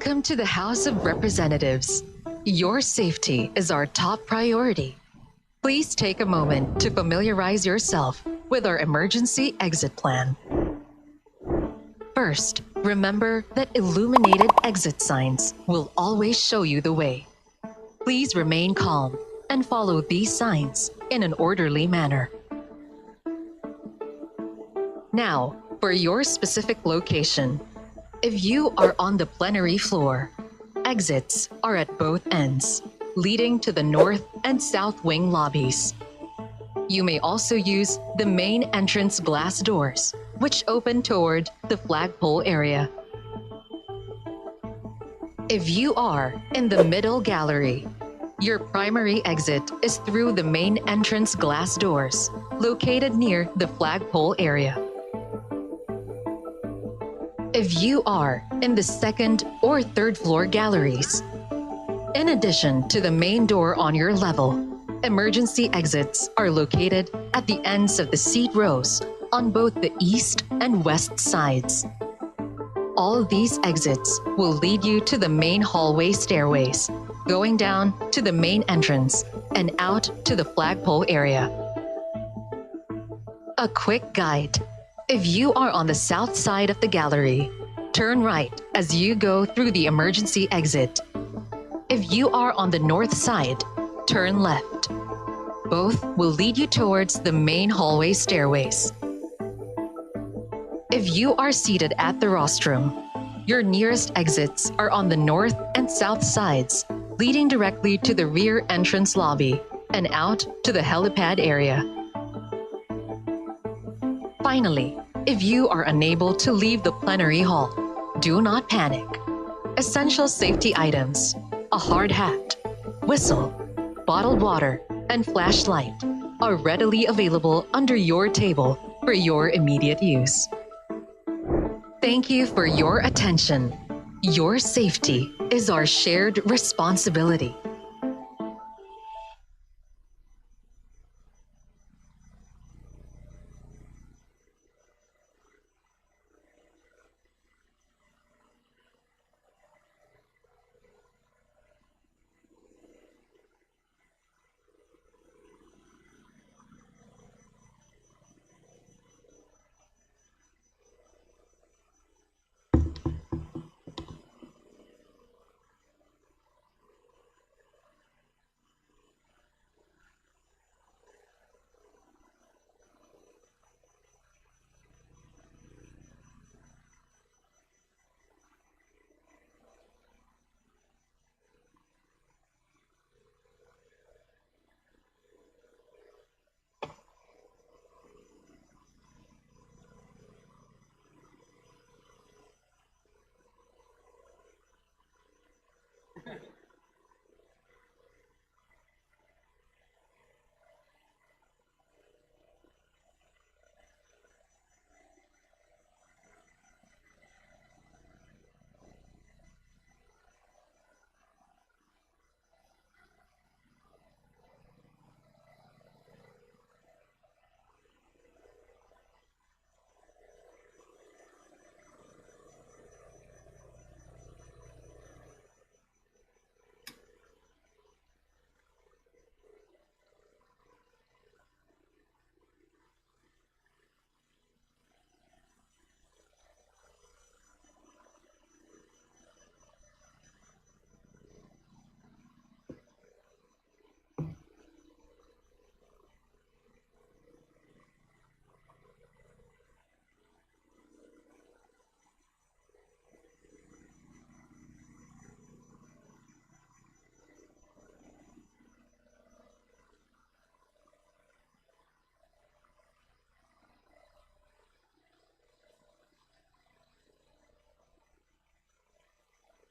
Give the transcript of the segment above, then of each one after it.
Welcome to the House of Representatives. Your safety is our top priority. Please take a moment to familiarize yourself with our emergency exit plan. First, remember that illuminated exit signs will always show you the way. Please remain calm and follow these signs in an orderly manner. Now, for your specific location. If you are on the plenary floor, exits are at both ends, leading to the north and south wing lobbies. You may also use the main entrance glass doors, which open toward the flagpole area. If you are in the middle gallery, your primary exit is through the main entrance glass doors, located near the flagpole area. If you are in the second or third floor galleries, in addition to the main door on your level, emergency exits are located at the ends of the seat rows on both the east and west sides. All these exits will lead you to the main hallway stairways, going down to the main entrance and out to the flagpole area. A quick guide. If you are on the south side of the gallery, turn right as you go through the emergency exit. If you are on the north side, turn left. Both will lead you towards the main hallway stairways. If you are seated at the rostrum, your nearest exits are on the north and south sides, leading directly to the rear entrance lobby and out to the helipad area. Finally, if you are unable to leave the plenary hall, do not panic. Essential safety items, a hard hat, whistle, bottled water, and flashlight are readily available under your table for your immediate use. Thank you for your attention. Your safety is our shared responsibility.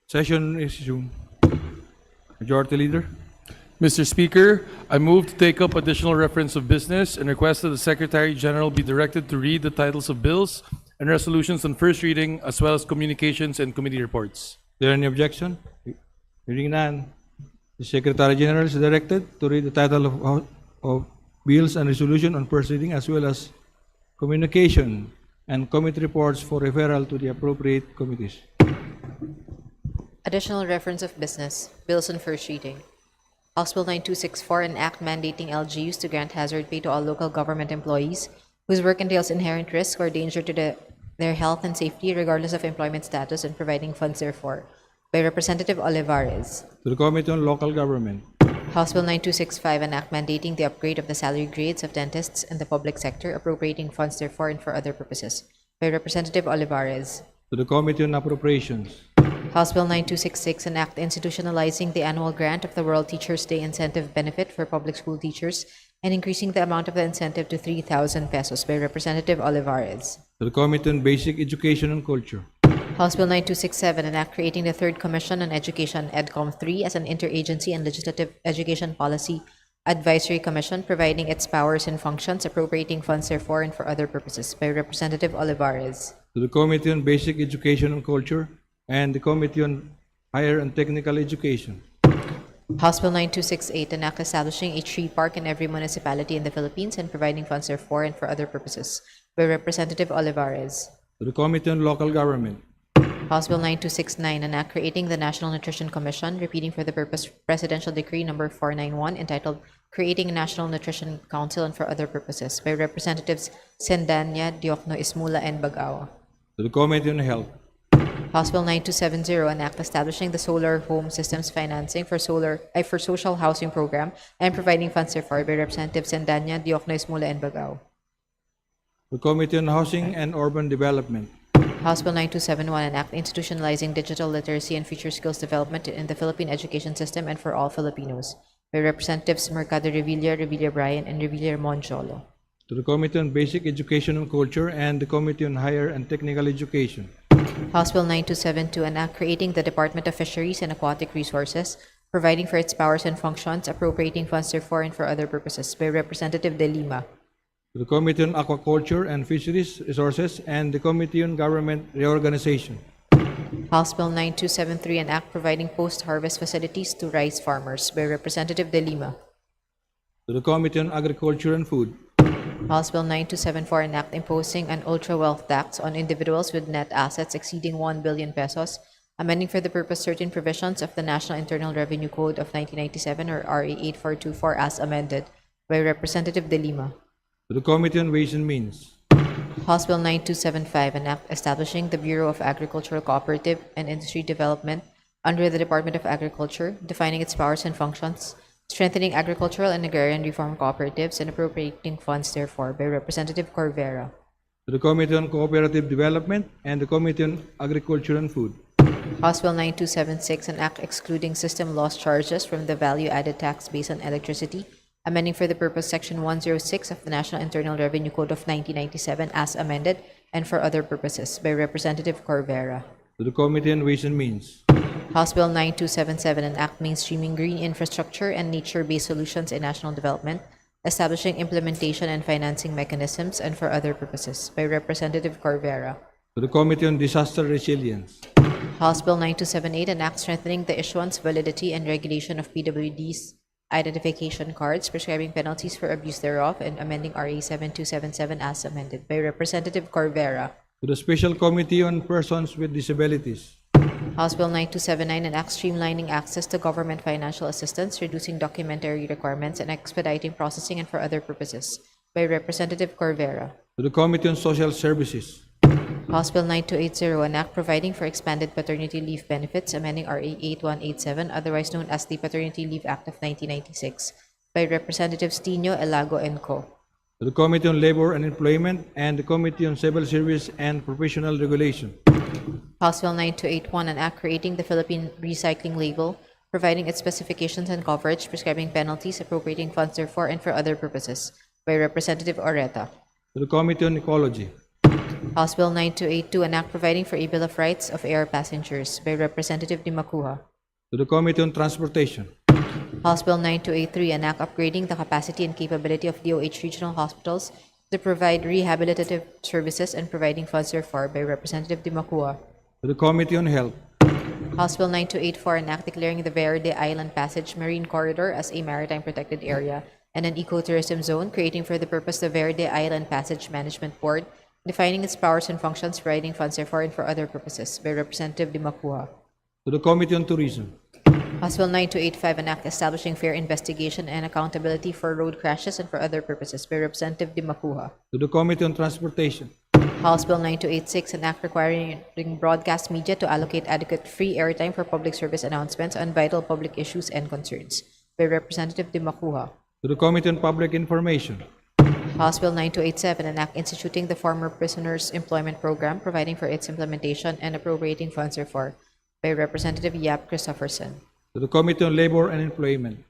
Session is resumed. Majority Leader. Mr. Speaker, I move to take up additional reference of business and request that the Secretary General be directed to read the titles of bills and resolutions on first reading, as well as communications and committee reports. Is there any objection? Hearing none. The Secretary General is directed to read the title of bills and resolution on first reading, as well as communication and committee reports for referral to the appropriate committees. Additional reference of business. Bills on first reading. House Bill 9264, an act mandating LGUs to grant hazard pay to all local government employees whose work entails inherent risk or danger to their health and safety, regardless of employment status, and providing funds therefor. By Representative Olivares. To the Committee on Local Government. House Bill 9265, an act mandating the upgrade of the salary grades of dentists in the public sector, appropriating funds therefor and for other purposes. By Representative Olivares. To the Committee on Appropriations. House Bill 9266, an act institutionalizing the annual grant of the World Teachers' Day incentive benefit for public school teachers and increasing the amount of the incentive to 3,000 pesos. By Representative Olivares. To the Committee on Basic Education and Culture. House Bill 9267, an act creating the Third Commission on Education, EDCOM 3, as an interagency and legislative education policy advisory commission, providing its powers and functions, appropriating funds therefor and for other purposes. By Representative Olivares. To the Committee on Basic Education and Culture and the Committee on Higher and Technical Education. House Bill 9268, an act establishing a tree park in every municipality in the Philippines and providing funds therefor and for other purposes. By Representative Olivares. To the Committee on Local Government. House Bill 9269, an act creating the National Nutrition Commission, repeating for the purpose Presidential Decree number 491, entitled Creating a National Nutrition Council and for other purposes. By Representatives Sendanya, Diokno, Ismula, and Bagao. To the Committee on Health. House Bill 9270, an act establishing the Solar Home Systems Financing for Social Housing Program and providing funds therefor. By Representatives Sendanya, Diokno, Ismula, and Bagao. The Committee on Housing and Urban Development. House Bill 9271, an act institutionalizing digital literacy and future skills development in the Philippine education system and for all Filipinos. By Representatives Mercado Revilla, Revilla Bryan, and Revilla Monjolo. To the Committee on Basic Education and Culture and the Committee on Higher and Technical Education. House Bill 9272, an act creating the Department of Fisheries and Aquatic Resources, providing for its powers and functions, appropriating funds therefor and for other purposes. By Representative De Lima. To the Committee on Aquaculture and Fisheries Resources and the Committee on Government Reorganization. House Bill 9273, an act providing post-harvest facilities to rice farmers. By Representative De Lima. To the Committee on Agriculture and Food. House Bill 9274, an act imposing an ultra-wealth tax on individuals with net assets exceeding 1 billion pesos, amending for the purpose certain provisions of the National Internal Revenue Code of 1997 or RA 8424 as amended. By Representative De Lima. To the Committee on Ways and Means. House Bill 9275, an act establishing the Bureau of Agricultural Cooperative and Industry Development under the Department of Agriculture, defining its powers and functions, strengthening agricultural and agrarian reform cooperatives, and appropriating funds therefor. By Representative Corvera. To the Committee on Cooperative Development and the Committee on Agriculture and Food. House Bill 9276, an act excluding system loss charges from the value-added tax based on electricity, amending for the purpose Section 106 of the National Internal Revenue Code of 1997 as amended, and for other purposes. By Representative Corvera. To the Committee on Ways and Means. House Bill 9277, an act mainstreaming green infrastructure and nature-based solutions in national development, establishing implementation and financing mechanisms, and for other purposes. By Representative Corvera. To the Committee on Disaster Resilience. House Bill 9278, an act strengthening the issuance, validity, and regulation of PWD's identification cards, prescribing penalties for abuse thereof, and amending RA 7277 as amended. By Representative Corvera. To the Special Committee on Persons with Disabilities. House Bill 9279, an act streamlining access to government financial assistance, reducing documentary requirements, and expediting processing, and for other purposes. By Representative Corvera. To the Committee on Social Services. House Bill 9280, an act providing for expanded paternity leave benefits, amending RA 8187, otherwise known as the Paternity Leave Act of 1996. By Representatives Tino, Elago, and Co. To the Committee on Labor and Employment and the Committee on Civil Service and Professional Regulation. House Bill 9281, an act creating the Philippine Recycling Label, providing its specifications and coverage, prescribing penalties, appropriating funds therefor, and for other purposes. By Representative Oreta. To the Committee on Ecology. House Bill 9282, an act providing for a Bill of Rights of Air Passengers. By Representative Dimacuja. To the Committee on Transportation. House Bill 9283, an act upgrading the capacity and capability of DOH regional hospitals to provide rehabilitative services and providing funds therefor. By Representative Dimacuja. To the Committee on Health. House Bill 9284, an act declaring the Verde Island Passage Marine Corridor as a maritime protected area and an ecotourism zone, creating for the purpose the Verde Island Passage Management Board, defining its powers and functions, providing funds therefor, and for other purposes. By Representative Dimacuja. to the Committee on Tourism, House Bill 9285, an act establishing fair investigation and accountability for road crashes and for other purposes by Representative Di Macuja. to the Committee on Transportation, House Bill 9286, an act requiring broadcast media to allocate adequate free airtime for public service announcements on vital public issues and concerns by Representative Di Macuja. to the Committee on Public Information, House Bill 9287, an act instituting the Former Prisoners Employment Program, providing for its implementation and appropriating funds therefor by Representative Yap Christopherson. to the Committee on Labor and Employment,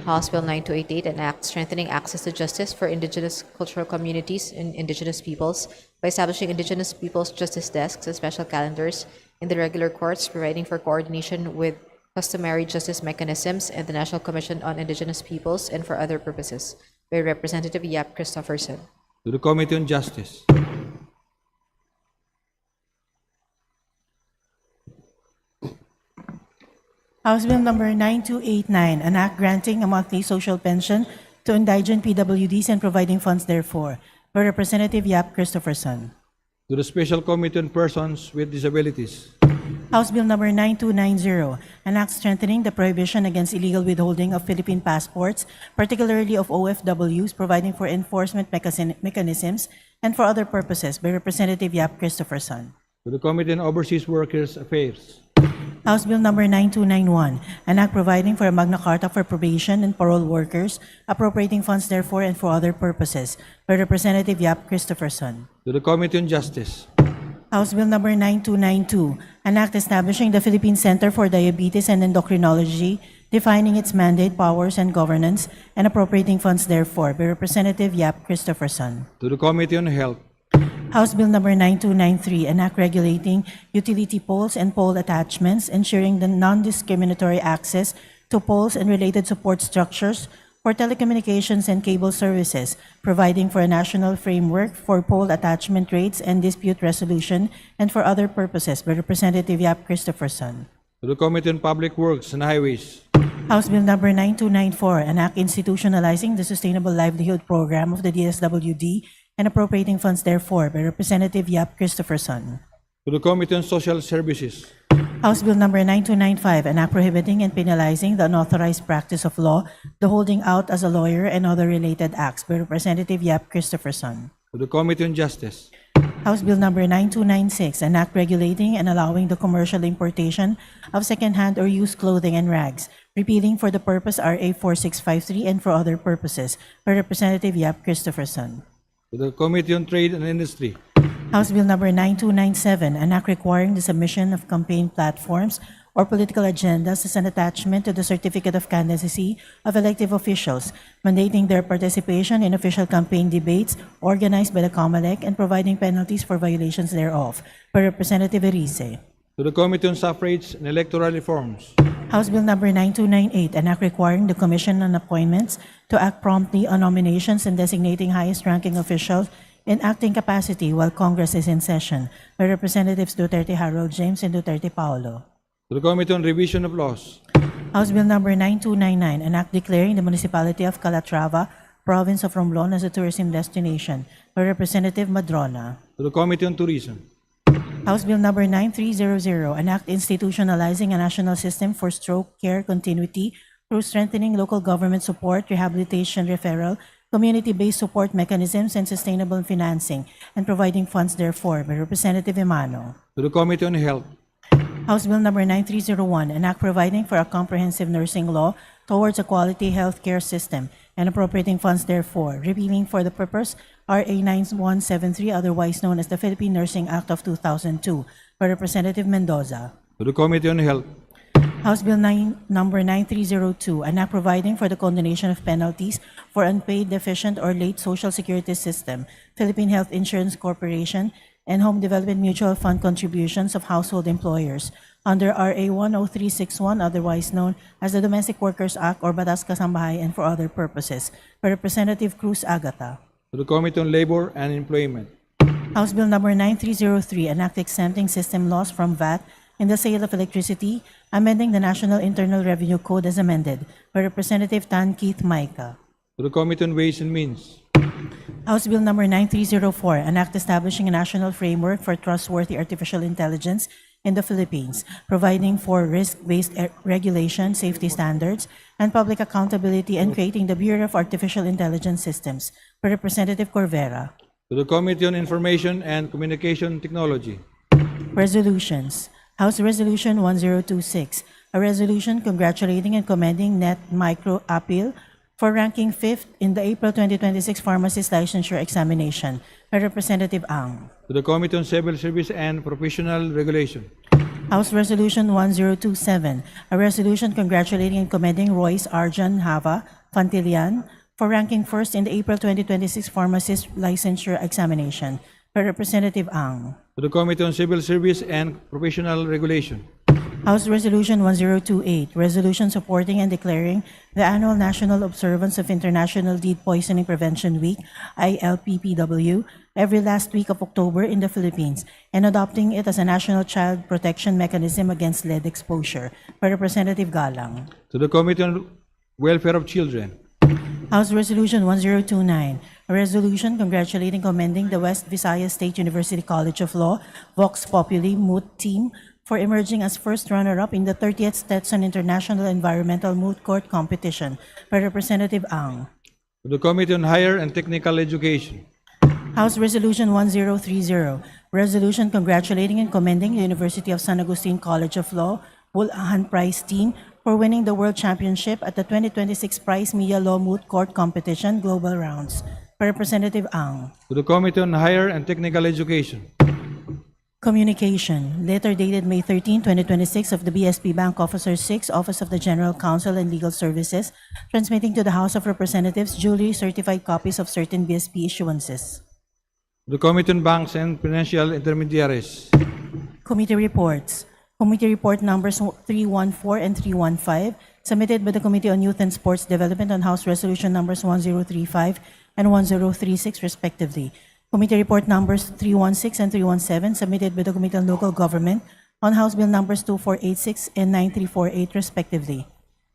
House Bill 9288, an act strengthening access to justice for indigenous cultural communities and indigenous peoples by establishing indigenous peoples justice desks and special calendars in the regular courts, providing for coordination with customary justice mechanisms and the National Commission on Indigenous Peoples and for other purposes by Representative Yap Christopherson. to the Committee on Justice, House Bill number 9289, an act granting a monthly social pension to indigent PWDs and providing funds therefor by Representative Yap Christopherson. to the Special Committee on Persons with Disabilities, House Bill number 9290, an act strengthening the prohibition against illegal withholding of Philippine passports, particularly of OFWs, providing for enforcement mechanisms and for other purposes by Representative Yap Christopherson. to the Committee on Overseas Workers Affairs, House Bill number 9291, an act providing for a Magna Carta for probation and parole workers, appropriating funds therefor and for other purposes by Representative Yap Christopherson. to the Committee on Justice, House Bill number 9292, an act establishing the Philippine Center for Diabetes and Endocrinology, defining its mandate, powers, and governance, and appropriating funds therefor by Representative Yap Christopherson. to the Committee on Health, House Bill number 9293, an act regulating utility poles and pole attachments, ensuring the non-discriminatory access to poles and related support structures for telecommunications and cable services, providing for a national framework for pole attachment rates and dispute resolution, and for other purposes by Representative Yap Christopherson. to the Committee on Public Works and Highways, House Bill number 9294, an act institutionalizing the Sustainable Livelihood Program of the DSWD and appropriating funds therefor by Representative Yap Christopherson. to the Committee on Social Services, House Bill number 9295, an act prohibiting and penalizing the unauthorized practice of law, the holding out as a lawyer, and other related acts by Representative Yap Christopherson. to the Committee on Justice, House Bill number 9296, an act regulating and allowing the commercial importation of second-hand or used clothing and rags, repealing for the purpose RA 4653 and for other purposes by Representative Yap Christopherson. to the Committee on Trade and Industry, House Bill number 9297, an act requiring the submission of campaign platforms or political agendas as an attachment to the certificate of candidacy of elective officials, mandating their participation in official campaign debates organized by the COMELEC and providing penalties for violations thereof by Representative Erice. to the Committee on Suffrage and Electoral Reforms, House Bill number 9298, an act requiring the Commission on Appointments to act promptly on nominations and designating highest-ranking officials in acting capacity while Congress is in session by Representatives Duterte Harold James and Duterte Paolo. to the Committee on Revision of Laws, House Bill number 9299, an act declaring the municipality of Calatrava, province of Romblon as a tourism destination by Representative Madrona. to the Committee on Tourism, House Bill number 9300, an act institutionalizing a national system for stroke care continuity through strengthening local government support, rehabilitation referral, community-based support mechanisms, and sustainable financing, and providing funds therefor by Representative Emano. to the Committee on Health, House Bill number 9301, an act providing for a comprehensive nursing law towards a quality health care system and appropriating funds therefor, repealing for the purpose RA 9173, otherwise known as the Philippine Nursing Act of 2002, by Representative Mendoza. to the Committee on Health, House Bill number 9302, an act providing for the condonation of penalties for unpaid, deficient, or late Social Security System, Philippine Health Insurance Corporation, and Home Development Mutual Fund contributions of household employers under RA 10361, otherwise known as the Domestic Workers Act or Batas Kasambahay, and for other purposes, by Representative Cruz Agata. to the Committee on Labor and Employment, House Bill number 9303, an act exempting system loss from VAT in the sale of electricity, amending the National Internal Revenue Code as amended, by Representative Tan Keith Maika. to the Committee on Ways and Means, House Bill number 9304, an act establishing a national framework for trustworthy artificial intelligence in the Philippines, providing for risk-based regulation, safety standards, and public accountability, and creating the Bureau of Artificial Intelligence Systems, by Representative Corvera. to the Committee on Information and Communication Technology, Resolutions. House Resolution 1026, a resolution congratulating and commending Net Micro Appeal for ranking 5th in the April 2026 pharmacist licensure examination, by Representative Ang. to the Committee on Civil Service and Professional Regulation, House Resolution 1027, a resolution congratulating and commending Royce Arjan Hava Fantilian for ranking 1st in the April 2026 pharmacist licensure examination, by Representative Ang. to the Committee on Civil Service and Professional Regulation, House Resolution 1028, resolution supporting and declaring the annual national observance of International Lead Poisoning Prevention Week, ILPPW, every last week of October in the Philippines, and adopting it as a national child protection mechanism against lead exposure, by Representative Galang. to the Committee on Welfare of Children, House Resolution 1029, a resolution congratulating commending the West Visayas State University College of Law, Vox Populi Moot Team, for emerging as first runner-up in the 30th Stetson International Environmental Moot Court Competition, by Representative Ang. to the Committee on Higher and Technical Education, House Resolution 1030, resolution congratulating and commending the University of San Agustin College of Law, Bulacan Prize Team, for winning the World Championship at the 2026 Prize Media Law Moot Court Competition Global Rounds, by Representative Ang. to the Committee on Higher and Technical Education, Communication, letter dated May 13, 2026 of the BSP Bank Officer 6, Office of the General Counsel and Legal Services, transmitting to the House of Representatives duly certified copies of certain BSP issuances. to the Committee on Banks and Financial Intermediaries, Committee reports. Committee report numbers 314 and 315, submitted by the Committee on Youth and Sports Development on House Resolution numbers 1035 and 1036 respectively. Committee report numbers 316 and 317, submitted by the Committee on Local Government on House Bill numbers 2486 and 9348 respectively.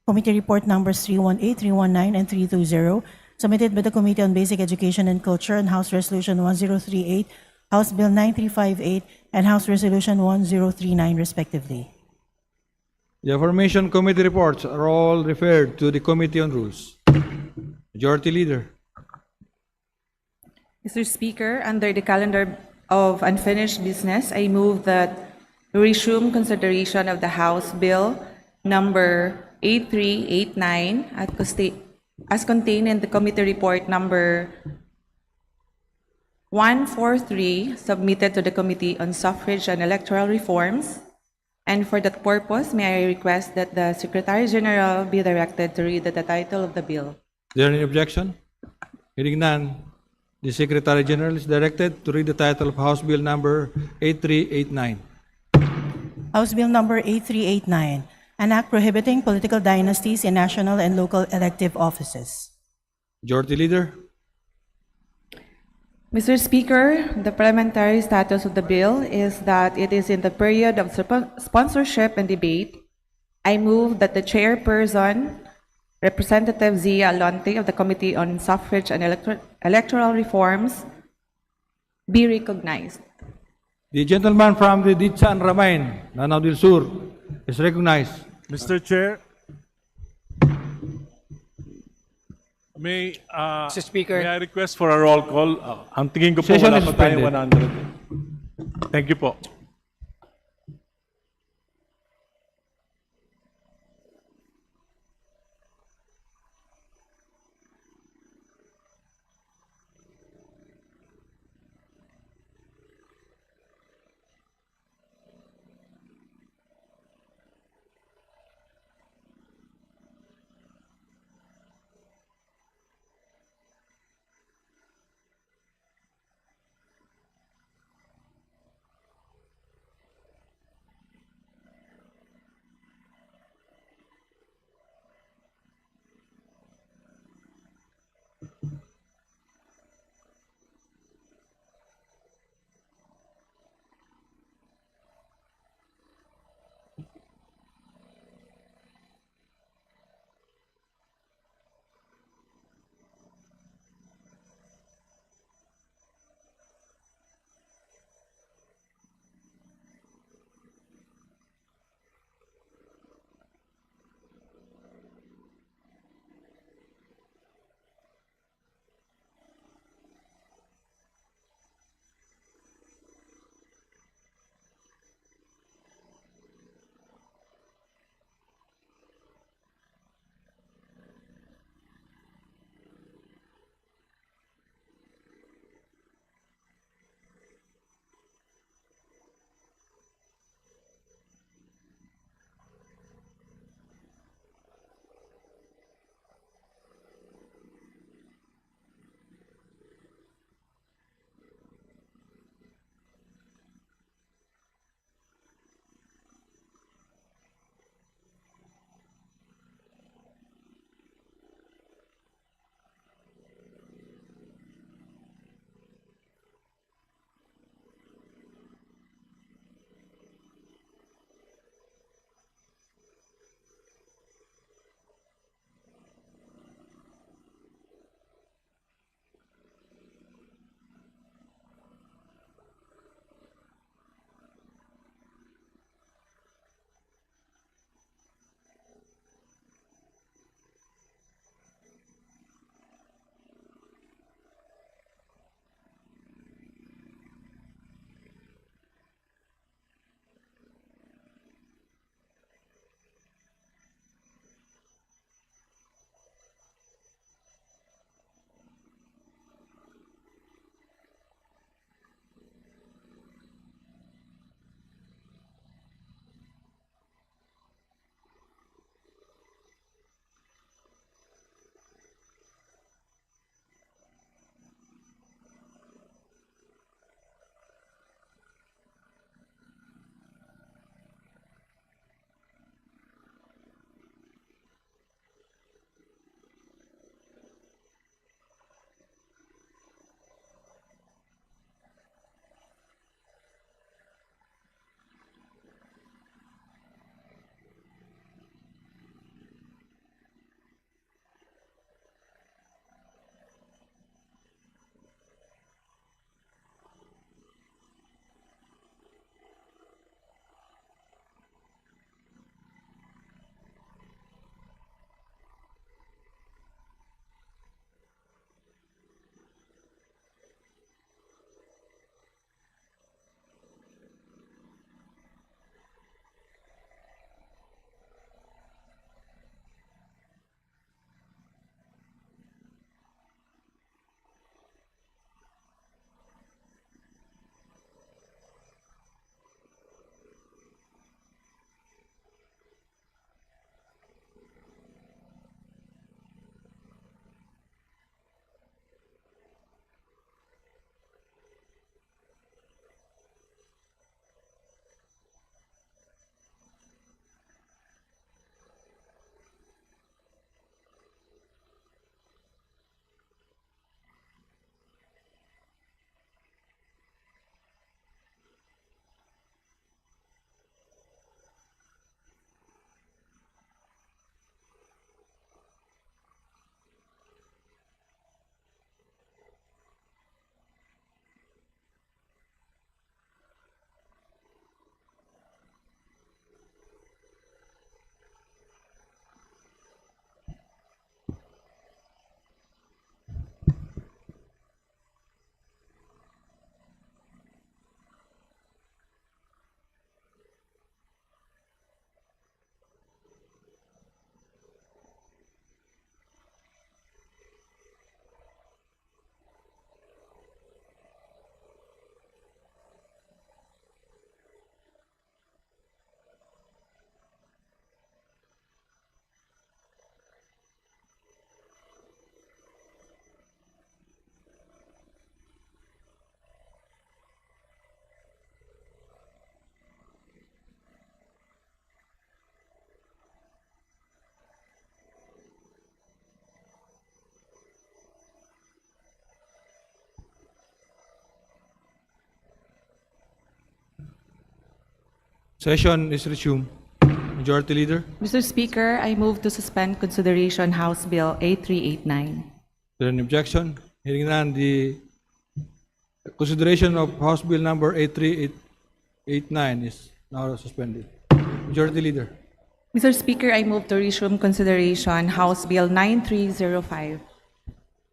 Committee report numbers 318, 319, and 320, submitted by the Committee on Basic Education and Culture on House Resolution 1038, House Bill 9358, and House Resolution 1039 respectively. The aforementioned committee reports are all referred to the Committee on Rules. Majority Leader, Mr. Speaker, under the calendar of unfinished business, I move that we resume consideration of the House Bill number 8389 as contained in the committee report number 143 submitted to the Committee on Suffrage and Electoral Reforms. And for that purpose, may I request that the Secretary General be directed to read the title of the bill. is there any objection? Hearing none, the Secretary General is directed to read the title of House Bill number 8389. House Bill number 8389, an act prohibiting political dynasties in national and local elective offices. Majority Leader, Mr. Speaker, the parliamentary status of the bill is that it is in the period of sponsorship and debate. I move that the chairperson, Representative Zia Alonte of the Committee on Suffrage and Electoral Reforms, be recognized. the gentleman from the Ditsan Ramain, Lanao del Sur, is recognized. Mr. Chair, Mr. Speaker. may I request for a roll call? Ang tingin ko po Session wala is pa tayo suspended. 100. Thank you po. Session is resumed. Majority Leader. Mr. Speaker, I move to suspend consideration House Bill 8389. Is there any objection? Hearing none, the consideration of House Bill number 83889 is now suspended. Majority Leader. Mr. Speaker, I move to resume consideration House Bill 9305. Is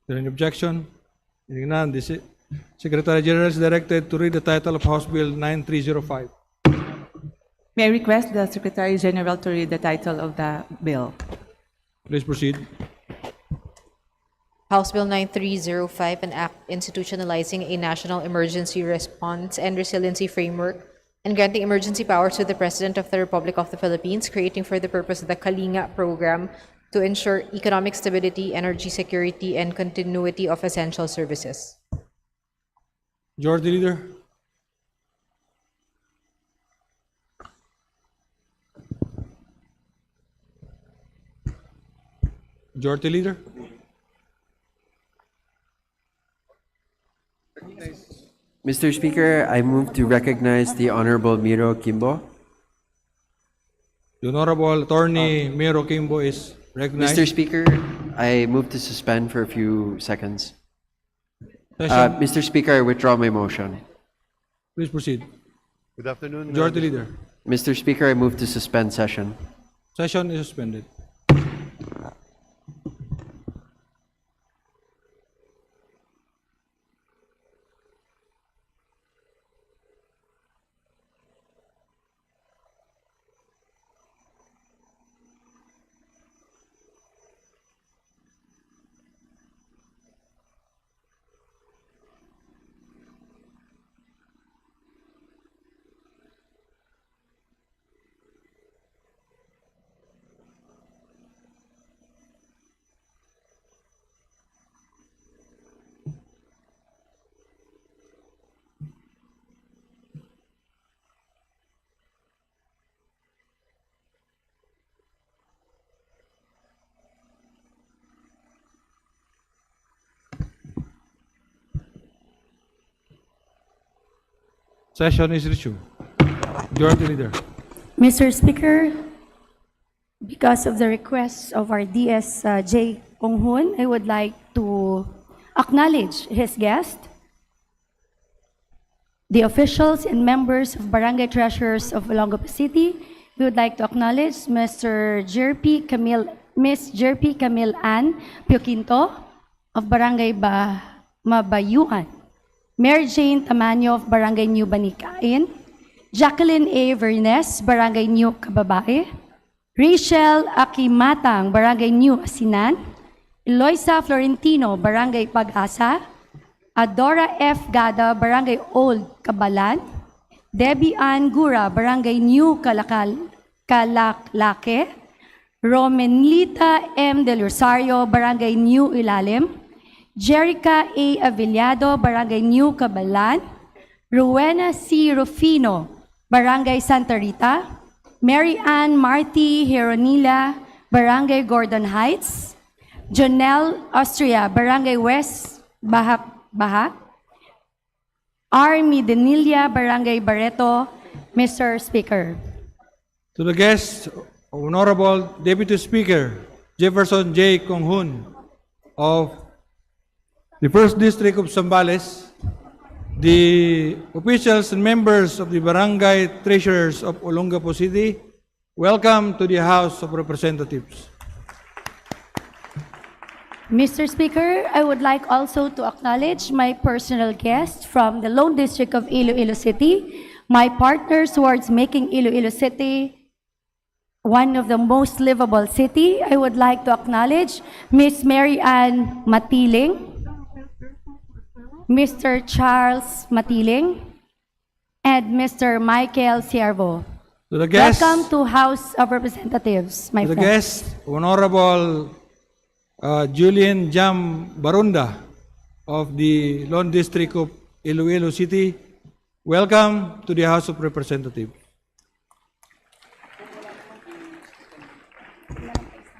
there any objection? Hearing none, the Secretary General is directed to read the title of House Bill 9305. May I request the Secretary General to read the title of the bill? Please proceed. House Bill 9305, an act institutionalizing a national emergency response and resiliency framework and granting emergency powers to the President of the Republic of the Philippines, creating for the purpose of the Kalinga program to ensure economic stability, energy security, and continuity of essential services. Majority Leader. Majority Leader. Mr. Speaker, I move to recognize the Honorable Miro Kimbo. The Honorable Attorney Miro Kimbo is recognized. Mr. Speaker, I move to suspend for a few seconds. Session. Mr. Speaker, I withdraw my motion. Please proceed. Good afternoon. Majority Leader. Mr. Speaker, I move to suspend session. Session is suspended. Session is resumed. Majority Leader. Mr. Speaker, because of the request of our DS J. Konghun, I would like to acknowledge his guest, the officials and members of Barangay Treasurers of Olongapo City. We would like to acknowledge Mr. Miss Jerpy Camille Ann Pioquinto of Barangay Mabayuan, Mary Jane Tamanyo of Barangay New Banikain, Jacqueline A. Vernes, Barangay New Kababae, Rachel Akimatang, Barangay New Asinan, Eloisa Florentino, Barangay Pag-asa, Adora F. Gada, Barangay Old Kabalan, Debbie Ann Gura, Barangay New Kalaklake, Romenlita M. Del Rosario, Barangay New Ilalim, Jerica A. Avillado, Barangay New Cabalan, Rowena C. Rufino, Barangay Santa Rita, Mary Ann Marty Heronila, Barangay Gordon Heights, Jonelle Austria, Barangay West Bahak, Army Denilia, Barangay Barreto. Mr. Speaker. To the guest, Honorable Deputy Speaker Jefferson J. Konghun of the 1st District of Zambales, the officials and members of the Barangay Treasurers of Olongapo City, welcome to the House of Representatives. Mr. Speaker, I would like also to acknowledge my personal guest from the Lone District of Iloilo City, my partners towards making Iloilo City one of the most livable city. I would like to acknowledge Miss Mary Ann Matiling, Mr. Charles Matiling, and Mr. Michael Siervo. To the guest, Welcome to House of Representatives, my to the friends. guest, Honorable Julian Jam Barunda of the Lone District of Iloilo City, welcome to the House of Representatives.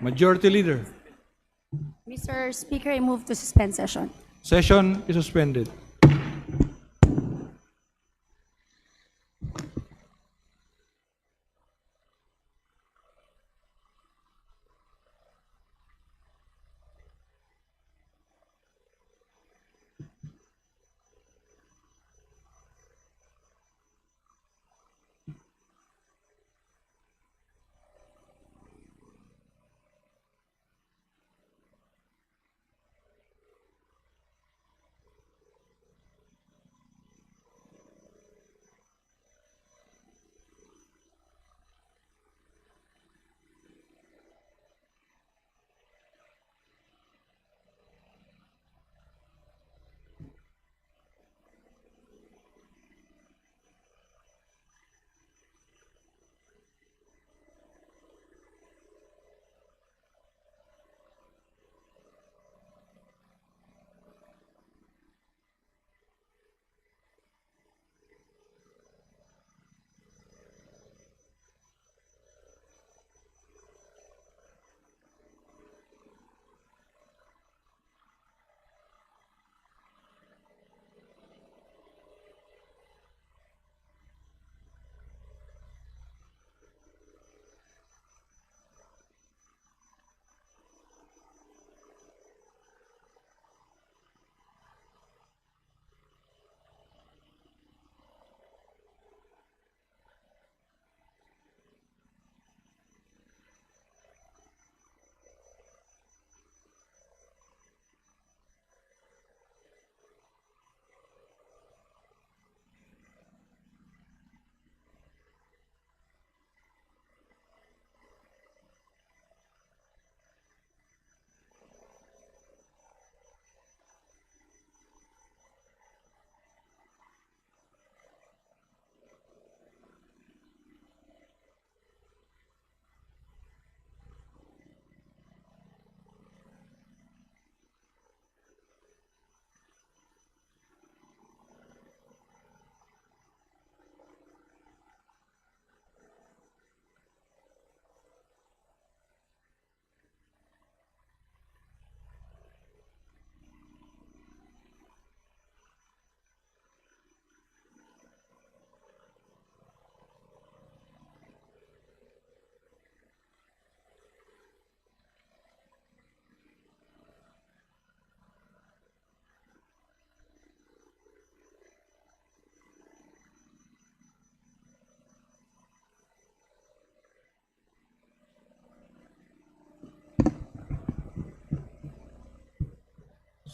Majority Leader. Mr. Speaker, I move to suspend session. Session is suspended.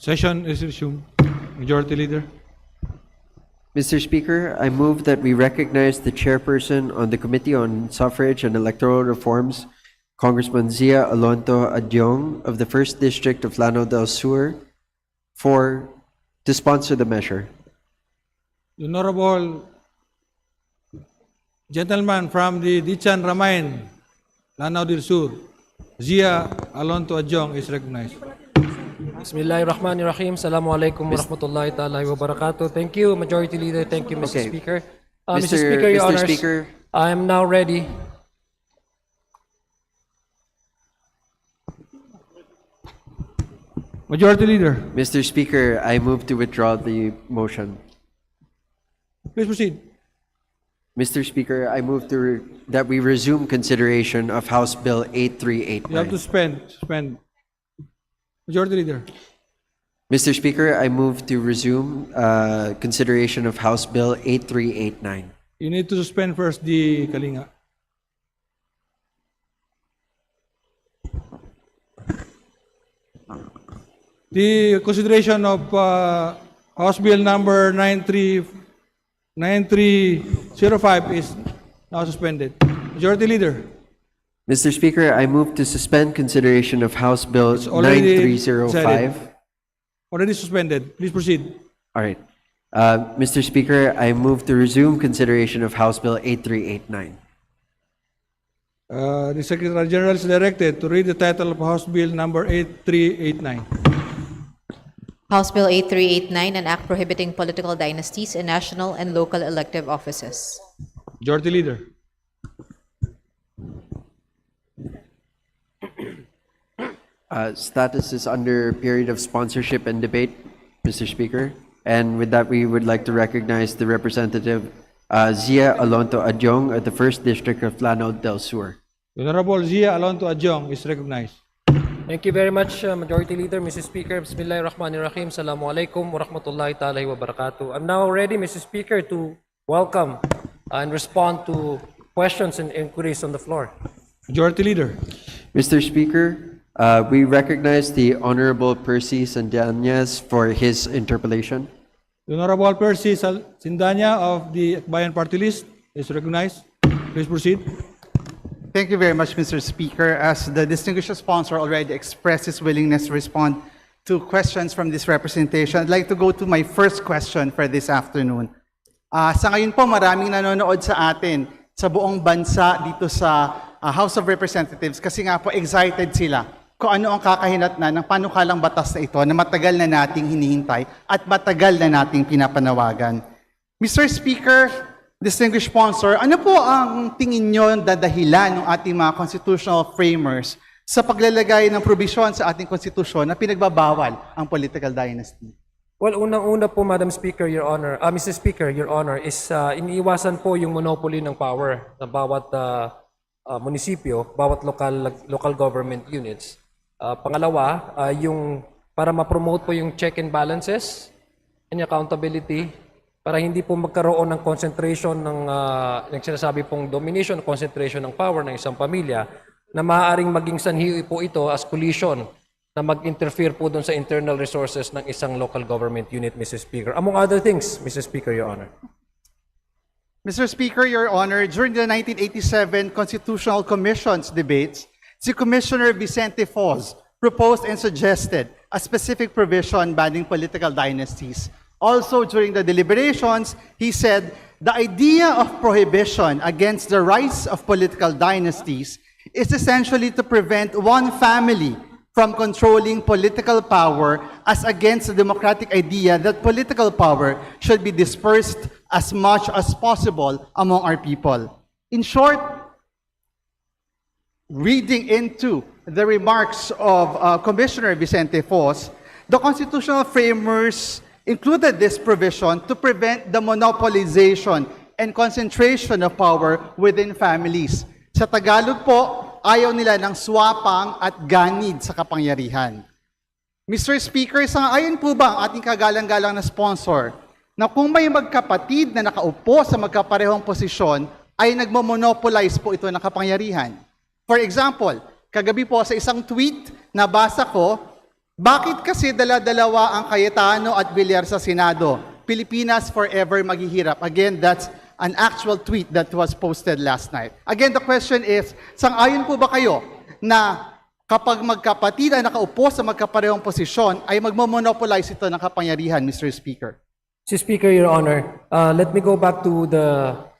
Session is resumed. Majority Leader. Mr. Speaker, I move that we recognize the chairperson on the Committee on Suffrage and Electoral Reforms, Congressman Zia Alonto Adyong of the 1st District of Lanao del Sur, to sponsor the measure. The Honorable gentleman from the Dichan Ramain, Lanao del Sur, Zia Alonto Adyong is recognized. Bismillahirrahmanirrahim. Assalamualaikum warahmatullahi ta'ala wa barakatuh. Thank you, Majority Leader. Thank you, Mr. Okay. Speaker. Mr. Mr. Speaker, Your Mr. Honors, Speaker. I am now ready. Majority Leader, Mr. Speaker, I move to withdraw the motion. please proceed. Mr. Speaker, I move that we resume consideration of House Bill You have to 8389. suspend. Majority Leader. Mr. Speaker, I move to resume consideration of House Bill 8389. You need to suspend first the Kalinga. The consideration of House Bill number 9305 is now suspended. Majority Leader. Mr. Speaker, I move to suspend consideration of House Bill It's already 9305. Already suspended. Please proceed. All right. Mr. Speaker, I move to resume consideration of House Bill 8389. The Secretary General is directed to read the title of House Bill number 8389. House Bill 8389, an act prohibiting political dynasties in national and local elective offices. Majority Leader. Status is under period of sponsorship and debate, Mr. Speaker. And with that, we would like to recognize the representative Zia Alonto Adyong of the 1st District of Lanao del Sur. The Honorable Zia Alonto Adyong is recognized. Thank you very much, Majority Leader. Mr. Speaker, Bismillahirrahmanirrahim. Assalamualaikum warahmatullahi ta'ala wa barakatuh. I'm now ready, Mr. Speaker, to welcome and respond to questions and inquiries on the floor. Majority Leader. Mr. Speaker, we recognize the Honorable Percy Sandañas for his interpellation. The Honorable Percy Sindanya of the Bayan Party List is recognized. Please proceed. Thank you very much, Mr. Speaker. As the distinguished sponsor already expressed his willingness to respond to questions from this representation, I'd like to go to my first question for this afternoon. Sa ngayon po, maraming nanonood sa atin sa buong bansa dito sa House of Representatives kasi nga po excited sila kung ano ang kakahinatnan ng panukalang batas na ito na matagal na nating hinihintay at matagal na nating pinapanawagan. Mr. Speaker, distinguished sponsor, ano po ang tingin nyo dadahilan ng ating mga constitutional framers sa paglalagay ng probisyon sa ating konstitusyon na pinagbabawal ang political dynasty? Well, unang-una po, Madam Speaker, Your Honor, Mr. Speaker, Your Honor, is iniiwasan po yung monopoly ng power ng bawat munisipyo, bawat local government units. Pangalawa, yung para ma-promote po yung check and balances and accountability para hindi po magkaroon ng concentration ng sinasabi pong domination, concentration ng power ng isang pamilya na maaaring maging sanhi po ito as collision na mag-interfere po doon sa internal resources ng isang local government unit, Mr. Speaker. Among other things, Mr. Speaker, Your Honor. Mr. Speaker, Your Honor, during the 1987 Constitutional Commission's debates, si Commissioner Vicente Foz proposed and suggested a specific provision banning political dynasties. Also, during the deliberations, he said, the idea of prohibition against the rise of political dynasties is essentially to prevent one family from controlling political power as against the democratic idea that political power should be dispersed as much as possible among our people. In short, reading into the remarks of Commissioner Vicente Foz, the constitutional framers included this provision to prevent the monopolization and concentration of power within families. Sa Tagalog po, ayaw nila ng swapang at ganid sa kapangyarihan. Mr. Speaker, ayon po ba ang ating kagalang-galang na sponsor na kung may magkapatid na nakaupo sa magkaparehong posisyon ay nagmo-monopolize po ito ng kapangyarihan? For example, kagabi po sa isang tweet, nabasa ko Bakit kasi dala-dalawa ang Cayetano at Villar sa Senado? Pilipinas forever maghihirap. Again, that's an actual tweet that was posted last night. Again, the question is, sang-ayon po ba kayo na kapag magkapatid ay nakaupo sa magkaparehong posisyon, ay magmomonopolize ito ng kapangyarihan, Mr. Speaker? Mr. Speaker, Your Honor, let me go back to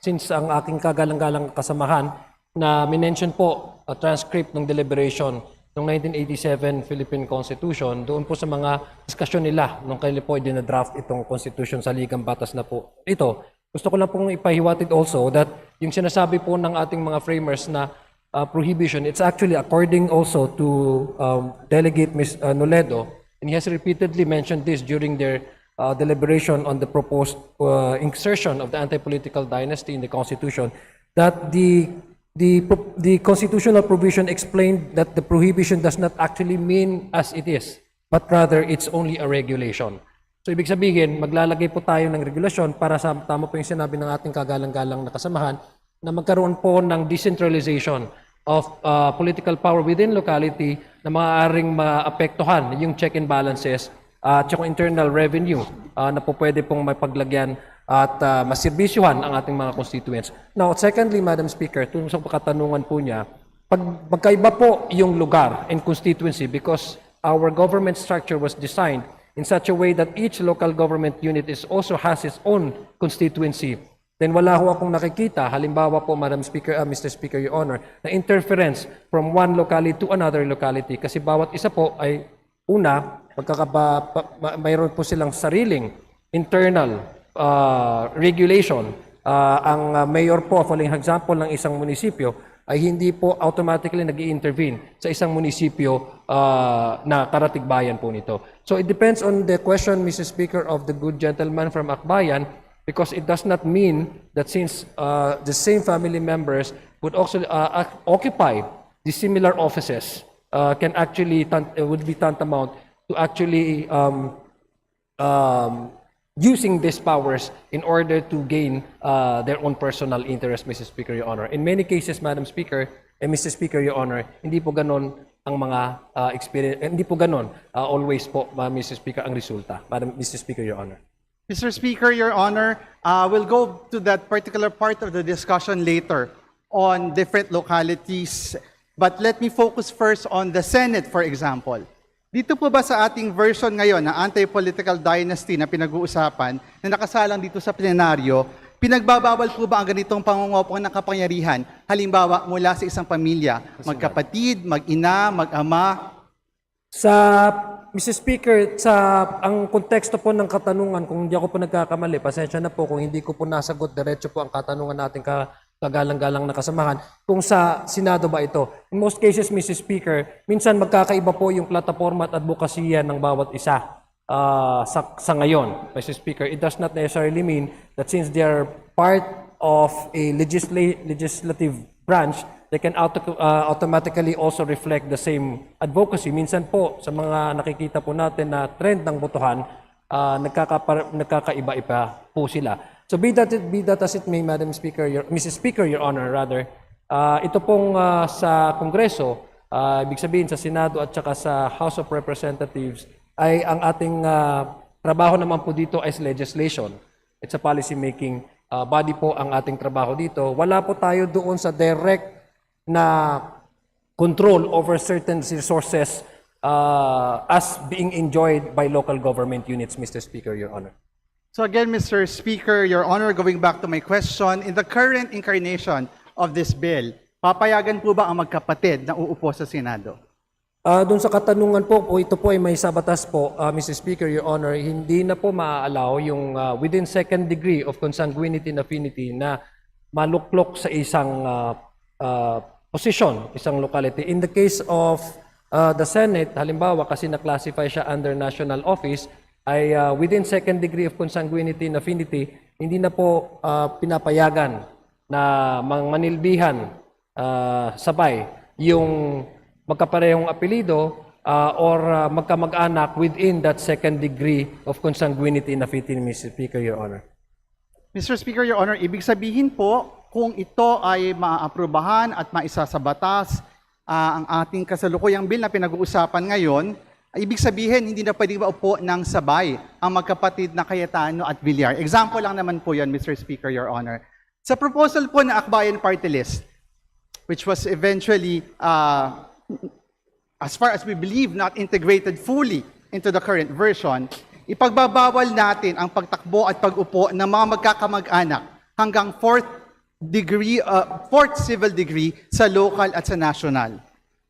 since ang aking kagalang-galang kasamahan na minention po a transcript ng deliberation ng 1987 Philippine Constitution, doon po sa mga diskusyon nila nung kailan po dina-draft itong Constitution sa Ligang Batas na po ito. Gusto ko lang pong ipahiwatig also that yung sinasabi po ng ating mga framers na prohibition, it's actually according also to Delegate Ms. Noledo, and he has repeatedly mentioned this during their deliberation on the proposed insertion of the anti-political dynasty in the Constitution, that the constitutional provision explained that the prohibition does not actually mean as it is, but rather it's only a regulation. So ibig sabihin, maglalagay po tayo ng regulasyon para sa tama po yung sinabi ng ating kagalang-galang na kasamahan na magkaroon po ng decentralization of political power within locality na maaaring maapektuhan yung check and balances at yung internal revenue na po pwede pong mapaglagyan at maserbisyuhan ang ating mga constituents. Now, secondly, Madam Speaker, tunong sa katanungan po niya, magkaiba po yung lugar and constituency because our government structure was designed in such a way that each local government unit also has its own constituency. Then wala ho akong nakikita, halimbawa po, Madam Speaker, Mr. Speaker, Your Honor, na interference from one locality to another locality kasi bawat isa po ay una, mayroon po silang sariling internal regulation. Ang mayor po, following example ng isang munisipyo, ay hindi po automatically nag-i-intervene sa isang munisipyo na karatigbayan po nito. So it depends on the question, Mr. Speaker, of the good gentleman from Akbayan, because it does not mean that since the same family members would also occupy the similar offices, can actually would be tantamount to actually using these powers in order to gain their own personal interest, Mr. Speaker, Your Honor. In many cases, Madam Speaker, and Mr. Speaker, Your Honor, hindi po ganon ang mga experience, hindi po ganon always po, Mr. Speaker, ang resulta. Mr. Speaker, Your Honor. Mr. Speaker, Your Honor, we'll go to that particular part of the discussion later on different localities. But let me focus first on the Senate, for example. Dito po ba sa ating version ngayon na anti-political dynasty na pinag-uusapan na nakasalang dito sa plenaryo, pinagbabawal po ba ang ganitong pangungopong ng kapangyarihan? Halimbawa, mula sa isang pamilya, magkapatid, mag-ina, mag-ama? Mr. Speaker, ang konteksto po ng katanungan, kung hindi ako po nagkakamali, pasensya na po kung hindi ko po nasagot diretso po ang katanungan natin kagalang-galang na kasamahan, kung sa Senado ba ito. In most cases, Mr. Speaker, minsan magkakaiba po yung plataforma at advokasya ng bawat isa sa ngayon, Mr. Speaker. It does not necessarily mean that since they are part of a legislative branch, they can automatically also reflect the same advocacy. Minsan po, sa mga nakikita po natin na trend ng botohan, nagkakaiba-iba po sila. So be that as it may, Madam Speaker, Mrs. Speaker, Your Honor, rather, ito pong sa Kongreso, ibig sabihin sa Senado at saka sa House of Representatives, ay ang ating trabaho naman po dito is legislation. It's a policy making body po ang ating trabaho dito. Wala po tayo doon sa direct na control over certain resources as being enjoyed by local government units, Mr. Speaker, Your Honor. So again, Mr. Speaker, Your Honor, going back to my question, in the current incarnation of this bill, papayagan po ba ang magkapatid na uupo sa Senado? Doon sa katanungan po, ito po ay may sa batas po, Mr. Speaker, Your Honor, hindi na po maaalaw yung within second degree of consanguinity and affinity na maluklok sa isang position, isang locality. In the case of the Senate, halimbawa kasi na-classify siya under national office, ay within second degree of consanguinity and affinity, hindi na po pinapayagan na manilbihan sabay yung magkaparehong apelido or magkamag-anak within that second degree of consanguinity and affinity, Mr. Speaker, Your Honor. Mr. Speaker, Your Honor, ibig sabihin po, kung ito ay maaaprubahan at maisa sa batas, ang ating kasalukuyang bill na pinag-uusapan ngayon, Ibig sabihin, hindi na pwedeng maupo ng sabay ang magkapatid na Cayetano at Villar. Example lang naman po yan, Mr. Speaker, Your Honor. Sa proposal po na Akbayan Party List, which was eventually, as far as we believe, not integrated fully into the current version, ipagbabawal natin ang pagtakbo at pag-upo ng mga magkakamag-anak hanggang fourth civil degree sa local at sa national.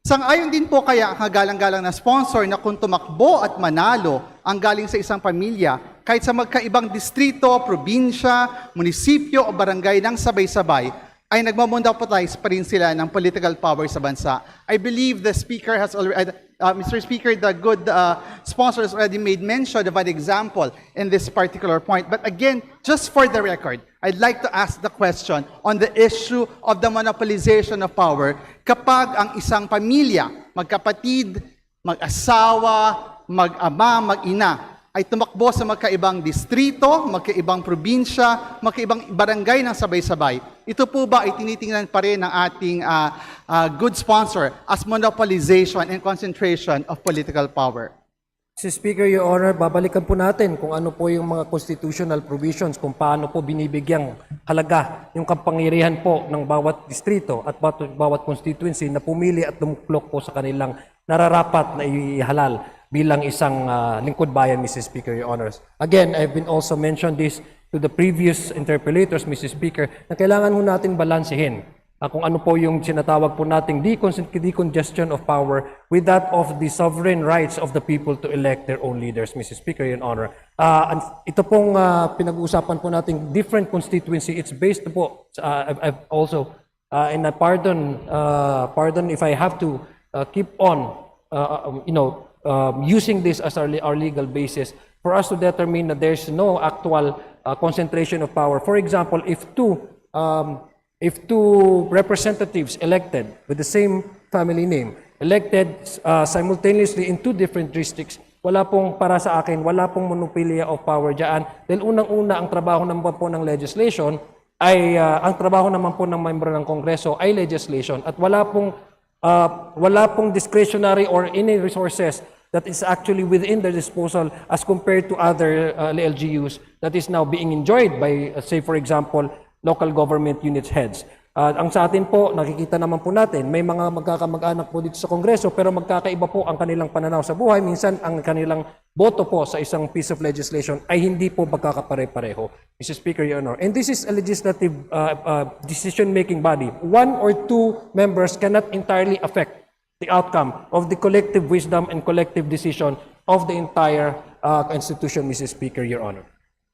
Sang-ayon din po kaya ang kagalang-galang na sponsor na kung tumakbo at manalo ang galing sa isang pamilya, kahit sa magkaibang distrito, probinsya, munisipyo o barangay ng sabay-sabay, ay nagmamonopolize pa rin sila ng political power sa bansa. I believe the Speaker has already, Mr. Speaker, the good sponsor has already made mention of an example in this particular point. But again, just for the record, I'd like to ask the question on the issue of the monopolization of power kapag ang isang pamilya, magkapatid, mag-asawa, mag-ama, mag-ina, ay tumakbo sa magkaibang distrito, magkaibang probinsya, magkaibang barangay ng sabay-sabay. Ito po ba ay tinitingnan pa rin ng ating good sponsor as monopolization and concentration of political power? Mr. Speaker, Your Honor, babalikan po natin kung ano po yung mga constitutional provisions, kung paano po binibigyang halaga yung kapangyarihan po ng bawat distrito at bawat constituency na pumili at tumuklok po sa kanilang nararapat na ihalal bilang isang lingkod bayan, Mr. Speaker, Your Honors. Again, I've been also mentioned this to the previous interpellators, Mr. Speaker, na kailangan ho natin balansehin kung ano po yung sinatawag po nating decongestion of power with that of the sovereign rights of the people to elect their own leaders, Mr. Speaker, Your Honor. Ito pong pinag-uusapan po nating different constituency, it's based po, I've also, and pardon if I have to keep on, using this as our legal basis for us to determine that there's no actual concentration of power. For example, if two representatives elected with the same family name, elected simultaneously in two different districts, wala pong, para sa akin, wala pong monopilya of power dyan. Dahil unang-una, ang trabaho naman po ng legislation ay, ang trabaho naman po ng membro ng Kongreso ay legislation at wala pong discretionary or any resources that is actually within their disposal as compared to other LGUs that is now being enjoyed by, say for example, local government units heads. Ang sa atin po, nakikita naman po natin, may mga magkakamag-anak po dito sa Kongreso pero magkakaiba po ang kanilang pananaw sa buhay. Minsan ang kanilang boto po sa isang piece of legislation ay hindi po magkakapare-pareho, Mr. Speaker, Your Honor. And this is a legislative decision-making body. One or two members cannot entirely affect the outcome of the collective wisdom and collective decision of the entire institution, Mr. Speaker, Your Honor.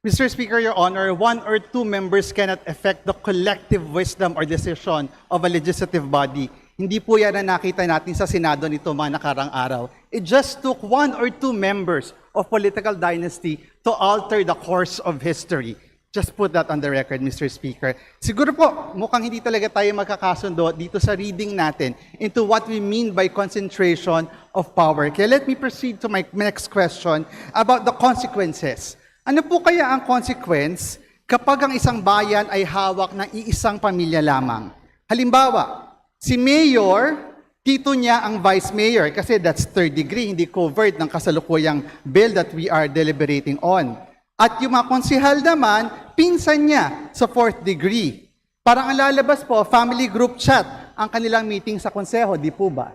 Mr. Speaker, Your Honor, one or two members cannot affect the collective wisdom or decision of a legislative body. Hindi po yan na nakita natin sa Senado nito mga nakarang araw. It just took one or two members of political dynasty to alter the course of history. Just put that on the record, Mr. Speaker. Siguro po, mukhang hindi talaga tayo magkakasundo dito sa reading natin into what we mean by concentration of power. Kaya let me proceed to my next question about the consequences. Ano po kaya ang consequence kapag ang isang bayan ay hawak ng iisang pamilya lamang? Halimbawa, si mayor, tito niya ang vice mayor kasi that's third degree, hindi covered ng kasalukuyang bill that we are deliberating on. At yung mga konsihal naman, pinsan niya sa fourth degree. Parang ang lalabas po, family group chat ang kanilang meeting sa konseho, di po ba?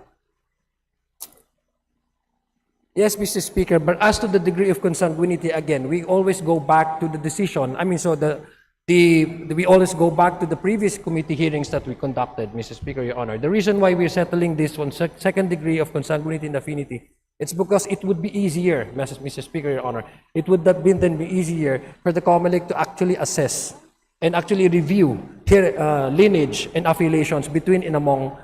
Yes, Mr. Speaker, but as to the degree of consanguinity, again, we always go back to the decision. I mean, so we always go back to the previous committee hearings that we conducted, Mr. Speaker, Your Honor. The reason why we're settling this on second degree of consanguinity and affinity, it's because it would be easier, Mr. Speaker, Your Honor. It would have been then be easier for the COMELEC to actually assess and actually review lineage and affiliations between and among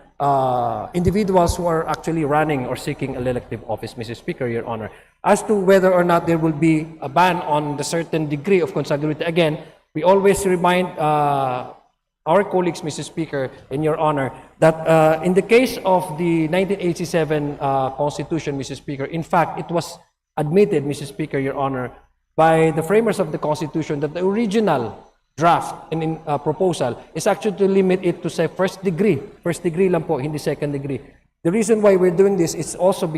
individuals who are actually running or seeking an elective office, Mr. Speaker, Your Honor. As to whether or not there will be a ban on the certain degree of consanguinity, again, we always remind our colleagues, Mr. Speaker, and Your Honor, that in the case of the 1987 Constitution, Mr. Speaker, in fact, it was admitted, Mr. Speaker, Your Honor, by the framers of the Constitution that the original draft and proposal is actually to limit it to say first degree lang po, hindi second degree. The reason why we're doing this is also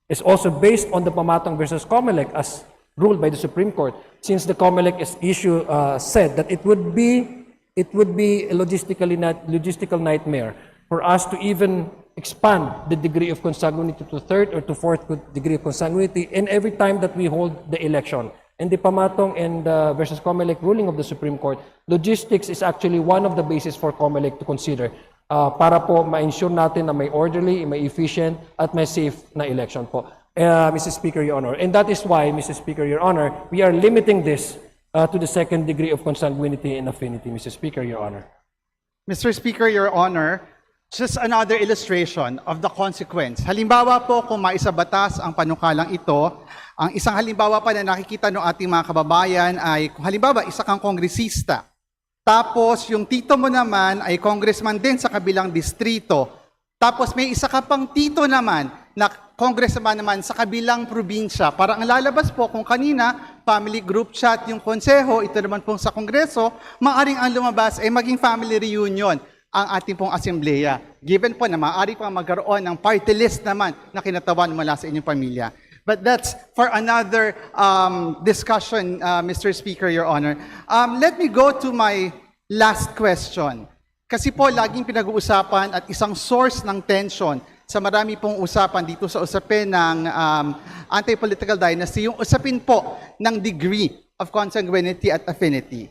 is also based on the Pamatong versus Comelec as ruled by the Supreme Court, since the Comelec issue said that it would be a logistical nightmare for us to even expand the degree of consanguinity to third or to fourth degree of consanguinity in every time that we hold the election. And the Pamatong and versus Comelec ruling of the Supreme Court, logistics is actually one of the basis for Comelec to consider para po ma-ensure natin na may orderly, may efficient, at may safe na election po. Mrs. Speaker, Your Honor. And that is why, Mrs. Speaker, Your Honor, we are limiting this to the second degree of consanguinity and affinity, Mrs. Speaker, Your Honor. Mr. Speaker, Your Honor, just another illustration of the consequence. Halimbawa po kung maisabatas ang panukalang ito, ang isang halimbawa pa na nakikita ng ating mga kababayan ay kung halimbawa isa kang kongresista, tapos yung tito mo naman ay congressman din sa kabilang distrito, tapos may isa ka pang tito naman na congressman naman sa kabilang probinsya. Parang ang lalabas po kung kanina, family group chat yung konseho, ito naman pong sa kongreso, maaring ang lumabas ay maging family reunion ang ating pong assembleya. Given po na maaari pang magkaroon ng party list naman na kinatawan mula sa inyong pamilya. But that's for another discussion, Mr. Speaker, Your Honor. Let me go to my last question. Kasi po, laging pinag-uusapan at isang source ng tension sa marami pong usapan dito sa usapin ng anti-political dynasty, yung usapin po ng degree of consanguinity at affinity.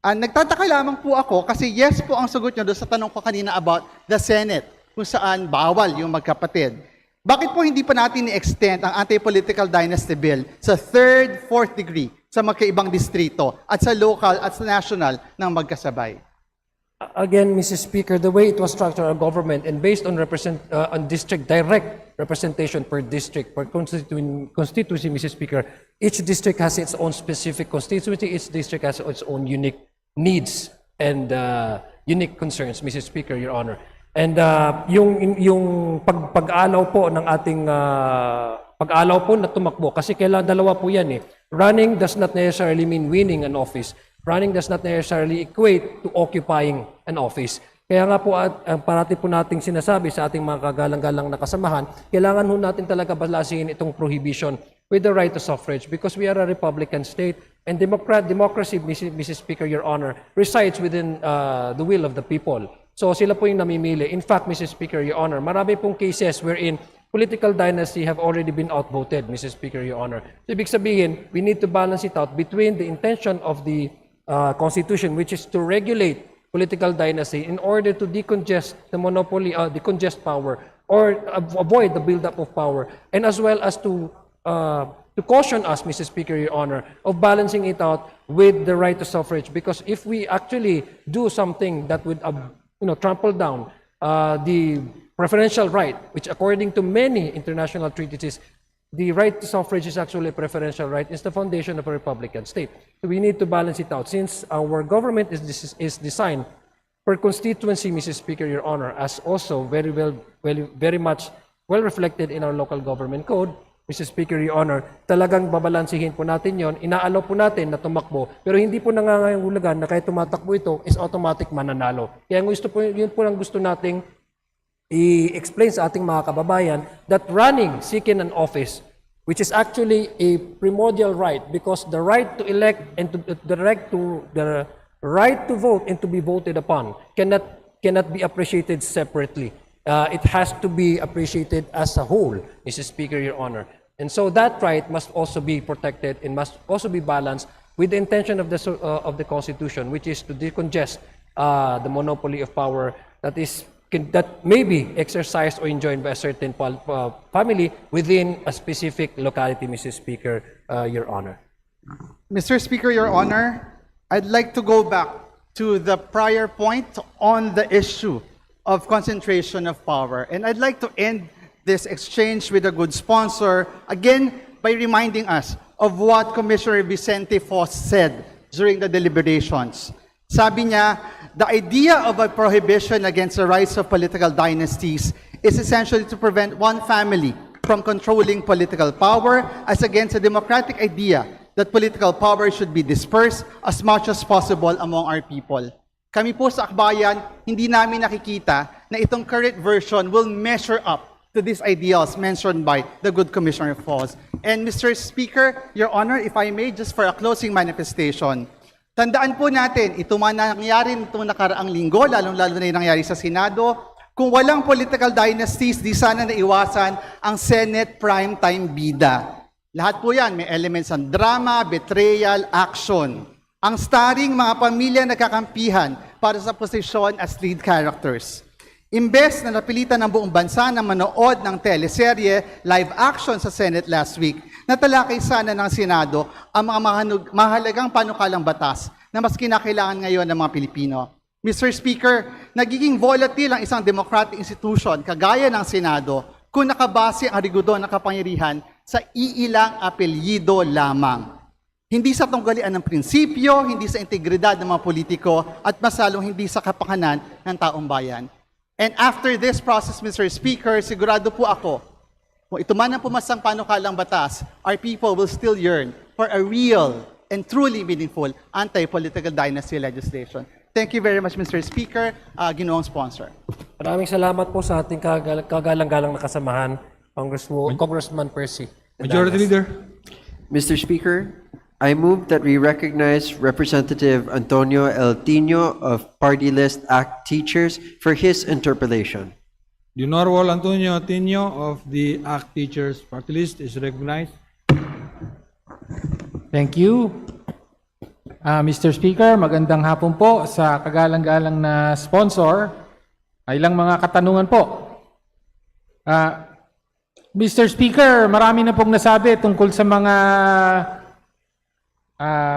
Nagtataka lamang po ako kasi yes po ang sagot nyo doon sa tanong ko kanina about the Senate, kung saan bawal yung magkapatid. Bakit po hindi pa natin i-extend ang anti-political dynasty bill sa third, fourth degree sa magkaibang distrito at sa local at sa national ng magkasabay? Again, Mrs. Speaker, the way it was structured our government and based on district direct representation per district, per constituency, Mrs. Speaker, each district has its own specific constituency, each district has its own unique needs and unique concerns, Mrs. Speaker, Your Honor. And yung pag-alaw po ng ating pag-alaw po na tumakbo, kasi kailangan dalawa po yan eh. Running does not necessarily mean winning an office. Running does not necessarily equate to occupying an office. Kaya nga po, parati po nating sinasabi sa ating mga kagalang-galang na kasamahan, kailangan ho natin talaga balasin itong prohibition with the right to suffrage because we are a Republican state and democracy, Mrs. Speaker, Your Honor, resides within the will of the people. So sila po yung namimili. In fact, Mrs. Speaker, Your Honor, marami pong cases wherein political dynasty have already been outvoted, Mrs. Speaker, Your Honor. So ibig sabihin, we need to balance it out between the intention of the Constitution, which is to regulate political dynasty in order to decongest the monopoly, decongest power, or avoid the buildup of power, and as well as to caution us, Mrs. Speaker, Your Honor, of balancing it out with the right to suffrage. Because if we actually do something that would trample down the preferential right, which according to many international treaties, the right to suffrage is actually a preferential right. It's the foundation of a Republican state. So we need to balance it out. Since our government is designed per constituency, Mrs. Speaker, Your Honor, as also very much well reflected in our local government code, Mrs. Speaker, Your Honor, talagang babalansihin po natin yon. Inaalaw po natin na tumakbo, pero hindi po nangangahulugan na kahit tumatakbo ito is automatic mananalo. Kaya yun po ang gusto nating i-explain sa ating mga kababayan that running, seeking an office, which is actually a primordial right because the right to elect and the right to vote and to be voted upon cannot be appreciated separately. It has to be appreciated as a whole, Mrs. Speaker, Your Honor. And so that right must also be protected and must also be balanced with the intention of the Constitution, which is to decongest the monopoly of power that may be exercised or enjoyed by a certain family within a specific locality, Mrs. Speaker, Your Honor. Mr. Speaker, Your Honor, I'd like to go back to the prior point on the issue of concentration of power. And I'd like to end this exchange with a good sponsor, again, by reminding us of what Commissioner Vicente Foss said during the deliberations. Sabi niya, the idea of a prohibition against the rise of political dynasties is essentially to prevent one family from controlling political power as against a democratic idea that political power should be dispersed as much as possible among our people. Kami po sa Akbayan, hindi namin nakikita na itong current version will measure up to these ideals mentioned by the good Commissioner Falls. And Mr. Speaker, Your Honor, if I may, just for a closing manifestation, tandaan po natin, ito man nangyari itong nakaraang linggo, lalong-lalo na yung nangyari sa Senado, kung walang political dynasties, di sana naiwasan ang Senate primetime bida. Lahat po yan, may elements ng drama, betrayal, action. Ang starring mga pamilya nagkakampihan para sa posisyon as lead characters. Imbes na napilitan ng buong bansa na manood ng teleserye live action sa Senate last week, natalakay sana ng Senado ang mga mahalagang panukalang batas na mas kinakailangan ngayon ng mga Pilipino. Mr. Speaker, nagiging volatile ang isang democratic institution kagaya ng Senado kung nakabase ang rigidong ng kapangyarihan sa iilang apelyido lamang. Hindi sa tunggalian ng prinsipyo, hindi sa integridad ng mga politiko, at masalong hindi sa kapakanan ng taong bayan. And after this process, Mr. Speaker, sigurado po ako, kung ito man ang pumasang panukalang batas, our people will still yearn for a real and truly meaningful anti-political dynasty legislation. Thank you very much, Mr. Speaker, Ginoong Sponsor. Maraming salamat po sa ating kagalang-galang na kasamahan, Congressman Percy. Majority Leader. Mr. Speaker, I move that we recognize Representative Antonio El Tino of Party List ACT Teachers for his interpellation. The Honorable Antonio Tino of the ACT Teachers Party List is recognized. Thank you. Mr. Speaker, magandang hapon po sa kagalang-galang na sponsor. Ilang mga katanungan po. Mr. Speaker, marami na pong nasabi tungkol sa mga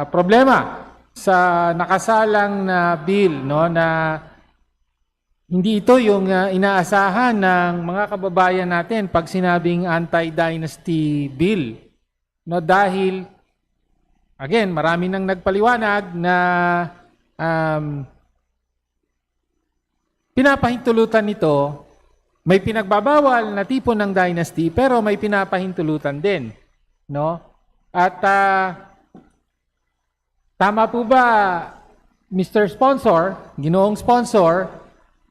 problema sa nakasalang na bill, no, na hindi ito yung inaasahan ng mga kababayan natin pag sinabing anti-dynasty bill, no, dahil again, marami nang nagpaliwanag na pinapahintulutan nito, may pinagbabawal na tipo ng dynasty pero may pinapahintulutan din, no? At tama po ba, Mr. Sponsor, Ginoong Sponsor,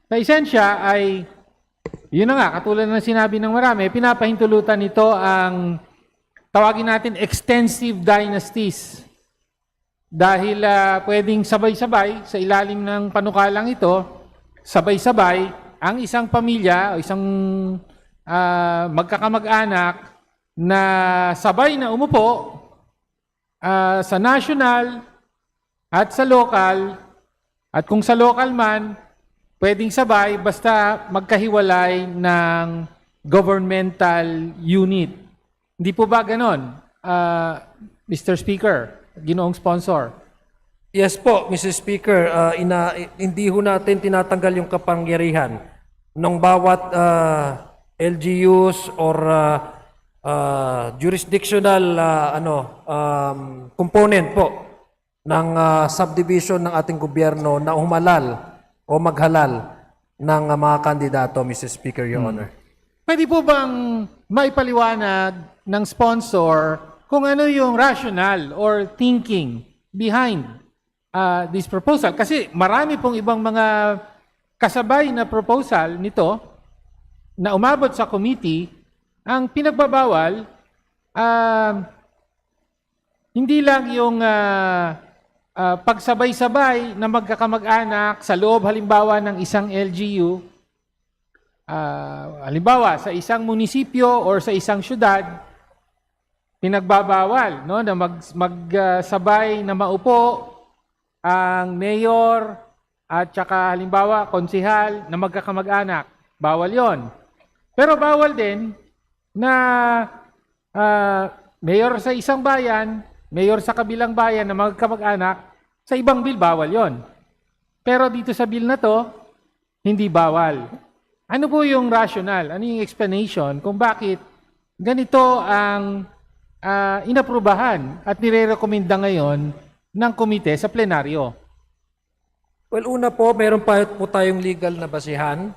sa esensya ay, yun na nga, katulad ng sinabi ng marami, pinapahintulutan ito ang tawagin natin extensive dynasties. Dahil pwedeng sabay-sabay sa ilalim ng panukalang ito, sabay-sabay ang isang pamilya o isang magkakamag-anak na sabay na umupo sa national at sa local, at kung sa local man, pwedeng sabay basta magkahiwalay ng governmental unit. Hindi po ba ganon, Mr. Speaker, Ginoong Sponsor? Yes po, Mr. Speaker, hindi ho natin tinatanggal yung kapangyarihan ng bawat LGUs or jurisdictional component po ng subdivision ng ating gobyerno na humalal o maghalal ng mga kandidato, Mr. Speaker, Your Honor. Pwede po bang maipaliwanag ng sponsor kung ano yung rationale or thinking behind this proposal? Kasi marami pong ibang mga kasabay na proposal nito na umabot sa committee. Ang pinagbabawal, hindi lang yung pagsabay-sabay na magkakamag-anak sa loob halimbawa ng isang LGU, halimbawa sa isang munisipyo or sa isang syudad, pinagbabawal, no, na magsabay na maupo ang mayor at saka halimbawa konsehal na magkakamag-anak. Bawal yon. Pero bawal din na mayor sa isang bayan, mayor sa kabilang bayan na magkamag-anak, sa ibang bill bawal yon. Pero dito sa bill na to, hindi bawal. Ano po yung rationale? Ano yung explanation kung bakit ganito ang inaprubahan at nire-recommenda ngayon ng komite sa plenaryo? Well, una po, meron pa po tayong legal na basihan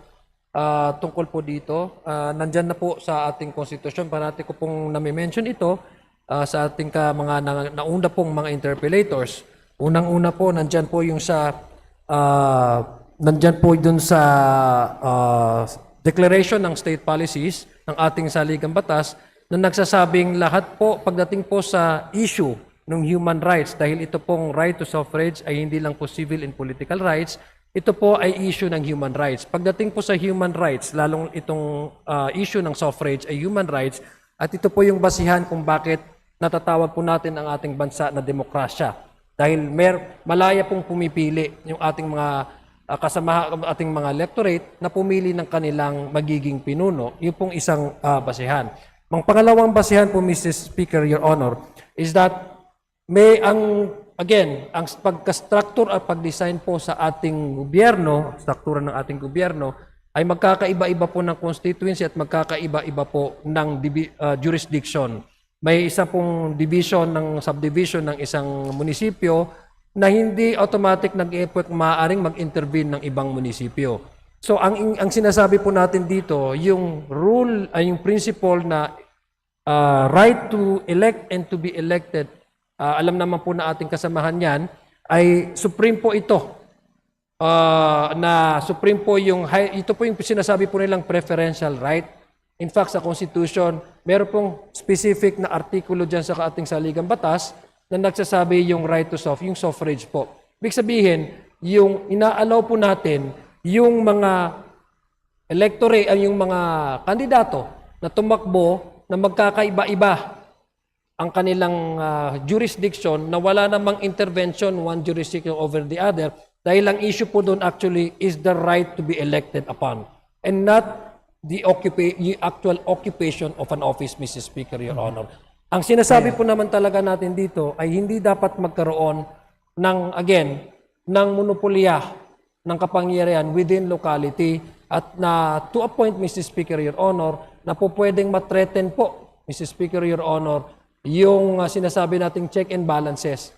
tungkol po dito. Nandyan na po sa ating konstitusyon. Parati ko pong nami-mention ito sa ating mga nauna pong mga interpellators. Unang-una po, nandyan po yung sa nandyan po dun sa declaration ng state policies ng ating saligang batas na nagsasabing lahat po pagdating po sa issue ng human rights, dahil ito pong right to suffrage ay hindi lang po civil and political rights, ito po ay issue ng human rights. Pagdating po sa human rights, lalong itong issue ng suffrage ay human rights, at ito po yung basihan kung bakit natatawag po natin ang ating bansa na demokrasya. Dahil malaya pong pumipili yung ating mga ating mga electorate na pumili ng kanilang magiging pinuno. Yun pong isang basihan. Ang pangalawang basihan po, Mr. Speaker, Your Honor, is that ang pagka-structure at pag-design po sa ating gobyerno, struktura ng ating gobyerno, ay magkakaiba-iba po ng constituency at magkakaiba-iba po ng jurisdiction. May isa pong subdivision ng isang munisipyo na hindi automatic maaaring mag-intervene ng ibang munisipyo. So ang sinasabi po natin dito, yung rule ay yung principle na right to elect and to be elected, alam naman po na ating kasamahan yan, ay supreme po ito. Na supreme po ito po yung sinasabi po nilang preferential right. In fact, sa Constitution, meron pong specific na artikulo dyan sa ating saligang batas na nagsasabi yung right to yung suffrage po. Ibig sabihin, yung inaalaw po natin yung mga electorate, yung mga kandidato na tumakbo na magkakaiba-iba ang kanilang jurisdiction na wala namang intervention one jurisdiction over the other, dahil ang issue po doon actually is the right to be elected upon and not the actual occupation of an office, Mr. Speaker, Your Honor. Ang sinasabi po naman talaga natin dito ay hindi dapat magkaroon ng monopolya ng kapangyarihan within locality at na to a point, Mr. Speaker, Your Honor, na po pwedeng matreten po, Mr. Speaker, Your Honor, yung sinasabi nating check and balances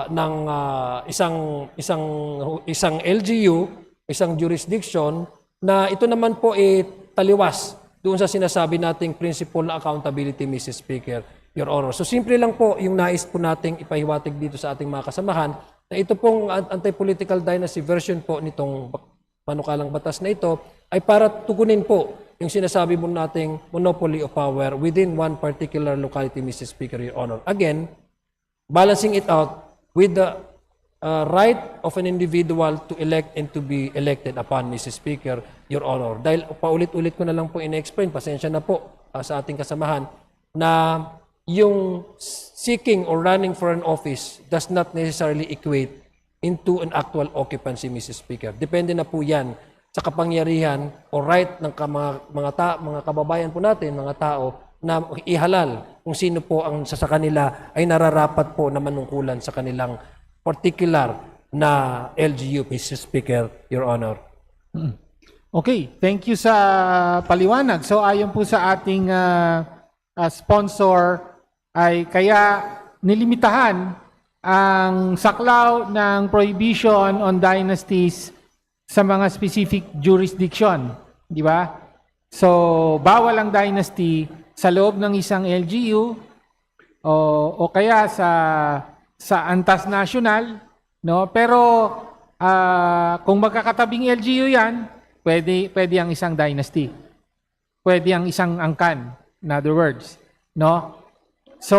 ng isang LGU, isang jurisdiction, na ito naman po taliwas doon sa sinasabi nating principle na accountability, Mr. Speaker, Your Honor. So simple lang po yung nais po nating ipahiwatig dito sa ating mga kasamahan na ito pong anti-political dynasty version po nitong panukalang batas na ito ay para tugunin po yung sinasabi mo nating monopoly of power within one particular locality, Mr. Speaker, Your Honor. Again, balancing it out with the right of an individual to elect and to be elected upon, Mr. Speaker, Your Honor. Dahil paulit-ulit ko na lang po in-explain, pasensya na po sa ating kasamahan, na yung seeking or running for an office does not necessarily equate into an actual occupancy, Mr. Speaker. Depende na po yan sa kapangyarihan o right ng mga kababayan po natin, mga tao, na ihalal kung sino po ang sa kanila ay nararapat po na manungkulan sa kanilang particular na LGU, Mr. Speaker, Your Honor. Okay, thank you sa paliwanag. So ayon po sa ating sponsor ay kaya nilimitahan ang saklaw ng prohibition on dynasties sa mga specific jurisdiction, di ba? So bawal ang dynasty sa loob ng isang LGU o kaya sa antas national, no? Pero kung magkakatabing LGU 'yan, pwede ang isang dynasty. Pwede ang isang angkan, in other words, no? So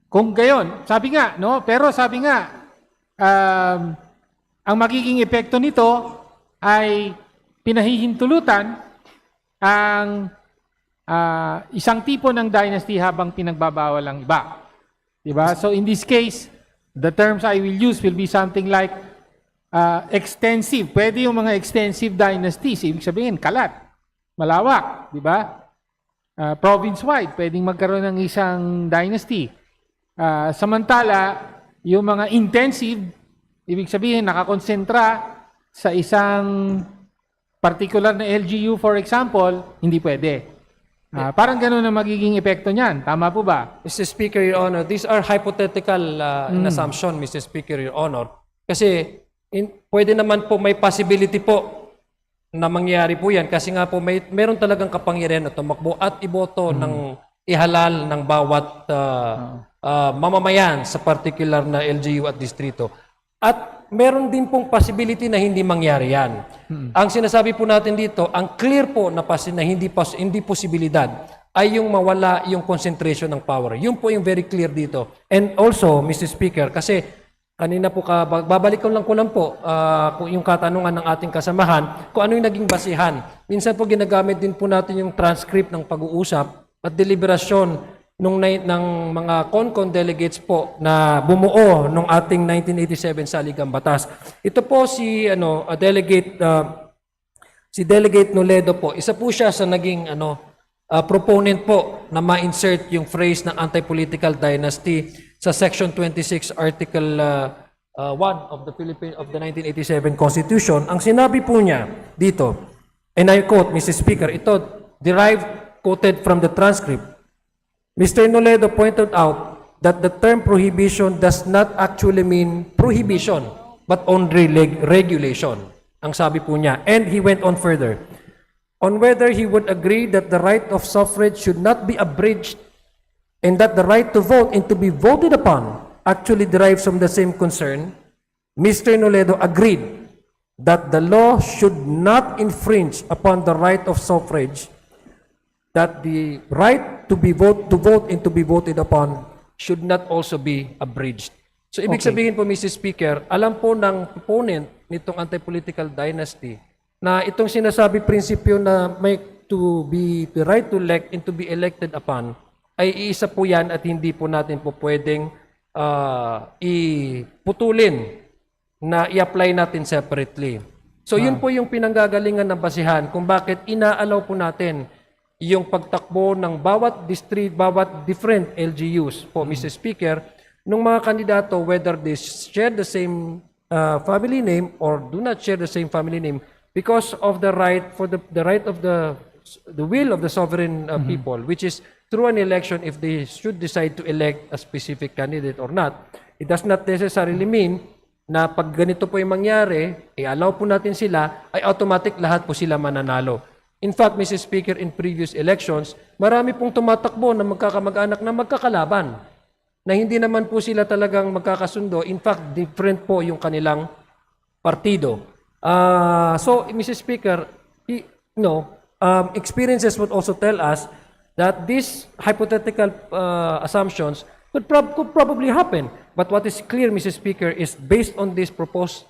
kung gayon, sabi nga, no? Pero sabi nga ang magiging epekto nito ay pinahihintulutan ang isang tipo ng dynasty habang pinagbabawal ang iba. Diba? So in this case, the terms I will use will be something like extensive. Pwede yung mga extensive dynasties. Ibig sabihin, kalat, malawak. Diba? Province-wide, pwedeng magkaroon ng isang dynasty. Samantala, yung mga intensive, ibig sabihin, nakakonsentra sa isang particular na LGU, for example, hindi pwede. Parang gano'n ang magiging epekto niyan. Tama po ba? Mr. Speaker, Your Honor, these are hypothetical assumption, Mr. Speaker, Your Honor. Kasi pwede naman po, may possibility po na mangyari po yan. Kasi nga po, meron talagang kapangyarihan na tumakbo at iboto ng ihalal ng bawat mamamayan sa particular na LGU at distrito. At meron din pong possibility na hindi mangyari yan. Ang sinasabi po natin dito, ang clear po na, na hindi posibilidad ay yung mawala yung concentration ng power. Yun po yung very clear dito. And also, Mr. Speaker, kasi kanina po, babalikan lang ko lang po kung yung katanungan ng ating kasamahan, kung ano yung naging basihan. Minsan po ginagamit din po natin yung transcript ng pag-uusap at deliberasyon ng mga CONCON delegates po na bumuo nung ating 1987 Saligang Batas. Ito po si Delegate Noledo po. Isa po siya sa naging proponent po na ma-insert yung phrase ng anti-political dynasty sa Section 26 Article 1 of the 1987 Constitution. Ang sinabi po niya dito, and I quote, Mr. Speaker, ito quoted from the transcript. Mr. Noledo pointed out that the term prohibition does not actually mean prohibition, but only regulation. Ang sabi po niya. And he went on further. On whether he would agree that the right of suffrage should not be abridged and that the right to vote and to be voted upon actually derives from the same concern, Mr. Noledo agreed that the law should not infringe upon the right of suffrage, that the right to vote and to be voted upon should not also be abridged. So ibig sabihin po, Mr. Speaker, alam po ng proponent nitong anti-political dynasty na itong sinasabi prinsipyo na may the right to elect and to be elected upon ay iisa po yan at hindi po natin po pwedeng iputulin na i-apply natin separately. So yun po yung pinanggagalingan ng basihan kung bakit inaalaw po natin yung pagtakbo ng bawat district, bawat different LGUs po, Mr. Speaker, nung mga kandidato, whether they share the same family name or do not share the same family name, because of the right of the will of the sovereign people, which is through an election if they should decide to elect a specific candidate or not. It does not necessarily mean na pag ganito po yung mangyari, allow po natin sila, ay automatic lahat po sila mananalo. In fact, Mr. Speaker, in previous elections, marami pong tumatakbo na magkakamag-anak na magkakalaban, na hindi naman po sila talagang magkakasundo. In fact, different po yung kanilang partido. So, Mr. Speaker, experiences would also tell us that these hypothetical assumptions could probably happen. But what is clear, Mr. Speaker, is based on this proposed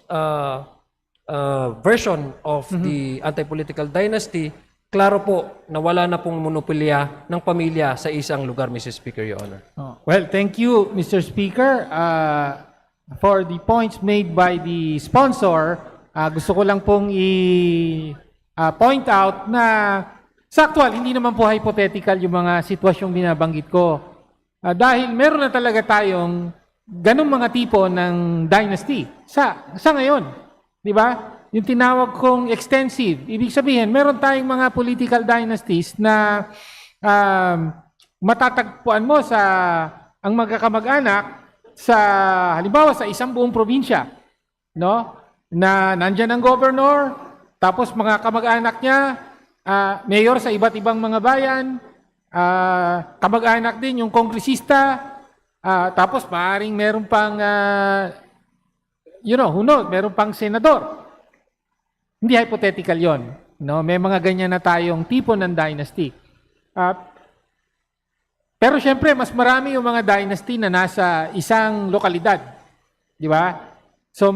version of the anti-political dynasty, klaro po na wala na pong monopolya ng pamilya sa isang lugar, Mr. Speaker, Your Honor. Well, thank you, Mr. Speaker, for the points made by the sponsor. Gusto ko lang pong i-point out na sa actual, hindi naman po hypothetical yung mga sitwasyong binabanggit ko. Dahil meron na talaga tayong ganong mga tipo ng dynasty sa ngayon. Di ba? Yung tinawag kong extensive. Ibig sabihin, meron tayong mga political dynasties na matatagpuan mo sa ang magkakamag-anak sa halimbawa sa isang buong probinsya, no? Na nandiyan ang governor, tapos mga kamag-anak niya, mayor sa iba't ibang mga bayan, kamag-anak din yung kongresista, tapos maaaring meron pang who knows, meron pang senador. Hindi hypothetical yon, no? May mga ganyan na tayong tipo ng dynasty. Pero syempre, mas marami yung mga dynasty na nasa isang lokalidad. Di ba? So,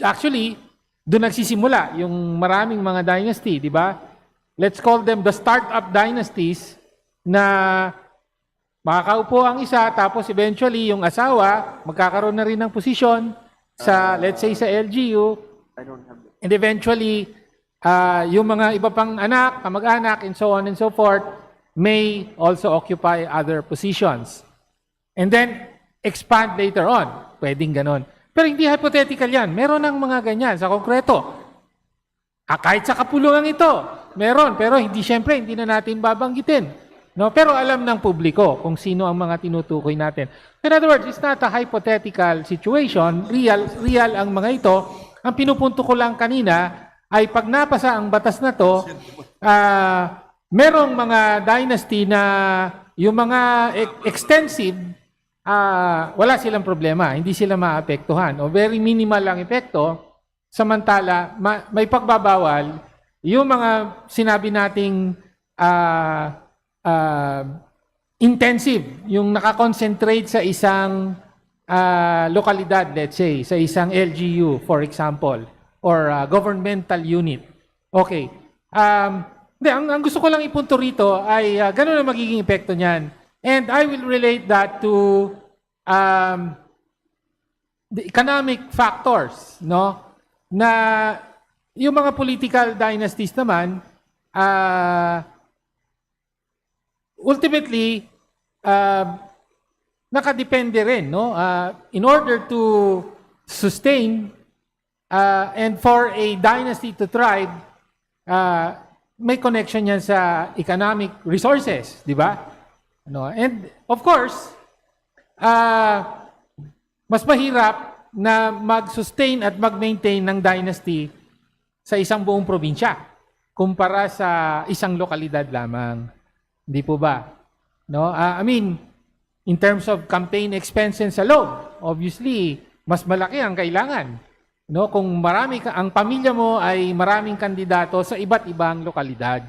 actually, doon nagsisimula yung maraming mga dynasty, di ba? Let's call them the startup dynasties na makakaupo ang isa, tapos eventually yung asawa, magkakaroon na rin ng posisyon sa, let's say, sa LGU, and eventually, yung mga iba pang anak, kamag-anak, and so on and so forth, may also occupy other positions. And then, expand later on. Pwedeng ganon. Pero hindi hypothetical yan. Meron ng mga ganyan sa konkreto. Kahit sa kapulungan ito, meron. Pero syempre, hindi na natin babanggitin. No? Pero alam ng publiko kung sino ang mga tinutukoy natin. In other words, it's not a hypothetical situation. Real ang mga ito. Ang pinupunto ko lang kanina ay pag napasa ang batas na to, merong mga dynasty na yung mga extensive wala silang problema, hindi sila maapektuhan o very minimal ang epekto. Samantala, may pagbabawal yung mga sinabi nating intensive, yung nakakonsentrate sa isang lokalidad, let's say, sa isang LGU, for example, or governmental unit. Okay. Hindi, ang gusto ko lang ipunto rito ay ganun ang magiging epekto niyan. And I will relate that to the economic factors, no? Na yung mga political dynasties naman, ultimately, nakadepende rin, no? In order to sustain and for a dynasty to thrive, may connection yan sa economic resources, di ba? No? And of course, mas mahirap na mag-sustain at mag-maintain ng dynasty sa isang buong probinsya kumpara sa isang lokalidad lamang. Hindi po ba? No? I mean, in terms of campaign expenses alone, obviously, mas malaki ang kailangan. No, kung marami ang pamilya mo ay maraming kandidato sa iba't ibang lokalidad,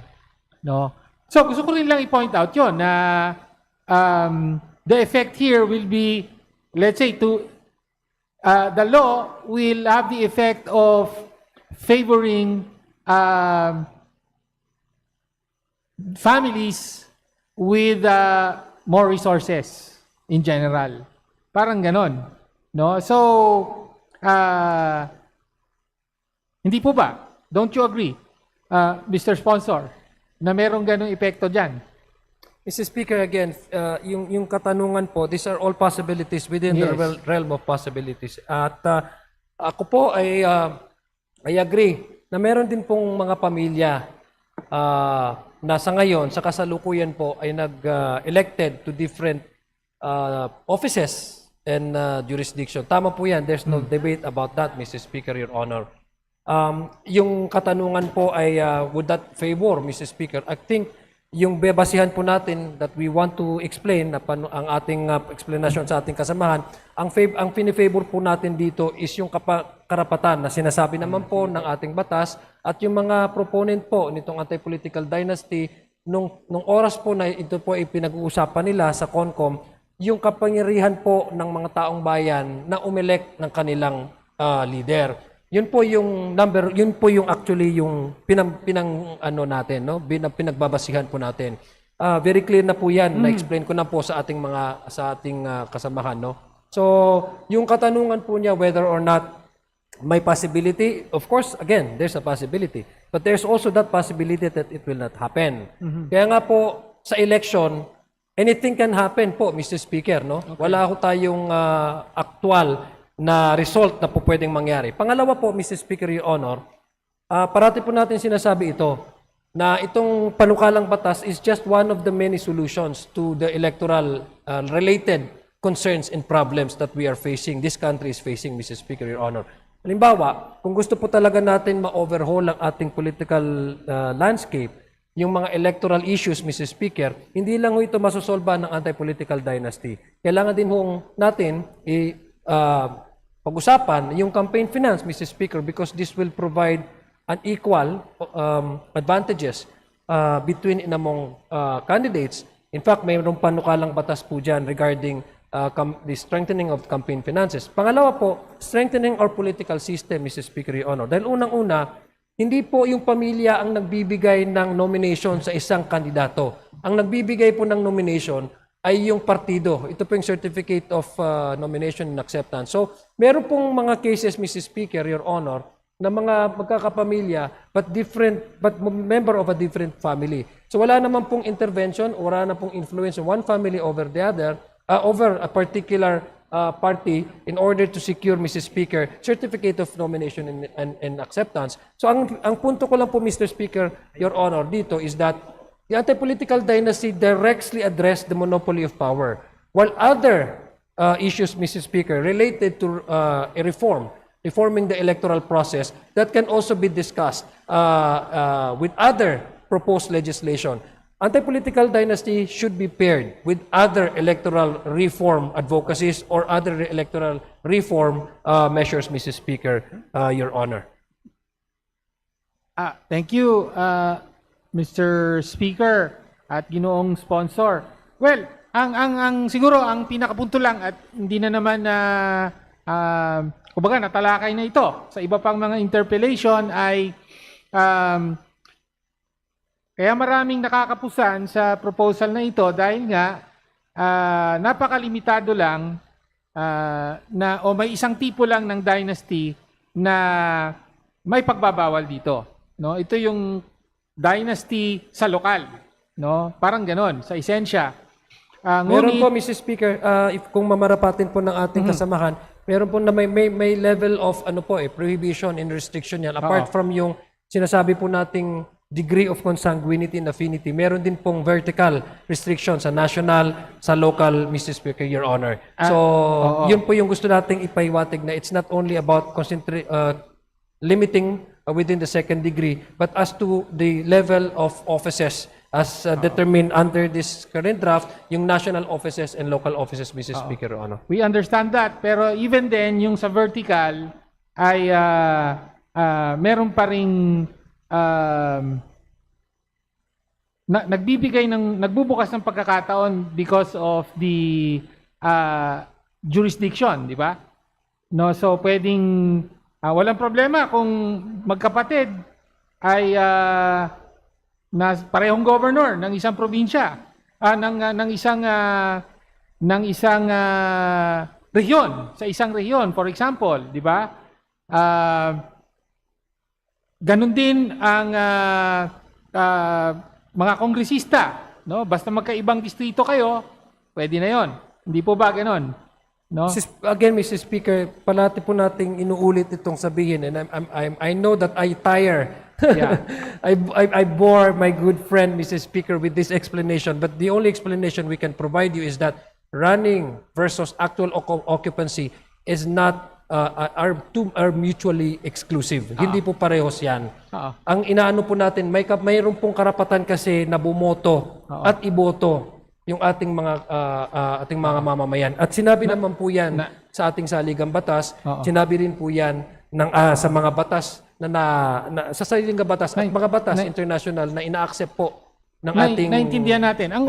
no. So gusto ko rin lang i-point out 'yon na the effect here will be, let's say, the law will have the effect of favoring families with more resources in general. Parang ganon, no? So hindi po ba? Don't you agree, Mr. Sponsor, na merong ganong epekto dyan? Mr. Speaker, again, yung katanungan po, these are all possibilities within the realm of possibilities. At ako po ay I agree na meron din pong mga pamilya na sa ngayon, sa kasalukuyan po, ay nag-elected to different offices and jurisdiction. Tama po yan. There's no debate about that, Mr. Speaker, Your Honor. Yung katanungan po ay would that favor, Mr. Speaker? I think yung bebasihan po natin that we want to explain na ang ating explanation sa ating kasamahan, ang pinifavor po natin dito is yung karapatan na sinasabi naman po ng ating batas at yung mga proponent po nitong anti-political dynasty, nung oras po na ito po ay pinag-uusapan nila sa CONCOM, yung kapangyarihan po ng mga taong bayan na umelect ng kanilang leader. Yun po yung actually yung natin, no? Pinagbabasihan po natin. Very clear na po 'yan, na-explain ko na po sa ating kasamahan, no? So, yung katanungan po niya whether or not may possibility, of course, again, there's a possibility. But there's also that possibility that it will not happen. Kaya nga po sa election, anything can happen po, Mr. Speaker, no? Okay. Wala ho tayong actual na result na po pwedeng mangyari. Pangalawa po, Mr. Speaker, Your Honor, parati po natin sinasabi ito, na itong panukalang batas is just one of the many solutions to the electoral related concerns and problems that we are facing, this country is facing, Mr. Speaker, Your Honor. Halimbawa, kung gusto po talaga natin ma-overhaul ang ating political landscape, yung mga electoral issues, Mr. Speaker, hindi lang ho ito masosolba ng anti-political dynasty. Kailangan din ho natin pag-usapan yung campaign finance, Mr. Speaker, because this will provide an equal advantages between and among candidates. In fact, mayroong panukalang batas po dyan regarding the strengthening of campaign finances. Pangalawa po, strengthening our political system, Mr. Speaker, Your Honor. Dahil unang-una, hindi po yung pamilya ang nagbibigay ng nomination sa isang kandidato. Ang nagbibigay po ng nomination ay yung partido. Ito po yung Certificate of Nomination and Acceptance. So, meron pong mga cases, Mr. Speaker, Your Honor, na mga magkakapamilya but member of a different family. So, wala naman pong intervention, wala na pong influence of one family over the other, over a particular party in order to secure, Mr. Speaker, Certificate of Nomination and Acceptance. So, ang punto ko lang po, Mr. Speaker, Your Honor, dito is that the anti-political dynasty directly addressed the monopoly of power, while other issues, Mr. Speaker, related to reforming the electoral process, that can also be discussed with other proposed legislation. anti-political dynasty should be paired with other electoral reform advocacies or other electoral reform measures, Mrs. Speaker, Your Honor. Thank you, Mr. Speaker at ginoong sponsor. Well, ang siguro ang pinakapunto lang at hindi na naman na kumbaga natalakay na ito sa iba pang mga interpellation ay kaya maraming nakakapusan sa proposal na ito dahil nga napakalimitado lang na o may isang tipo lang ng dynasty na may pagbabawal dito, no? Ito yung dynasty sa lokal, no? Parang ganon sa esensya. Meron po, Mr. Speaker, if kung mamarapatin po ng ating kasamahan, meron po na may level of prohibition and restriction yan. Apart from yung sinasabi po nating degree of consanguinity and affinity, meron din pong vertical restriction sa national, sa local, Mr. Speaker, Your Honor. So, yun po yung gusto nating ipaiwatig na it's not only about limiting within the second degree, but as to the level of offices as determined under this current draft, yung national offices and local offices, Mr. Speaker, Your Honor. We understand that, pero even then, yung sa vertical ay meron pa ring nagbubukas ng pagkakataon because of the jurisdiction, di ba? No, so pwedeng walang problema kung magkapatid ay parehong governor ng isang probinsya, ng isang rehiyon, sa isang rehiyon, for example, di ba? Ganun din ang mga kongresista, no? Basta magkaibang distrito kayo, pwede na 'yon. Hindi po ba ganoon? No? Again, Mr. Speaker, palati po nating inuulit itong sabihin, and I know that I tire. Yeah. I bore my good friend, Mr. Speaker, with this explanation, but the only explanation we can provide you is that running versus actual occupancy is not are mutually exclusive. Hindi po parehos yan. Ang inaano po natin, mayroon pong karapatan kasi na bumoto at iboto yung ating mga mamamayan. At sinabi naman po yan sa ating saligang batas, sinabi rin po yan sa mga batas sa saligang batas at mga batas international na ina-accept po ng ating naintindihan natin. Ang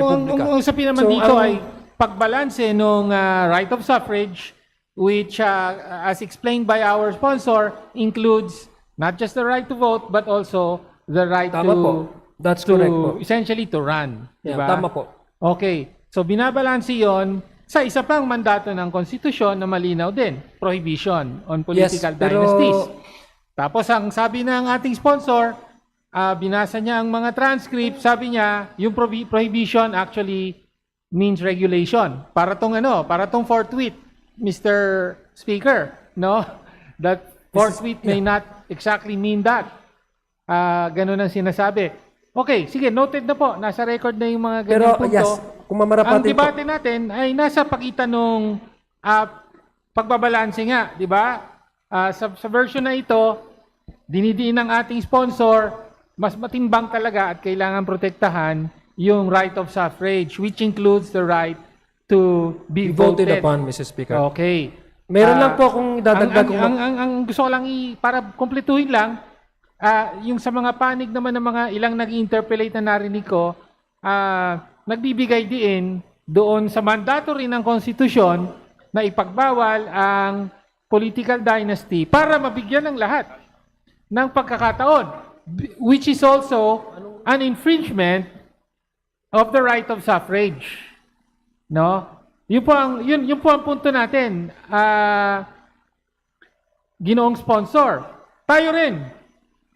usapin naman So, dito ay pagbalanse ng right of suffrage, which as explained by our sponsor includes not just the right to vote but also the right Tama to po. That's correct po. essentially to run, Yeah, diba? tama po. Okay. So binabalanse 'yon sa isa pang mandato ng konstitusyon na malinaw din, prohibition on political dynasties. Tapos ang sabi ng ating sponsor, binasa niya ang mga transcript, sabi niya yung prohibition actually means regulation. Para tong forthwith, Mr. Speaker, no? That forthwith may not exactly mean that. Ganun ang sinasabi. Okay, sige, noted na po. Nasa record na yung mga ganyan punto. Yes, kung mamarapatin ang debate natin ay nasa pagitan ng pagbabalanse nga, di ba? Sa version na ito, dinidiin ng ating sponsor, mas matimbang talaga at kailangan protektahan yung right of suffrage, which includes the right to be voted upon, Mr. Speaker. Okay. Meron lang po akong dadagdag. Ang gusto ko lang para kumpletuhin lang, yung sa mga panig naman ng mga ilang nag-interpellate na narinig ko, nagbibigay din doon sa mandato rin ng konstitusyon na ipagbawal ang political dynasty para mabigyan ng lahat ng pagkakataon, which is also an infringement of the right of suffrage. No? Yun po ang punto natin. Ginoong sponsor. Tayo rin.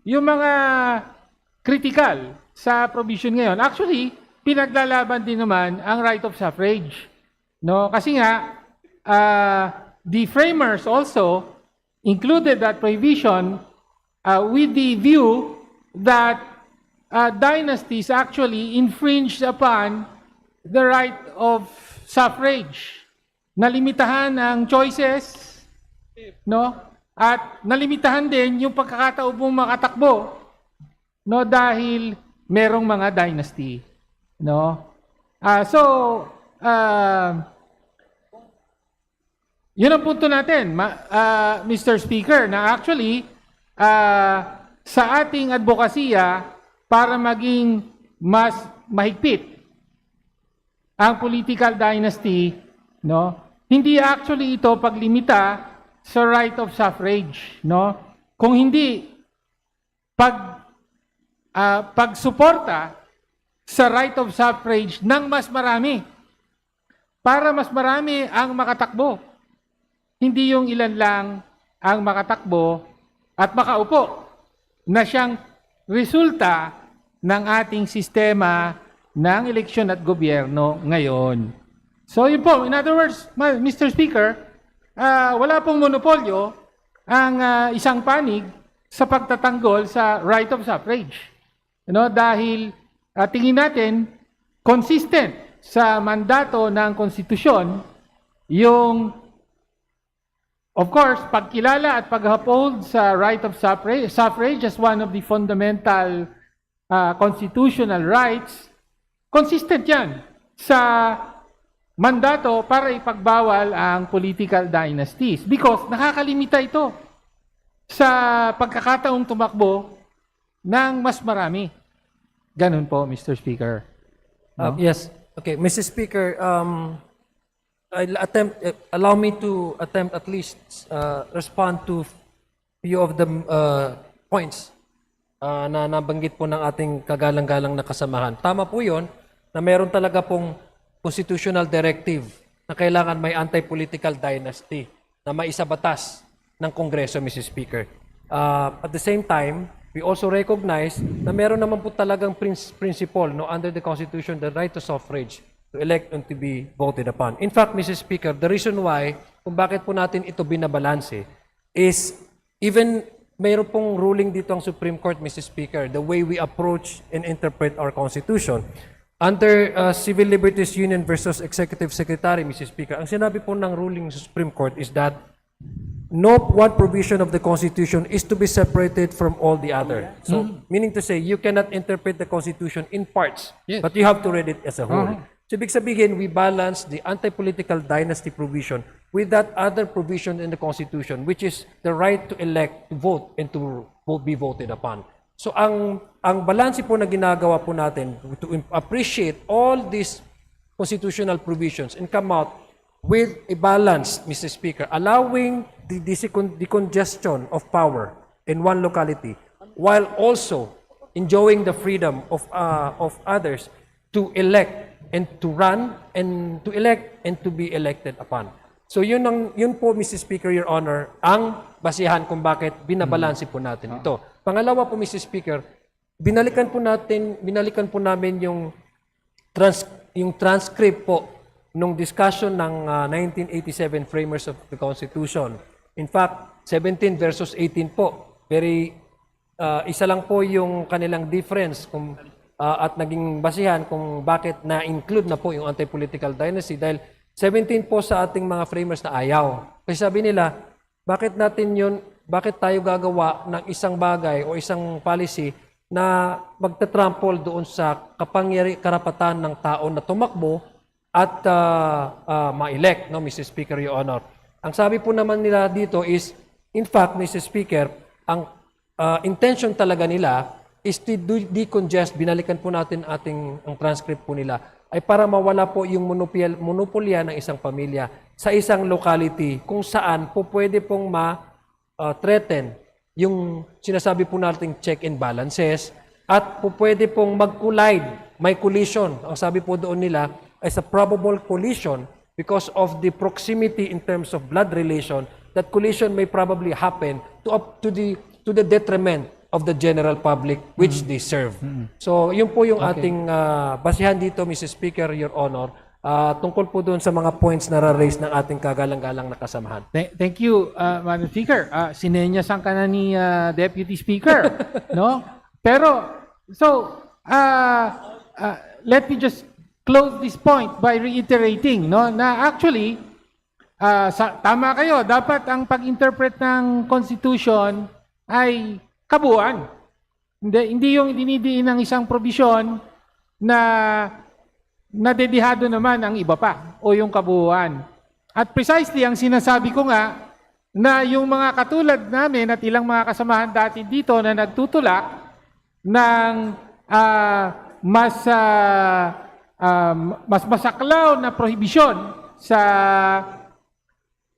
Yung mga critical sa provision ngayon. Actually, pinaglalaban din naman ang right of suffrage. No? Kasi nga, the framers also included that provision with the view that dynasties actually infringed upon the right of suffrage. Nalimitahan ang choices, no? At nalimitahan din yung pagkakataon mong makatakbo, no? Dahil merong mga dynasty. no? Yun ang punto natin, Mr. Speaker, na actually, sa ating advokasya, para maging mas mahigpit ang political dynasty, no? Hindi actually ito paglimita sa right of suffrage, no? Kung hindi pagsuporta sa right of suffrage ng mas marami para mas marami ang makatakbo. Hindi yung ilan lang ang makatakbo at makaupo na siyang resulta ng ating sistema ng eleksyon at gobyerno ngayon. So yun po, in other words, Mr. Speaker, wala pong monopolyo ang isang panig sa pagtatanggol sa right of suffrage. Dahil tingin natin, consistent sa mandato ng konstitusyon, yung, of course, pagkilala at pag-uphold sa right of suffrage as one of the fundamental constitutional rights, consistent yan sa mandato para ipagbawal ang political dynasties because nakakalimita ito sa pagkakataong tumakbo ng mas marami. Ganun po, Mr. Speaker. No? Yes. Okay, Mr. Speaker, allow me to attempt at least respond to few of the points na nabanggit po ng ating kagalang-galang na kasamahan. Tama po yun na meron talaga pong constitutional directive na kailangan may anti-political dynasty na maisabatas ng Kongreso, Mr. Speaker. At the same time, we also recognize na meron naman po talagang principle under the Constitution, the right to suffrage, to elect and to be voted upon. In fact, Mr. Speaker, the reason why kung bakit po natin ito binabalanse is even mayroon pong ruling dito ang Supreme Court, Mr. Speaker, the way we approach and interpret our Constitution. Under Civil Liberties Union versus Executive Secretary, Mr. Speaker, ang sinabi po ng ruling sa Supreme Court is that no one provision of the Constitution is to be separated from all the other. So, meaning to say, you cannot interpret the Constitution in parts, but you have to read it as a whole. So, ibig sabihin, we balance the anti-political dynasty provision with that other provision in the Constitution, which is the right to elect, to vote, and to be voted upon. So, ang balanse po na ginagawa po natin to appreciate all these constitutional provisions and come out with a balance, Mr. Speaker, allowing the decongestion of power in one locality while also enjoying the freedom of others to elect and to run and to elect and to be elected upon. So yun po, Mr. Speaker, Your Honor, ang basihan kung bakit binabalanse po natin ito. Pangalawa po, Mr. Speaker, binalikan po namin yung transcript po nung discussion ng 1987 framers of the Constitution. In fact, 17 versus 18 po. Isa lang po yung kanilang difference at naging basihan kung bakit na-include na po yung anti-political dynasty dahil 17 po sa ating mga framers na ayaw. Kasi sabi nila, bakit tayo gagawa ng isang bagay o isang policy na magtatrample doon sa karapatan ng tao na tumakbo at ma-elect, no, Mr. Speaker, Your Honor. Ang sabi po naman nila dito is, in fact, Mr. Speaker, ang intention talaga nila is to decongest, binalikan po natin ang transcript po nila, ay para mawala po yung monopolya ng isang pamilya sa isang locality kung saan po pwede pong ma-threaten yung sinasabi po nating check and balances at po pwede pong mag-collide, may collision. Ang sabi po doon nila is a probable collision because of the proximity in terms of blood relation. That collision may probably happen to the detriment of the general public which they serve. So, yun po yung ating basihan dito, Mr. Speaker, Your Honor, tungkol po doon sa mga points na ra-raise ng ating kagalang-galang na kasamahan. Thank you, Madam Speaker. Sinenyasan ka na ni Deputy Speaker, no? Pero, so, let me just close this point by reiterating, no, na actually, tama kayo, dapat ang pag-interpret ng Constitution ay kabuuan. Hindi yung dinidiin ng isang probisyon na nadedihado naman ang iba pa o yung kabuuan. At precisely ang sinasabi ko nga na yung mga katulad namin at ilang mga kasamahan dati dito na nagtutulak ng mas masaklaw na prohibisyon sa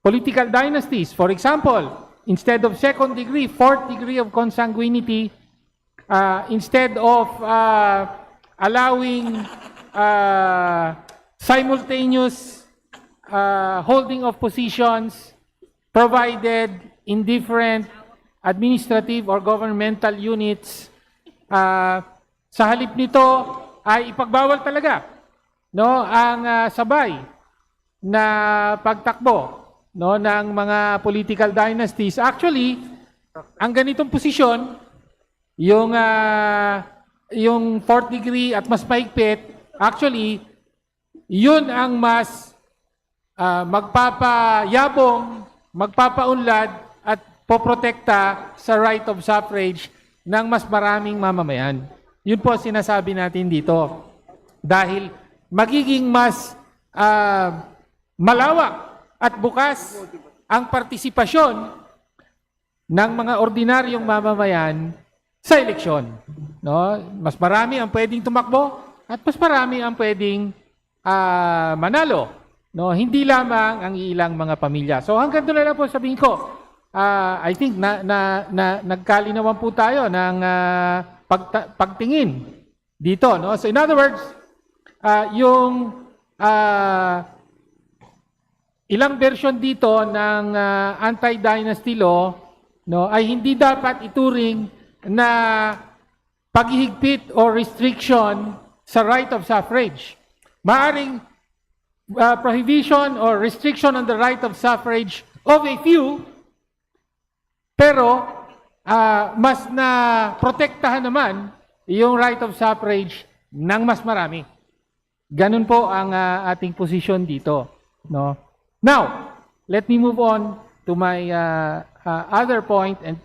political dynasties. For example, instead of second degree, fourth degree of consanguinity, instead of allowing simultaneous holding of positions provided in different administrative or governmental units, sa halip nito ay ipagbawal talaga, no, ang sabay na pagtakbo, no, ng mga political dynasties. Actually, ang ganitong posisyon, yung fourth degree at mas mahigpit, actually, yun ang mas magpapayabong, magpapaunlad at poprotekta sa right of suffrage ng mas maraming mamamayan. Yun po sinasabi natin dito. Dahil magiging mas malawak at bukas ang partisipasyon ng mga ordinaryong mamamayan sa eleksyon. No? Mas marami ang pwedeng tumakbo at mas marami ang pwedeng manalo. No, hindi lamang ang ilang mga pamilya. So hanggang doon na lang po sabihin ko. I think nagkalinawan po tayo ng pagtingin dito, no? So in other words, yung ilang version dito ng anti-dynasty law, no, ay hindi dapat ituring na paghihigpit o restriction sa right of suffrage. Maaring prohibition or restriction on the right of suffrage of a few, pero mas na protektahan naman yung right of suffrage ng mas marami. Ganun po ang ating position dito, no? Now, let me move on to my other point and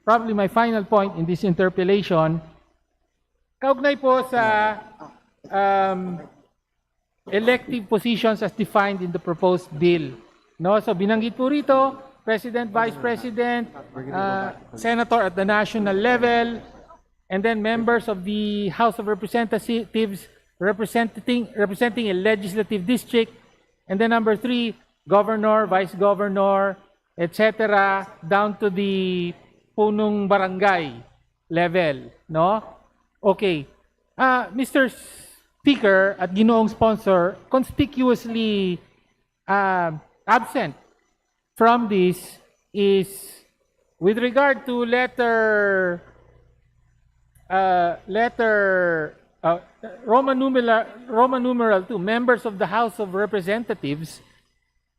probably my final point in this interpellation. Kaugnay po sa elective positions as defined in the proposed bill. No, so binanggit po rito, President, Vice President, Senator at the national level, and then members of the House of Representatives representing a legislative district, and then number 3, Governor, Vice Governor, etc., down to the punong barangay level. No? Okay. Mr. Speaker at ginoong sponsor, conspicuously absent from this is with regard to Roman numeral 2, members of the House of Representatives.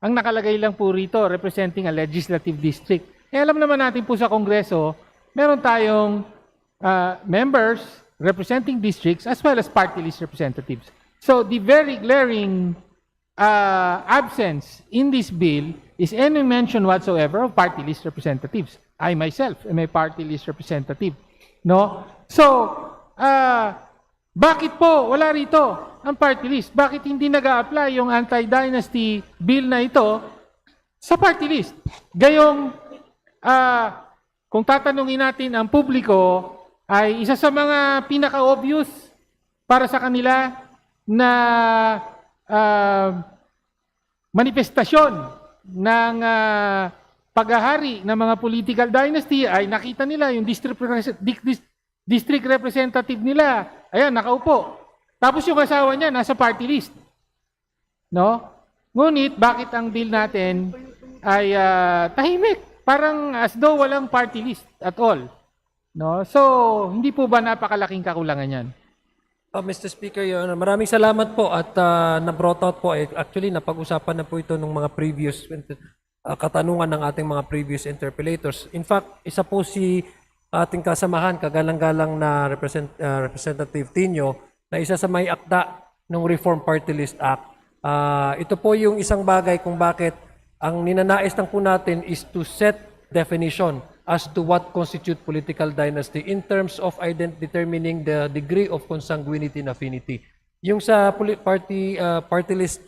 Ang nakalagay lang po rito, representing a legislative district. Alam naman natin po sa Kongreso, meron tayong members representing districts as well as party list representatives. So the very glaring absence in this bill is any mention whatsoever of party list representatives. I myself am a party list representative. No? So, bakit po wala rito ang party list? Bakit hindi nag-a-apply yung anti-dynasty bill na ito sa party list? Gayong, kung tatanungin natin ang publiko, ay isa sa mga pinaka-obvious para sa kanila na manifestasyon ng paghahari ng mga political dynasty ay nakita nila yung district representative nila. Ayan, nakaupo. Tapos yung asawa niya nasa party list. No? Ngunit, bakit ang bill natin ay tahimik? Parang as though walang party list at all. No? So, hindi po ba napakalaking kakulangan yan? Mr. Speaker, Your Honor, maraming salamat po at na-brought out po. Actually, napag-usapan na po ito ng mga previous katanungan ng ating mga previous interpellators. In fact, isa po si ating kasamahan, kagalang-galang na Representative Tinio, na isa sa may akda ng Reform Party List Act. Ito po yung isang bagay kung bakit ang ninanais lang po natin is to set definition as to what constitute political dynasty in terms of determining the degree of consanguinity and affinity. Yung sa party list,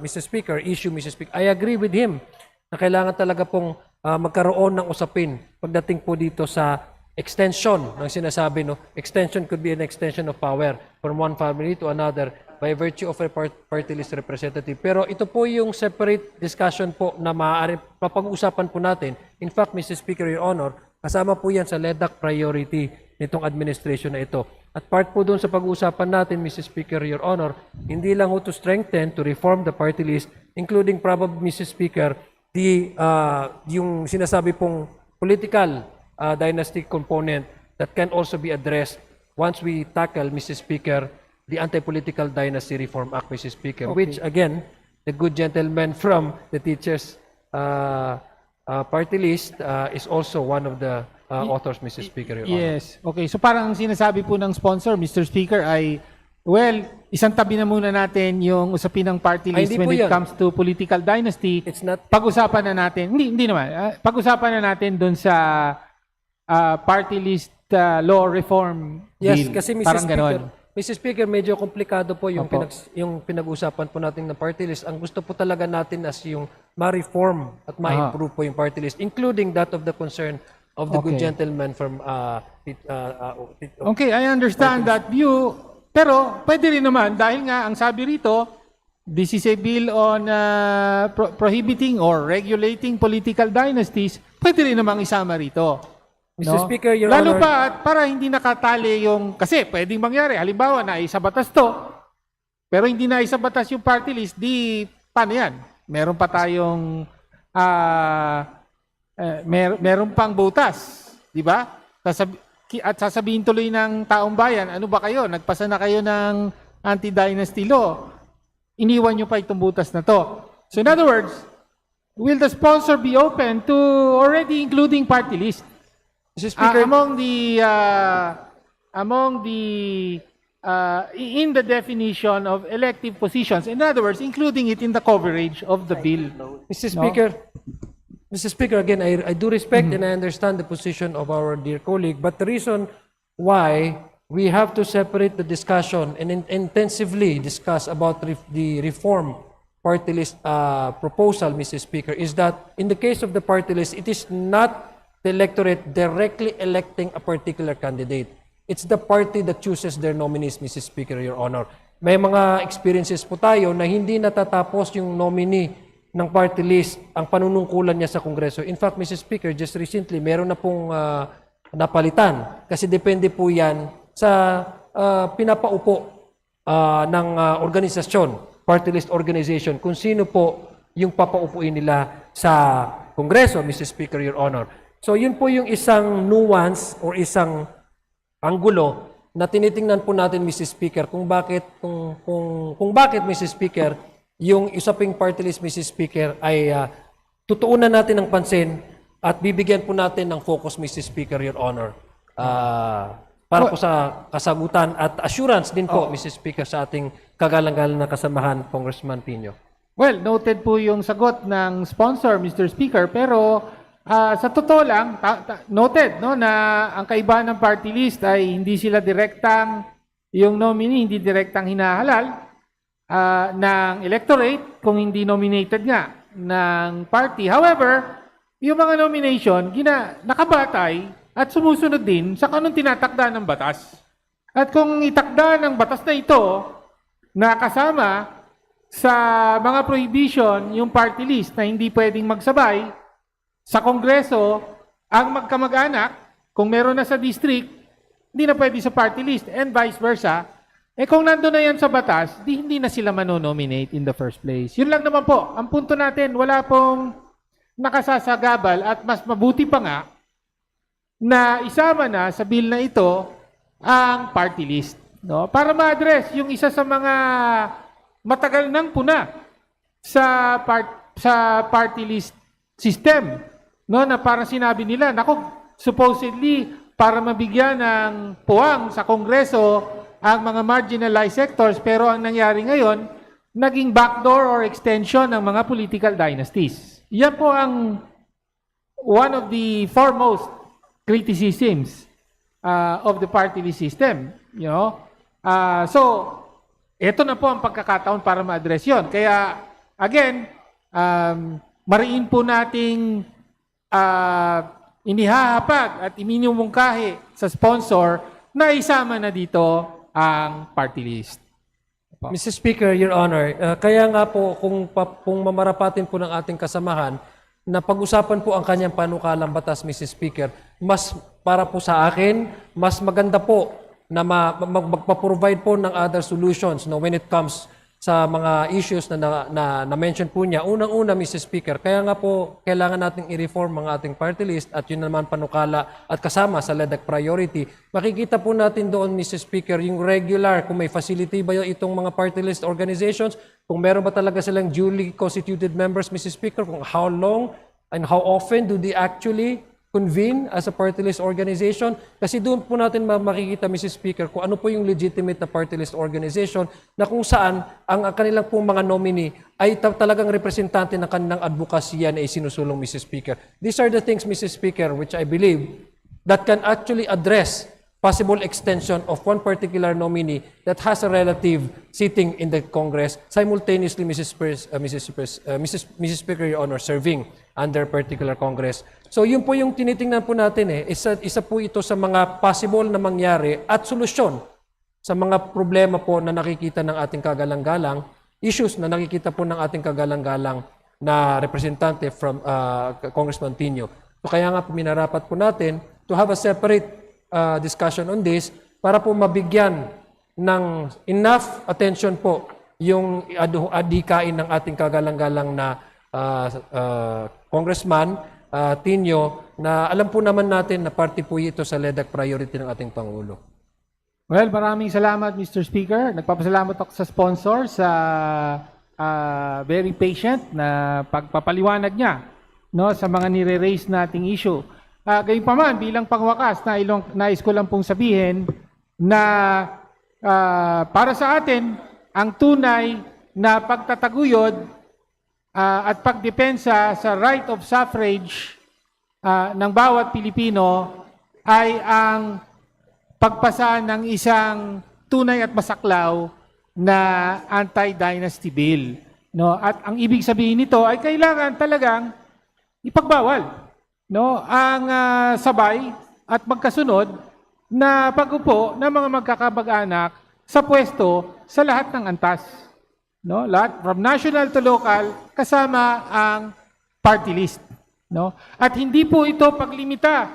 Mr. Speaker, Mr. Speaker, I agree with him na kailangan talaga pong magkaroon ng usapin pagdating po dito sa extension ng sinasabi, no? Extension could be an extension of power from one family to another by virtue of a party list representative. Pero ito po yung separate discussion po na maaari papag-usapan po natin. In fact, Mr. Speaker, Your Honor, kasama po yan sa LEDAC priority nitong administration na ito. At part po doon sa pag-uusapan natin, Mr. Speaker, Your Honor, hindi lang ho to strengthen, to reform the party list, including probably, Mr. Speaker, yung sinasabi pong political dynastic component that can also be addressed once we tackle, Mr. Speaker, the Anti-Political Dynasty Reform Act, Mr. Speaker, which, again, the good gentleman from the teachers' party list is also one of the authors, Mr. Speaker, Your Honor. Yes. Okay. So parang sinasabi po ng sponsor, Mr. Speaker, ay, well, isang tabi na muna natin yung usapin ng party list hindi when po it yun. comes to political dynasty. It's not... Pag-usapan na natin, hindi naman, pag-usapan na natin doon sa party list law reform Yes, bill. kasi Parang ganon. Mr. Speaker, medyo komplikado po yung, Opo. yung pinag-usapan po natin ng party list. Ang gusto po talaga natin as yung ma-reform at ma-improve po yung party list, including that of the concern of the good Okay. gentleman from Okay, I understand that view. Pero pwede rin naman dahil nga ang sabi rito, this is a bill on prohibiting or regulating political dynasties. Pwede rin namang isama rito. Mr. Speaker, Your Lalo Honor. pa at para hindi nakatali yung, kasi pwedeng mangyari, halimbawa na isa batas to, pero hindi na isa batas yung party list, di paano yan? Meron pa tayong meron pang butas, di ba? At sasabihin tuloy ng taong bayan, ano ba kayo? Nagpasa na kayo ng anti-dynasty law. Iniwan nyo pa itong butas na to. So in other words, will the sponsor be open to already including party list? Mr. Speaker, In the definition of elective positions, in other words, including it in the coverage of the bill. Mr. Speaker, Mr. Speaker, again, I do respect and I understand the position of our dear colleague, but the reason why we have to separate the discussion and intensively discuss about the reform party list proposal, Mr. Speaker, is that in the case of the party list, it is not the electorate directly electing a particular candidate. It's the party that chooses their nominees, Mr. Speaker, Your Honor. May mga experiences po tayo na hindi natatapos yung nominee ng party list ang panunungkulan niya sa Kongreso. In fact, Mr. Speaker, just recently, meron na pong napalitan. Kasi depende po yan sa pinapaupo ng organisasyon, party list organization, kung sino po yung papaupuin nila sa Kongreso, Mr. Speaker, Your Honor. So yun po yung isang nuance or isang anggulo na tinitingnan po natin, Mr. Speaker, kung bakit Mr. Speaker, yung usaping party list, Mr. Speaker, ay tutuunan natin ng pansin at bibigyan po natin ng focus, Mr. Speaker, Your Honor. Para po sa kasagutan at assurance din po, Mr. Speaker, sa ating kagalang-galang na kasamahan, Congressman Pino. Well, noted po yung sagot ng sponsor, Mr. Speaker, pero sa totoo lang, noted no, na ang kaibahan ng party list ay hindi sila direktang, yung nominee hindi direktang hinahalal ng electorate kung hindi nominated nga ng party. However, yung mga nomination, nakabatay at sumusunod din sa kanong tinatakda ng batas. At kung itakda ng batas na ito na kasama sa mga prohibition yung party list na hindi pwedeng magsabay, sa Kongreso, ang magkamag-anak, kung meron na sa district, hindi na pwede sa party list and vice versa. Kung nandun na yan sa batas, hindi na sila manonominate in the first place. Yun lang naman po. Ang punto natin, wala pong nakasasagabal at mas mabuti pa nga na isama na sa bill na ito ang party list. No? Para ma-address yung isa sa mga matagal nang puna sa party list system. No, na parang sinabi nila, supposedly, para mabigyan ng puwang sa Kongreso ang mga marginalized sectors, pero ang nangyari ngayon, naging backdoor or extension ng mga political dynasties. Yan po ang one of the foremost criticisms of the party list system. You know? So, ito na po ang pagkakataon para ma-address yun. Kaya, again, mariin po nating inihahapag at iminumungkahi sa sponsor na isama na dito ang party list. Mr. Speaker, Your Honor, kaya nga po kung mamarapatin po ng ating kasamahan na pag-usapan po ang kanyang panukalang batas, Mr. Speaker, mas para po sa akin, mas maganda po na magpa-provide po ng other solutions when it comes sa mga issues na mention po niya. Unang-una, Mr. Speaker, kaya nga po kailangan nating i-reform ang ating party list at yun naman panukala at kasama sa LEDAC priority. Makikita po natin doon, Mr. Speaker, yung regular, kung may facility ba itong mga party list organizations, kung meron ba talaga silang duly constituted members, Mr. Speaker, kung how long and how often do they actually convene as a party list organization. Kasi doon po natin makikita, Mr. Speaker, kung ano po yung legitimate na party list organization na kung saan ang kanilang pong mga nominee ay talagang representante ng kanilang advokasya na isinusulong, Mr. Speaker. These are the things, Mr. Speaker, which I believe that can actually address possible extension of one particular nominee that has a relative sitting in the Congress simultaneously, Mrs. Speaker, Your Honor, serving under particular Congress. So yun po yung tinitingnan po natin isa po ito sa mga possible na mangyari at solusyon sa mga problema po na nakikita ng ating kagalang-galang, issues na nakikita po ng ating kagalang-galang na representante from Congressman Tino. So kaya nga po minarapat po natin to have a separate discussion on this para po mabigyan ng enough attention po yung adhikain ng ating kagalang-galang na Congressman Tino na alam po naman natin na parte po ito sa LEDAC priority ng ating Pangulo. Well, maraming salamat, Mr. Speaker. Nagpapasalamat ako sa sponsor sa very patient na pagpapaliwanag niya sa mga nire-raise nating issue. Gayunpaman, bilang pangwakas, nais ko lang pong sabihin na para sa atin, ang tunay na pagtataguyod at pagdepensa sa right of suffrage ng bawat Pilipino ay ang pagpasa ng isang tunay at masaklaw na anti-dynasty bill. At ang ibig sabihin nito ay kailangan talagang ipagbawal ang sabay at magkasunod na pag-upo ng mga magkakabag-anak sa pwesto sa lahat ng antas. Lahat, from national to local, kasama ang party list. At hindi po ito paglimita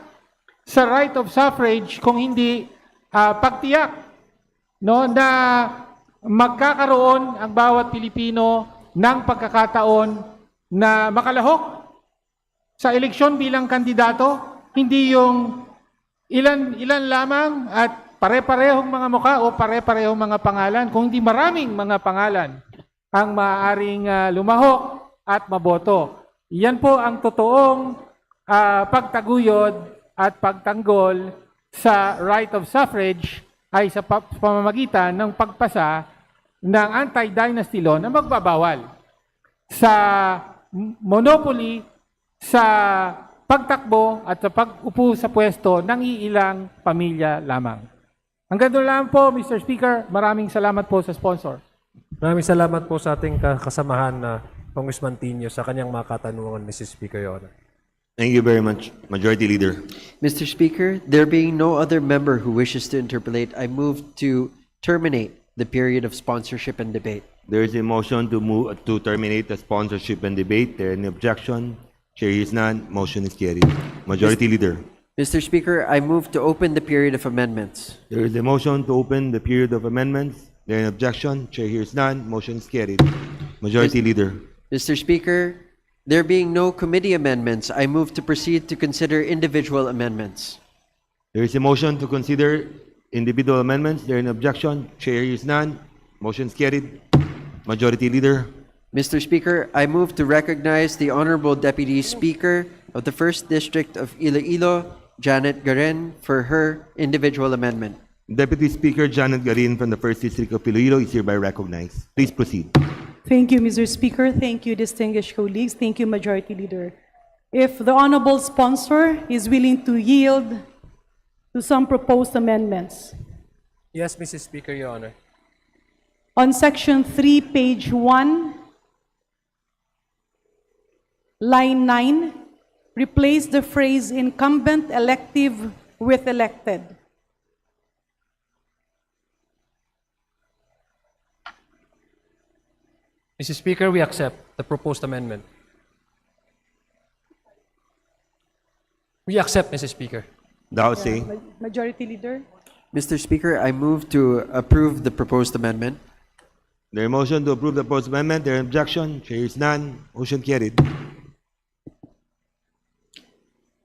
sa right of suffrage kung hindi pagtiyak na magkakaroon ang bawat Pilipino ng pagkakataon na makalahok sa eleksyon bilang kandidato, hindi yung ilan lamang at pare-parehong mga mukha o pare-parehong mga pangalan, kung hindi maraming mga pangalan ang maaaring lumahok at maboto. Yan po ang totoong pagtaguyod at pagtanggol sa right of suffrage ay sa pamamagitan ng pagpasa ng anti-dynasty law na magbabawal sa monopoly, sa pagtakbo at sa pag-upo sa pwesto ng iilang pamilya lamang. Hanggang doon lang po, Mr. Speaker. Maraming salamat po sa sponsor. Maraming salamat po sa ating kasamahan na Congressman Tino sa kanyang mga katanungan, Mrs. Speaker, Your Honor. Thank you very much, Majority Leader. Mr. Speaker, there being no other member who wishes to interpolate, I move to terminate the period of sponsorship and debate. There is a motion to terminate the sponsorship and debate. There any objection? Chair hears none. Motion is carried. Majority Leader. Mr. Speaker, I move to open the period of amendments. There is a motion to open the period of amendments. There any objection? Chair hears none. Motion is carried. Majority Leader. Mr. Speaker, there being no committee amendments, I move to proceed to consider individual amendments. There is a motion to consider individual amendments. There any objection? Chair hears none. Motion is carried. Majority Leader. Mr. Speaker, I move to recognize the Honorable Deputy Speaker of the 1st District of Iloilo, Janet Garen, for her individual amendment. Deputy Speaker Janet Garin from the 1st District of Iloilo is hereby recognized. Please proceed. Thank you, Mr. Speaker. Thank you, distinguished colleagues. Thank you, Majority Leader. If the honorable sponsor is willing to yield to some proposed amendments. Yes, Mrs. Speaker, Your Honor. On Section 3, page 1, line 9, replace the phrase incumbent elective with elected. Mr. Speaker, we accept the proposed amendment. We accept, Mr. Speaker. The House say. Majority Leader? Mr. Speaker, I move to approve the proposed amendment. There is motion to approve the proposed amendment. There is objection. Chair is none. Motion carried.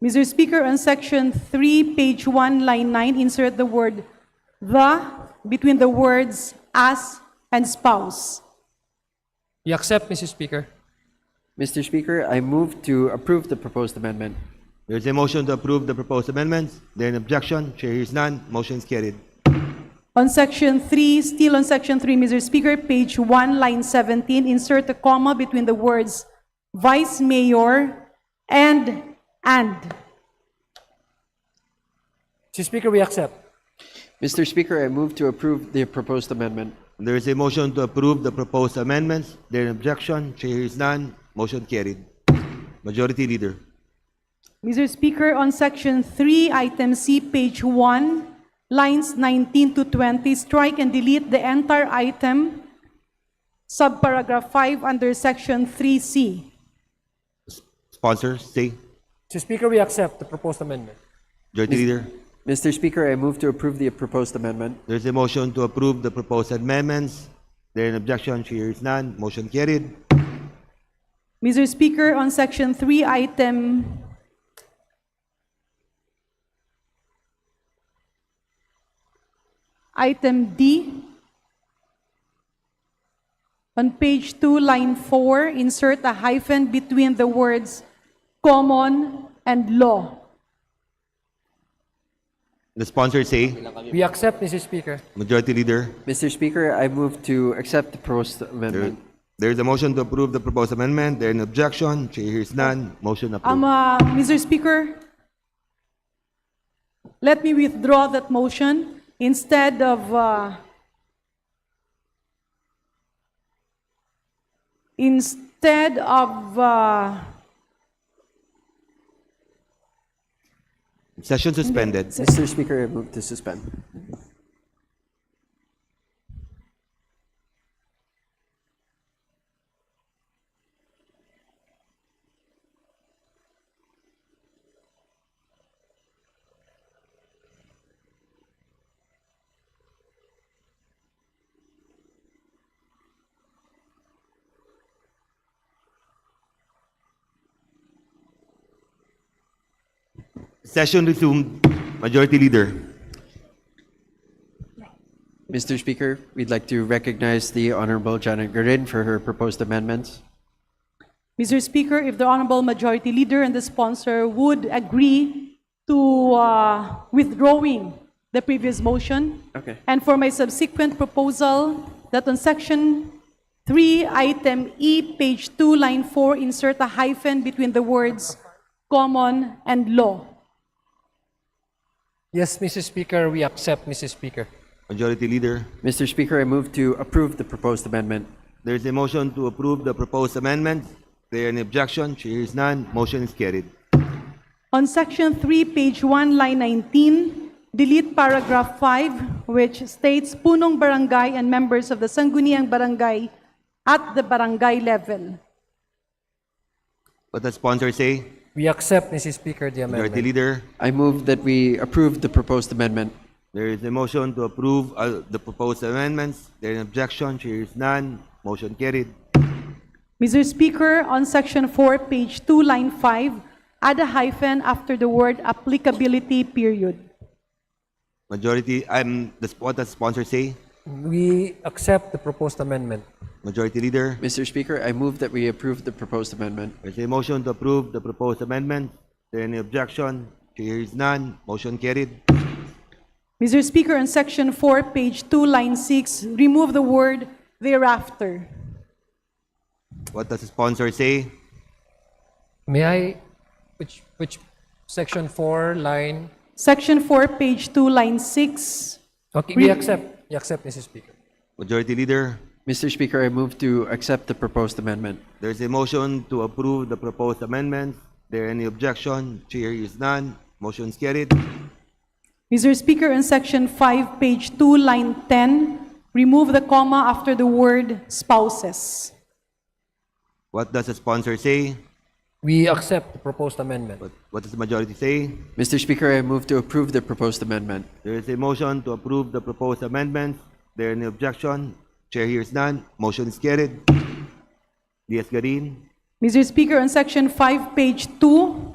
Mr. Speaker, on Section 3, page 1, line 9, insert the word the between the words as and spouse. We accept, Mr. Speaker. Mr. Speaker, I move to approve the proposed amendment. There is a motion to approve the proposed amendments. There is objection. Chair is none. Motion is carried. On Section 3, still on Section 3, Mr. Speaker, page 1, line 17, insert a comma between the words Vice Mayor and. Mr. Speaker, we accept. Mr. Speaker, I move to approve the proposed amendment. There is a motion to approve the proposed amendments. There is objection. Chair is none. Motion carried. Majority Leader. Mr. Speaker, on Section 3, item C, page 1, lines 19 to 20, strike and delete the entire item, subparagraph 5 under Section 3C. Sponsor, say. Mr. Speaker, we accept the proposed amendment. Majority Leader. Mr. Speaker, I move to approve the proposed amendment. There is a motion to approve the proposed amendments. There is an objection. Chair is none. Motion carried. Mr. Speaker, on Section 3, item D, on page 2, line 4, insert a hyphen between the words common and law. The sponsor say. We accept, Mr. Speaker. Majority Leader. Mr. Speaker, I move to accept the proposed amendment. There is a motion to approve the proposed amendment. There is an objection. Chair hears none. Motion approved. Mr. Speaker, let me withdraw that motion. Instead of Session suspended. Mr. Speaker, I move to suspend. Session resumed. Majority Leader. Mr. Speaker, we'd like to recognize the Honorable Janet Garin for her proposed amendments. Mr. Speaker, if the Honorable Majority Leader and the sponsor would agree to withdrawing the previous motion. Okay. And for my subsequent proposal that on Section 3, item E, page 2, line 4, insert a hyphen between the words common and law. Yes, Mr. Speaker, we accept, Mr. Speaker. Majority Leader. Mr. Speaker, I move to approve the proposed amendment. There is a motion to approve the proposed amendment. There is an objection. Chair hears none. Motion is carried. On Section 3, page 1, line 19, delete paragraph 5, which states punong barangay and members of the Sangguniang Barangay at the barangay level. What does sponsor say? We accept, Mr. Speaker, the amendment. Majority Leader. I move that we approve the proposed amendment. There is a motion to approve the proposed amendments. There is an objection. Chair hears none. Motion carried. Mr. Speaker, on Section 4, page 2, line 5, add a hyphen after the word applicability period. Majority. What does sponsor say? We accept the proposed amendment. Majority Leader. Mr. Speaker, I move that we approve the proposed amendment. There is a motion to approve the proposed amendment. There any objection? Chair hears none. Motion carried. Mr. Speaker, on Section 4, page 2, line 6, remove the word thereafter. What does the sponsor say? May I, which Section 4, line? Section 4, page 2, line 6. Okay, we accept, Mr. Speaker. Majority Leader, Mr. Speaker, I move to accept the proposed amendment. there's a motion to approve the proposed amendments. There any objection? Chair hears none. Motion is carried. Mr. Speaker, in Section 5, page 2, line 10, remove the comma after the word spouses. What does the sponsor say? We accept the proposed amendment. What does the majority say? Mr. Speaker, I move to approve the proposed amendment. There is a motion to approve the proposed amendments. There any objection? Chair hears none. Motion is carried. Diaz-Garin. Mr. Speaker, on Section 5, page 2,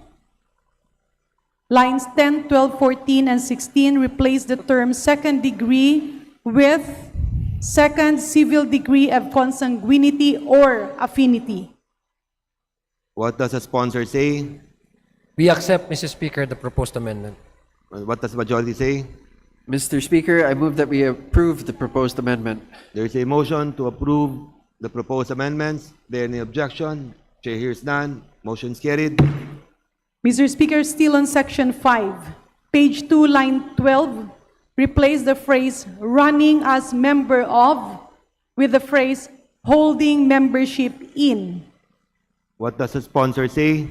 lines 10, 12, 14, and 16, replace the term second degree with second civil degree of consanguinity or affinity. What does the sponsor say? We accept, Mr. Speaker, the proposed amendment. What does the majority say? Mr. Speaker, I move that we approve the proposed amendment. There is a motion to approve the proposed amendments. There any objection? Chair hears none. Motion is carried. Mr. Speaker, still on Section 5, page 2, line 12, replace the phrase running as member of with the phrase holding membership in. What does the sponsor say?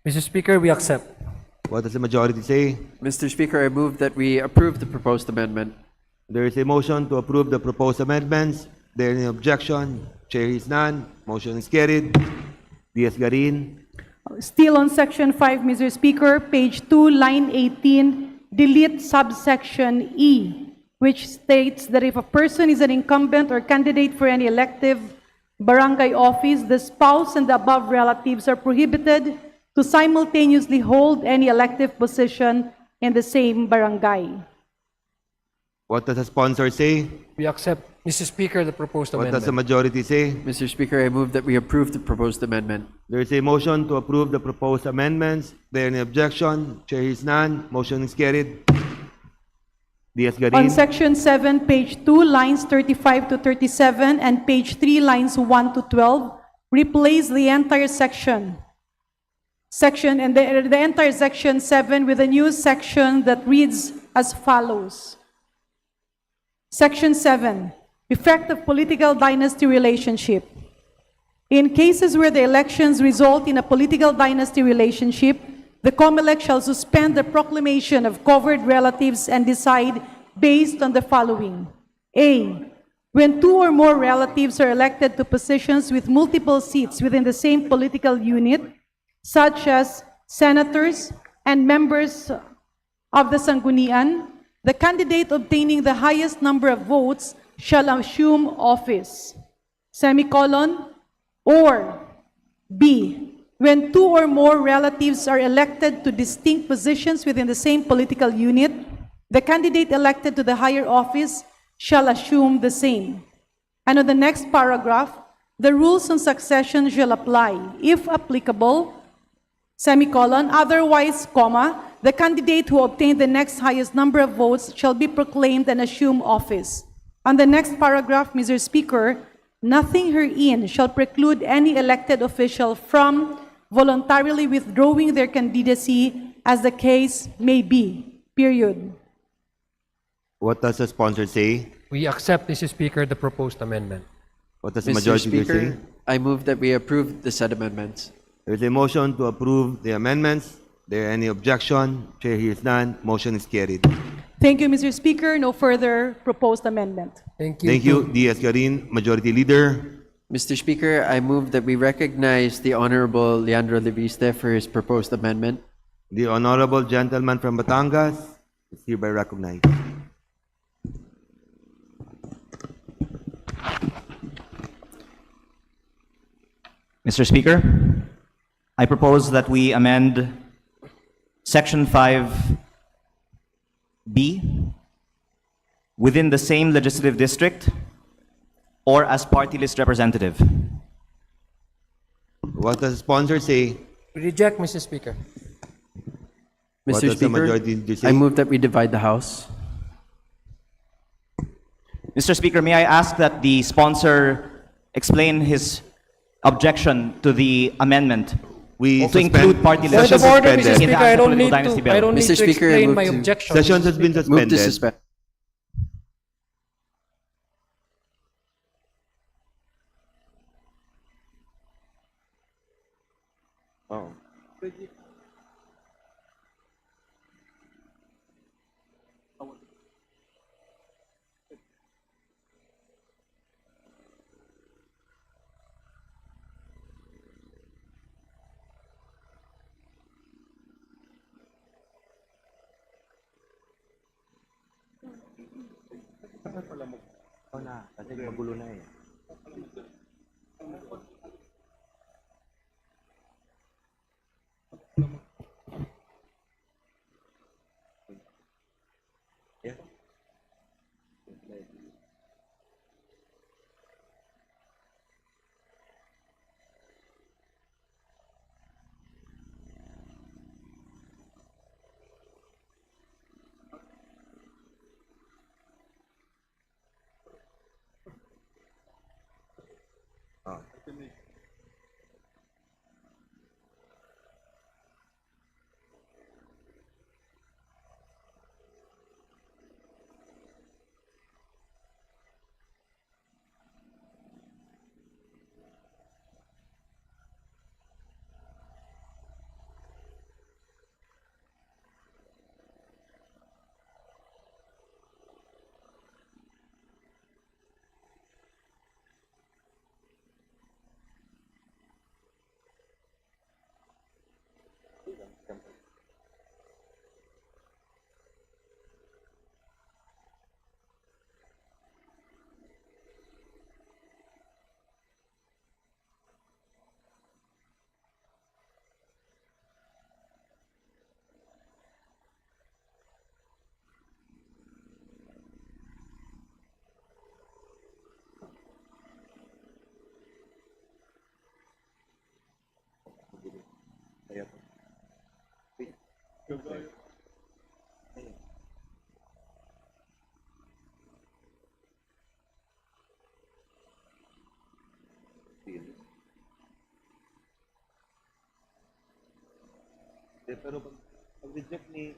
Mr. Speaker, we accept. What does the majority say? Mr. Speaker, I move that we approve the proposed amendment. There is a motion to approve the proposed amendments. There any objection? Chair hears none. Motion is carried. Diaz-Garin. Still on Section 5, Mr. Speaker, page 2, line 18, delete subsection E, which states that if a person is an incumbent or candidate for any elective barangay office, the spouse and the above relatives are prohibited to simultaneously hold any elective position in the same barangay. What does the sponsor say? We accept, Mr. Speaker, the proposed What does the amendment. majority say? Mr. Speaker, I move that we approve the proposed amendment. There is a motion to approve the proposed amendments. There any objection? Chair hears none. Motion is carried. Diaz-Garin. On Section 7, page 2, lines 35 to 37, and page 3, lines 1 to 12, replace the entire section and the entire Section 7 with a new section that reads as follows. Section 7, effect of political dynasty relationship. In cases where the elections result in a political dynasty relationship, the COMELEC shall suspend the proclamation of covered relatives and decide based on the following. A, when two or more relatives are elected to positions with multiple seats within the same political unit, such as senators and members of the Sanggunian, the candidate obtaining the highest number of votes shall assume office. Semicolon. Or B, when two or more relatives are elected to distinct positions within the same political unit, the candidate elected to the higher office shall assume the same. And on the next paragraph, the rules on succession shall apply, if applicable, semicolon, otherwise, comma, the candidate who obtained the next highest number of votes shall be proclaimed and assume office. On the next paragraph, Mr. Speaker, nothing herein shall preclude any elected official from voluntarily withdrawing their candidacy as the case may be. Period. What does the sponsor say? We accept, Mr. Speaker, the proposed amendment. What does the Mr. majority leader Speaker, say? I move that we approve the said amendments. There is a motion to approve the amendments. There any objection? Chair hears none. Motion is carried. Thank you, Mr. Speaker. No further proposed amendment. Thank you. Thank you, Diaz-Garin. Majority Leader. Mr. Speaker, I move that we recognize the Honorable Leandro Leviste for his proposed amendment. The Honorable Gentleman from Batangas is hereby recognized. Mr. Speaker, I propose that we amend Section 5B within the same legislative district or as party list representative. What does the sponsor say? We reject, Mr. Speaker. What Mr. does the majority Speaker, leader say? I move that we divide the House. Mr. Speaker, may I ask that the sponsor explain his objection to the amendment We to include party Point list of order, Mr. in the Speaker, I actual don't political need dynasty to, bill. I don't need Mr. to Speaker, I explain move my to- objection. Session Mr. has been Speaker. Move to suspended. suspend. Magulo na eh. Pero pag reject ni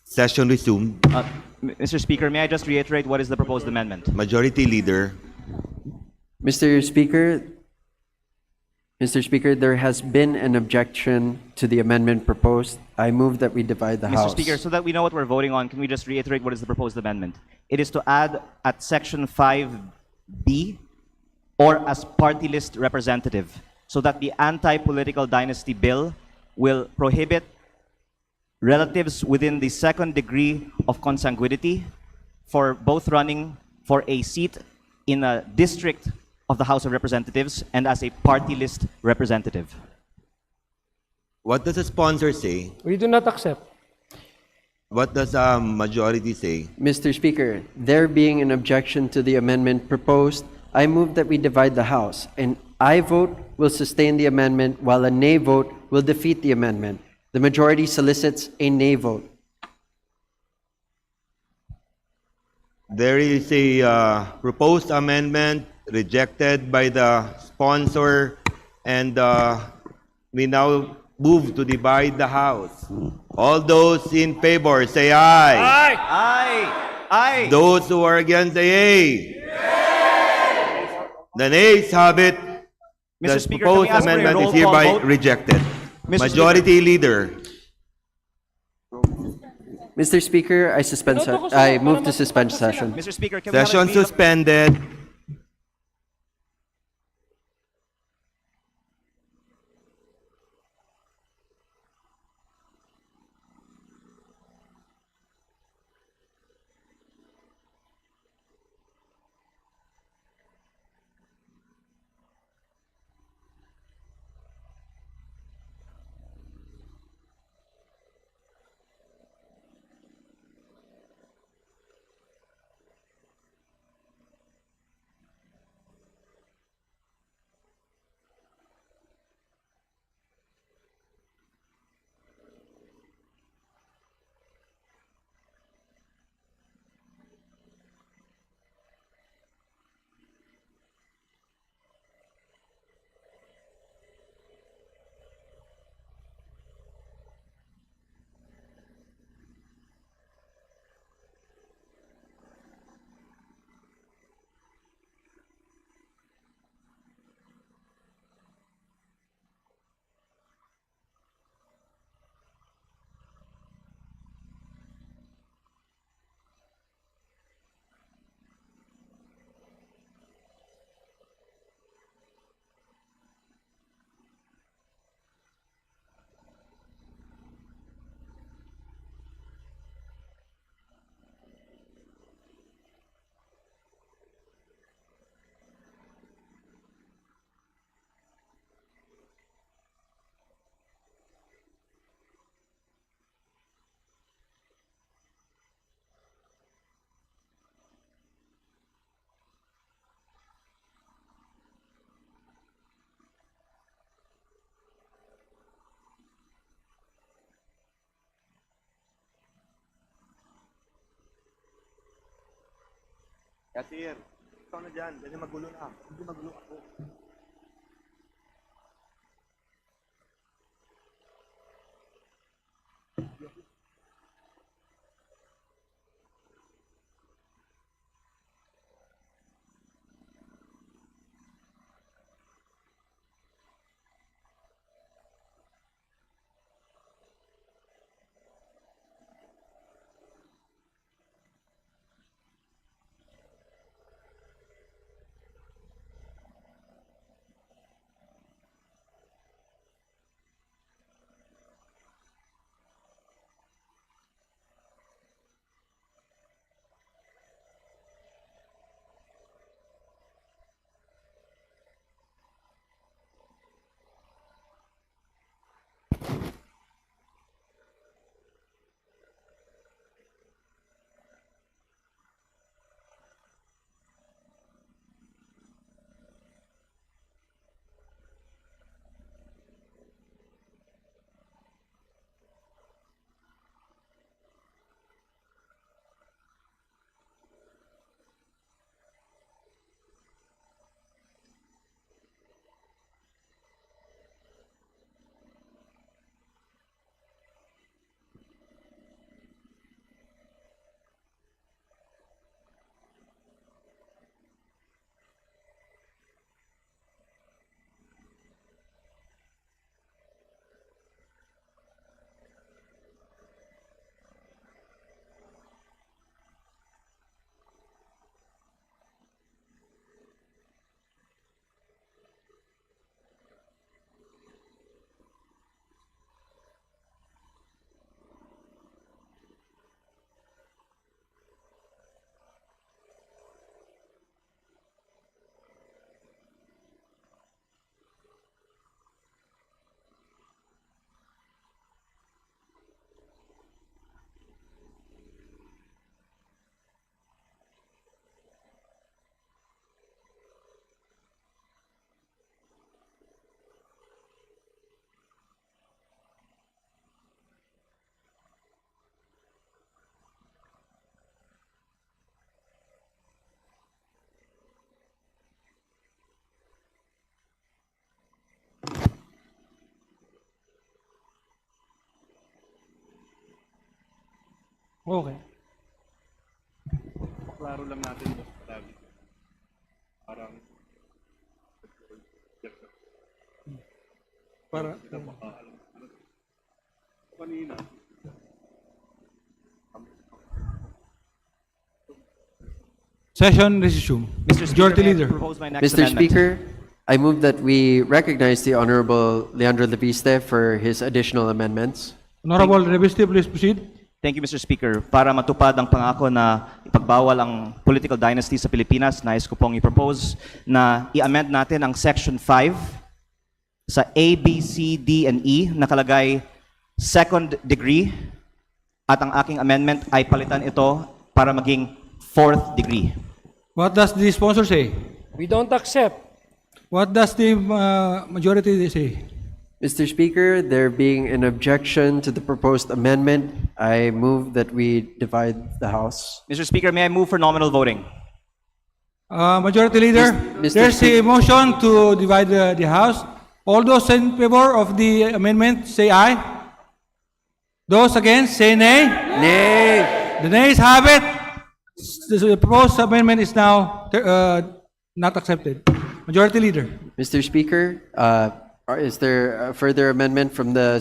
Session resumed. Mr. Speaker, may I just reiterate what is the proposed amendment? Majority Leader. Mr. Speaker, there has been an objection to the amendment proposed. I move that we divide the House. Mr. Speaker, so that we know what we're voting on, can we just reiterate what is the proposed amendment? It is to add at Section 5B, or as party list representative, so that the anti-political dynasty bill will prohibit relatives within the second degree of consanguinity for both running for a seat in a district of the House of Representatives and as a party list representative. What does the sponsor say? We do not accept. What does majority say? Mr. Speaker, there being an objection to the amendment proposed, I move that we divide the House. An aye vote will sustain the amendment, while a nay vote will defeat the amendment. The majority solicits a nay vote. There is a proposed amendment rejected by the sponsor, and we now move to divide the House. All those in favor, say aye. Aye! Aye! Aye! Those who are against, say aye. The nays have it. Mr. The Speaker, can we proposed ask for a amendment roll is hereby call vote? rejected. Mr. Majority Leader. Mr. Speaker, I move to suspend session. Mr. Speaker, can we have a Session clean- suspended. Yasir, ikaw na dyan. Kasi magulo na. Hindi magulo ako. Okay. Klaro lang natin ito. Parang Para kanina. Session resume. Mr. Speaker, Majority may I Leader. propose my next Mr. amendment? Speaker, I move that we recognize the Honorable Leandro Leviste for his additional amendments. Honorable Reviste, please proceed. Thank you, Mr. Speaker. Para matupad ang pangako na ipagbawal ang political dynasty sa Pilipinas, nais ko pong i-propose na i-amend natin ang Section 5 sa A, B, C, D, and E, nakalagay second degree, at ang aking amendment ay palitan ito para maging fourth degree. What does the sponsor say? We don't accept. What does the majority say? Mr. Speaker, there being an objection to the proposed amendment, I move that we divide the House. Mr. Speaker, may I move for nominal voting? Majority Leader, Mr. there's a motion to divide the House. All those in favor of the amendment, say aye. Those against, say nay. Nay. The nays have it. The proposed amendment is now not accepted. Majority Leader. Mr. Speaker, is there a further amendment from the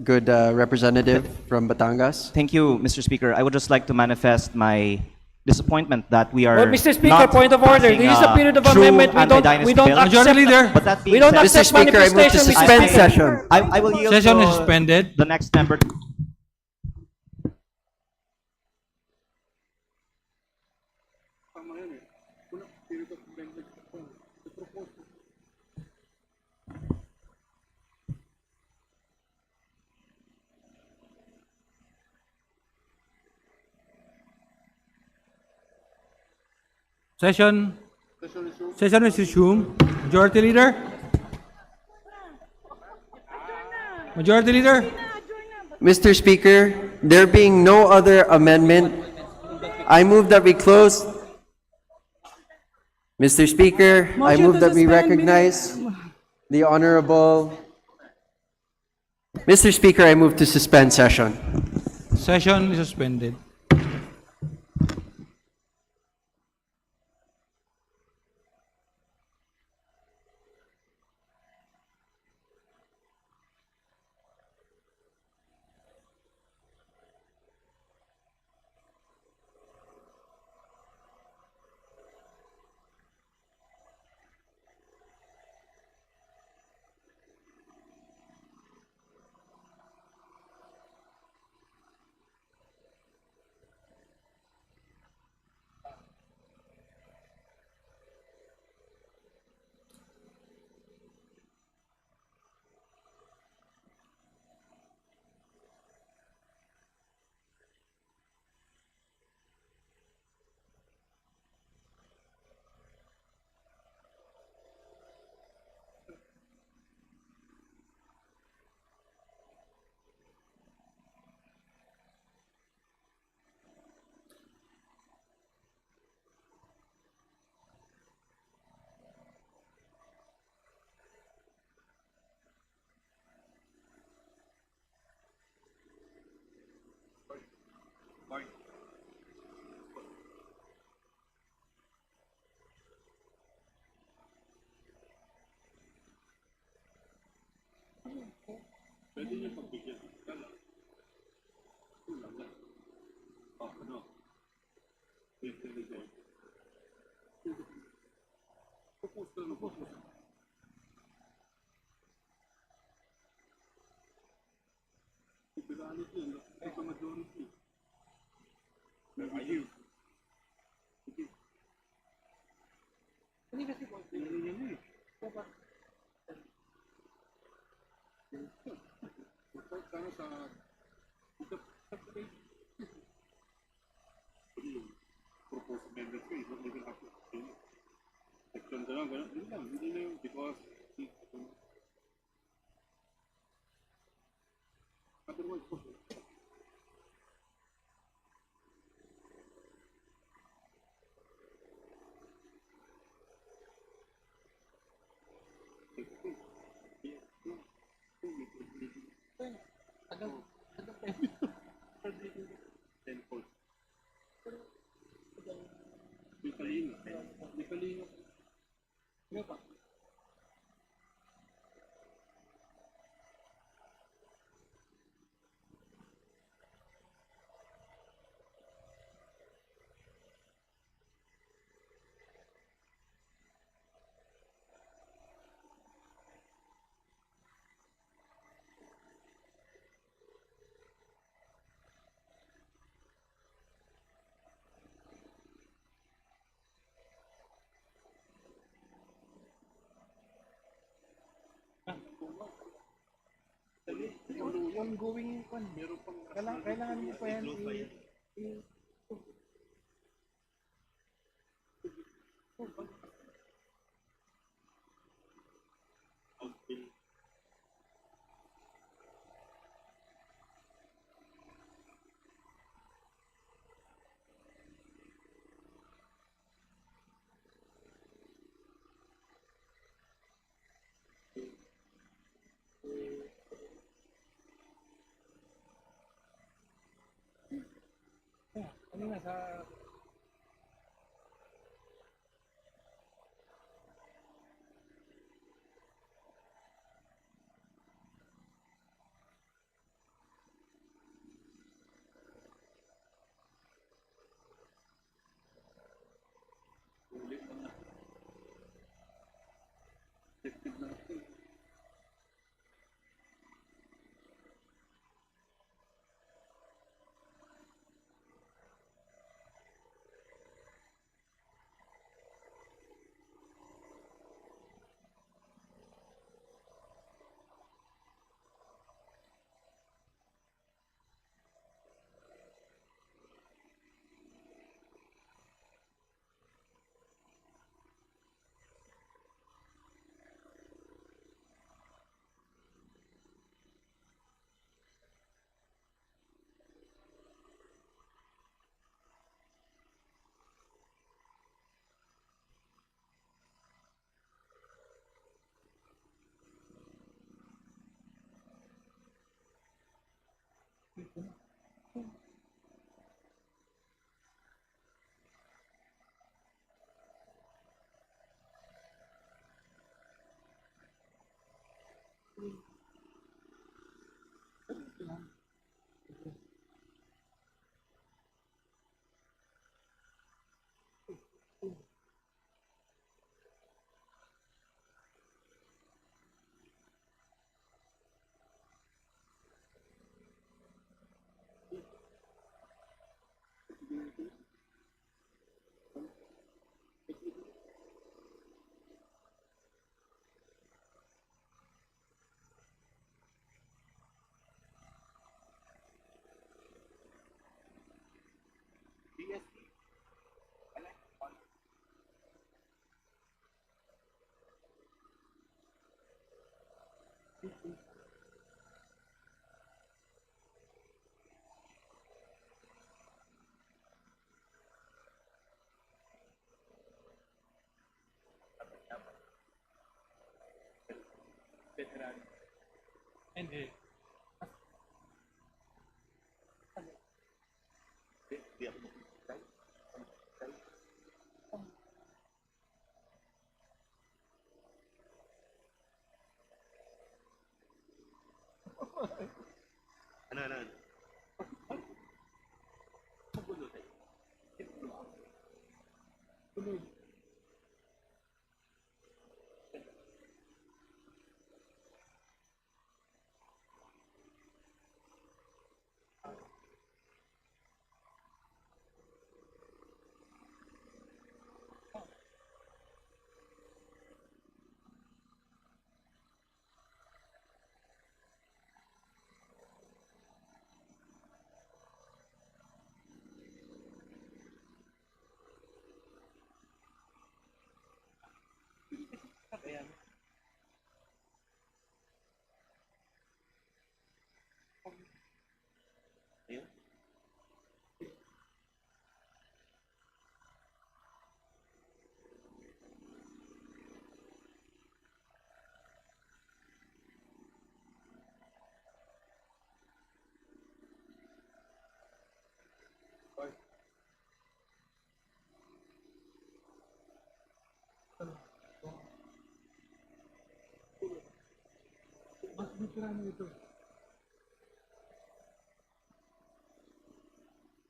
good representative from Batangas? Thank you, Mr. Speaker. I would just like to manifest my disappointment that we are Well, Mr. Speaker, not point of order. passing This is a period of true amendment. We anti-dynasty don't bill. Majority accept. Leader. But that being We don't said, Mr. accept Speaker, I move to manifestation, Mr. suspend Speaker. session. I will yield Session to is suspended. the next member. Session is resumed. Majority Leader. Majority Leader. Mr. Speaker, there being no other amendment, I move that we close. Mr. Speaker, I Motion move to that we suspend, recognize the Honorable... Mr. Speaker, I move to suspend session. Session is suspended. Ongoing yung meron pang kailangan mo pa yan Hindi. Ano? Veterano ito.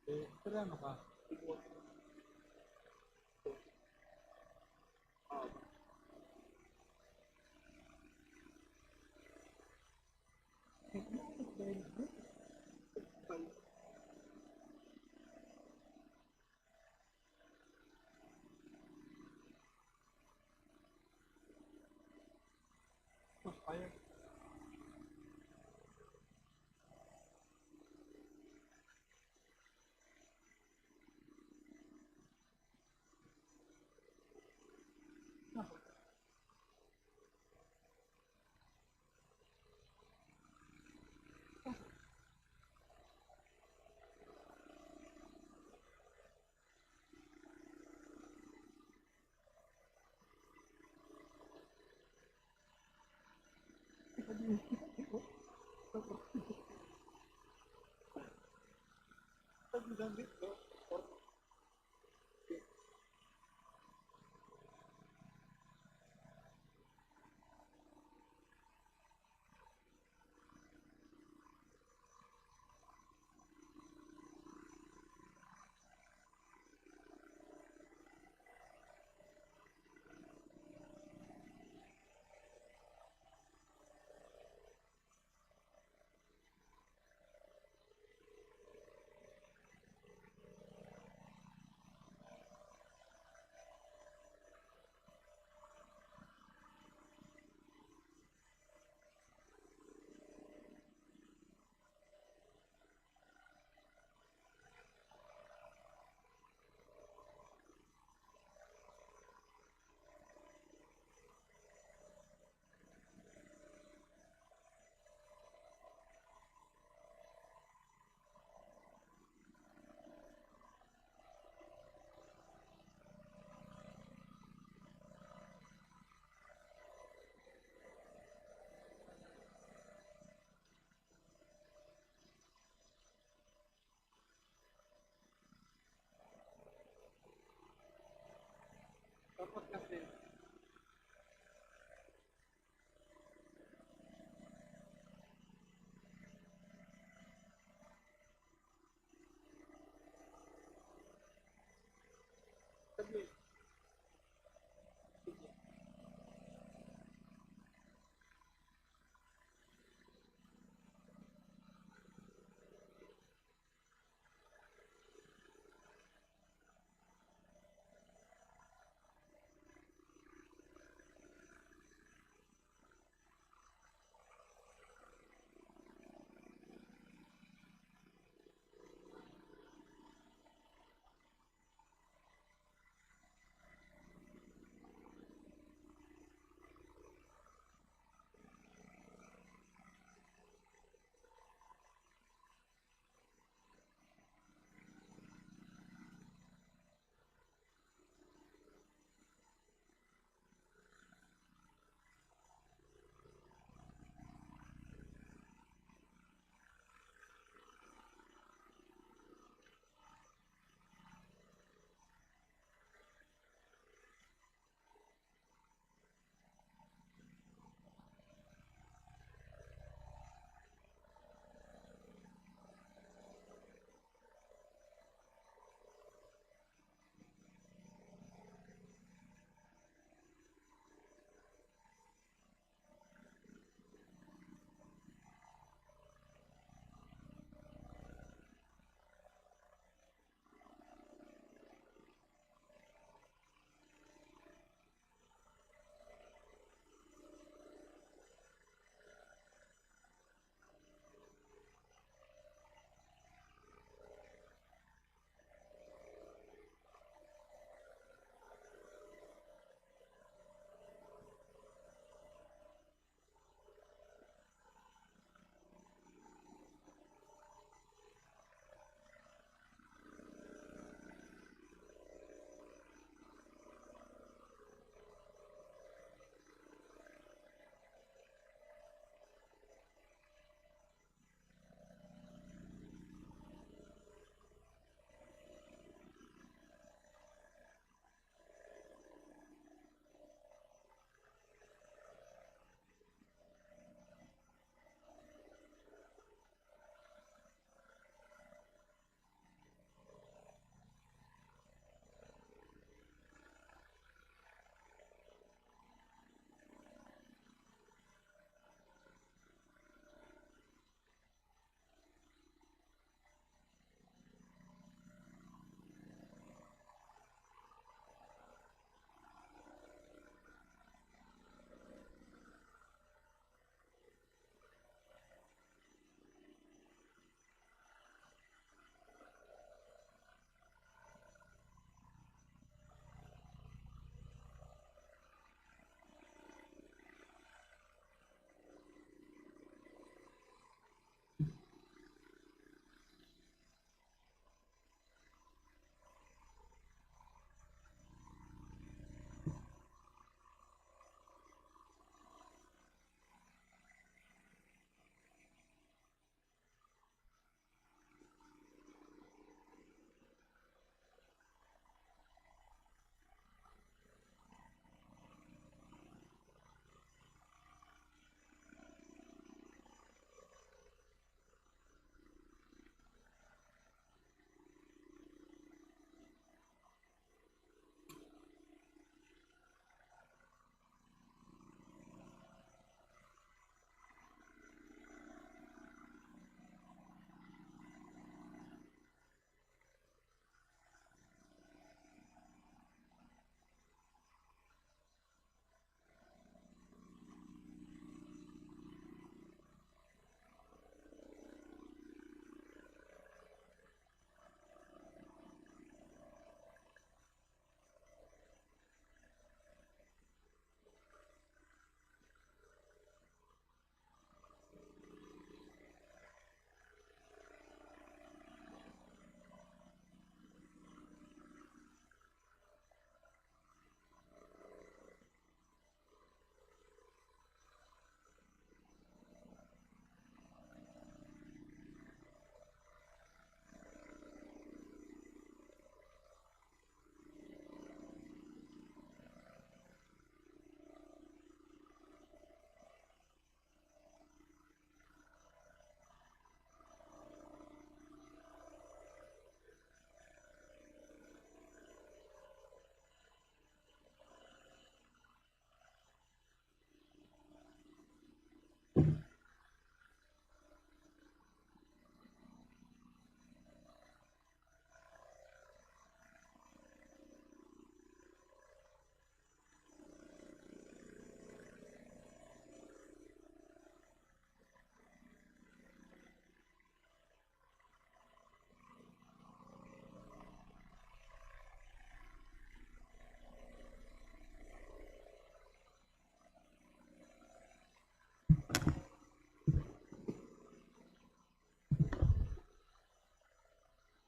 Veterano ka. Fire.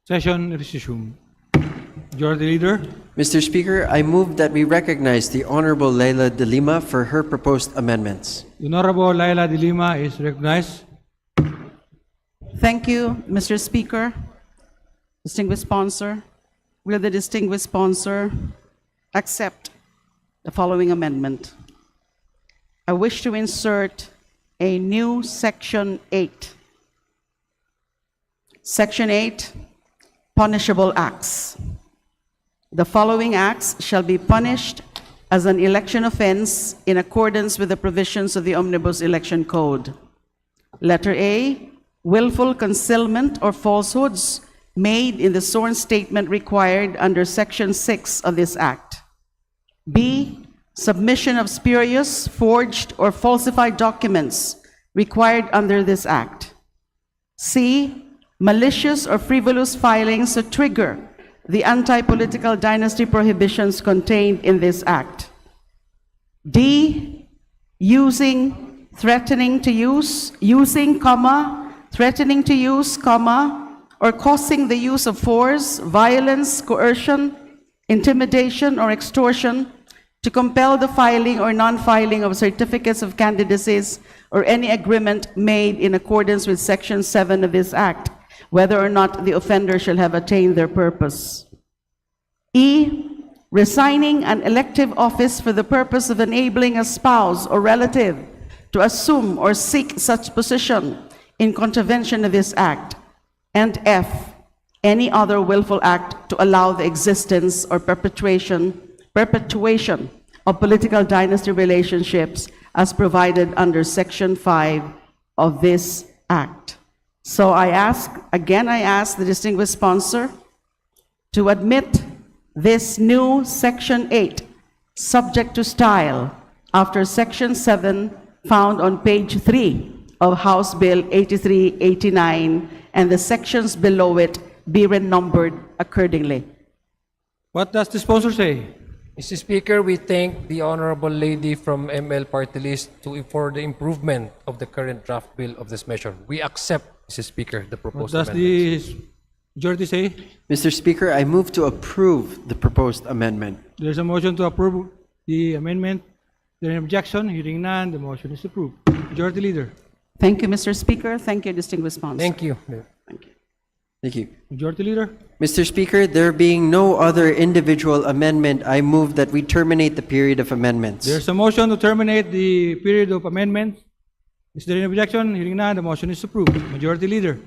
Session resumed. Majority Leader. Mr. Speaker, I move that we recognize the Honorable Leila de Lima for her proposed amendments. The Honorable Laila de Lima is recognized. Thank you, Mr. Speaker. Distinguished sponsor, will the distinguished sponsor accept the following amendment? I wish to insert a new Section 8. Section 8, punishable acts. The following acts shall be punished as an election offense in accordance with the provisions of the Omnibus Election Code. Letter A, willful concealment or falsehoods made in the sworn statement required under Section 6 of this Act. B, submission of spurious, forged, or falsified documents required under this Act. C, malicious or frivolous filings to trigger the anti-political dynasty prohibitions contained in this Act. D, using, threatening to use, threatening to use, or causing the use of force, violence, coercion, intimidation, or extortion to compel the filing or non-filing of certificates of candidacies or any agreement made in accordance with Section 7 of this Act, whether or not the offender shall have attained their purpose. E, resigning an elective office for the purpose of enabling a spouse or relative to assume or seek such position in contravention of this Act. And F, any other willful act to allow the existence or perpetuation of political dynasty relationships as provided under Section 5 of this Act. So I ask the distinguished sponsor to admit this new Section 8, subject to style, after Section 7 found on page 3 of House Bill 8389, and the sections below it be renumbered accordingly. What does the sponsor say? Mr. Speaker, we thank the honorable lady from ML Party List for the improvement of the current draft bill of this measure. We accept, Mr. Speaker, the proposed What does amendments. the majority say? Mr. Speaker, I move to approve the proposed amendment. There's a motion to approve the amendment. There is objection. Hearing none, the motion is approved. Majority Leader. Thank you, Mr. Speaker. Thank you, distinguished sponsor. Thank you. Thank you. Majority Leader. Mr. Speaker, there being no other individual amendment, I move that we terminate the period of amendments. There's a motion to terminate the period of amendment. Is there any objection? Hearing none, the motion is approved. Majority Leader.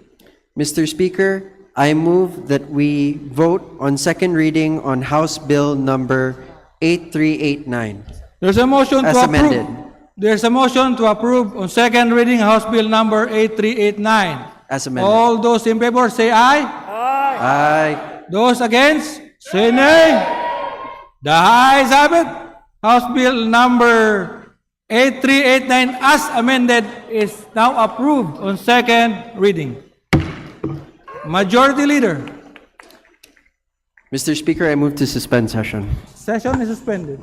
Mr. Speaker, I move that we vote on second reading on House Bill number 8389. There's a motion As to approve. amended. There's a motion to approve on second reading House Bill number 8389. As amended. All those in favor say aye. Aye. Those against say nay. The ayes have it. House Bill number 8389 as amended is now approved on second reading. Majority Leader. Mr. Speaker, I move to suspend session. Session is suspended.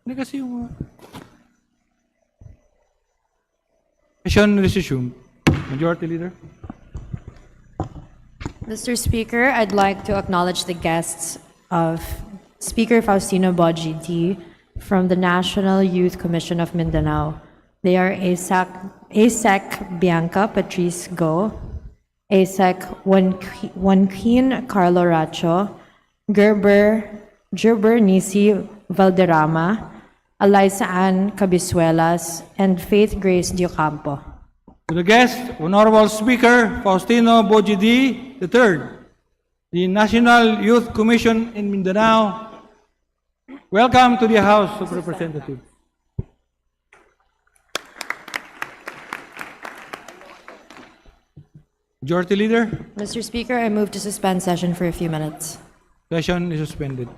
Hindi kasi yung... Session resumed. Majority Leader. Mr. Speaker, I'd like to acknowledge the guests of Speaker Faustino Boji from the National Youth Commission of Mindanao. They are ASEC Bianca Patrice Go, ASEC Joaquin Carlo Racho, Gerber Nisi Valderrama, Eliza Ann Cabisuelas, and Faith Grace Diocampo. To the guest, Honorable Speaker Faustino Boji III, the National Youth Commission in Mindanao. Welcome to the House of Representatives. Majority Leader, Mr. Speaker, I move to suspend session for a few minutes. session is suspended.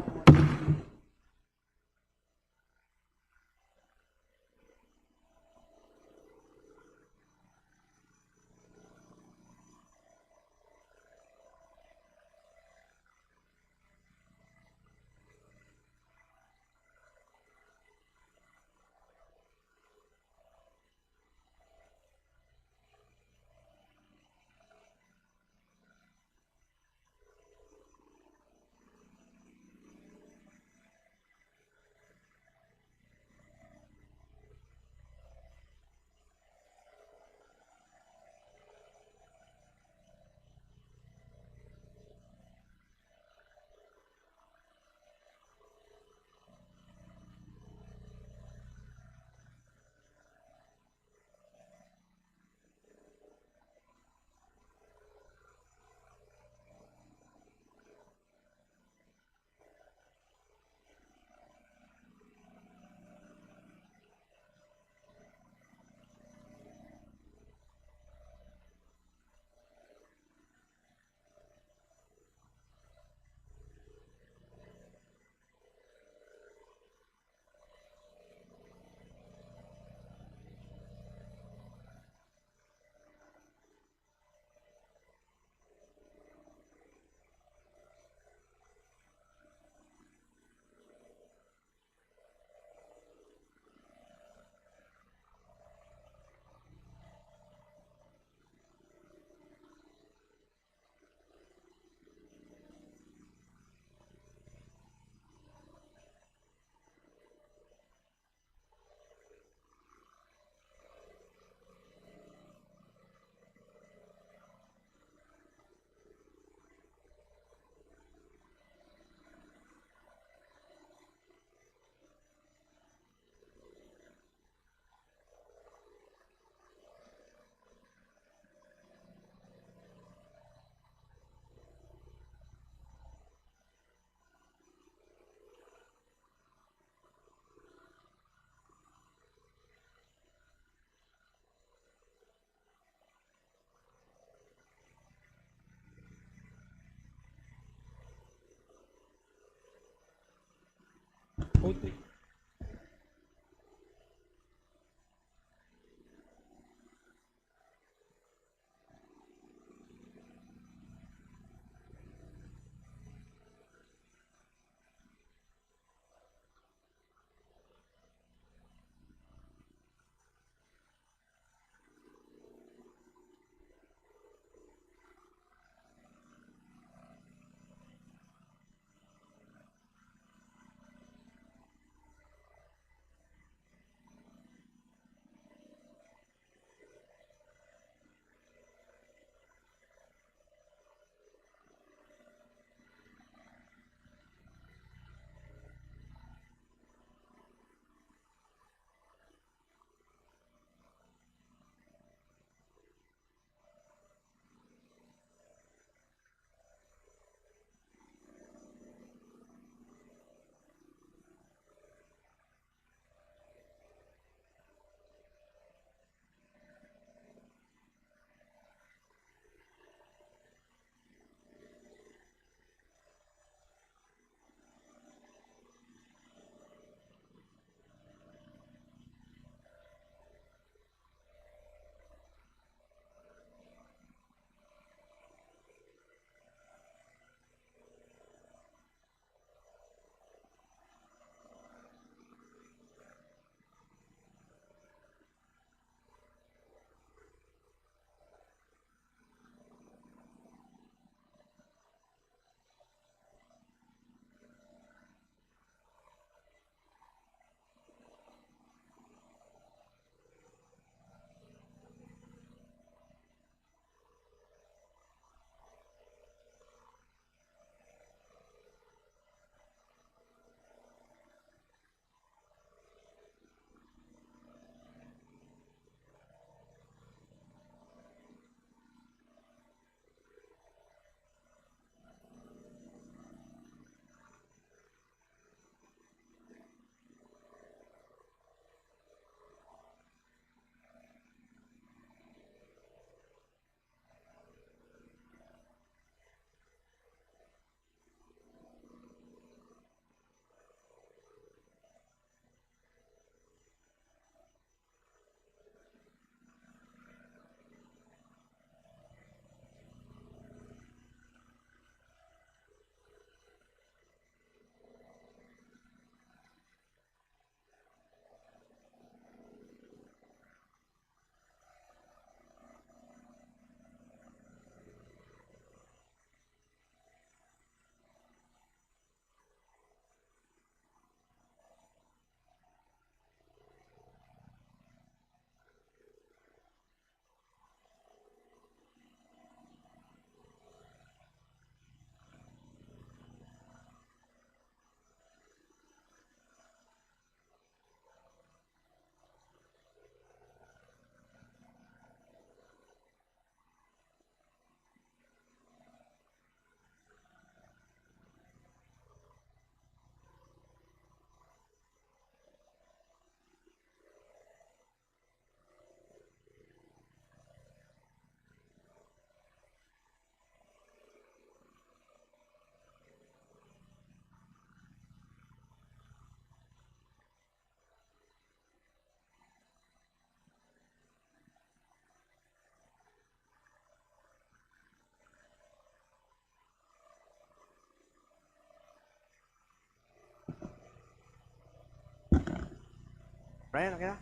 Brian, okay na?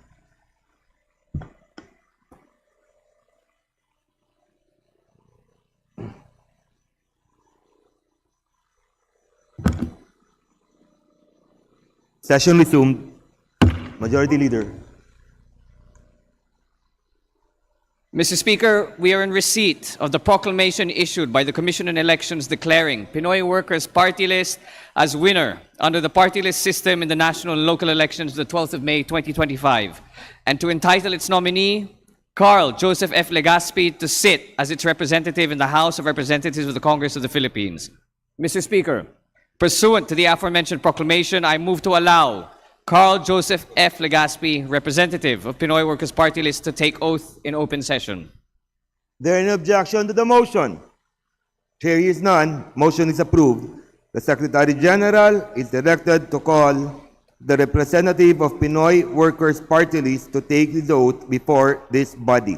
Session resumed. Majority Leader. Mr. Speaker, we are in receipt of the proclamation issued by the Commission on Elections declaring Pinoy Workers' Party List as winner under the party list system in the national and local elections the 12th of May 2025, and to entitle its nominee, Carl Joseph F. Legaspi, to sit as its representative in the House of Representatives of the Congress of the Philippines. Mr. Speaker, pursuant to the aforementioned proclamation, I move to allow Carl Joseph F. Legaspi, representative of Pinoy Workers' Party List, to take oath in open session. There any objection to the motion? Chair is none. Motion is approved. The Secretary General is directed to call the representative of Pinoy Workers' Party List to take his oath before this body.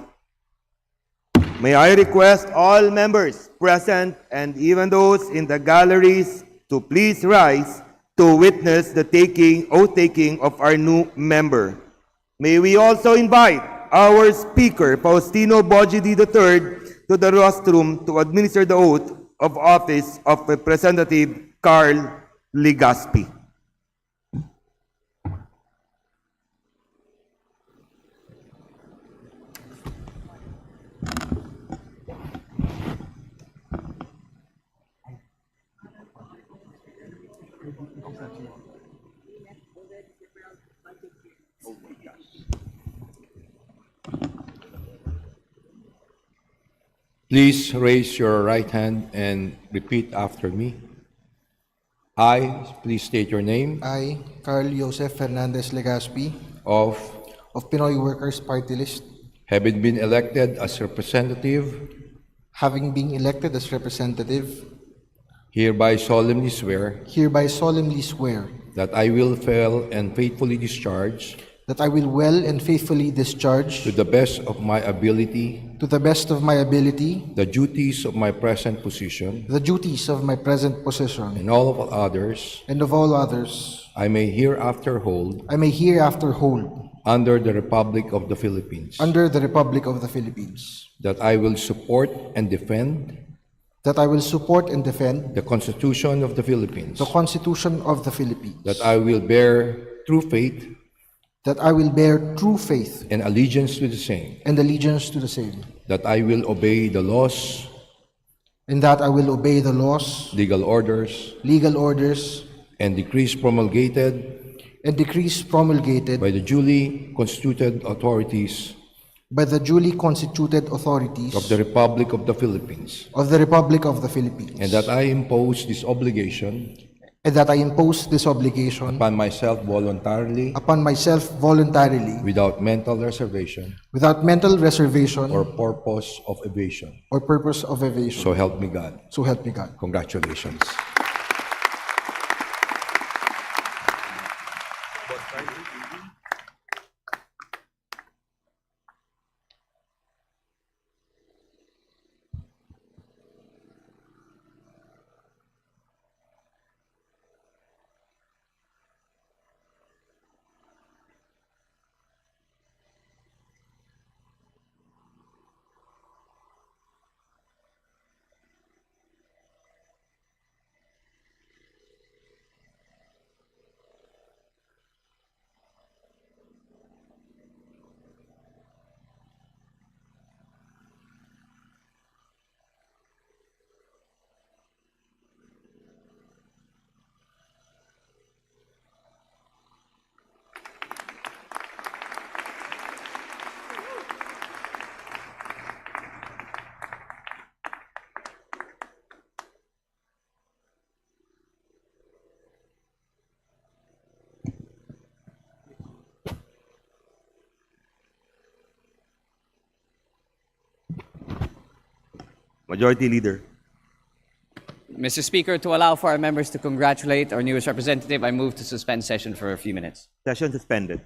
May I request all members present and even those in the galleries to please rise to witness the oath-taking of our new member. May we also invite our Speaker, Faustino Bojidi III, to the rostrum to administer the oath of office of Representative Carl Legaspi. Please raise your right hand and repeat after me. I, please state your name. I, Carl Joseph Fernandez Legaspi, Of Pinoy Workers' Party List, having been elected as representative, having been elected as representative, hereby solemnly swear that I will well and faithfully discharge I will well and faithfully discharge to the best of my ability the duties of my present position and all of others I may hereafter hold under the Republic of the Philippines, that I will support and defend the Constitution of the Philippines, that I will bear true faith and allegiance to the same, that I will obey the laws, legal orders, and decrees promulgated by the duly constituted authorities of the Republic of the Philippines, and that I impose this obligation upon myself voluntarily without mental reservation or purpose of evasion. So help me God. Congratulations. Majority Leader. Mr. Speaker, to allow for our members to congratulate our newest representative, I move to suspend session for a few minutes. Session suspended.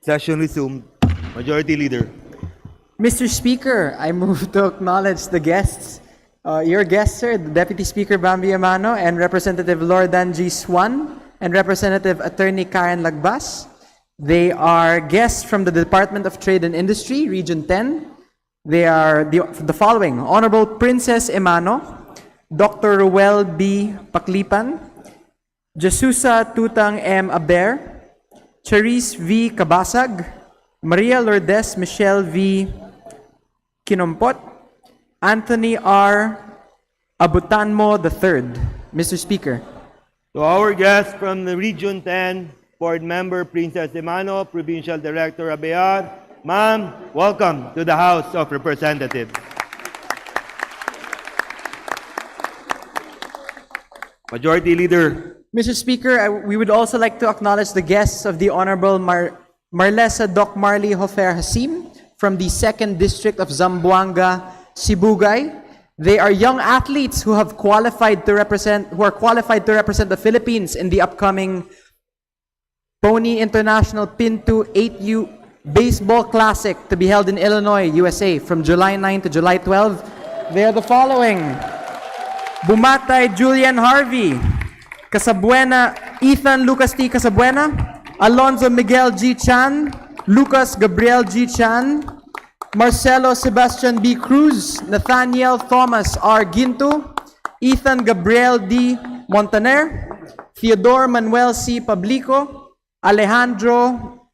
Session resumed. Majority Leader. Mr. Speaker, I move to acknowledge the guests. Your guests, sir, the Deputy Speaker Bambi Amano and Representative Lordan G. Swan and Representative Attorney Karen Lagbas. They are guests from the Department of Trade and Industry, Region 10. They are the following: Honorable Princess Emano, Dr. Ruel B. Paklipan, Jesusa Tutang M. Aber, Charisse V. Kabasag, Maria Lourdes Michelle V. Kinompot, Anthony R. Abutanmo III. Mr. Speaker. To our guests from the Region 10, Board Member Princess Emano, Provincial Director Abear, ma'am, welcome to the House of Representatives. Majority Leader. Mr. Speaker, we would also like to acknowledge the guests of the Honorable Marlesa Doc Marley Hofer Hasim from the 2nd District of Zamboanga, Sibugay. They are young athletes who are qualified to represent the Philippines in the upcoming Pony International Pinto 8U Baseball Classic to be held in Illinois, USA from July 9 to July 12. They are the following: Bumatay Julian Harvey, Casabuena Ethan Lucas T. Casabuena, Alonzo Miguel G. Chan, Lucas Gabriel G. Chan, Marcelo Sebastian B. Cruz, Nathaniel Thomas R. Ginto, Ethan Gabriel D. Montaner, Theodore Manuel C. Pablico, Alejandro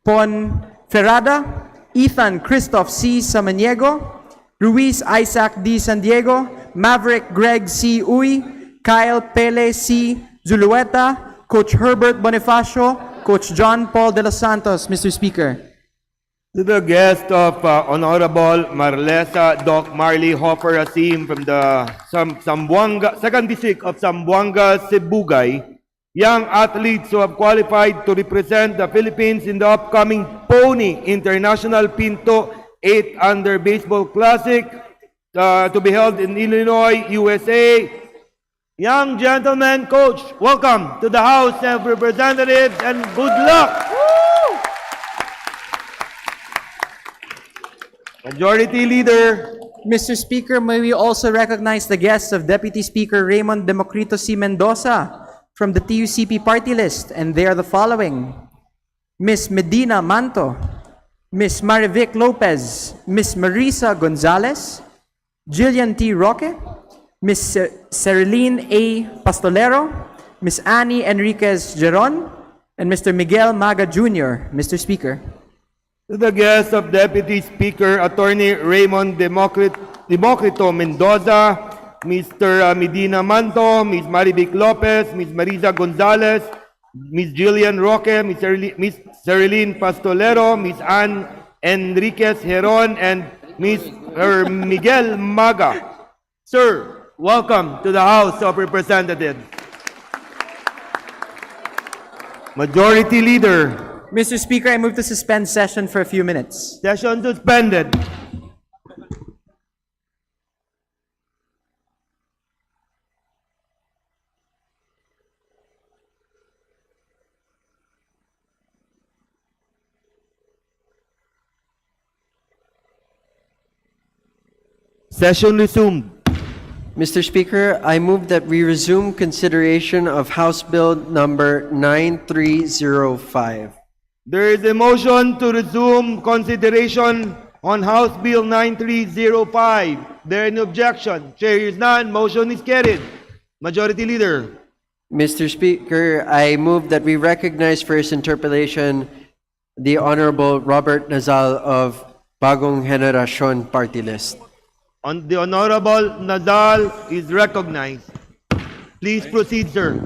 Ponferrada, Ethan Christoph C. Samaniego, Ruiz Isaac D. San Diego, Maverick Greg C. Uy, Kyle Pele C. Zulueta, Coach Herbert Bonifacio, Coach John Paul de los Santos. Mr. Speaker. To the guest of Honorable Marlesa Doc Marley Hofer Hasim from the Zamboanga, 2nd District of Zamboanga, Sibugay, young athletes who have qualified to represent the Philippines in the upcoming Pony International Pinto 8 Under Baseball Classic to be held in Illinois, USA. Young gentlemen, Coach, welcome to the House of Representatives and good luck. Majority Leader. Mr. Speaker, may we also recognize the guests of Deputy Speaker Raymond Democrito C. Mendoza from the TUCP party list, and they are the following: Miss Medina Manto, Miss Marivic Lopez, Miss Marisa Gonzalez, Jillian T. Roque, Miss Cereline A. Pastolero, Miss Annie Enriquez Geron, and Mr. Miguel Maga Jr. Mr. Speaker. To the guest of Deputy Speaker Attorney Raymond Democrito Mendoza, Mr. Medina Manto, Ms. Marivic Lopez, Ms. Marisa Gonzalez, Ms. Jillian Roque, Ms. Cereline Pastolero, Ms. Ann Enriquez Heron, and Mr. Miguel Maga. Sir, welcome to the House of Representatives. Majority Leader. Mr. Speaker, I move to suspend session for a few minutes. Session suspended. Session resumed. Mr. Speaker, I move that we resume consideration of House Bill number 9305. There is a motion to resume consideration on House Bill 9305. There is no objection. Chair is none. Motion is carried. Majority Leader. Mr. Speaker, I move that we recognize for his interpellation the Honorable Robert Nazal of Bagong Generacion Party List. The Honorable Nazal is recognized. Please proceed, sir.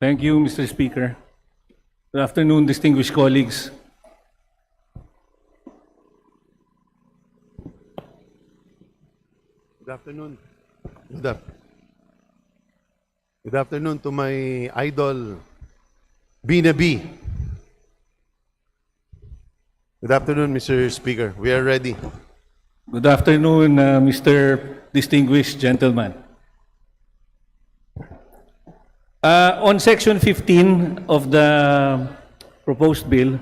Thank you, Mr. Speaker. Good afternoon, distinguished colleagues. Good afternoon. Good afternoon to my idol, Bina B. Good afternoon, Mr. Speaker. We are ready. Good afternoon, Mr. Distinguished Gentleman. On Section 15 of the proposed bill,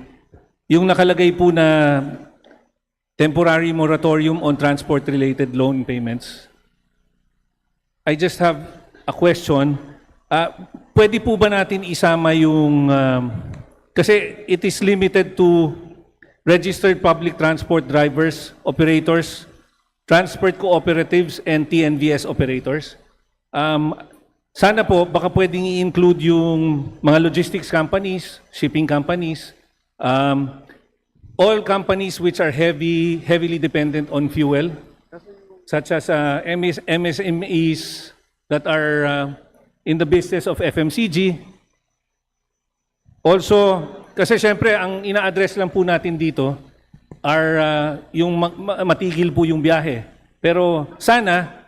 yung nakalagay po na temporary moratorium on transport-related loan payments, I just have a question. Pwede po ba natin isama yung, kasi it is limited to registered public transport drivers, operators, transport cooperatives, and TNVS operators. Sana po, baka pwedeng i-include yung mga logistics companies, shipping companies, all companies which are heavily dependent on fuel, such as MSMEs that are in the business of FMCG. Also, kasi syempre, ang ina-address lang po natin dito are yung matigil po yung biyahe. Pero sana,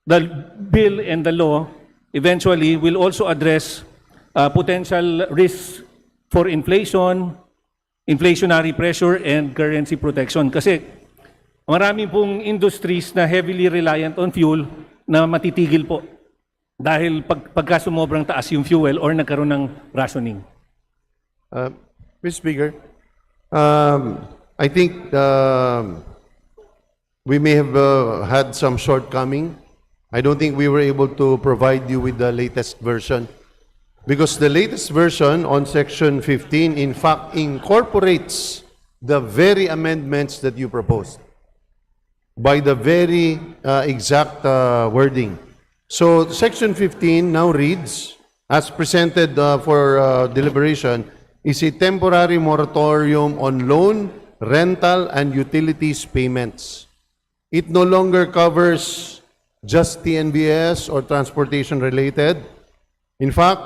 the bill and the law eventually will also address potential risks for inflation, inflationary pressure, and currency protection. Kasi marami pong industries na heavily reliant on fuel na matitigil po dahil pagka sumobrang taas yung fuel or nagkaroon ng rationing. Mr. Speaker, I think we may have had some shortcoming. I don't think we were able to provide you with the latest version because the latest version on Section 15 in fact incorporates the very amendments that you proposed by the very exact wording. So Section 15 now reads, as presented for deliberation, is a temporary moratorium on loan, rental, and utilities payments. It no longer covers just TNBS or transportation related. In fact,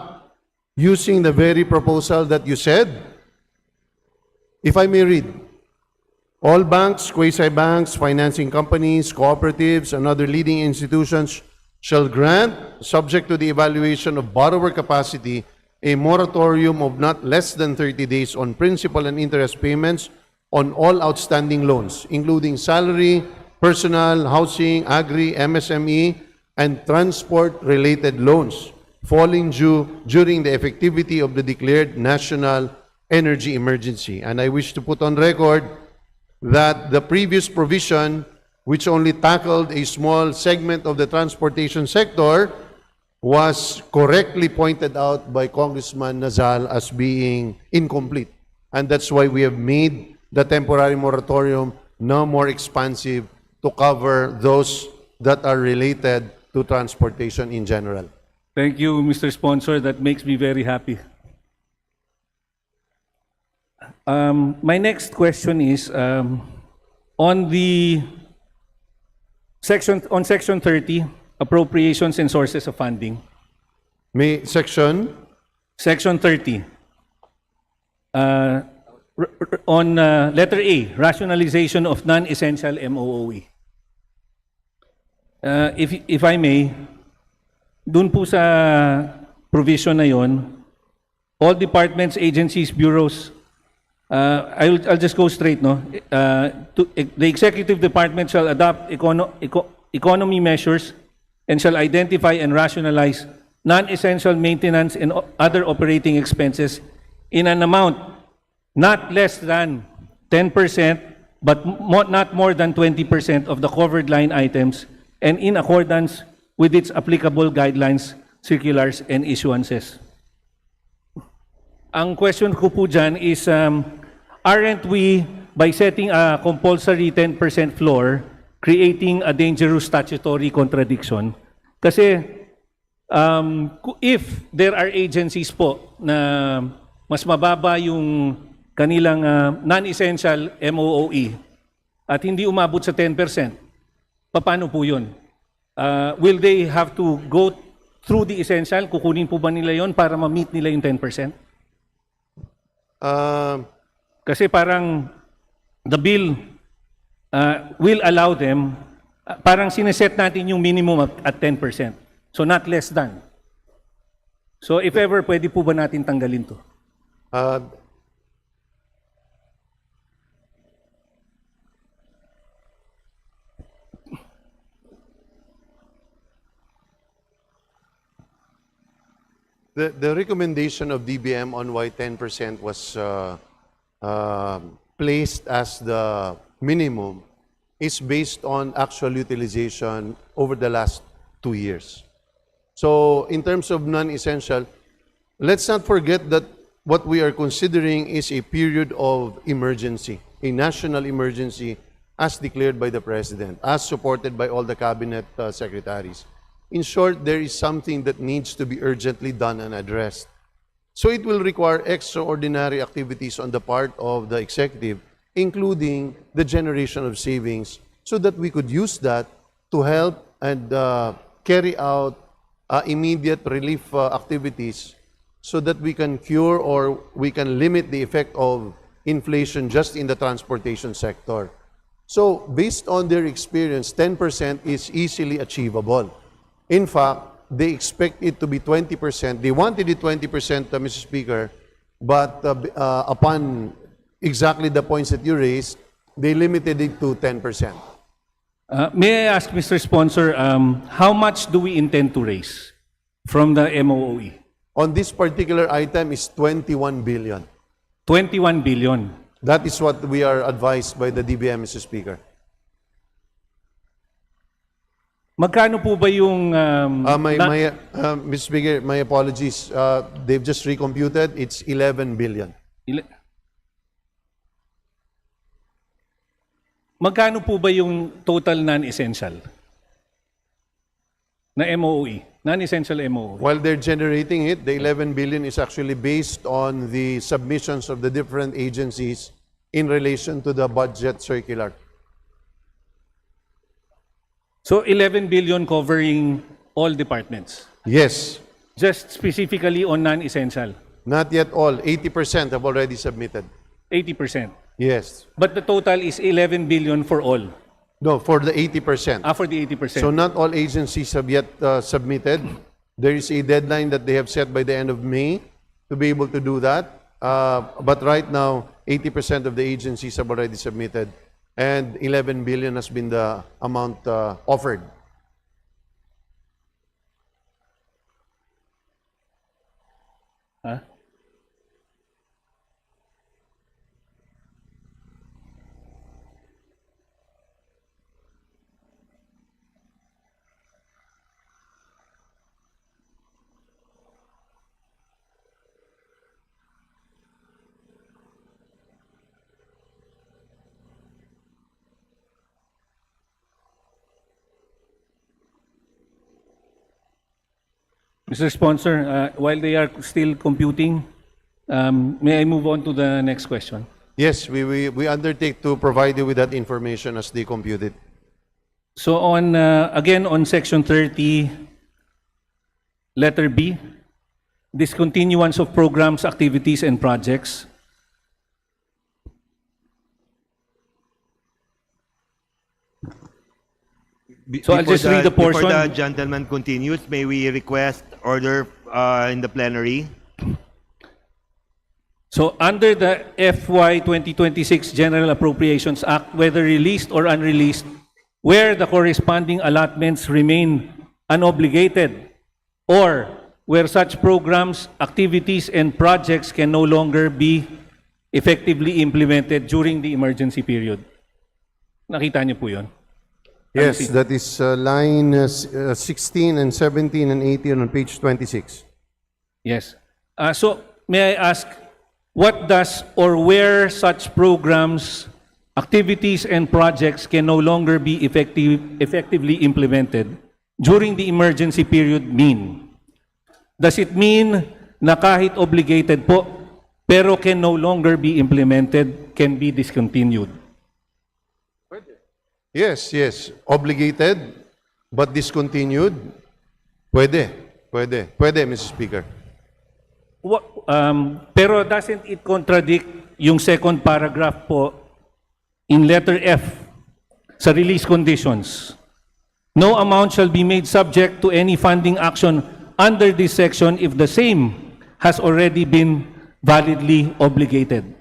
using the very proposal that you said, if I may read, all banks, quasi-banks, financing companies, cooperatives, and other leading institutions shall grant, subject to the evaluation of borrower capacity, a moratorium of not less than 30 days on principal and interest payments on all outstanding loans, including salary, personal, housing, agri, MSME, and transport-related loans falling due during the effectivity of the declared national energy emergency. And I wish to put on record that the previous provision, which only tackled a small segment of the transportation sector, was correctly pointed out by Congressman Nazal as being incomplete. And that's why we have made the temporary moratorium now more expansive to cover those that are related to transportation in general. Thank you, Mr. Sponsor. That makes me very happy. My next question is on Section 30, appropriations and sources of funding. May Section 30. On letter A, rationalization of non-essential MOOE. If I may, dun po sa provision na yon, all departments, agencies, bureaus, I'll just go straight, no? The executive department shall adopt economy measures and shall identify and rationalize non-essential maintenance and other operating expenses in an amount not less than 10%, but not more than 20% of the covered line items, and in accordance with its applicable guidelines, circulars, and issuances. Ang question ko po dyan is, aren't we, by setting a compulsory 10% floor, creating a dangerous statutory contradiction? Kasi if there are agencies po na mas mababa yung kanilang non-essential MOOE at hindi umabot sa 10%, paano po yun? Will they have to go through the essential? Kukunin po ba nila yon para ma-meet nila yung 10%? Kasi parang the bill will allow them, parang sineset natin yung minimum at 10%. So not less than. So if ever, pwede po ba natin tanggalin to? The recommendation of DBM on why 10% was placed as the minimum is based on actual utilization over the last 2 years. So in terms of non-essential, let's not forget that what we are considering is a period of emergency, a national emergency as declared by the President, as supported by all the cabinet secretaries. In short, there is something that needs to be urgently done and addressed. So it will require extraordinary activities on the part of the executive, including the generation of savings, so that we could use that to help and carry out immediate relief activities so that we can cure or we can limit the effect of inflation just in the transportation sector. So based on their experience, 10% is easily achievable. In fact, they expect it to be 20%. They wanted it 20%, Mr. Speaker, but upon exactly the points that you raised, they limited it to 10%. May I ask, Mr. Sponsor, how much do we intend to raise from the MOOE? On this particular item is 21 billion. 21 billion. That is what we are advised by the DBM, Mr. Speaker. Magkano po ba yung... Mr. Speaker, my apologies. They've just recomputed. It's 11 billion. Magkano po ba yung total non-essential na MOOE? Non-essential MOOE. While they're generating it, the 11 billion is actually based on the submissions of the different agencies in relation to the budget circular. So 11 billion covering all departments? Yes. Just specifically on non-essential? Not yet all. 80% have already submitted. 80%? Yes. But the total is 11 billion for all? No, for the 80%. For the 80%. So not all agencies have yet submitted. There is a deadline that they have set by the end of May to be able to do that. But right now, 80% of the agencies have already submitted, and 11 billion has been the amount offered. Huh? Mr. Sponsor, while they are still computing, may I move on to the next question? Yes, we undertake to provide you with that information as they compute it. So on again on section 30, letter B, discontinuance of programs, activities, and projects. So I'll just read the portion. Before the gentleman continues, may we request order in the plenary? So under the FY 2026 General Appropriations Act, whether released or unreleased, where the corresponding allotments remain unobligated, or where such programs, activities, and projects can no longer be effectively implemented during the emergency period. Nakita niyo po yun? Yes, that is line 16 and 17 and 18 on page 26. Yes. So may I ask, what does or where such programs, activities, and projects can no longer be effectively implemented during the emergency period mean? Does it mean na kahit obligated po, pero can no longer be implemented, can be discontinued? Yes, yes. Obligated, but discontinued? Pwede, Mr. Speaker. Pero doesn't it contradict yung second paragraph po in letter F sa release conditions? No amount shall be made subject to any funding action under this section if the same has already been validly obligated.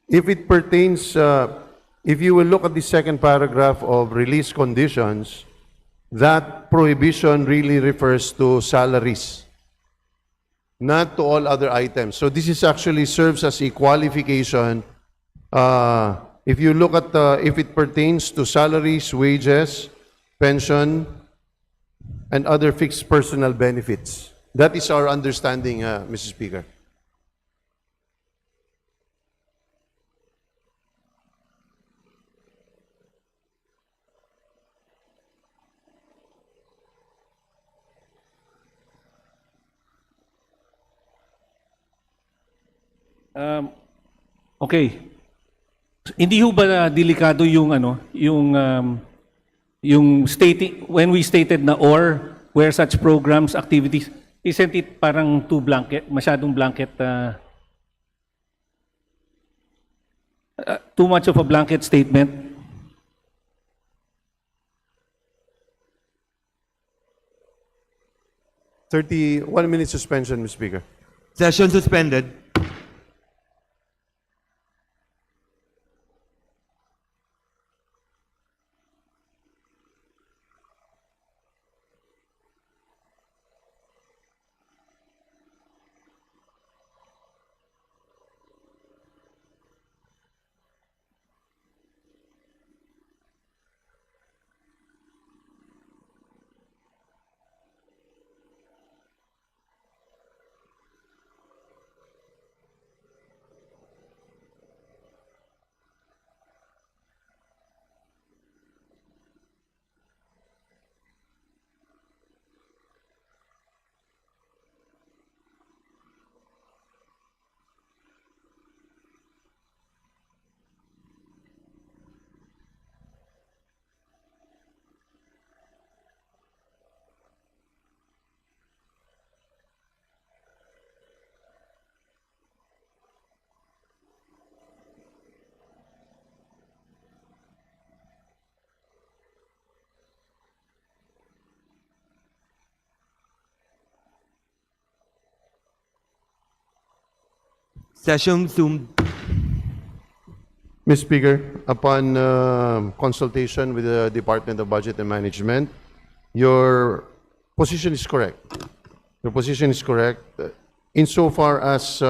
If it pertains if you will look at the second paragraph of release conditions, that prohibition really refers to salaries, not to all other items. So this is actually serves as a qualification. If you look at if it pertains to salaries, wages, pension, and other fixed personal benefits. That is our understanding, Mr. Speaker. Okay. Hindi ho ba delikado yung yung stating when we stated na or where such programs activities, isn't it parang too blanket, masyadong blanket, too much of a blanket statement? One-minute suspension, Mr. Speaker. Session suspended. Session resumed. Mr. Speaker, upon consultation with the Department of Budget and Management, your position is correct. Your position is correct. Insofar as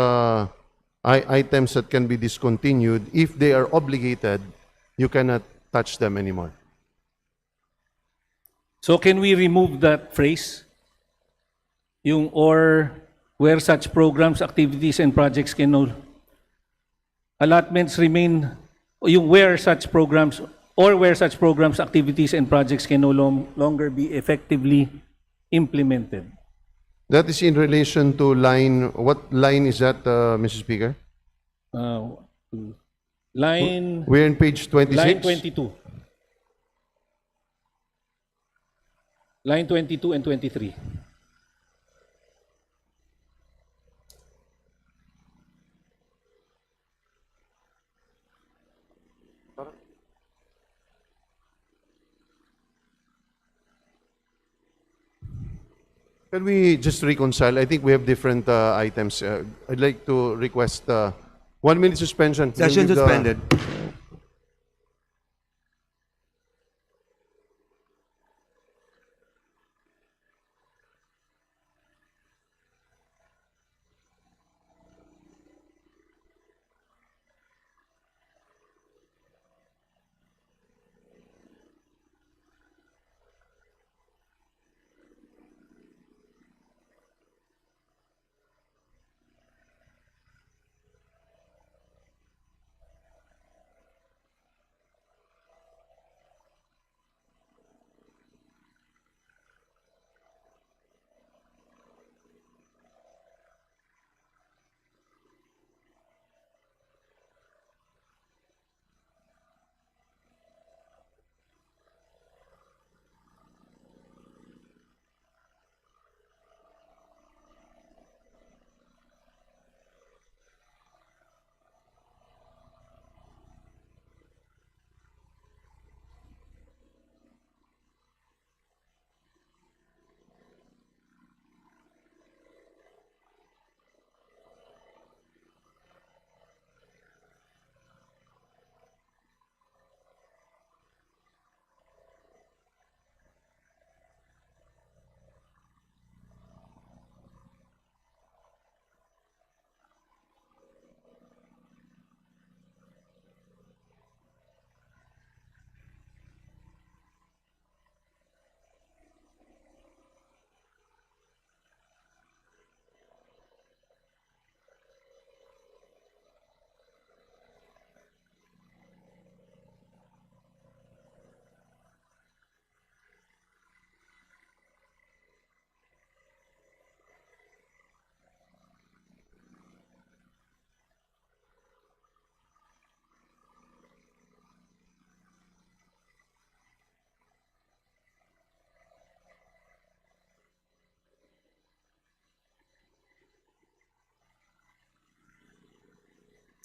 items that can be discontinued, if they are obligated, you cannot touch them anymore. So can we remove that phrase? Yung or where such programs, activities, and projects can no allotments remain, yung where such programs, or where such programs, activities, and projects can no longer be effectively implemented. That is in relation to line, what line is that, Mr. Speaker? Line... We're in page 26? Line 22. Line 22 and 23. Can we just reconcile? I think we have different items. I'd like to request 1 minute suspension. Session We'll leave suspended.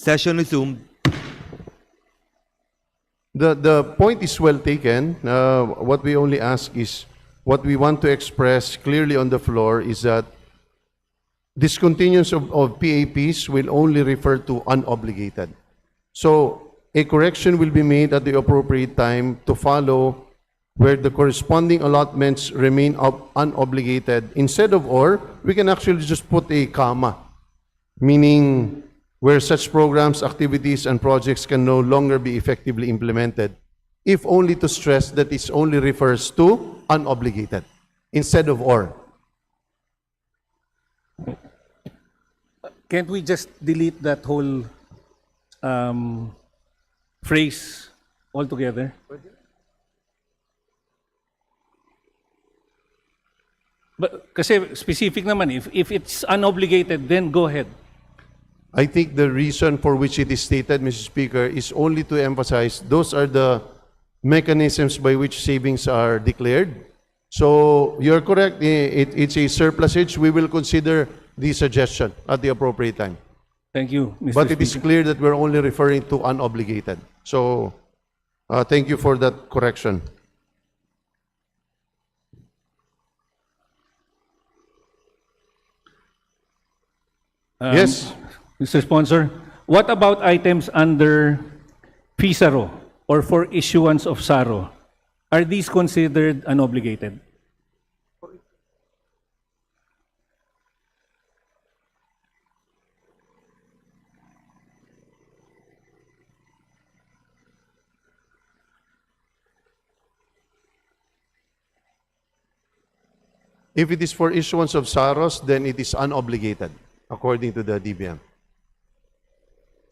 Session resumed. The point is well taken. What we only ask is, what we want to express clearly on the floor is that discontinuance of PAPs will only refer to unobligated. So a correction will be made at the appropriate time to follow where the corresponding allotments remain unobligated. Instead of or, we can actually just put a comma, meaning where such programs, activities, and projects can no longer be effectively implemented, if only to stress that it only refers to unobligated, instead of or. Can't we just delete that whole phrase altogether? But kasi specific naman, if it's unobligated, then go ahead. I think the reason for which it is stated, Mr. Speaker, is only to emphasize those are the mechanisms by which savings are declared. So you're correct, it's a surplusage. We will consider the suggestion at the appropriate time. Thank you, Mr. But it is Speaker. clear that we're only referring to unobligated. So thank you for that correction. Yes. Mr. Sponsor, what about items under FISARO or for issuance of SARO? Are these considered unobligated? If it is for issuance of SAROS, then it is unobligated, according to the DBM.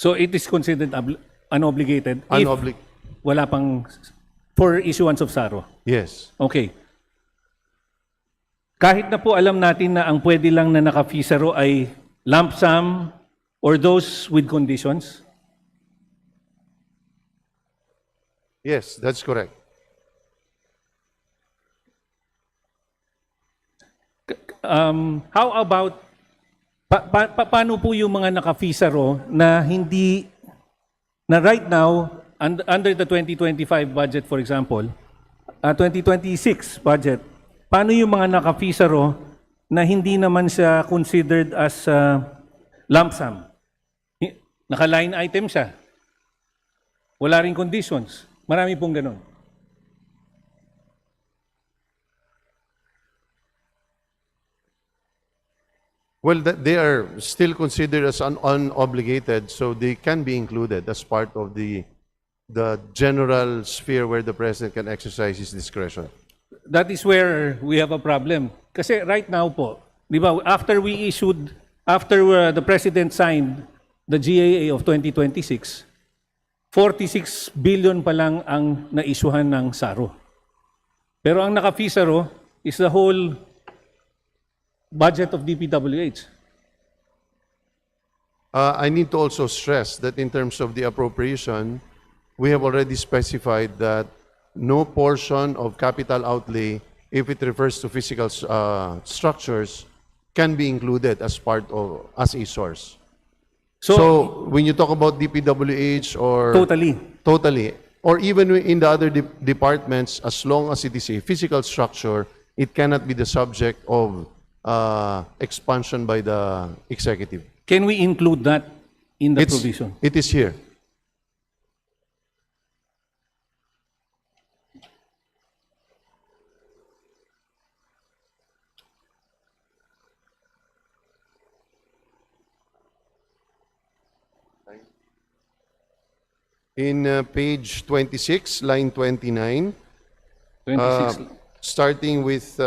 So it is considered unobligated if wala pang for issuance of SARO? Yes. Okay. Kahit na po alam natin na ang pwede lang na naka-FISARO ay lump sum or those with conditions? Yes, that's correct. How about paano po yung mga naka-FISARO na hindi na right now under the 2025 budget, for example, 2026 budget, paano yung mga naka-FISARO na hindi naman siya considered as lump sum? Naka-line item siya. Wala ring conditions. Marami pong ganun. Well, they are still considered as unobligated, so they can be included as part of the general sphere where the President can exercise his discretion. That is where we have a problem. Kasi right now po, di ba, after the President signed the GAA of 2026, 46 billion pa lang ang na-issuehan ng SARO. Pero ang naka-FISARO is the whole budget of DPWH. I need to also stress that in terms of the appropriation, we have already specified that no portion of capital outlay, if it refers to physical structures, can be included as part of, as a source. So when you talk about DPWH or... Totally. Or even in the other departments, as long as it is a physical structure, it cannot be the subject of expansion by the executive. Can we include that in the provision? It is here. In page 26, line 29, 26. Starting with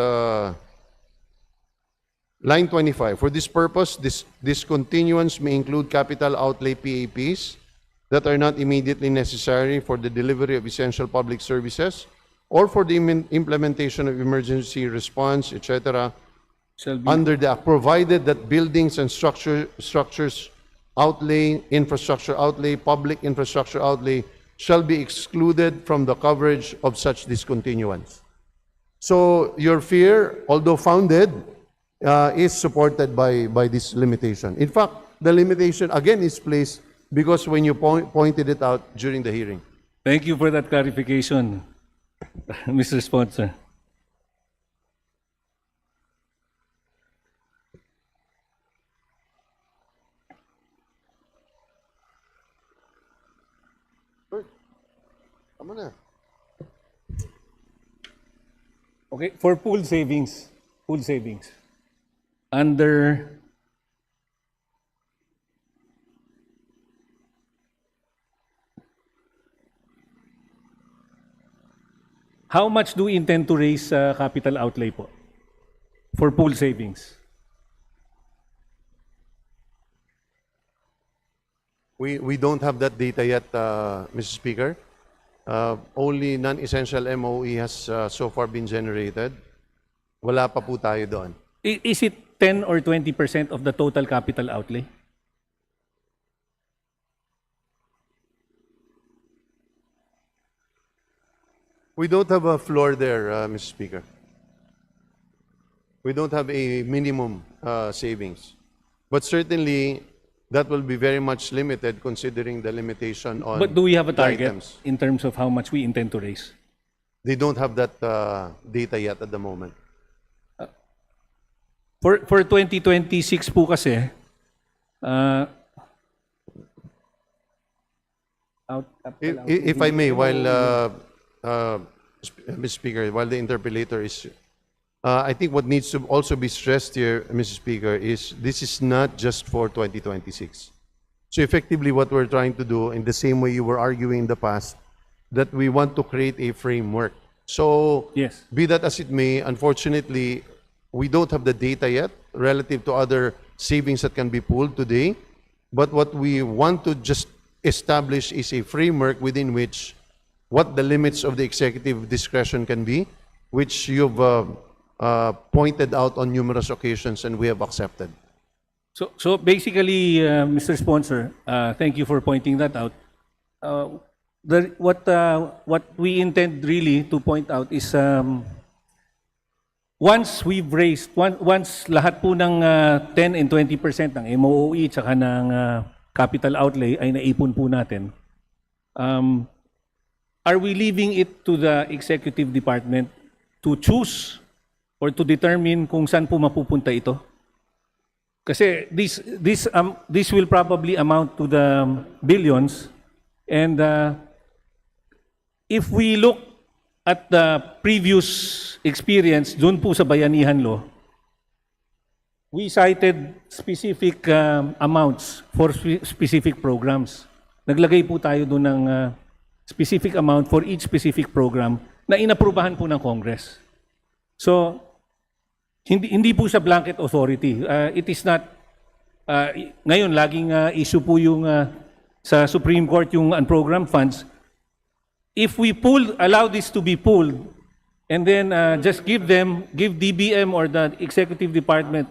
line 25. For this purpose, discontinuance may include capital outlay PAPs that are not immediately necessary for the delivery of essential public services or for the implementation of emergency response, etc. Under the provided that buildings and structures outlay, infrastructure outlay, public infrastructure outlay shall be excluded from the coverage of such discontinuance. So your fear, although founded, is supported by this limitation. In fact, the limitation again is placed because when you pointed it out during the hearing. Thank you for that clarification, Mr. Sponsor. Tama na. Okay, for pool savings, under how much do we intend to raise capital outlay po for pool savings? We don't have that data yet, Mr. Speaker. Only non-essential MOE has so far been generated. Wala pa po tayo doon. Is it 10 or 20% of the total capital outlay? We don't have a floor there, Mr. Speaker. We don't have a minimum savings. But certainly, that will be very much limited considering the limitation on But do we have a the target items. in terms of how much we intend to raise? They don't have that data yet at the moment. For 2026 po kasi, If I may, while Mr. Speaker, while the interpolator is, I think what needs to also be stressed here, Mr. Speaker, is this is not just for 2026. So effectively, what we're trying to do, in the same way you were arguing in the past, that we want to create a framework. So, yes, be that as it may, unfortunately, we don't have the data yet relative to other savings that can be pulled today. But what we want to just establish is a framework within which what the limits of the executive discretion can be, which you've pointed out on numerous occasions and we have accepted. So basically, Mr. Sponsor, thank you for pointing that out. What we intend really to point out is once we've raised, once lahat po ng 10 and 20% ng MOE tsaka ng capital outlay ay naipon po natin, are we leaving it to the executive department to choose or to determine kung saan po mapupunta ito? Kasi this will probably amount to the billions, and if we look at the previous experience doon po sa Bayanihan Law, we cited specific amounts for specific programs. Naglagay po tayo doon ng specific amount for each specific program na inaprubahan po ng Congress. So, hindi po siya blanket authority. It is not, ngayon laging issue po yung sa Supreme Court yung unprogrammed funds. If we allow this to be pulled, and then just give DBM or the executive department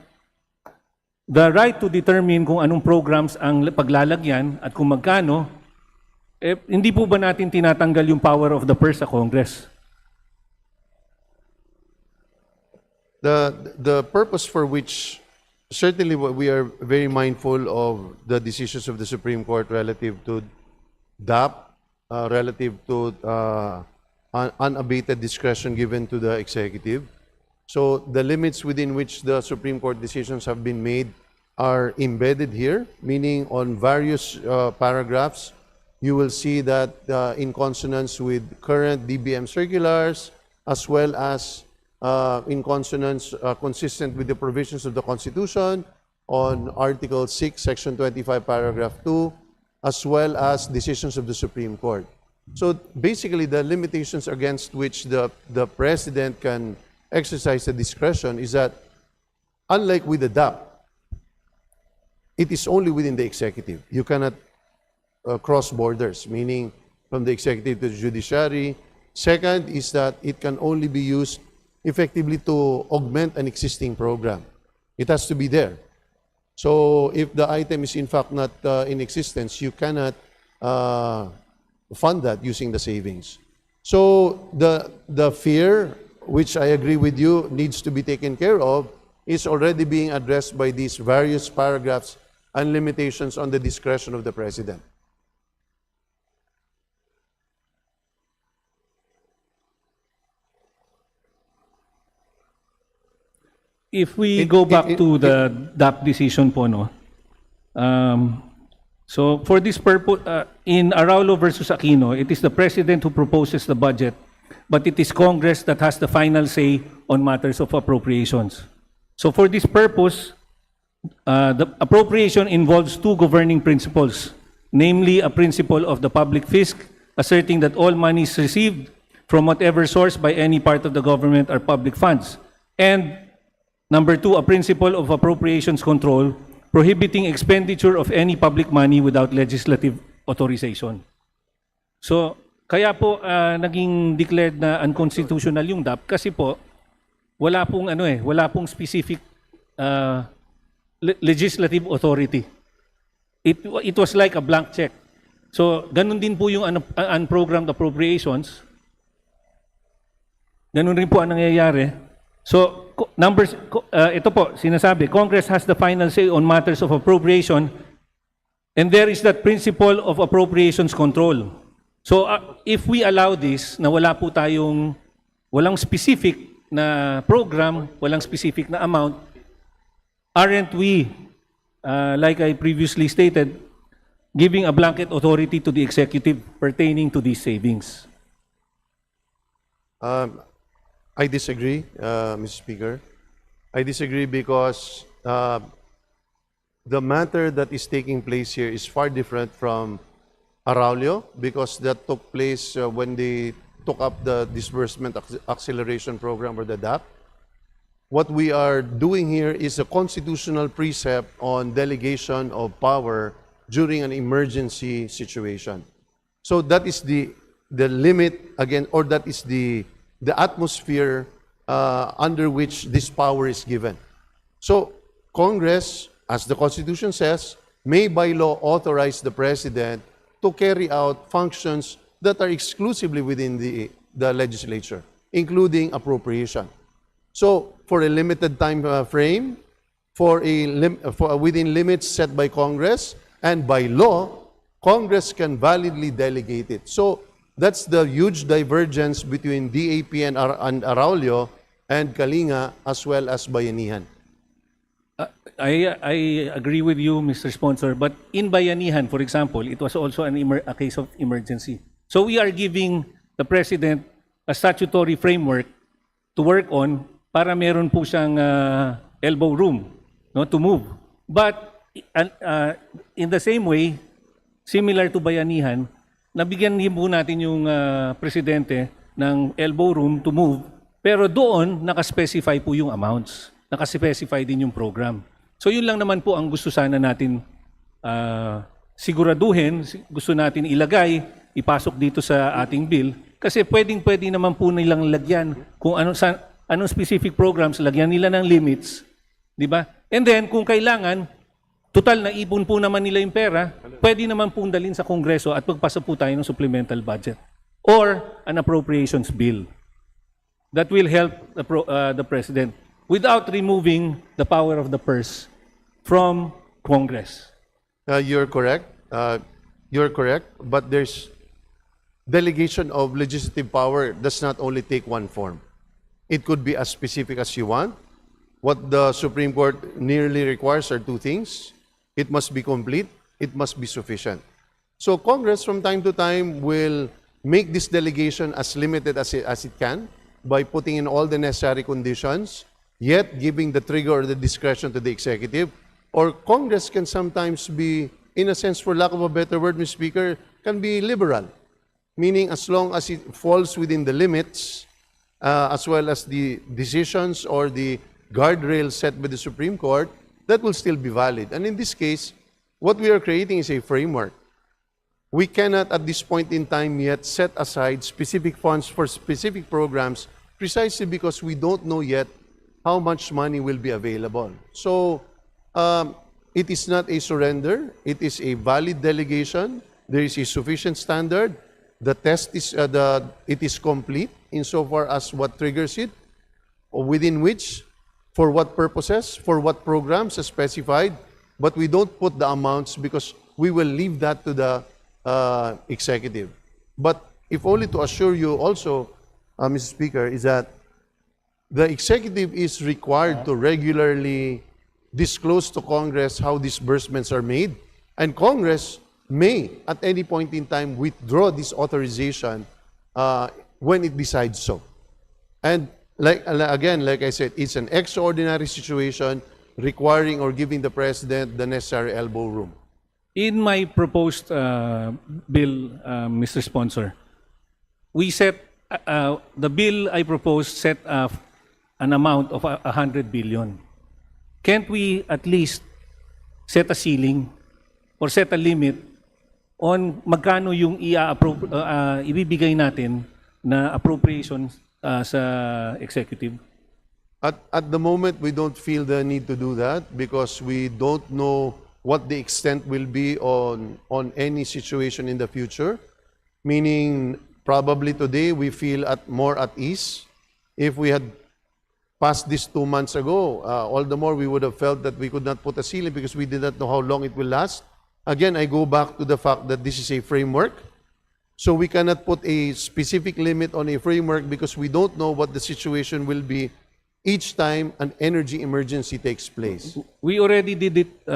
the right to determine kung anong programs ang paglalagyan at kung magkano, hindi po ba natin tinatanggal yung power of the purse sa Congress? The purpose for which, certainly we are very mindful of the decisions of the Supreme Court relative to DAP, relative to unabated discretion given to the executive. So the limits within which the Supreme Court decisions have been made are embedded here, meaning on various paragraphs, you will see that in consonance with current DBM circulars, as well as in consonance, consistent with the provisions of the Constitution on Article 6, Section 25, Paragraph 2, as well as decisions of the Supreme Court. So basically, the limitations against which the President can exercise the discretion is that, unlike with the DAP, it is only within the executive. You cannot cross borders, meaning from the executive to the judiciary. Second is that it can only be used effectively to augment an existing program. It has to be there. So if the item is in fact not in existence, you cannot fund that using the savings. So the fear, which I agree with you, needs to be taken care of, is already being addressed by these various paragraphs and limitations on the discretion of the President. If we go back to the DAP decision po, no? So for this purpose, in Araulo versus Aquino, it is the President who proposes the budget, but it is Congress that has the final say on matters of appropriations. So for this purpose, the appropriation involves two governing principles, namely a principle of the public fisc, asserting that all monies received from whatever source by any part of the government are public funds, and number two, a principle of appropriations control, prohibiting expenditure of any public money without legislative authorization. So, kaya po naging declared na unconstitutional yung DAP kasi po wala pong specific legislative authority. It was like a blank check. So, ganun din po yung unprogrammed appropriations. Ganun rin po ang nangyayari. So, ito po, sinasabi, Congress has the final say on matters of appropriation, and there is that principle of appropriations control. So, if we allow this, na walang specific na program, walang specific na amount, aren't we, like I previously stated, giving a blanket authority to the executive pertaining to these savings? I disagree, Mr. Speaker. I disagree because the matter that is taking place here is far different from Araulo, because that took place when they took up the Disbursement Acceleration Program, or the DAP. What we are doing here is a constitutional precept on delegation of power during an emergency situation. So that is the limit, again, or that is the atmosphere under which this power is given. So Congress, as the Constitution says, may by law authorize the President to carry out functions that are exclusively within the legislature, including appropriation. So for a limited time frame, within limits set by Congress and by law, Congress can validly delegate it. So that's the huge divergence between DAP and Araulo and Kalinga, as well as Bayanihan. I agree with you, Mr. Sponsor, but in Bayanihan, for example, it was also a case of emergency. So we are giving the President a statutory framework to work on para meron po siyang elbow room, no, to move. But in the same way, similar to Bayanihan, nabigyan din po natin yung Presidente ng elbow room to move, pero doon nakaspecify po yung amounts, nakaspecify din yung program. So yun lang naman po ang gusto sana natin siguraduhin, gusto natin ilagay, ipasok dito sa ating bill, kasi pwede naman po nilang lagyan kung anong specific programs, lagyan nila ng limits, di ba? And then kung kailangan, total na ipon po naman nila yung pera, pwede naman pong dalhin sa Kongreso at magpasa po tayo ng supplemental budget or an appropriations bill that will help the President without removing the power of the purse from Congress. You're correct. You're correct. But there's delegation of legislative power does not only take one form. It could be as specific as you want. What the Supreme Court nearly requires are two things. It must be complete, it must be sufficient. So Congress from time to time will make this delegation as limited as it can by putting in all the necessary conditions, yet giving the trigger or the discretion to the executive. Or Congress can sometimes be, in a sense, for lack of a better word, Mr. Speaker, can be liberal. Meaning as long as it falls within the limits, as well as the decisions or the guardrails set by the Supreme Court, that will still be valid. And in this case, what we are creating is a framework. We cannot at this point in time yet set aside specific funds for specific programs precisely because we don't know yet how much money will be available. So it is not a surrender. It is a valid delegation. There is a sufficient standard. The test is, it is complete insofar as what triggers it, within which, for what purposes, for what programs as specified, but we don't put the amounts because we will leave that to the executive. But if only to assure you also, Mr. Speaker, is that the executive is required to regularly disclose to Congress how disbursements are made, and Congress may, at any point in time, withdraw this authorization when it decides so. And like I said, it's an extraordinary situation requiring or giving the President the necessary elbow room. In my proposed bill, Mr. Sponsor, we set, the bill I proposed set an amount of 100 billion. Can't we at least set a ceiling or set a limit on magkano yung ibibigay natin na appropriation sa executive? At the moment, we don't feel the need to do that because we don't know what the extent will be on any situation in the future. Meaning, probably today we feel more at ease. If we had passed this 2 months ago, all the more we would have felt that we could not put a ceiling because we did not know how long it will last. Again, I go back to the fact that this is a framework. So we cannot put a specific limit on a framework because we don't know what the situation will be each time an energy emergency takes place. We already did it,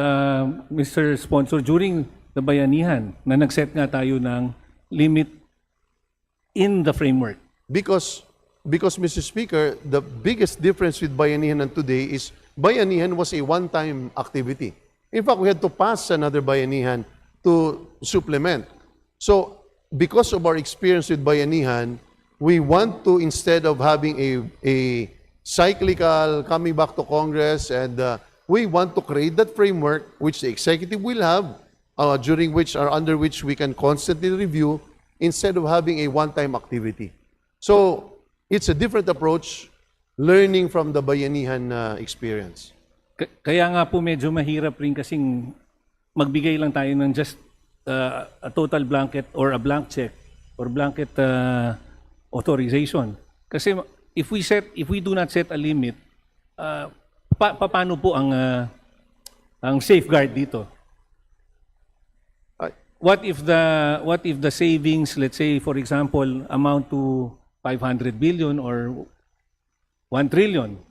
Mr. Sponsor, during the Bayanihan na nag-set nga tayo ng limit in the framework. Because, Mr. Speaker, the biggest difference with Bayanihan and today is Bayanihan was a one-time activity. In fact, we had to pass another Bayanihan to supplement. So, because of our experience with Bayanihan, we want to, instead of having a cyclical coming back to Congress, and we want to create that framework which the executive will have, under which we can constantly review, instead of having a one-time activity. So, it's a different approach, learning from the Bayanihan experience. Kaya nga po medyo mahirap rin kasing magbigay lang tayo ng just a total blanket or a blank check or blanket authorization. Kasi if we do not set a limit, paano po ang safeguard dito? What if the savings, let's say for example, amount to 500 billion or 1 trillion?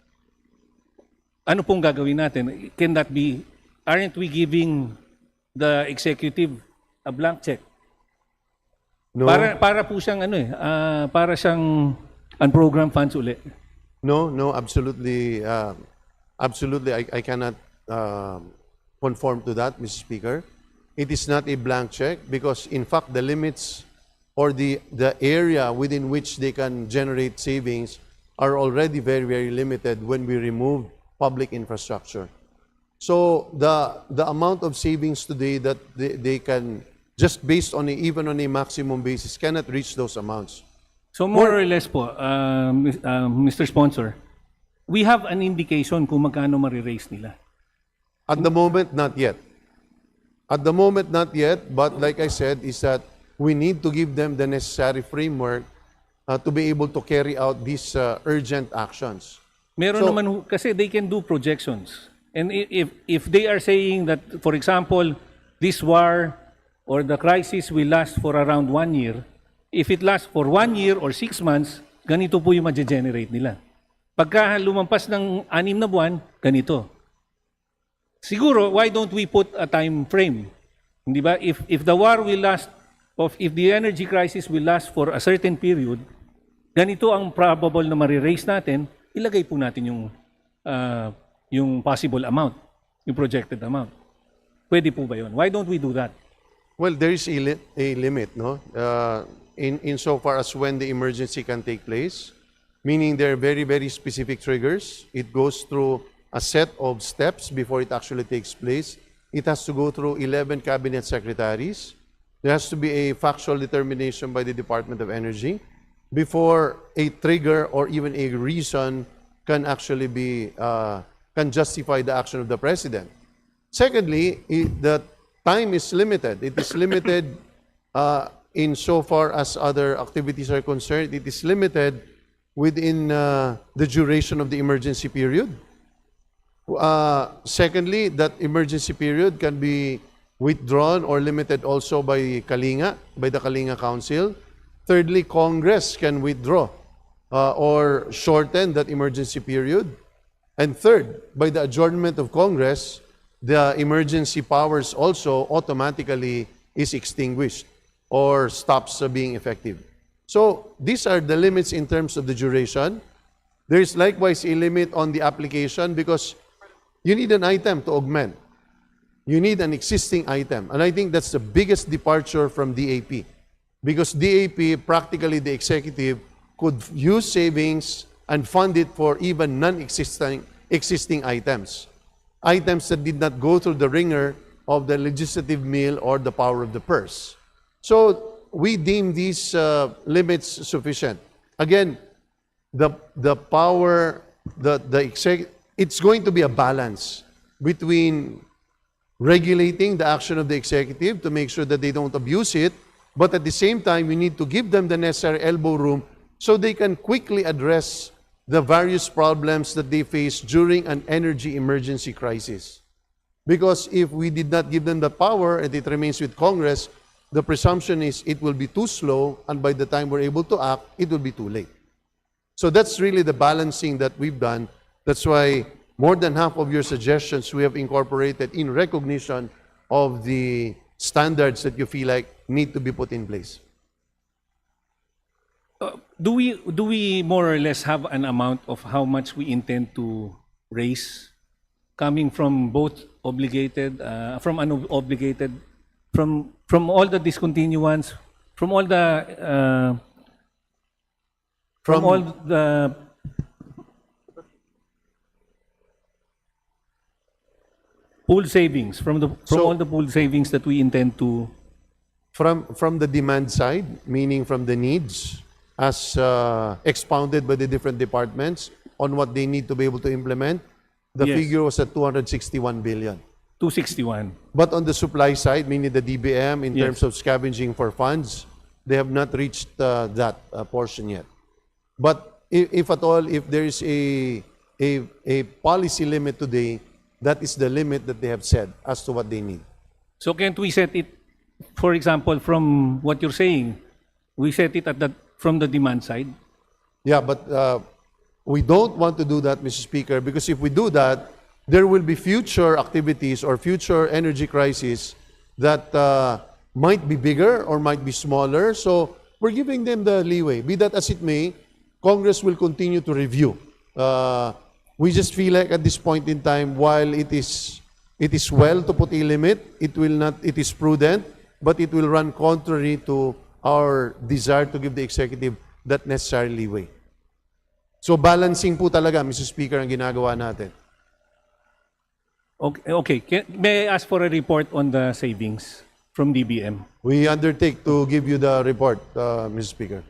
Ano pong gagawin natin? Can that be, aren't we giving the executive a blank check? No. Para po siyang para siyang unprogrammed funds uli. No, absolutely. Absolutely, I cannot conform to that, Mr. Speaker. It is not a blank check because, in fact, the limits or the area within which they can generate savings are already very, very limited when we remove public infrastructure. So the amount of savings today that they can, just based on even on a maximum basis, cannot reach those amounts. So more or less po, Mr. Sponsor, we have an indication kung magkano ma-raise nila. At the moment, not yet. At the moment, not yet. But like I said, is that we need to give them the necessary framework to be able to carry out these urgent actions. Meron naman kasi they can do projections. And if they are saying that, for example, this war or the crisis will last for around 1 year, if it lasts for 1 year or 6 months, ganito po yung ma-generate nila. Pagka lumampas ng 6 na buwan, ganito. Siguro, why don't we put a time frame? Hindi ba? If the war will last, if the energy crisis will last for a certain period, ganito ang probable na ma-raise natin, ilagay po natin yung possible amount, yung projected amount. Pwede po ba yun? Why don't we do that? Well, there is a limit, no? In so far as when the emergency can take place, meaning there are very, very specific triggers. It goes through a set of steps before it actually takes place. It has to go through 11 cabinet secretaries. There has to be a factual determination by the Department of Energy before a trigger or even a reason can actually be, can justify the action of the President. Secondly, the time is limited. It is limited in so far as other activities are concerned. It is limited within the duration of the emergency period. Secondly, that emergency period can be withdrawn or limited also by Kalinga, by the Kalinga Council. Thirdly, Congress can withdraw or shorten that emergency period. And third, by the adjournment of Congress, the emergency powers also automatically is extinguished or stops being effective. So these are the limits in terms of the duration. There is likewise a limit on the application because you need an item to augment. You need an existing item. And I think that's the biggest departure from DAP. Because DAP, practically the executive, could use savings and fund it for even existing items. Items that did not go through the ringer of the legislative mill or the power of the purse. So we deem these limits sufficient. Again, the power, it's going to be a balance between regulating the action of the executive to make sure that they don't abuse it, but at the same time, we need to give them the necessary elbow room so they can quickly address the various problems that they face during an energy emergency crisis. Because if we did not give them the power and it remains with Congress, the presumption is it will be too slow, and by the time we're able to act, it will be too late. So that's really the balancing that we've done. That's why more than half of your suggestions we have incorporated in recognition of the standards that you feel like need to be put in place. Do we more or less have an amount of how much we intend to raise, coming from both obligated, from unobligated, from all the discontinuance, from all the pool savings, from all the pool savings that we intend to? From the demand side, meaning from the needs, as expounded by the different departments on what they need to be able to implement, the figure was at 261 billion. 261. But on the supply side, meaning the DBM, in terms of scavenging for funds, they have not reached that portion yet. But if at all, if there is a policy limit today, that is the limit that they have said as to what they need. So can't we set it, for example, from what you're saying, we set it at from the demand side? Yeah, but we don't want to do that, Mr. Speaker, because if we do that, there will be future activities or future energy crises that might be bigger or might be smaller. So we're giving them the leeway. Be that as it may, Congress will continue to review. We just feel like at this point in time, while it is well to put a limit, it is prudent, but it will run contrary to our desire to give the executive that necessary leeway. So balancing po talaga, Mr. Speaker, ang ginagawa natin. Okay. May I ask for a report on the savings from DBM? We undertake to give you the report, Mr. Speaker.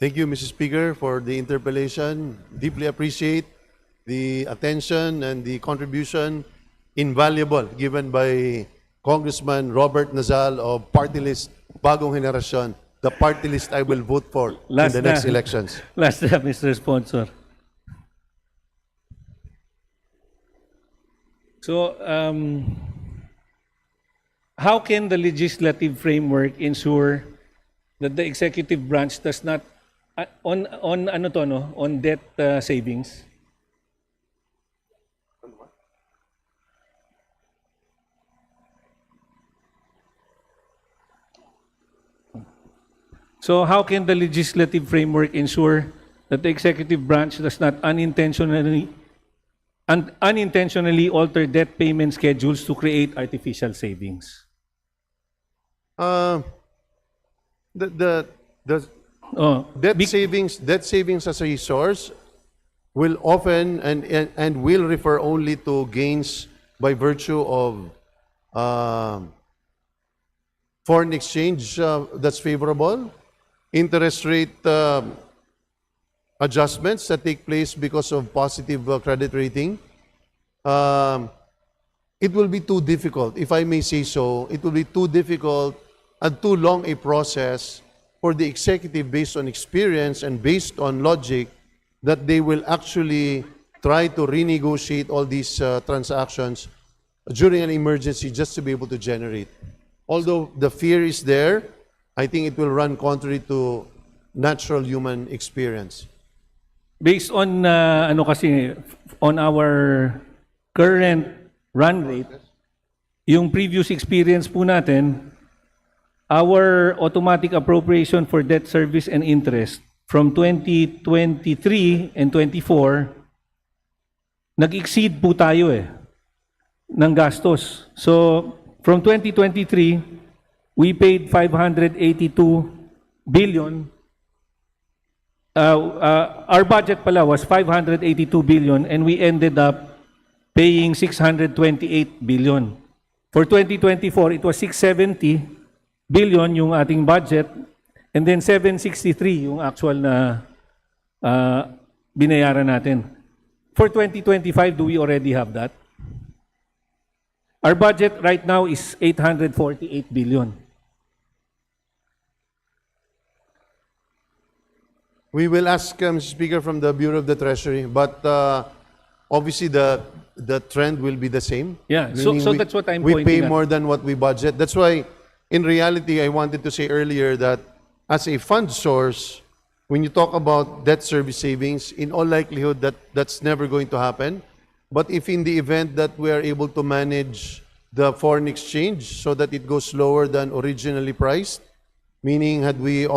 Thank you, Mr. Speaker, for the interpellation. Deeply appreciate the attention and the contribution, invaluable, given by Congressman Robert Nazal of Party List Bagong Henerasyon, the party list I will vote for in the next elections. Last na, Mr. Sponsor. So, how can the legislative framework ensure that the executive branch does not on debt savings? So how can the legislative framework ensure that the executive branch does not unintentionally alter debt payment schedules to create artificial savings? the Oh, debt savings as a resource will often and will refer only to gains by virtue of foreign exchange that's favorable, interest rate adjustments that take place because of positive credit rating. It will be too difficult, if I may say so, it will be too difficult and too long a process for the executive, based on experience and based on logic, that they will actually try to renegotiate all these transactions during an emergency just to be able to generate. Although the fear is there, I think it will run contrary to natural human experience. Based on on our current run rate, yung previous experience po natin, our automatic appropriation for debt service and interest from 2023 and 24, nag-exceed po tayo ng gastos. So, from 2023, we paid 582 billion. Our budget pala was 582 billion and we ended up paying 628 billion. For 2024, it was 670 billion yung ating budget and then 763 yung actual na binayaran natin. For 2025, do we already have that? Our budget right now is 848 billion. We will ask, Mr. Speaker, from the Bureau of the Treasury, but obviously the trend will be the same. Yeah, so Meaning that's what I'm we pointing pay at. more than what we budget. That's why, in reality, I wanted to say earlier that as a fund source, when you talk about debt service savings, in all likelihood, that's never going to happen. But if in the event that we are able to manage the foreign exchange so that it goes lower than originally priced, meaning had we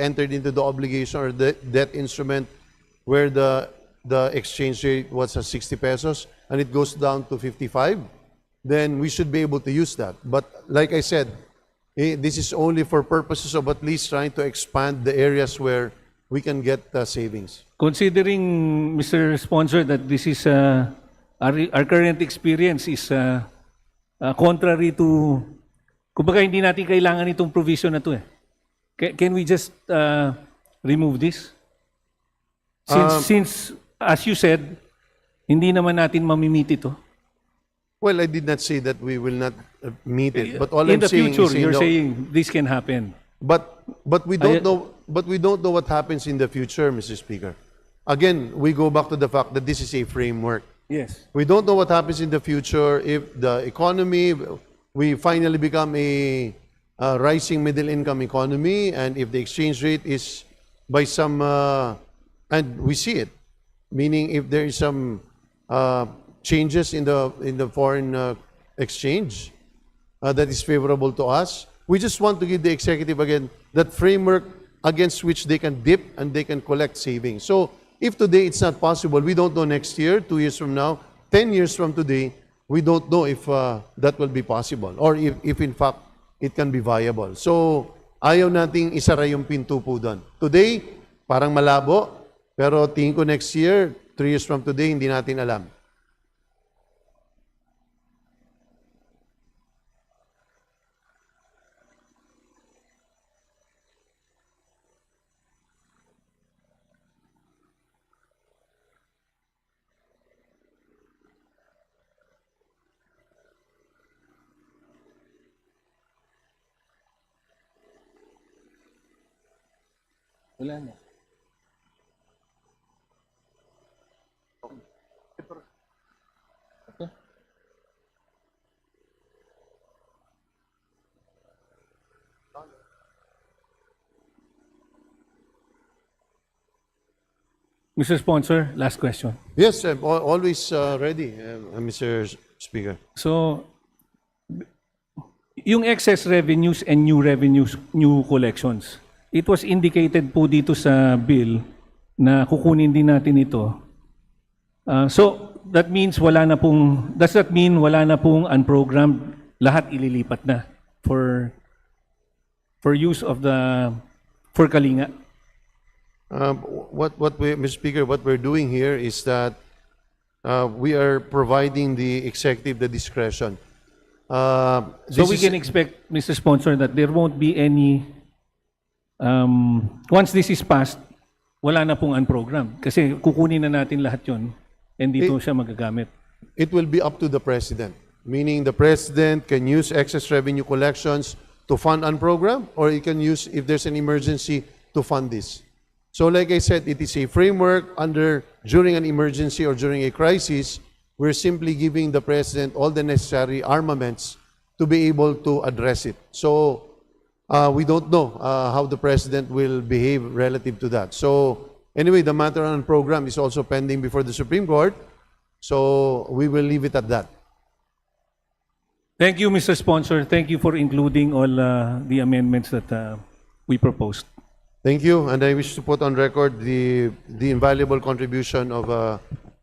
entered into the obligation or the debt instrument where the exchange rate was at 60 pesos and it goes down to 55, then we should be able to use that. But like I said, this is only for purposes of at least trying to expand the areas where we can get savings. Considering, Mr. Sponsor, that this is our current experience is contrary to, kumbaga hindi natin kailangan itong provision na to Can we just remove this? Since, as you said, hindi naman natin mamimit ito. Well, I did not say that we will not meet it, but all In I'm the saying future, is, you're saying this can happen. But we don't know. But we don't know what happens in the future, Mr. Speaker. Again, we go back to the fact that this is a framework. Yes. We don't know what happens in the future if the economy, we finally become a rising middle income economy, and if the exchange rate is by some, and we see it, meaning if there is some changes in the foreign exchange that is favorable to us, we just want to give the executive again that framework against which they can dip and they can collect savings. So if today it's not possible, we don't know next year, 2 years from now, 10 years from today, we don't know if that will be possible or if in fact it can be viable. So ayaw nating isara yung pinto po doon. Today, parang malabo, pero tingin ko next year, 3 years from today, hindi natin alam. Wala na. Okay. Mr. Sponsor, last question. Yes, I'm always ready, Mr. Speaker. So, yung excess revenues and new revenues, new collections, it was indicated po dito sa bill na kukunin din natin ito. So, that means does that mean wala na pong unprogrammed, lahat ililipat na for for use of for Kalinga? Mr. Speaker, what we're doing here is that we are providing the executive the discretion. So This we is- can expect, Mr. Sponsor, that there won't be any, once this is passed, wala na pong unprogram. Kasi kukunin na natin lahat yon and dito siya magagamit. It will be up to the President, meaning the President can use excess revenue collections to fund un program, or he can use, if there's an emergency, to fund this. So like I said, it is a framework during an emergency or during a crisis, we're simply giving the President all the necessary armaments to be able to address it. So we don't know how the President will behave relative to that. So anyway, the matter on program is also pending before the Supreme Court. So we will leave it at that. Thank you, Mr. Sponsor. Thank you for including all the amendments that we proposed. Thank you, and I wish to put on record the invaluable contribution of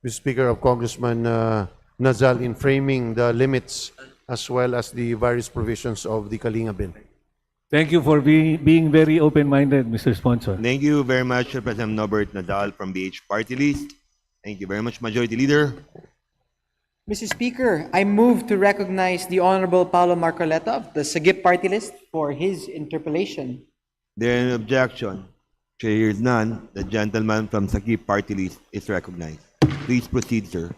Mr. Speaker, of Congressman Nazal in framing the limits as well as the various provisions of the Kalinga Bill. Thank you for being very open-minded, Mr. Sponsor. Thank you very much, Representative Norbert Nadal from BH Party List. Thank you very much, Majority Leader. Mr. Speaker, I move to recognize the Honorable Paolo Marcoleta of the Sagip Party List for his interpellation. There is an objection. Chair hears none. The gentleman from Sakip Party List is recognized. Please proceed, sir.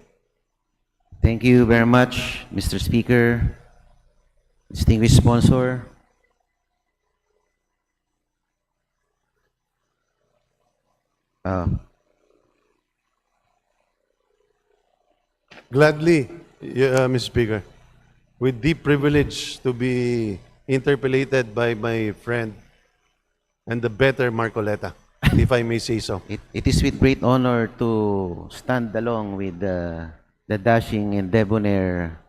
Thank you very much, Mr. Speaker, distinguished sponsor. Gladly, Mr. Speaker, with deep privilege to be interpellated by my friend and the better Marcoleta, if I may say so. It is with great honor to stand along with the dashing and debonair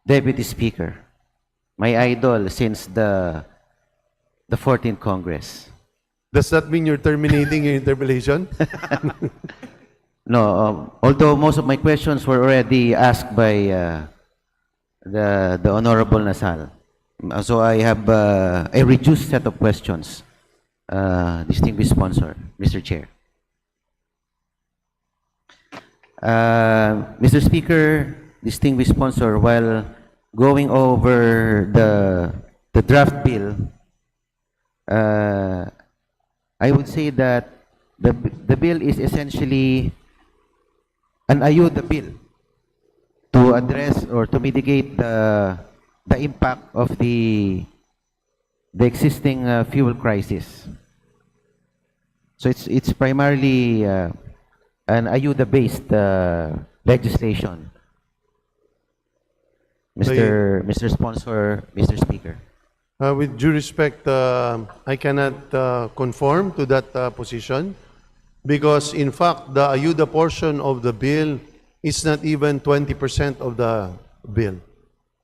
Deputy Speaker, my idol since the 14th Congress. Does that mean you're terminating your interpellation? No, although most of my questions were already asked by the Honorable Nasal. So I have a reduced set of questions, distinguished sponsor, Mr. Chair. Mr. Speaker, distinguished sponsor, while going over the draft bill, I would say that the bill is essentially an ayuda bill to address or to mitigate the impact of the existing fuel crisis. So it's primarily an ayuda-based legislation. Mr. Sponsor, Mr. Speaker. With due respect, I cannot conform to that position because, in fact, the ayuda portion of the bill is not even 20% of the bill.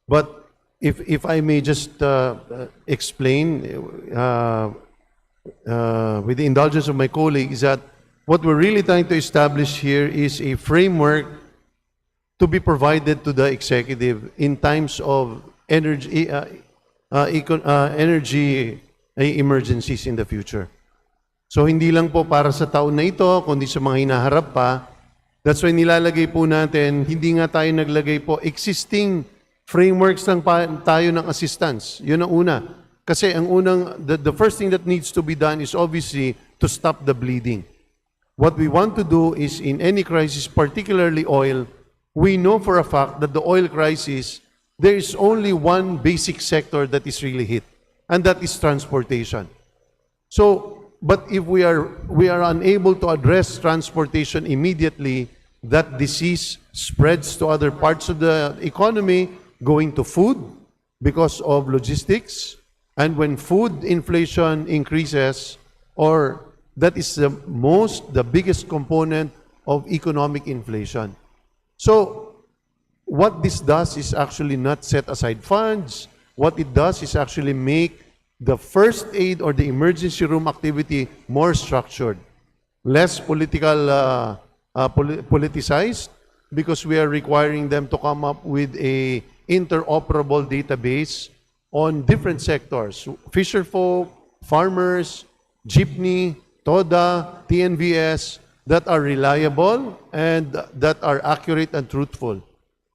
But if I may just explain, with the indulgence of my colleagues, that what we're really trying to establish here is a framework to be provided to the executive in times of energy emergencies in the future. So hindi lang po para sa taon na ito, kundi sa mga hinaharap pa. That's why nilalagay po natin, hindi nga tayo naglagay po, existing frameworks lang tayo ng assistance. Yun ang una. Kasi ang the first thing that needs to be done is obviously to stop the bleeding. What we want to do is in any crisis, particularly oil, we know for a fact that the oil crisis, there is only one basic sector that is really hit, and that is transportation. So, but if we are unable to address transportation immediately, that disease spreads to other parts of the economy, going to food because of logistics, and when food inflation increases, or that is the biggest component of economic inflation. So, what this does is actually not set aside funds. What it does is actually make the first aid or the emergency room activity more structured, less politicized, because we are requiring them to come up with a interoperable database on different sectors, fisher folk, farmers, jeepney, TODA, TNVS that are reliable and that are accurate and truthful,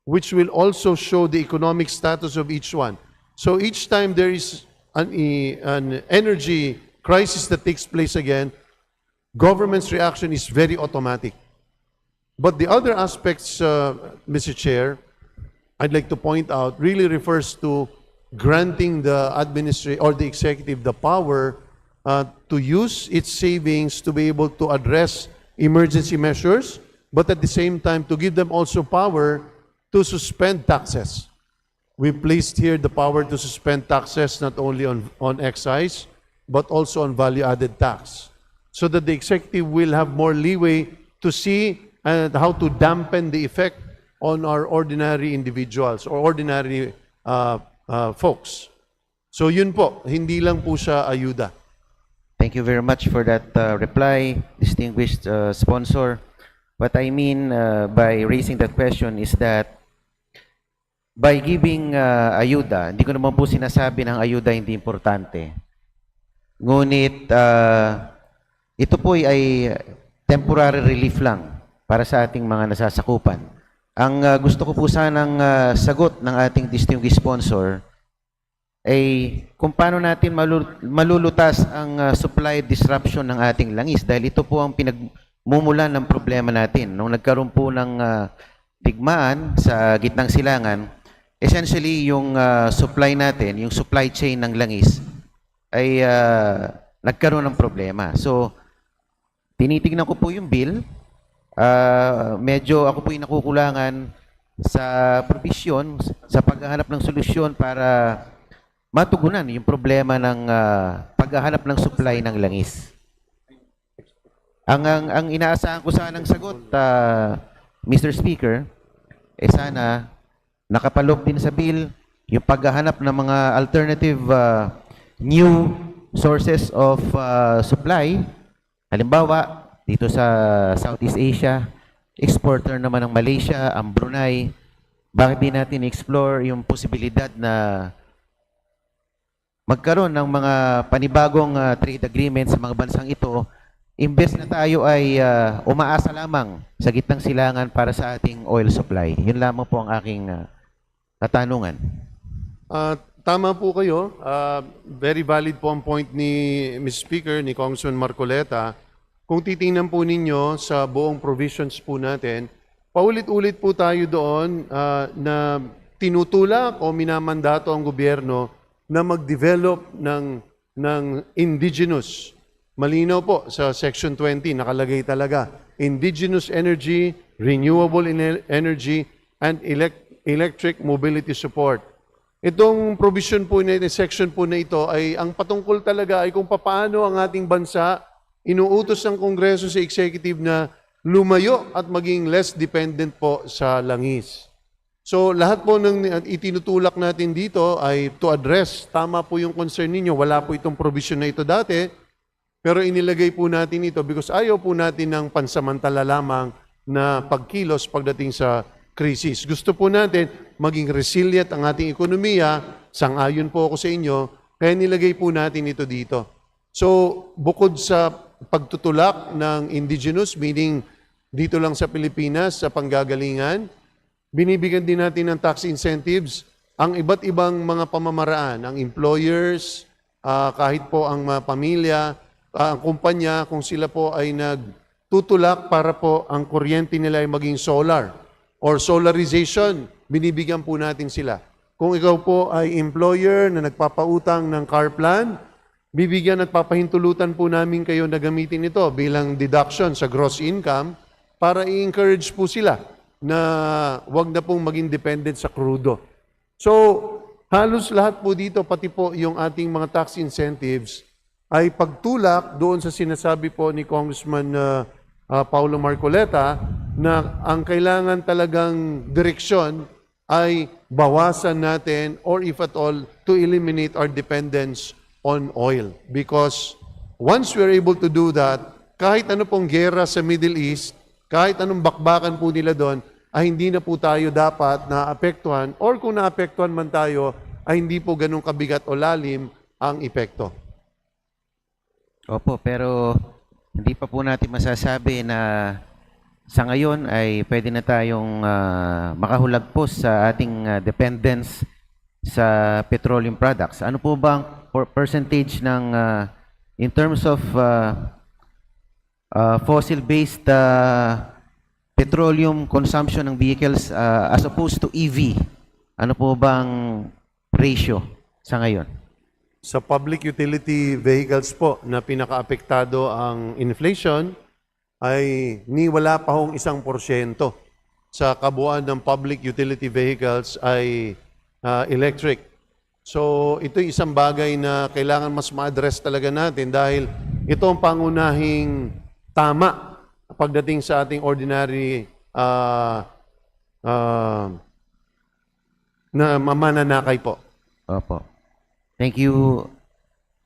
which will also show the economic status of each one. So each time there is an energy crisis that takes place again, government's reaction is very automatic. But the other aspects, Mr. Chair, I'd like to point out really refers to granting the administrator or the executive the power to use its savings to be able to address emergency measures, but at the same time to give them also power to suspend taxes. We placed here the power to suspend taxes not only on excise, but also on value-added tax, so that the executive will have more leeway to see how to dampen the effect on our ordinary individuals or ordinary folks. So yun po, hindi lang po siya ayuda. Thank you very much for that reply, distinguished sponsor. What I mean by raising that question is that by giving ayuda, hindi ko naman po sinasabi ng ayuda hindi importante. Ngunit ito po ay temporary relief lang para sa ating mga nasasakupan. Ang gusto ko po sanang sagot ng ating distinguished sponsor ay kung paano natin malulutas ang supply disruption ng ating langis, dahil ito po ang pinagmumulan ng problema natin. Nung nagkaroon po ng digmaan sa gitnang silangan, essentially yung supply natin, yung supply chain ng langis ay nagkaroon ng problema. So, tinitignan ko po yung bill. Medyo ako po yung nakukulangan sa provision, sa paghahanap ng solusyon para matugunan yung problema ng paghahanap ng supply ng langis. Ang inaasahan ko sanang sagot, Mr. Speaker, sana nakapaloob din sa bill yung paghahanap ng mga alternative new sources of supply. Halimbawa, dito sa Southeast Asia, exporter naman ng Malaysia, ang Brunei, bakit di natin explore yung posibilidad na magkaroon ng mga panibagong trade agreements sa mga bansang ito, imbes na tayo ay umaasa lamang sa gitnang silangan para sa ating oil supply. Yun lamang po ang aking katanungan. Tama po kayo. Very valid po ang point ni Mr. Speaker, ni Congressman Marcoleta. Kung titingnan po ninyo sa buong provisions po natin, paulit-ulit po tayo doon na tinutulak o minamandato ang gobyerno na mag-develop ng indigenous. Malinaw po sa Section 20, nakalagay talaga, indigenous energy, renewable energy, and electric mobility support. Itong provision po na section po na ito ay ang patungkol talaga ay kung paano ang ating bansa inuutos ng Kongreso sa executive na lumayo at maging less dependent po sa langis. So lahat po ng itinutulak natin dito ay to address, tama po yung concern ninyo, wala po itong provision na ito dati, pero inilagay po natin ito because ayaw po natin ng pansamantala lamang na pagkilos pagdating sa krisis. Gusto po natin maging resilient ang ating ekonomiya, sang-ayon po ako sa inyo, kaya nilagay po natin ito dito. So bukod sa pagtutulak ng indigenous, meaning dito lang sa Pilipinas, sa panggagalingan, binibigyan din natin ng tax incentives ang iba't ibang mga pamamaraan, ang employers, kahit po ang pamilya, ang kumpanya, kung sila po ay nagtutulak para po ang kuryente nila ay maging solar or solarization, binibigyan po natin sila. Kung ikaw po ay employer na nagpapautang ng car plan, bibigyan at papahintulutan po namin kayo na gamitin ito bilang deduction sa gross income para i-encourage po sila na wag na pong maging dependent sa krudo. So, halos lahat po dito, pati po yung ating mga tax incentives, ay pagtulak doon sa sinasabi po ni Congressman Paulo Marcoleta na ang kailangan talagang direksyon ay bawasan natin or if at all, to eliminate our dependence on oil. Because once we're able to do that, kahit ano pong gera sa Middle East, kahit anong bakbakan po nila doon, ay hindi na po tayo dapat naapektuhan or kung naapektuhan man tayo, ay hindi po ganun kabigat o lalim ang epekto. Opo, pero hindi pa po natin masasabi na sa ngayon ay pwede na tayong makahulagpos sa ating dependence sa petroleum products. Ano po ba ang percentage ng in terms of fossil-based petroleum consumption ng vehicles as opposed to EV? Ano po bang ratio sa ngayon? Sa public utility vehicles po na pinakaapektado ang inflation ay wala pa hong 1% sa kabuuan ng public utility vehicles ay electric. So ito isang bagay na kailangan mas ma-address talaga natin dahil ito ang pangunahing tama pagdating sa ating ordinary na mananakay po. Opo. Thank you,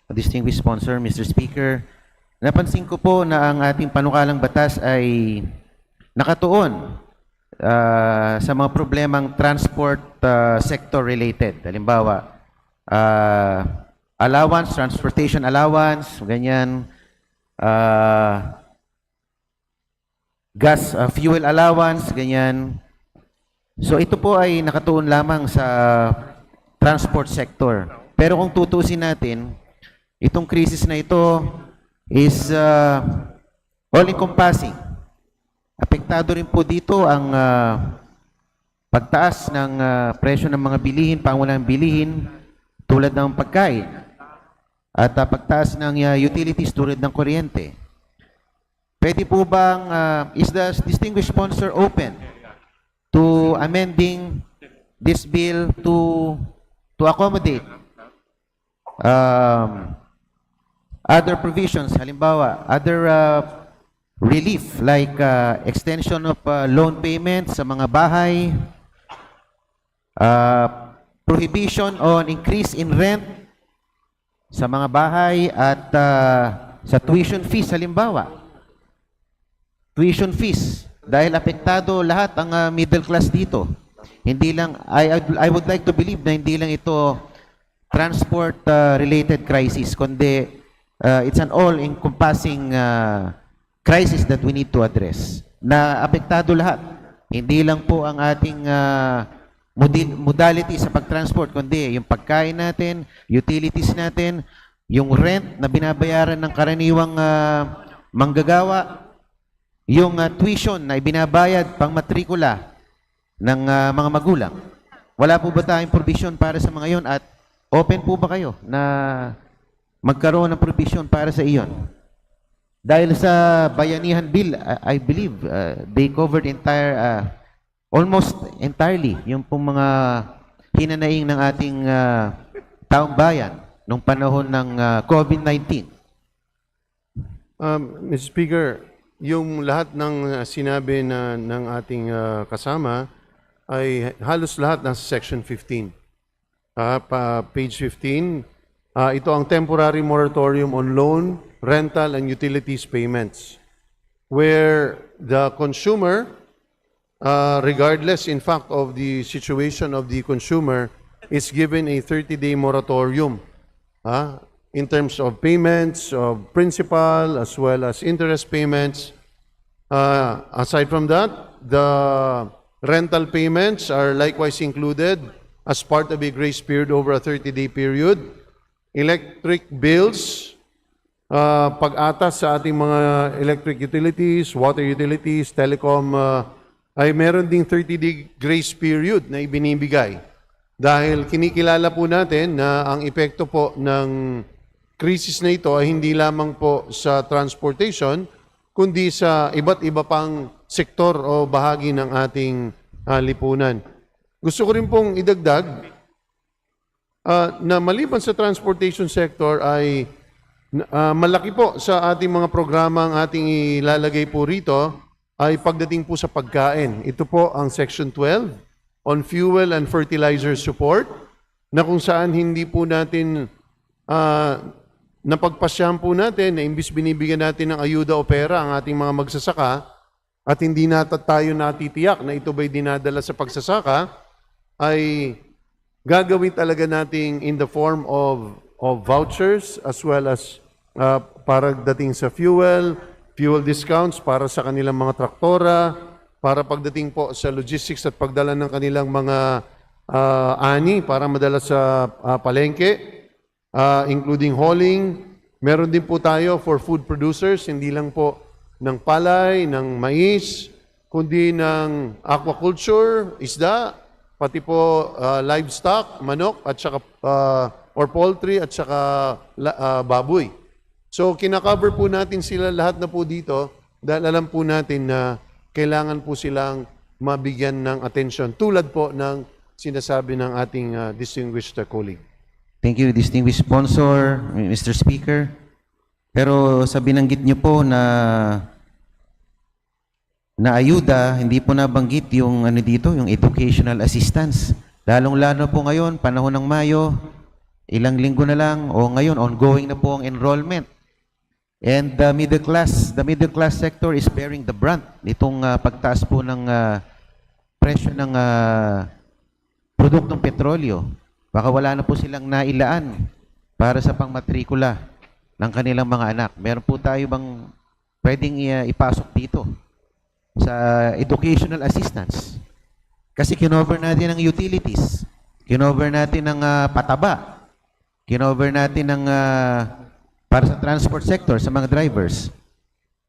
distinguished sponsor, Mr. Speaker. Napansin ko po na ang ating panukalang batas ay nakatuon sa mga problemang transport sector related. Halimbawa, allowance, transportation allowance, ganyan, gas, fuel allowance, ganyan. So ito po ay nakatuon lamang sa transport sector. Pero kung tutusin natin, itong krisis na ito is all-encompassing. Apektado rin po dito ang pagtaas ng presyo ng mga bilihin, pangunahing bilihin, tulad ng pagkain, at pagtaas ng utilities tulad ng kuryente. Pwede po bang, is the distinguished sponsor open to amending this bill to accommodate other provisions, halimbawa, other relief like extension of loan payments sa mga bahay, prohibition on increase in rent sa mga bahay at sa tuition fees, halimbawa. Tuition fees, dahil apektado lahat ang middle class dito. Hindi lang, I would like to believe na hindi lang ito transport related crisis, kundi it's an all-encompassing crisis that we need to address. Na apektado lahat. Hindi lang po ang ating modality sa pagtransport, kundi yung pagkain natin, utilities natin, yung rent na binabayaran ng karaniwang manggagawa, yung tuition na ibinabayad pang matrikula ng mga magulang. Wala po ba tayong provision para sa mga yon at open po ba kayo na magkaroon ng provision para sa iyon? Dahil sa Bayanihan Bill, I believe they covered almost entirely yung pong mga hinanaing ng ating taong bayan nung panahon ng COVID-19. Mr. Speaker, yung lahat ng sinabi ng ating kasama ay halos lahat nasa Section 15. Page 15, ito ang temporary moratorium on loan, rental, and utilities payments, where the consumer, regardless in fact of the situation of the consumer, is given a 30-day moratorium in terms of payments, of principal, as well as interest payments. Aside from that, the rental payments are likewise included as part of a grace period over a 30-day period. Electric bills, pag-atas sa ating mga electric utilities, water utilities, telecom, ay meron ding 30-day grace period na ibinibigay. Dahil kinikilala po natin na ang epekto po ng krisis na ito ay hindi lamang po sa transportation, kundi sa iba't iba pang sektor o bahagi ng ating lipunan. Gusto ko rin pong idagdag na maliban sa transportation sector ay malaki po sa ating mga programa ang ating ilalagay po rito ay pagdating po sa pagkain. Ito po ang Section 12 on fuel and fertilizer support na kung saan hindi po natin napagpasyahan po natin na imbis binibigyan natin ng ayuda o pera ang ating mga magsasaka at hindi tayo natitiyak na ito ba'y dinadala sa pagsasaka, ay gagawin talaga nating in the form of vouchers as well as para dating sa fuel discounts para sa kanilang mga traktora, para pagdating po sa logistics at pagdala ng kanilang mga ani para madala sa palengke, including hauling. Meron din po tayo for food producers, hindi lang po ng palay, ng mais, kundi ng aquaculture, isda, pati po livestock, manok, at saka, or poultry, at saka baboy. So, kinakover po natin sila lahat na po dito dahil alam po natin na kailangan po silang mabigyan ng atensyon tulad po ng sinasabi ng ating distinguished colleague. Thank you, distinguished sponsor, Mr. Speaker. Pero sa binanggit niyo po na ayuda, hindi po nabanggit yung ano dito, yung educational assistance. Lalong-lalo po ngayon, panahon ng Mayo, ilang linggo na lang, o ngayon, ongoing na po ang enrollment. And the middle class sector is bearing the brunt nitong pagtaas po ng presyo ng produktong petrolyo. Baka wala na po silang nailaan para sa pangmatrikula ng kanilang mga anak. Meron po tayo bang pwedeng ipasok dito sa educational assistance? Kasi kinover natin ng utilities, kinover natin ng pataba, kinover natin ng para sa transport sector, sa mga drivers.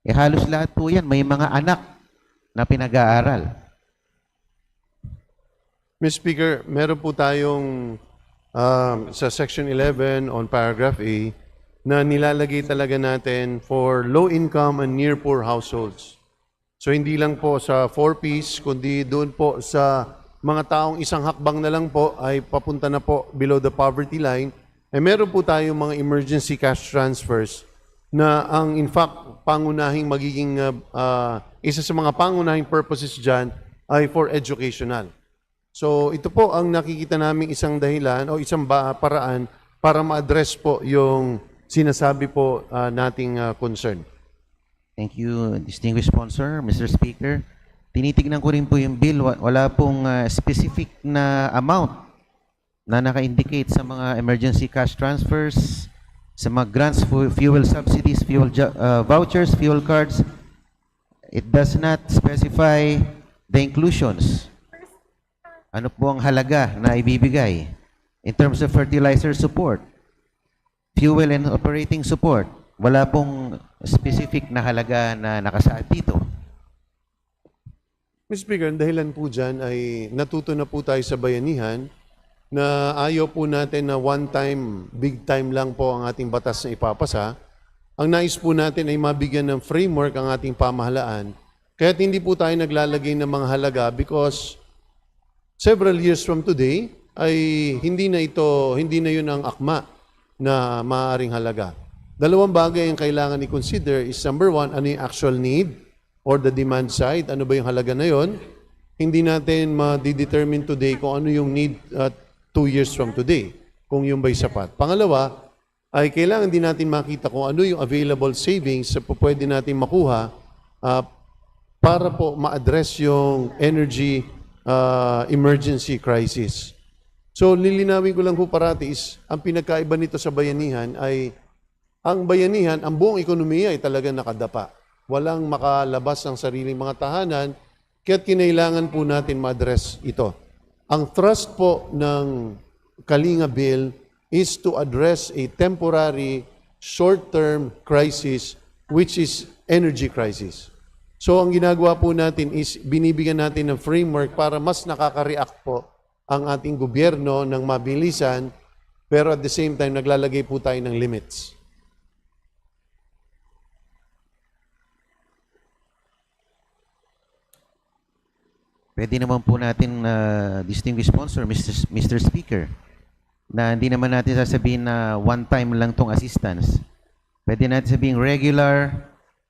Halos lahat po yan, may mga anak na pinag-aaral. Mr. Speaker, meron po tayong sa Section 11 on Paragraph A na nilalagay talaga natin for low-income and near-poor households. So hindi lang po sa 4-piece, kundi doon po sa mga taong isang hakbang na lang po ay papunta na po below the poverty line. Meron po tayong mga emergency cash transfers na ang in fact pangunahing magiging isa sa mga pangunahing purposes dyan ay for educational. So ito po ang nakikita naming isang dahilan o isang paraan para ma-address po yung sinasabi po nating concern. Thank you, distinguished sponsor, Mr. Speaker. Tinitignan ko rin po yung bill, wala pong specific na amount na naka-indicate sa mga emergency cash transfers, sa mga grants, fuel subsidies, fuel vouchers, fuel cards. It does not specify the inclusions. Ano po ang halaga na ibibigay in terms of fertilizer support, fuel and operating support. Wala pong specific na halaga na nakasaad dito. Mr. Speaker, ang dahilan po dyan ay natuto na po tayo sa bayanihan na ayaw po natin na one time, big time lang po ang ating batas na ipapasa. Ang nais po natin ay mabigyan ng framework ang ating pamahalaan. Kaya't hindi po tayo naglalagay ng mga halaga because several years from today ay hindi na yun ang akma na maaaring halaga. Dalawang bagay ang kailangan i-consider is number one, ano yung actual need or the demand side, ano ba yung halaga na yun. Hindi natin ma-determine today kung ano yung need 2 years from today, kung yung ba'y sapat. Pangalawa, ay kailangan din natin makita kung ano yung available savings na pwede natin makuha para po ma-address yung energy emergency crisis. So, lilinawin ko lang po parati is, ang pinagkaiba nito sa bayanihan ay, ang bayanihan, ang buong ekonomiya ay talaga nakadapa. Walang makalabas ng sariling mga tahanan, kaya't kinailangan po natin ma-address ito. Ang thrust po ng Kalinga Bill is to address a temporary, short-term crisis, which is energy crisis. So, ang ginagawa po natin is binibigyan natin ng framework para mas nakaka-react po ang ating gobyerno ng mabilisan, pero at the same time, naglalagay po tayo ng limits. Pwede naman po natin, distinguished sponsor, Mr. Speaker, na hindi naman natin sasabihin na one time lang tong assistance. Pwede natin sabihin regular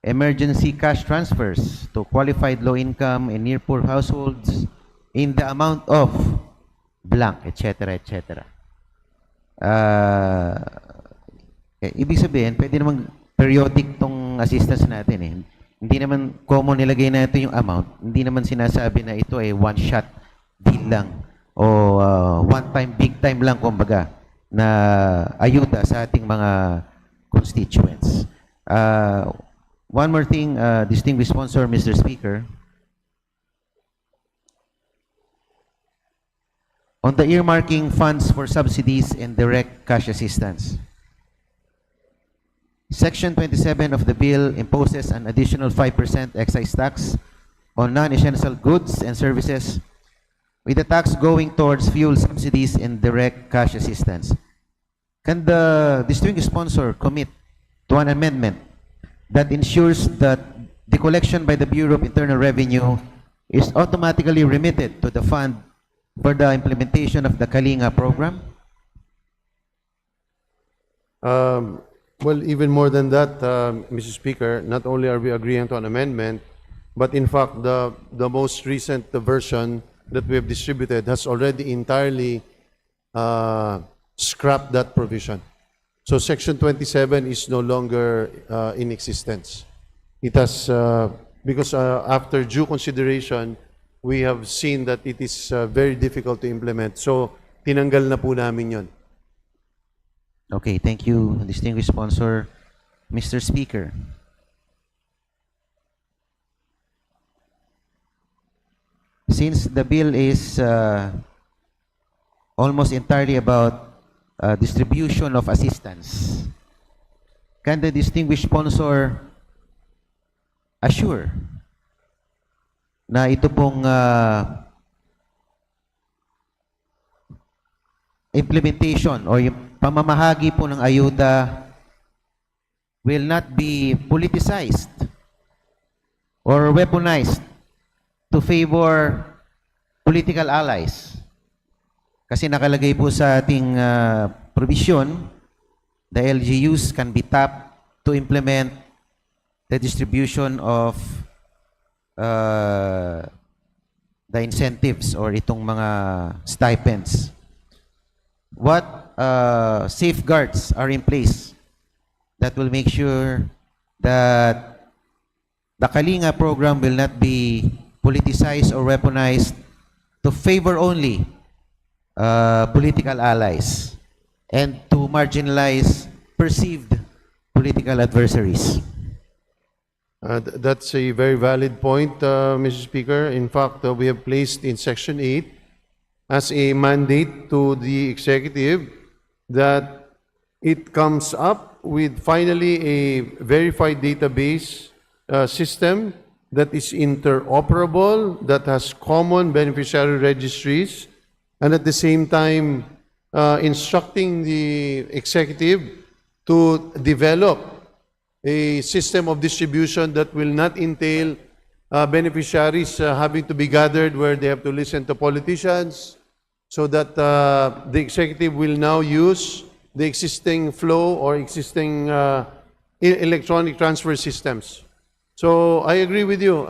emergency cash transfers to qualified low-income and near-poor households in the amount of blank, etc., etc. Ibig sabihin, pwede naman periodic tong assistance natin eh. Hindi naman common nilagay natin yung amount. Hindi naman sinasabi na ito ay one-shot deal lang o one-time, big-time lang kumbaga na ayuda sa ating mga constituents. One more thing, distinguished sponsor, Mr. Speaker. On the earmarking funds for subsidies and direct cash assistance. Section 27 of the bill imposes an additional 5% excise tax on non-essential goods and services, with the tax going towards fuel subsidies and direct cash assistance. Can the distinguished sponsor commit to an amendment that ensures that the collection by the Bureau of Internal Revenue is automatically remitted to the fund for the implementation of the Kalinga program? Well, even more than that, Mr. Speaker, not only are we agreeing to an amendment, but in fact, the most recent version that we have distributed has already entirely scrapped that provision. So Section 27 is no longer in existence. It has, because after due consideration, we have seen that it is very difficult to implement. So tinanggal na po namin yun. Okay, thank you, distinguished sponsor. Mr. Speaker. Since the bill is almost entirely about distribution of assistance, can the distinguished sponsor assure na ito pong implementation o yung pamamahagi po ng ayuda will not be politicized or weaponized to favor political allies? Kasi nakalagay po sa ating provision, the LGUs can be tapped to implement the distribution of the incentives or itong mga stipends. What safeguards are in place that will make sure that the Kalinga program will not be politicized or weaponized to favor only political allies and to marginalize perceived political adversaries? That's a very valid point, Mr. Speaker. In fact, we have placed in Section 8 as a mandate to the executive that it comes up with finally a verified database system that is interoperable, that has common beneficiary registries, and at the same time instructing the executive to develop a system of distribution that will not entail beneficiaries having to be gathered where they have to listen to politicians, so that the executive will now use the existing flow or existing electronic transfer systems. So I agree with you,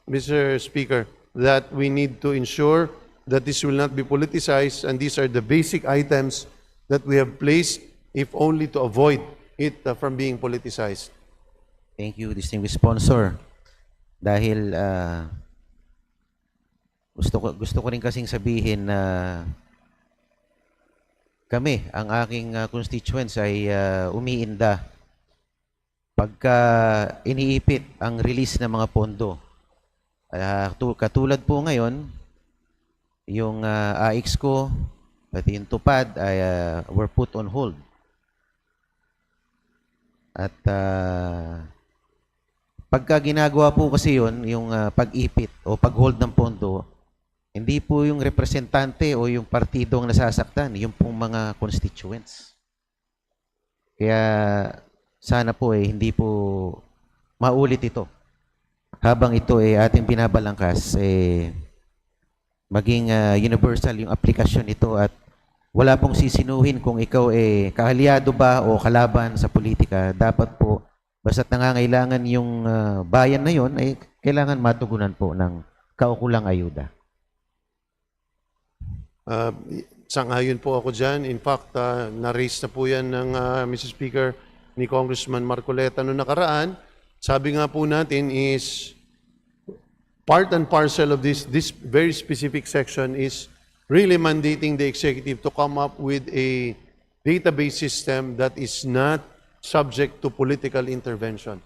Mr. Speaker, that we need to ensure that this will not be politicized, and these are the basic items that we have placed, if only to avoid it from being politicized. Thank you, distinguished sponsor. Dahil gusto ko rin kasing sabihin na kami, ang aking constituents ay umiinda pagka iniipit ang release ng mga pondo. Katulad po ngayon, yung AIX ko, pati yung tupad ay were put on hold. At pagka ginagawa po kasi yun, yung pag-ipit o pag-hold ng pondo, hindi po yung representante o yung partido ang nasasaktan, yung pong mga constituents. Kaya sana po hindi po maulit ito. Habang ito ating binabalangkas, maging universal yung aplikasyon nito at wala pong sisinuhin kung ikaw kaaliado ba o kalaban sa politika. Dapat po, basta't nangangailangan yung bayan na yun, kailangan matugunan po ng kaukulang ayuda. Sangayon po ako dyan. In fact, na-raise na po yan ng Mr. Speaker ni Congressman Marcoleta noong nakaraan. Sabi nga po natin is part and parcel of this very specific section is really mandating the executive to come up with a database system that is not subject to political intervention.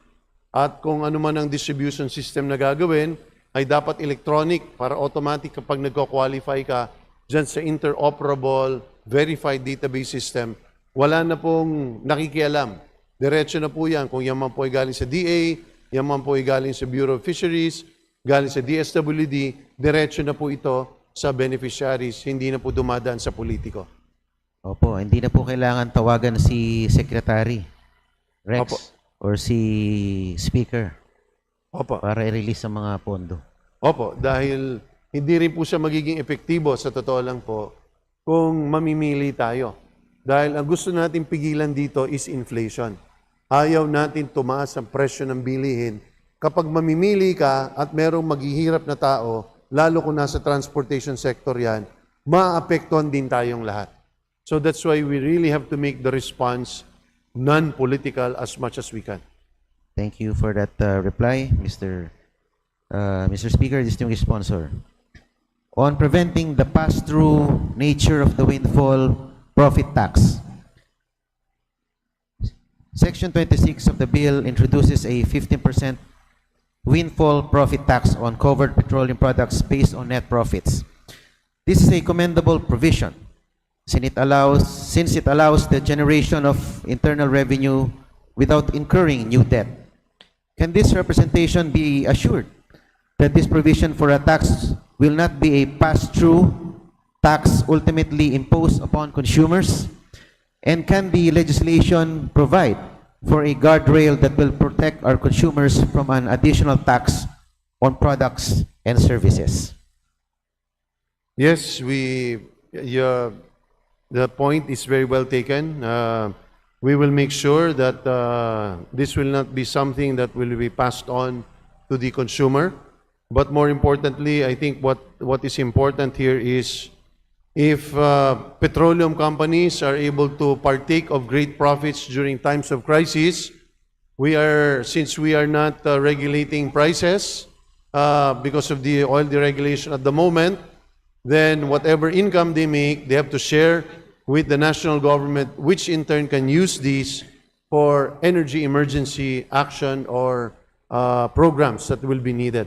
At kung ano man ang distribution system na gagawin, ay dapat electronic para automatic kapag nagko-qualify ka dyan sa interoperable, verified database system, wala na pong nakikialam. Diretso na po yan. Kung yan man po ay galing sa DA, yan man po ay galing sa Bureau of Fisheries, galing sa DSWD, diretso na po ito sa beneficiaries, hindi na po dumadaan sa politiko. Opo, hindi na po kailangan tawagan si Secretary Rex Opo. or si Speaker Opo. para i-release ang mga pondo. Opo, dahil hindi rin po siya magiging epektibo sa totoo lang po kung mamimili tayo. Dahil ang gusto natin pigilan dito is inflation. Ayaw natin tumaas ang presyo ng bilihin. Kapag mamimili ka at merong maghihirap na tao, lalo kung nasa transportation sector yan, maapektuhan din tayong lahat. So that's why we really have to make the response non-political as much as we can. Thank you for that reply, Mr. Speaker, distinguished sponsor. On preventing the pass-through nature of the windfall profit tax, Section 26 of the bill introduces a 15% windfall profit tax on covered petroleum products based on net profits. This is a commendable provision since it allows the generation of internal revenue without incurring new debt. Can this representation be assured that this provision for a tax will not be a pass-through tax ultimately imposed upon consumers? And can the legislation provide for a guardrail that will protect our consumers from an additional tax on products and services? Yes, the point is very well taken. We will make sure that this will not be something that will be passed on to the consumer. But more importantly, I think what is important here is if petroleum companies are able to partake of great profits during times of crisis, since we are not regulating prices because of the oil deregulation at the moment, then whatever income they make, they have to share with the national government, which in turn can use these for energy emergency action or programs that will be needed.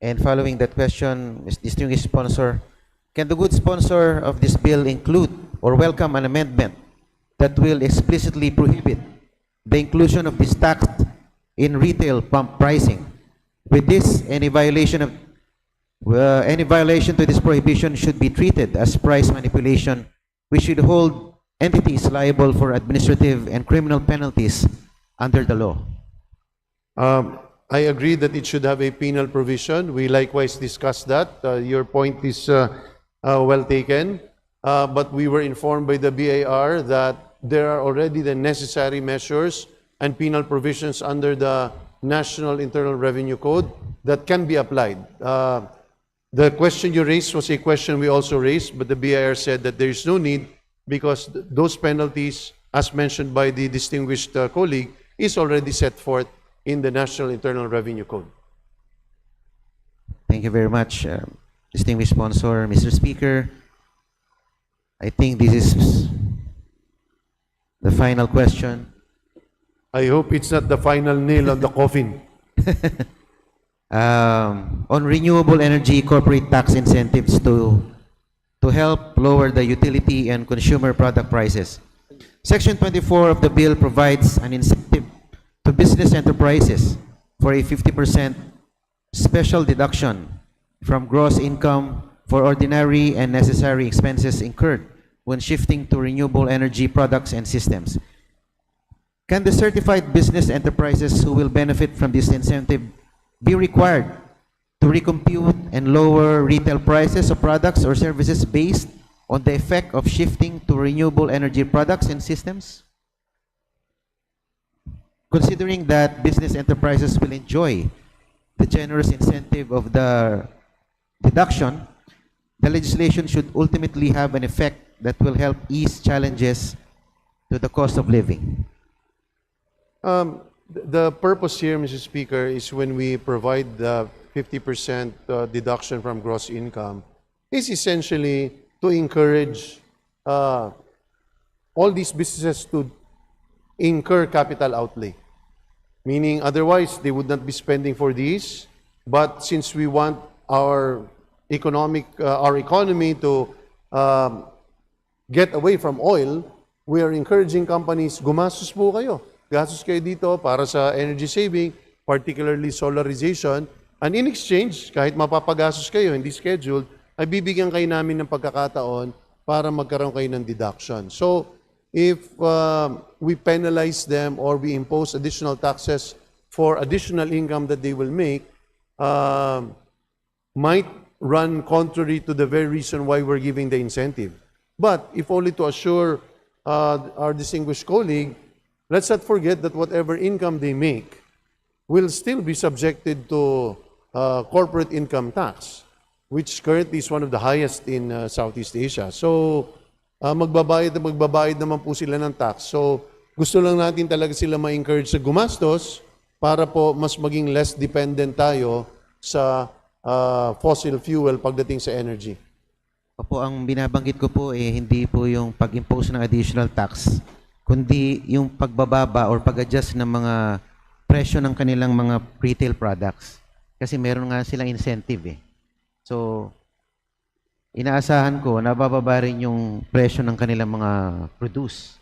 And following that question, Mr. Distinguished Sponsor, can the good sponsor of this bill include or welcome an amendment that will explicitly prohibit the inclusion of this tax in retail pump pricing? With this, any violation to this prohibition should be treated as price manipulation, which should hold entities liable for administrative and criminal penalties under the law. I agree that it should have a penal provision. We likewise discussed that. Your point is well taken. But we were informed by the BIR that there are already the necessary measures and penal provisions under the National Internal Revenue Code that can be applied. The question you raised was a question we also raised, but the BIR said that there is no need because those penalties, as mentioned by the distinguished colleague, is already set forth in the National Internal Revenue Code. Thank you very much, distinguished sponsor. Mr. Speaker, I think this is the final question. I hope it's not the final nail on the coffin. On renewable energy corporate tax incentives to help lower the utility and consumer product prices. Section 24 of the bill provides an incentive to business enterprises for a 50% special deduction from gross income for ordinary and necessary expenses incurred when shifting to renewable energy products and systems. Can the certified business enterprises who will benefit from this incentive be required to recompute and lower retail prices of products or services based on the effect of shifting to renewable energy products and systems? Considering that business enterprises will enjoy the generous incentive of the deduction, the legislation should ultimately have an effect that will help ease challenges to the cost of living. The purpose here, Mr. Speaker, is when we provide the 50% deduction from gross income, is essentially to encourage all these businesses incur capital outlay. Meaning otherwise they would not be spending for these, but since we want our economy to get away from oil, we are encouraging companies, gumastos po kayo. Gastos kayo dito para sa energy saving, particularly solarization. And in exchange, kahit mapapagastos kayo, hindi scheduled, ay bibigyan kayo namin ng pagkakataon para magkaroon kayo ng deduction. So, if we penalize them or we impose additional taxes for additional income that they will make, might run contrary to the very reason why we're giving the incentive. But if only to assure our distinguished colleague, let's not forget that whatever income they make will still be subjected to corporate income tax, which currently is one of the highest in Southeast Asia. So, magbabayad naman po sila ng tax. So, gusto lang natin talaga sila ma-encourage sa gumastos para po mas maging less dependent tayo sa fossil fuel pagdating sa energy. Opo, ang binabanggit ko po hindi po yung pag-impose ng additional tax, kundi yung pagbababa or pag-adjust ng mga presyo ng kanilang mga retail products. Kasi meron nga silang incentive So, inaasahan ko, nabababa rin yung presyo ng kanilang mga produce.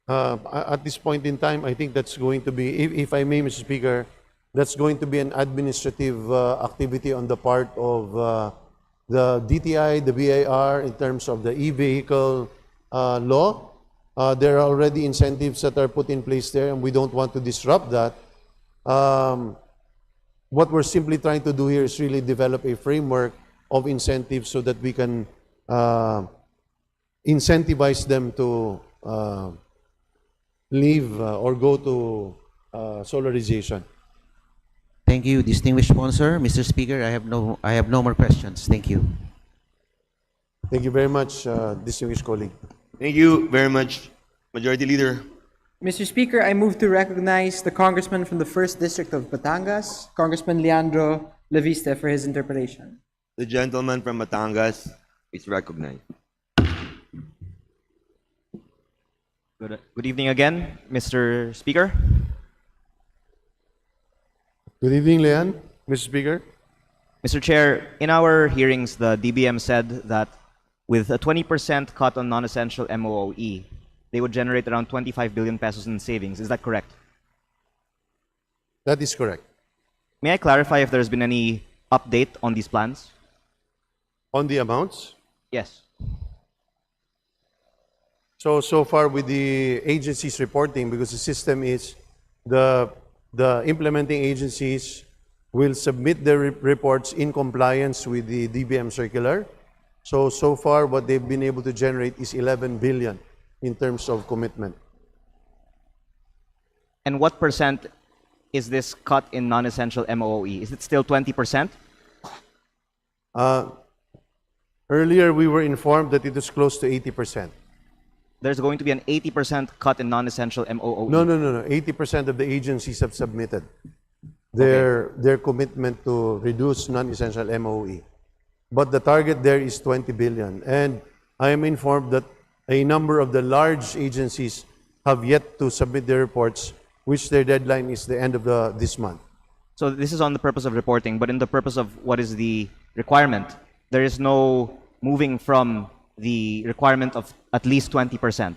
At this point in time, I think that's going to be, if I may, Mr. Speaker, that's going to be an administrative activity on the part of the DTI, the BIR, in terms of the e-vehicle law. There are already incentives that are put in place there, and we don't want to disrupt that. What we're simply trying to do here is really develop a framework of incentives so that we can incentivize them to leave or go to solarization. Thank you, distinguished sponsor. Mr. Speaker, I have no more questions. Thank you. Thank you very much, distinguished colleague. Thank you very much, Majority Leader. Mr. Speaker, I move to recognize the Congressman from the 1st District of Batangas, Congressman Leandro Leviste, for his interpellation. The gentleman from Batangas is recognized. Good evening again, Mr. Speaker. Good evening, Leon. Mr. Speaker. Mr. Chair, in our hearings, the DBM said that with a 20% cut on non-essential MOOE, they would generate around 25 billion pesos in savings. Is that correct? That is correct. May I clarify if there's been any update on these plans? On the amounts? Yes. So far with the agencies reporting, because the system is the implementing agencies will submit their reports in compliance with the DBM circular. So far what they've been able to generate is 11 billion in terms of commitment. And what percent is this cut in non-essential MOOE? Is it still 20%? Earlier we were informed that it was close to 80%. There's going to be an 80% cut in non-essential MOOE. No. 80% of the agencies have submitted their commitment to reduce non-essential MOE. But the target there is 20 billion. And I am informed that a number of the large agencies have yet to submit their reports, which their deadline is the end of this month. So this is on the purpose of reporting, but in the purpose of what is the requirement, there is no moving from the requirement of at least 20%.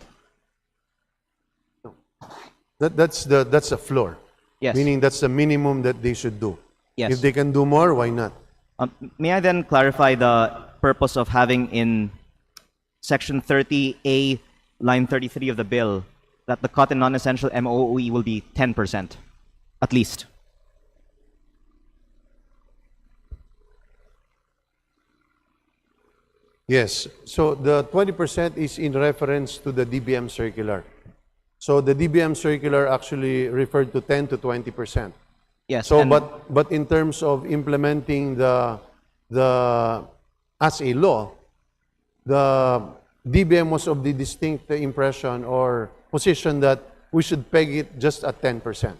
That's a floor. Yes. Meaning that's the minimum that they should do. Yes. If they can do more, why not? May I then clarify the purpose of having in Section 30A, line 33 of the bill, that the cut in non-essential MOOE will be 10%, at least? Yes. So the 20% is in reference to the DBM circular. So the DBM circular actually referred to 10 to 20%. Yes. So, but in terms of implementing the as a law, the DBM was of the distinct impression or position that we should peg it just at 10%.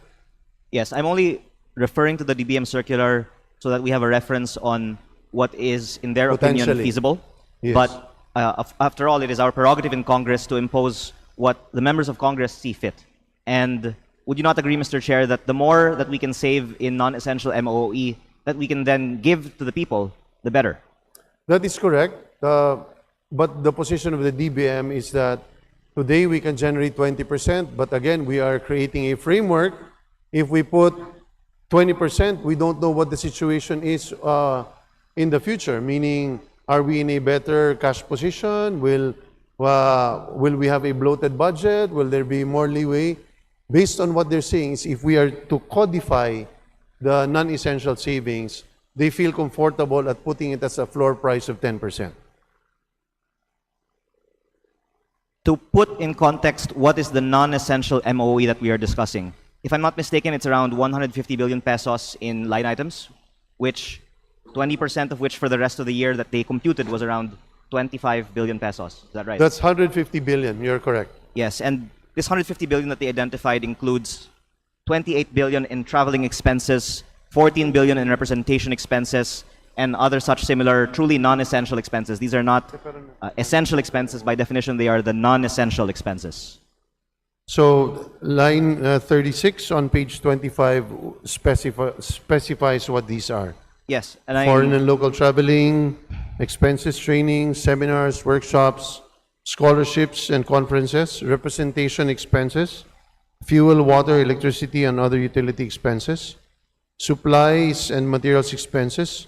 Yes, I'm only referring to the DBM circular so that we have a reference on what is, in their opinion, Potentially. feasible. Yes. But after all, it is our prerogative in Congress to impose what the members of Congress see fit. And would you not agree, Mr. Chair, that the more that we can save in non-essential MOE that we can then give to the people, the better? That is correct. But the position of the DBM is that today we can generate 20%, but again, we are creating a framework. If we put 20%, we don't know what the situation is in the future, meaning, are we in a better cash position? Will we have a bloated budget? Will there be more leeway? Based on what they're saying, is if we are to codify the non-essential savings, they feel comfortable at putting it as a floor price of 10%. To put in context, what is the non-essential MOE that we are discussing? If I'm not mistaken, it's around 150 billion pesos in line items, which 20% of which for the rest of the year that they computed was around 25 billion pesos. Is that right? That's 150 billion, you're correct. Yes, and this 150 billion that they identified includes 28 billion in traveling expenses, 14 billion in representation expenses, and other such similar truly non-essential expenses. These are not essential expenses. By definition, they are the non-essential expenses. So line 36 on page 25 specifies what these are. Yes, and Foreign and local traveling, expenses, training, seminars, workshops, scholarships and conferences, representation expenses, fuel, water, electricity, and other utility expenses, supplies and materials expenses,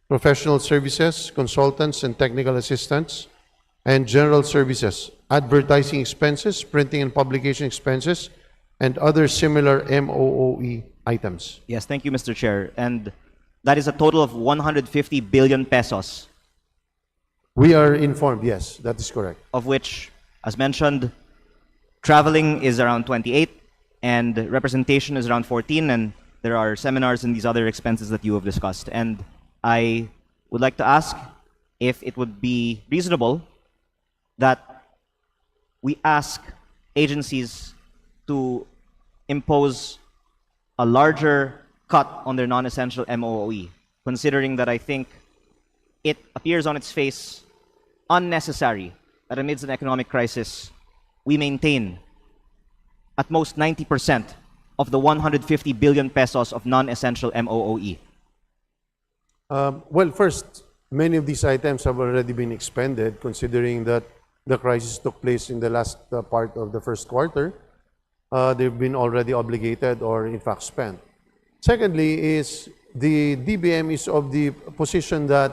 professional services, consultants and technical assistants, and general services, advertising expenses, printing and publication expenses, and other similar MOOE items. Yes, thank you, Mr. Chair. And that is a total of 150 billion pesos. We are informed, yes, that is correct. Of which, as mentioned, traveling is around 28, and representation is around 14, and there are seminars and these other expenses that you have discussed. And I would like to ask if it would be reasonable that we ask agencies to impose a larger cut on their non-essential MOE, considering that I think it appears on its face unnecessary that amidst an economic crisis, we maintain at most 90% of the 150 billion pesos of non-essential MOE. Well, first, many of these items have already been expended, considering that the crisis took place in the last part of the first quarter. They've been already obligated or in fact spent. Secondly is the DBM is of the position that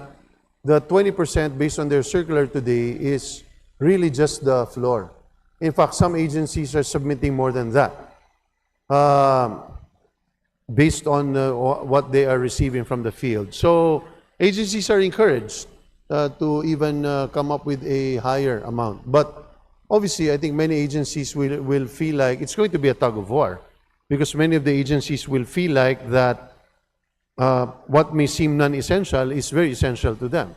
the 20% based on their circular today is really just the floor. In fact, some agencies are submitting more than that based on what they are receiving from the field. So agencies are encouraged to even come up with a higher amount. But obviously, I think many agencies will feel like it's going to be a tug of war, because many of the agencies will feel like that what may seem non-essential is very essential to them,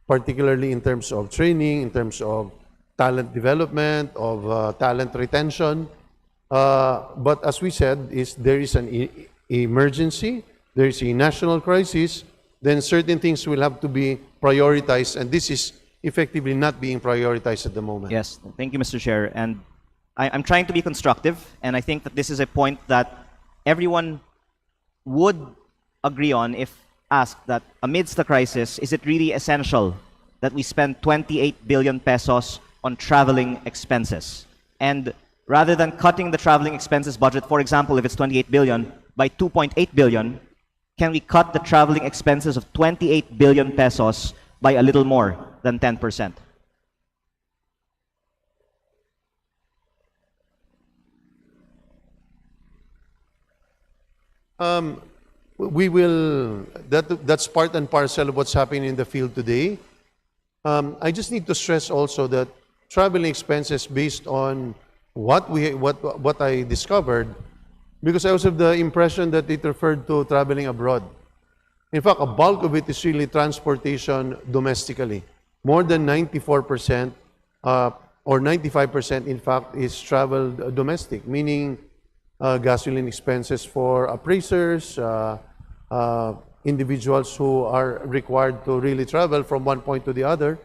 particularly in terms of training, in terms of talent development, of talent retention. But as we said, there is an emergency, there is a national crisis, then certain things will have to be prioritized, and this is effectively not being prioritized at the moment. Yes, thank you, Mr. Chair. And I'm trying to be constructive, and I think that this is a point that everyone would agree on if asked, that amidst the crisis, is it really essential that we spend 28 billion pesos on traveling expenses? And rather than cutting the traveling expenses budget, for example, if it's 28 billion, by 2.8 billion, can we cut the traveling expenses of 28 billion pesos by a little more than 10%? We will, that's part and parcel of what's happening in the field today. I just need to stress also that traveling expenses based on what I discovered, because I was of the impression that it referred to traveling abroad. In fact, a bulk of it is really transportation domestically. More than 94% or 95% in fact is travel domestic, meaning gasoline expenses for appraisers, individuals who are required to really travel from one point to the other.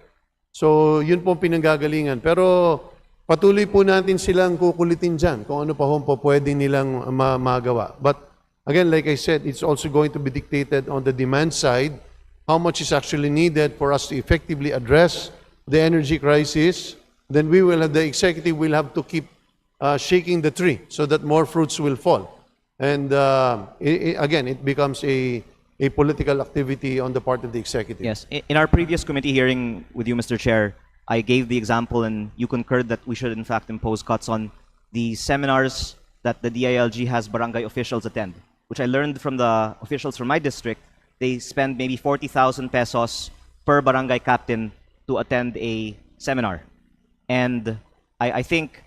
So, yun po pinanggagalingan. Pero patuloy po natin silang kukulitin dyan kung ano pa po pwede nilang magawa. But again, like I said, it's also going to be dictated on the demand side, how much is actually needed for us to effectively address the energy crisis. Then the executive will have to keep shaking the tree so that more fruits will fall. And again, it becomes a political activity on the part of the executive. Yes. In our previous committee hearing with you, Mr. Chair, I gave the example and you concurred that we should in fact impose cuts on the seminars that the DILG has barangay officials attend, which I learned from the officials from my district. They spend maybe 40,000 pesos per barangay captain to attend a seminar. And I think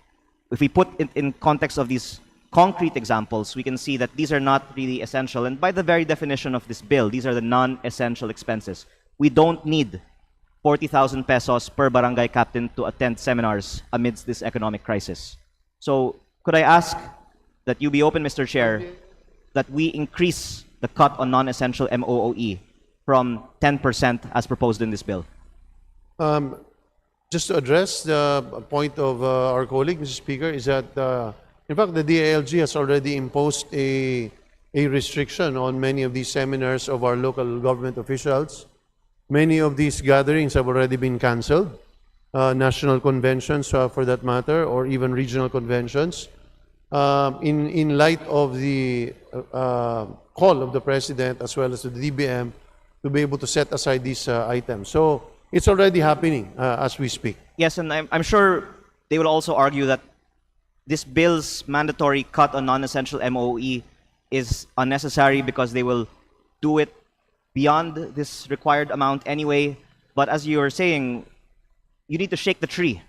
if we put it in context of these concrete examples, we can see that these are not really essential. And by the very definition of this bill, these are the non-essential expenses. We don't need 40,000 pesos per barangay captain to attend seminars amidst this economic crisis. So could I ask that you be open, Mr. Chair, that we increase the cut on non-essential MOOE from 10% as proposed in this bill? Just to address the point of our colleague, Mr. Speaker, is that in fact, the DILG has already imposed a restriction on many of these seminars of our local government officials. Many of these gatherings have already been canceled, national conventions for that matter, or even regional conventions, in light of the call of the President as well as the DBM to be able to set aside these items. So it's already happening as we speak. Yes, and I'm sure they will also argue that this bill's mandatory cut on non-essential MOE is unnecessary because they will do it beyond this required amount anyway. But as you were saying, you need to shake the tree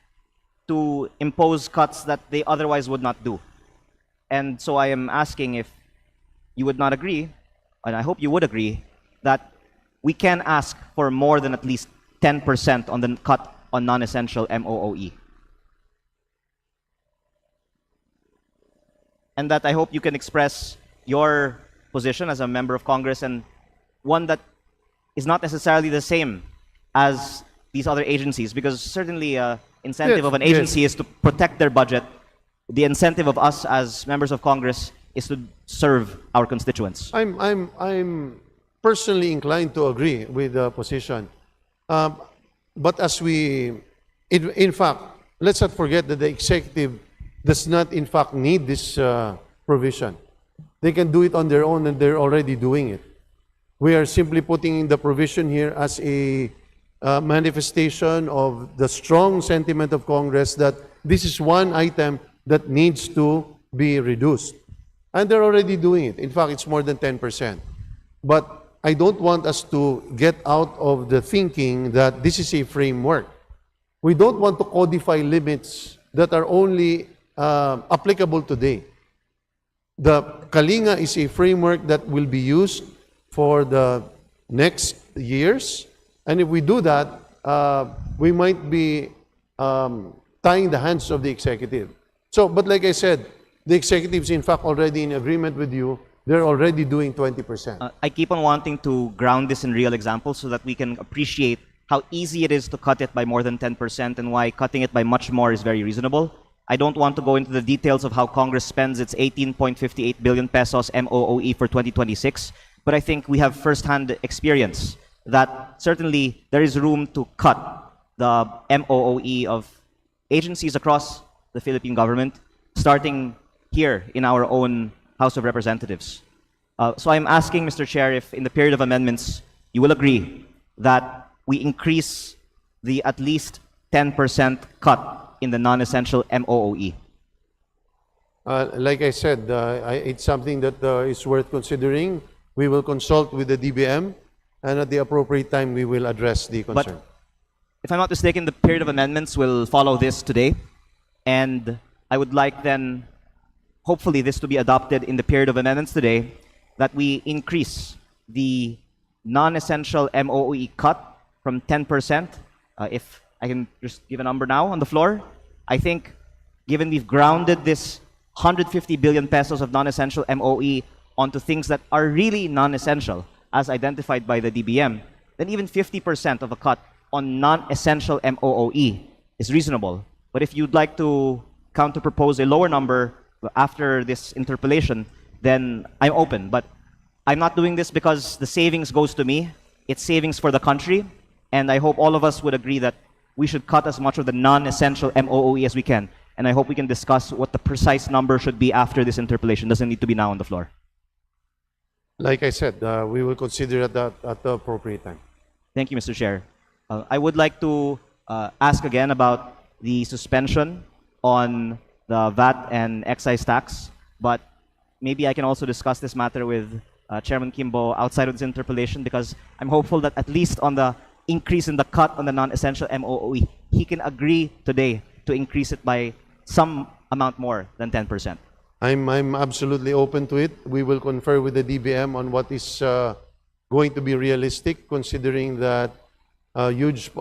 to impose cuts that they otherwise would not do. And so I am asking if you would not agree, and I hope you would agree, that we can ask for more than at least 10% on the cut on non-essential MOOE. And that I hope you can express your position as a member of Congress, and one that is not necessarily the same as these other agencies, because certainly incentive of an agency is to protect their budget. The incentive of us as members of Congress is to serve our constituents. I'm personally inclined to agree with the position. But as in fact, let's not forget that the executive does not in fact need this provision. They can do it on their own and they're already doing it. We are simply putting in the provision here as a manifestation of the strong sentiment of Congress that this is one item that needs to be reduced. And they're already doing it. In fact, it's more than 10%. But I don't want us to get out of the thinking that this is a framework. We don't want to codify limits that are only applicable today. The Kalinga is a framework that will be used for the next years. And if we do that, we might be tying the hands of the executive. So, but like I said, the executive is in fact already in agreement with you. They're already doing 20%. I keep on wanting to ground this in real examples so that we can appreciate how easy it is to cut it by more than 10% and why cutting it by much more is very reasonable. I don't want to go into the details of how Congress spends its 18.58 billion pesos MOOE for 2026, but I think we have first-hand experience that certainly there is room to cut the MOOE of agencies across the Philippine government, starting here in our own House of Representatives. So I'm asking, Mr. Chair, if in the period of amendments, you will agree that we increase the at least 10% cut in the non-essential MOOE. Like I said, it's something that is worth considering. We will consult with the DBM, and at the appropriate time, we will address the concern. But if I'm not mistaken, the period of amendments will follow this today, and I would like then, hopefully this to be adopted in the period of amendments today, that we increase the non-essential MOE cut from 10%. If I can just give a number now on the floor, I think given we've grounded this 150 billion pesos of non-essential MOE onto things that are really non-essential, as identified by the DBM, then even 50% of a cut on non-essential MOOE is reasonable. But if you'd like to counter-propose a lower number after this interpellation, then I'm open. But I'm not doing this because the savings goes to me. It's savings for the country. And I hope all of us would agree that we should cut as much of the non-essential MOOE as we can. And I hope we can discuss what the precise number should be after this interpellation. Doesn't need to be now on the floor. Like I said, we will consider that at the appropriate time. Thank you, Mr. Chair. I would like to ask again about the suspension on the VAT and excise tax, but maybe I can also discuss this matter with Chairman Kimbo outside of this interpellation, because I'm hopeful that at least on the increase in the cut on the non-essential MOOE, he can agree today to increase it by some amount more than 10%. I'm absolutely open to it. We will confer with the DBM on what is going to be realistic, considering that a huge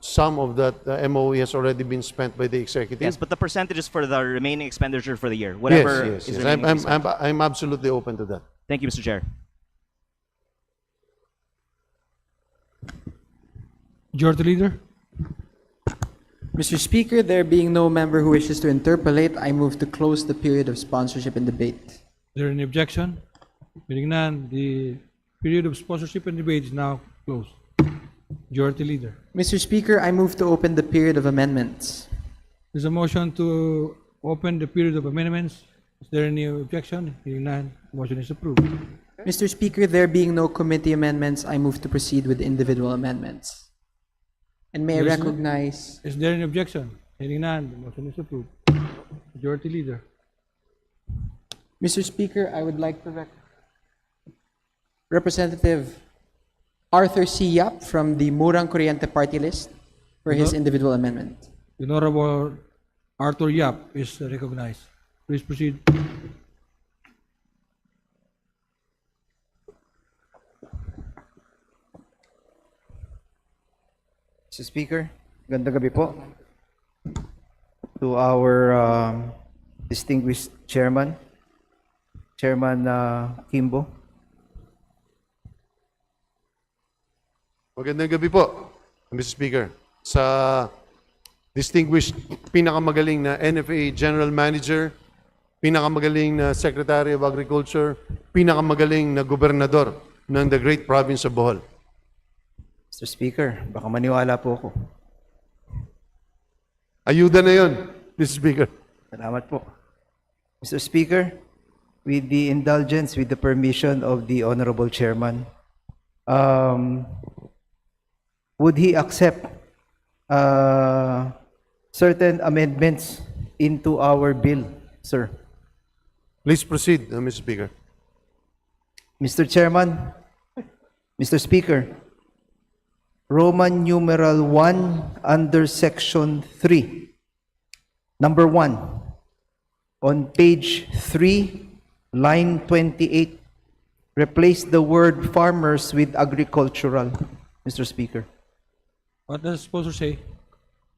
sum of that MOE has already been spent by the executive. Yes, but the percentage is for the remaining expenditure for the year. Whatever yes. is remaining to be spent. I'm absolutely open to that. Thank you, Mr. Chair. Majority Leader. Mr. Speaker, there being no member who wishes to interpolate, I move to close the period of sponsorship and debate. Is there any objection? Hearing none, the period of sponsorship and debate is now closed. Majority Leader. Mr. Speaker, I move to open the period of amendments. There's a motion to open the period of amendments. Is there any objection? Hearing none, motion is approved. Mr. Speaker, there being no committee amendments, I move to proceed with individual amendments. And may I Yes, recognize... Is there any objection? Hearing none, the motion is approved. Majority Leader. Mr. Speaker, I would like to Representative Arthur C. Yap from the Murang Corriente party list for his individual amendment. The Honorable Arthur Yap is recognized. Please proceed. Mr. Speaker, gandang gabi po. To our distinguished chairman, Chairman Kimbo. Magandang gabi po, Mr. Speaker. Sa distinguished pinakamagaling na NFA General Manager, pinakamagaling na Secretary of Agriculture, pinakamagaling na Gobernador ng the Great Province of Bohol. Mr. Speaker, baka maniwala po ako. Ayuda na yun, Mr. Speaker. Salamat po. Mr. Speaker, with the indulgence, with the permission of the Honorable Chairman, would he accept certain amendments into our bill, sir? Please proceed, Mr. Speaker. Mr. Chairman, Mr. Speaker, Roman numeral 1 under section 3, number 1, on page 3, line 28, replace the word farmers with agricultural, Mr. Speaker. What does the sponsor say?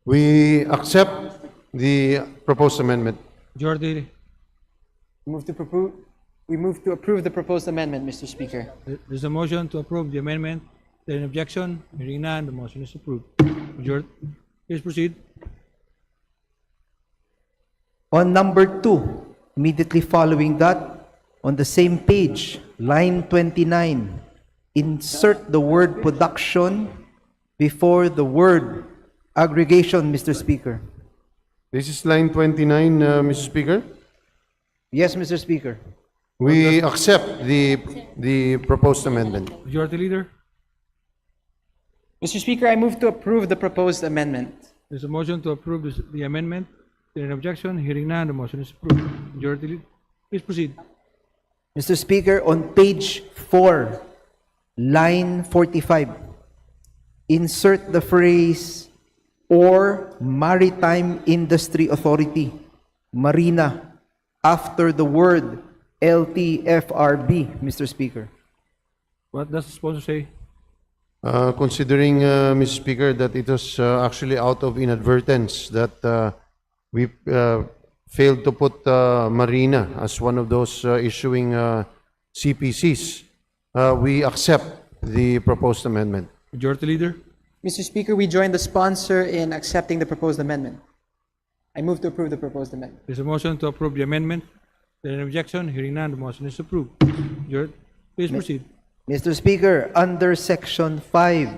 We accept the proposed amendment. Majority. We move to approve the proposed amendment, Mr. Speaker. There's a motion to approve the amendment. Is there an objection? Hearing none, the motion is approved. Majority. Please proceed. On number 2, immediately following that, on the same page, line 29, insert the word production before the word aggregation, Mr. Speaker. This is line 29, Mr. Speaker. Yes, Mr. Speaker. We accept the proposed amendment. Majority Leader. Mr. Speaker, I move to approve the proposed amendment. There's a motion to approve the amendment. Is there an objection? Hearing none, the motion is approved. Majority Leader. Please proceed. Mr. Speaker, on page 4, line 45, insert the phrase or Maritime Industry Authority, Marina, after the word LTFRB, Mr. Speaker. What does the sponsor say? Considering, Mr. Speaker, that it was actually out of inadvertence that we failed to put Marina as one of those issuing CPCs, we accept the proposed amendment. Majority Leader. Mr. Speaker, we join the sponsor in accepting the proposed amendment. I move to approve the proposed amendment. There's a motion to approve the amendment. There an objection? Hearing none, the motion is approved. Please proceed. Mr. Speaker, under Section 5,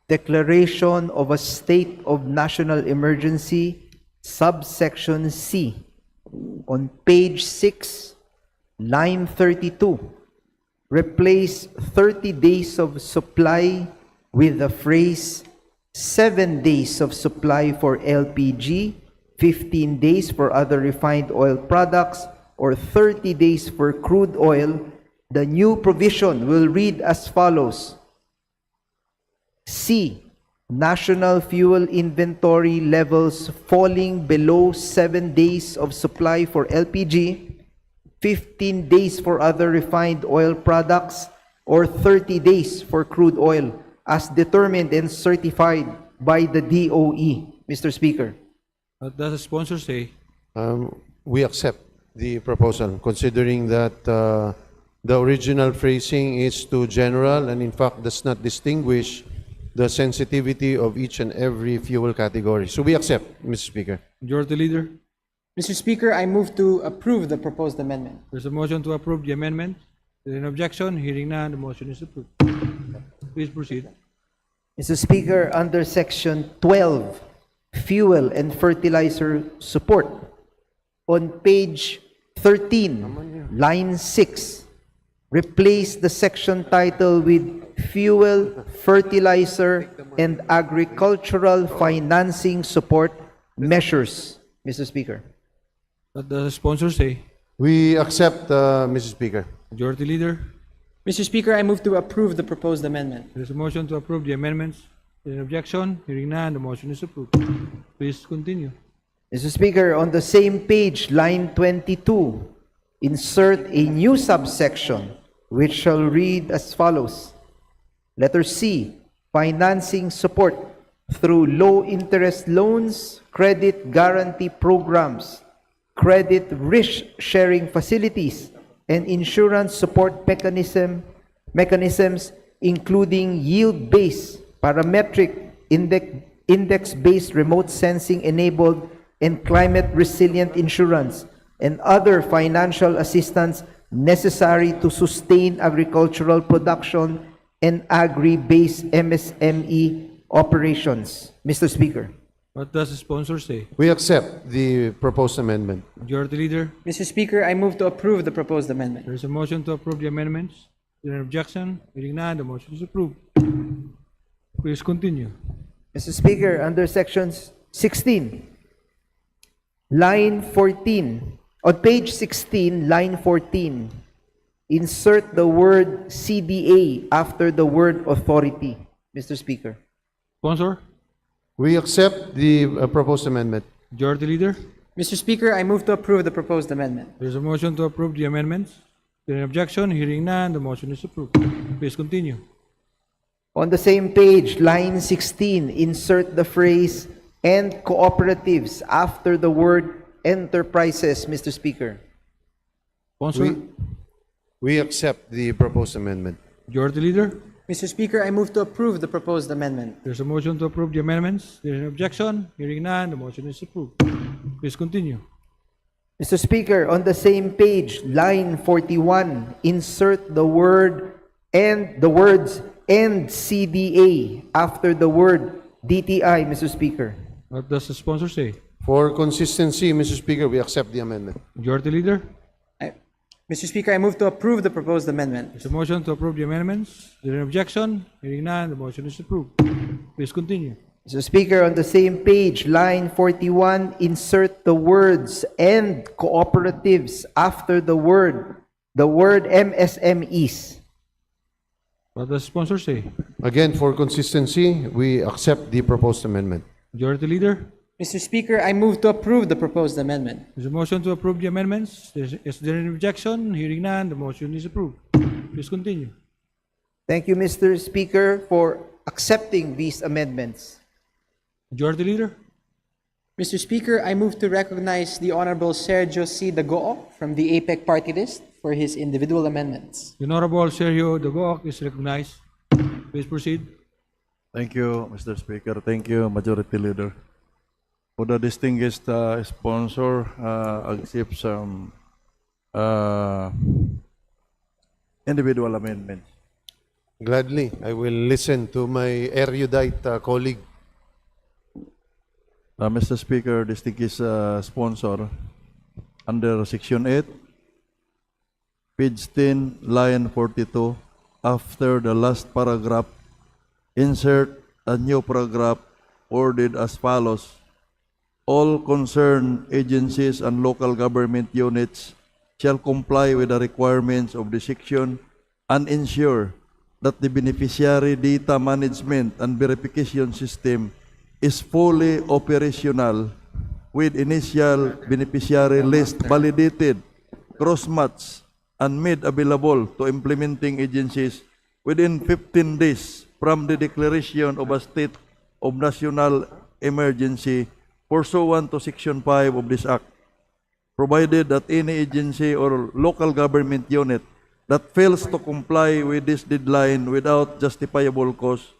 Declaration of a State of National Emergency, subsection C, on page 6, line 32, replace 30 days of supply with the phrase 7 days of supply for LPG, 15 days for other refined oil products, or 30 days for crude oil. The new provision will read as follows. C. National fuel inventory levels falling below 7 days of supply for LPG, 15 days for other refined oil products, or 30 days for crude oil, as determined and certified by the DOE. Mr. Speaker. What does the sponsor say? We accept the proposal, considering that the original phrasing is too general and in fact does not distinguish the sensitivity of each and every fuel category. So we accept, Mr. Speaker. Majority Leader? Mr. Speaker, I move to approve the proposed amendment. There's a motion to approve the amendment. There's an objection? Hearing none, the motion is approved. Please proceed. Mr. Speaker, under Section 12, Fuel and Fertilizer Support, on page 13, line 6, replace the section title with Fuel, Fertilizer, and Agricultural Financing Support Measures. Mr. Speaker. What does the sponsor say? We accept, Mr. Speaker. Majority Leader? Mr. Speaker, I move to approve the proposed amendment. There's a motion to approve the amendments. There's an objection? Hearing none, the motion is approved. Please continue. Mr. Speaker, on the same page, line 22, insert a new subsection which shall read as follows. Letter C, financing support through low-interest loans, credit guarantee programs, credit risk-sharing facilities, and insurance support mechanisms including yield-based, parametric, index-based remote sensing-enabled, and climate-resilient insurance, and other financial assistance necessary to sustain agricultural production and agri-based MSME operations. Mr. Speaker. What does the sponsor say? We accept the proposed amendment. Majority Leader? Mr. Speaker, I move to approve the proposed amendment. There's a motion to approve the amendments. There's an objection? Hearing none, the motion is approved. Please continue. Mr. Speaker, under sections 16, line 14, on page 16, line 14, insert the word CDA after the word authority. Mr. Speaker. Sponsor? We accept the proposed amendment. Majority Leader? Mr. Speaker, I move to approve the proposed amendment. There's a motion to approve the amendments. There's an objection? Hearing none, the motion is approved. Please continue. On the same page, line 16, insert the phrase "and cooperatives" after the word "enterprises." Mr. Speaker. Sponsor? We accept the proposed amendment. Majority Leader? Mr. Speaker, I move to approve the proposed amendment. There's a motion to approve the amendments. There's an objection? Hearing none, the motion is approved. Please continue. Mr. Speaker, on the same page, line 41, insert the word and the words "and CDA" after the word DTI, Mr. Speaker. What does the sponsor say? For consistency, Mr. Speaker, we accept the amendment. Majority Leader? Mr. Speaker, I move to approve the proposed amendment. There's a motion to approve the amendments. There's an objection? Hearing none, the motion is approved. Please continue. Mr. Speaker, on the same page, line 41, insert the words "and cooperatives" after the word MSMEs. What does the sponsor say? Again, for consistency, we accept the proposed amendment. Majority Leader? Mr. Speaker, I move to approve the proposed amendment. There's a motion to approve the amendments. Is there an objection? Hearing none, the motion is approved. Please continue. Thank you, Mr. Speaker, for accepting these amendments. Majority Leader? Mr. Speaker, I move to recognize the Honorable Sergio C. Dagoc from the APEC party list for his individual amendments. The Honorable Sergio Dagoc is recognized. Please proceed. Thank you, Mr. Speaker. Thank you, Majority Leader. For the distinguished sponsor, accept some individual amendments. Gladly, I will listen to my erudite colleague. Mr. Speaker, distinguished sponsor, under Section 8, page 10, line 42, after the last paragraph, insert a new paragraph worded as follows. All concerned agencies and local government units shall comply with the requirements of the section and ensure that the beneficiary data management and verification system is fully operational with initial beneficiary list validated, cross-matched, and made available to implementing agencies within 15 days from the declaration of a state of national emergency pursuant to Section 5 of this Act, provided that any agency or local government unit that fails to comply with this deadline without justifiable cause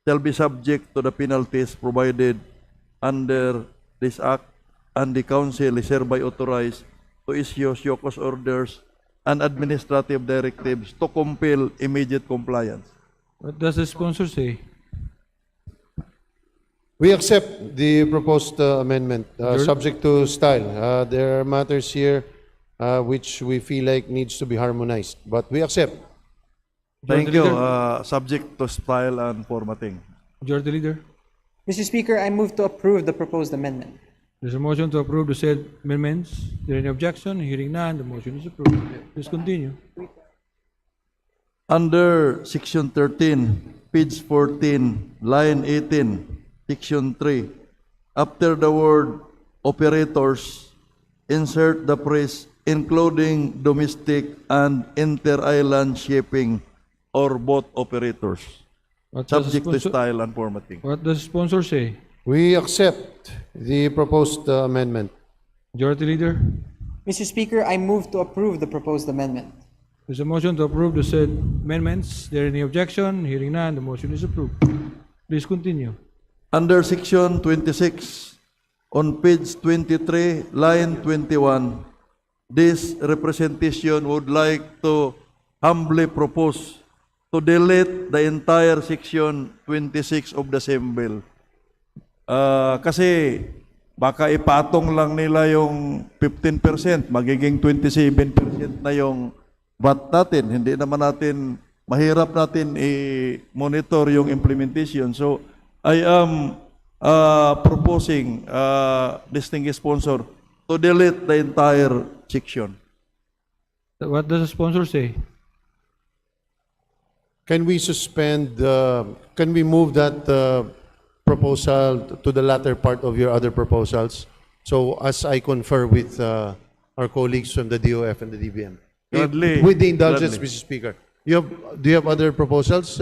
shall be subject to the penalties provided under this Act, and the Council is hereby authorized to issue SIOCOS orders and administrative directives to compel immediate compliance. What does the sponsor say? We accept the proposed amendment, subject to style. There are matters here which we feel like needs to be harmonized, but we accept. Thank you. Subject to style and formatting. Majority Leader, Mr. Speaker, I move to approve the proposed amendment. there's a motion to approve the said amendments. Is there any objection? Hearing none, the motion is approved. Please continue. Under Section 13, page 14, line 18, Section 3, after the word operators, insert the phrase including domestic and inter-island shipping or boat operators, subject to style and formatting. What does the sponsor say? We accept the proposed amendment. Majority Leader, Mr. Speaker, I move to approve the proposed amendment. there's a motion to approve the said amendments. Is there any objection? Hearing none, the motion is approved. Please continue. Under Section 26, on page 23, line 21, this representation would like to humbly propose to delete the entire Section 26 of the same bill. Kasi baka ipatong lang nila yung 15%, magiging 27% na yung VAT natin. Hindi naman natin, mahirap natin i-monitor yung implementation. So, I am proposing, distinguished sponsor, to delete the entire section. What does the sponsor say? Can we suspend, can we move that proposal to the latter part of your other proposals? So as I confer with our colleagues from the DOF and the DBM. Gladly. With the indulgence, Gladly. Mr. Speaker. Do you have other proposals?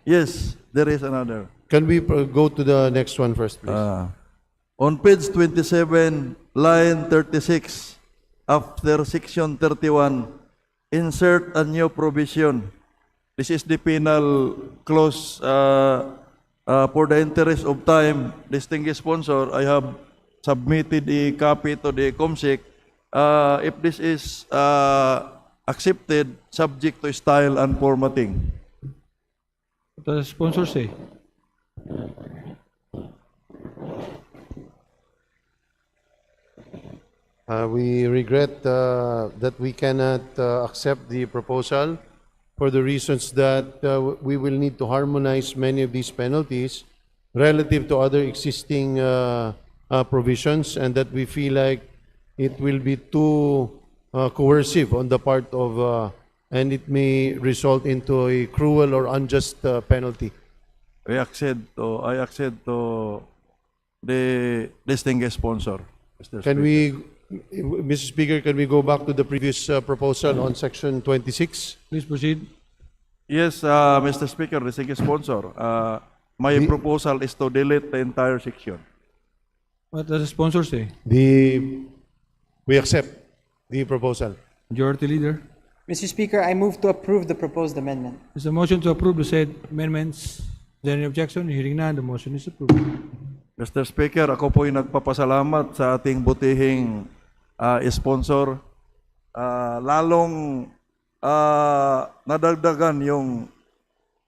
Yes, there is another. Can we go to the next one first, please? On page 27, line 36, after Section 31, insert a new provision. This is the penal clause. For the interest of time, distinguished sponsor, I have submitted a copy to the COMSEC. If this is accepted, subject to style and formatting. What does the sponsor say? We regret that we cannot accept the proposal for the reasons that we will need to harmonize many of these penalties relative to other existing provisions, and that we feel like it will be too coercive on the part of, and it may result into a cruel or unjust penalty. I accede to the distinguished sponsor, Mr. Can Speaker. we, Mr. Speaker, can we go back to the previous proposal on Section 26? Please proceed. Yes, Mr. Speaker, distinguished sponsor. My proposal is to delete the entire section. What does the sponsor say? We accept the proposal. Majority Leader, Mr. Speaker, I move to approve the proposed amendment. there's a motion to approve the said amendments. Is there any objection? Hearing none, the motion is approved. Mr. Speaker, ako po'y nagpapasalamat sa ating butihing sponsor. Lalong nadagdagan yung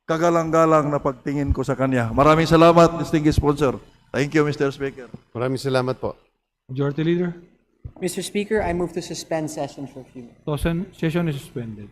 kagalang-galang na pagtingin ko sa kanya. Maraming salamat, distinguished sponsor. Thank you, Mr. Speaker. Maraming salamat po. Majority Leader, Mr. Speaker, I move to suspend session for a few minutes. session is suspended.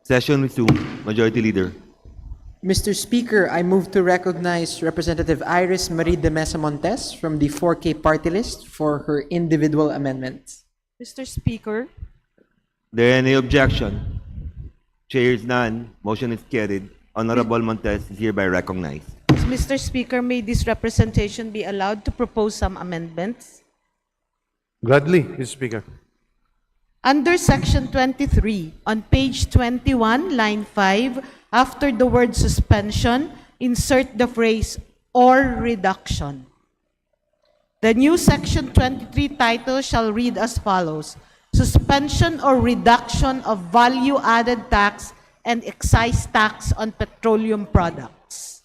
Session resumed. Majority Leader. Mr. Speaker, I move to recognize Representative Iris Marie de Mesa Montes from the 4K party list for her individual amendments. Mr. Speaker, There any objection? Chair is none. Motion is carried. Honorable Montes is hereby recognized. Mr. Speaker, may this representation be allowed to propose some amendments? Gladly, Mr. Speaker. Under Section 23, on page 21, line 5, after the word suspension, insert the phrase or reduction. The new Section 23 title shall read as follows: Suspension or reduction of value-added tax and excise tax on petroleum products.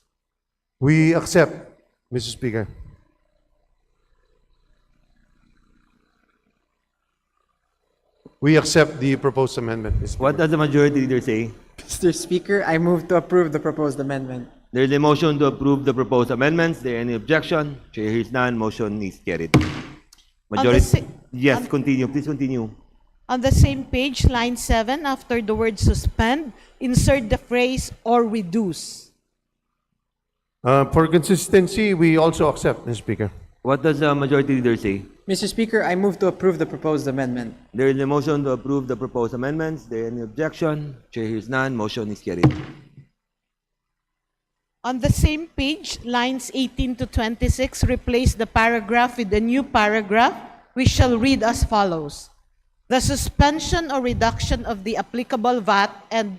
We accept, Mr. Speaker. We accept the proposed amendment, Mr. Speaker. What does the Majority Leader say? Mr. Speaker, I move to approve the proposed amendment. There is a motion to approve the proposed amendments. There any objection? Chair hears none. Motion is carried. Majority. Yes, continue. Please continue. On the same page, line 7, after the word suspend, insert the phrase or reduce. For consistency, we also accept, Mr. Speaker. What does the Majority Leader say? Mr. Speaker, I move to approve the proposed amendment. There is a motion to approve the proposed amendments. There any objection? Chair hears none. Motion is carried. On the same page, lines 18 to 26, replace the paragraph with a new paragraph, which shall read as follows: The suspension or reduction of the applicable VAT and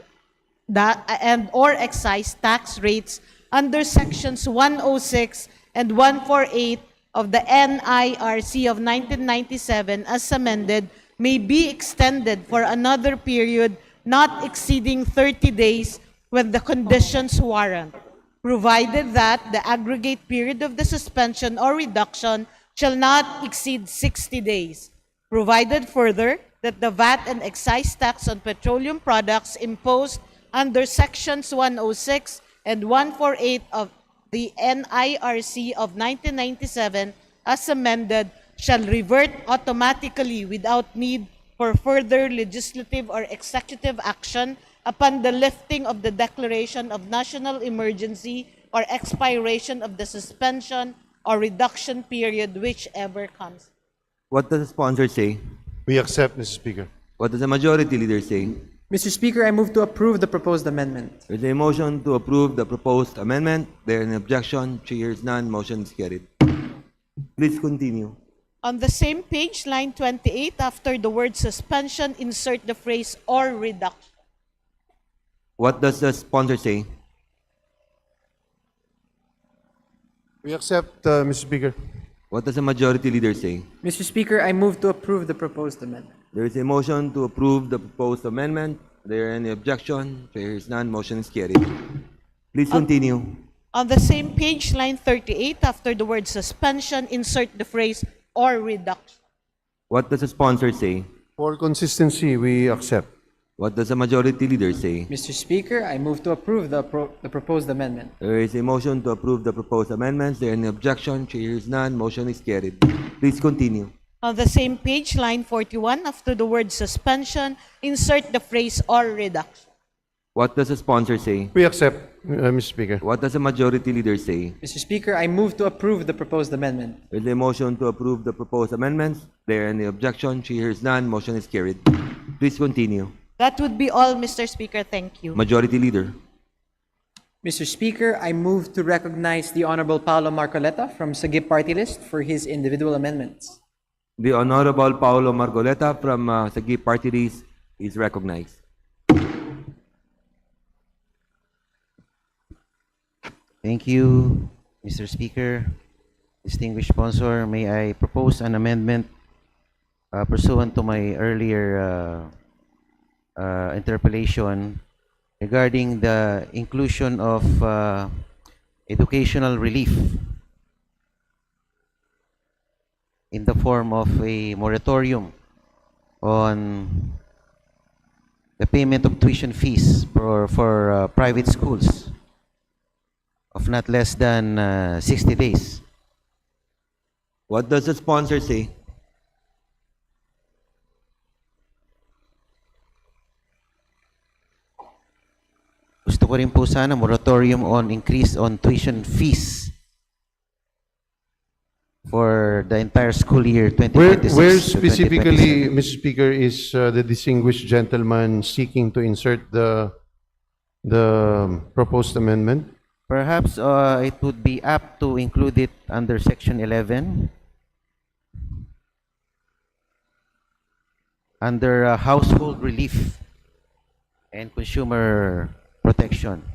or excise tax rates under sections 106 and 148 of the NIRC of 1997 as amended may be extended for another period not exceeding 30 days when the conditions warrant, provided that the aggregate period of the suspension or reduction shall not exceed 60 days. Provided further that the VAT and excise tax on petroleum products imposed under sections 106 and 148 of the NIRC of 1997 as amended shall revert automatically without need for further legislative or executive action upon the lifting of the declaration of national emergency or expiration of the suspension or reduction period, whichever comes. What does the sponsor say? We accept, Mr. Speaker. What does the Majority Leader say? Mr. Speaker, I move to approve the proposed amendment. There is a motion to approve the proposed amendment. There any objection? Chair hears none. Motion is carried. Please continue. On the same page, line 28, after the word suspension, insert the phrase or reduction. What does the sponsor say? We accept, Mr. Speaker. What does the Majority Leader say? Mr. Speaker, I move to approve the proposed amendment. There is a motion to approve the proposed amendment. There any objection? Chair hears none. Motion is carried. Please continue. On the same page, line 38, after the word suspension, insert the phrase or reduction. What does the sponsor say? For consistency, we accept. What does the Majority Leader say? Mr. Speaker, I move to approve the proposed amendment. There is a motion to approve the proposed amendments. There any objection? Chair hears none. Motion is carried. Please continue. On the same page, line 41, after the word suspension, insert the phrase or reduction. What does the sponsor say? We accept, Mr. Speaker. What does the Majority Leader say? Mr. Speaker, I move to approve the proposed amendment. There is a motion to approve the proposed amendments. There any objection? Chair hears none. Motion is carried. Please continue. That would be all, Mr. Speaker. Thank you. Majority Leader. Mr. Speaker, I move to recognize the Honorable Paolo Marcoleta from Sagip Party List for his individual amendments. The Honorable Paolo Margoleta from Sagip Party List is recognized. Thank you, Mr. Speaker. Distinguished sponsor, may I propose an amendment pursuant to my earlier interpellation regarding the inclusion of educational relief in the form of a moratorium on the payment of tuition fees for private schools of not less than 60 days. What does the sponsor say? ko rin po sana moratorium on increase on tuition fees for the entire school year 2026 Where to specifically, 2027. Mr. Speaker, is the distinguished gentleman seeking to insert the proposed amendment? Perhaps it would be apt to include it under Section 11, under household relief and consumer protection.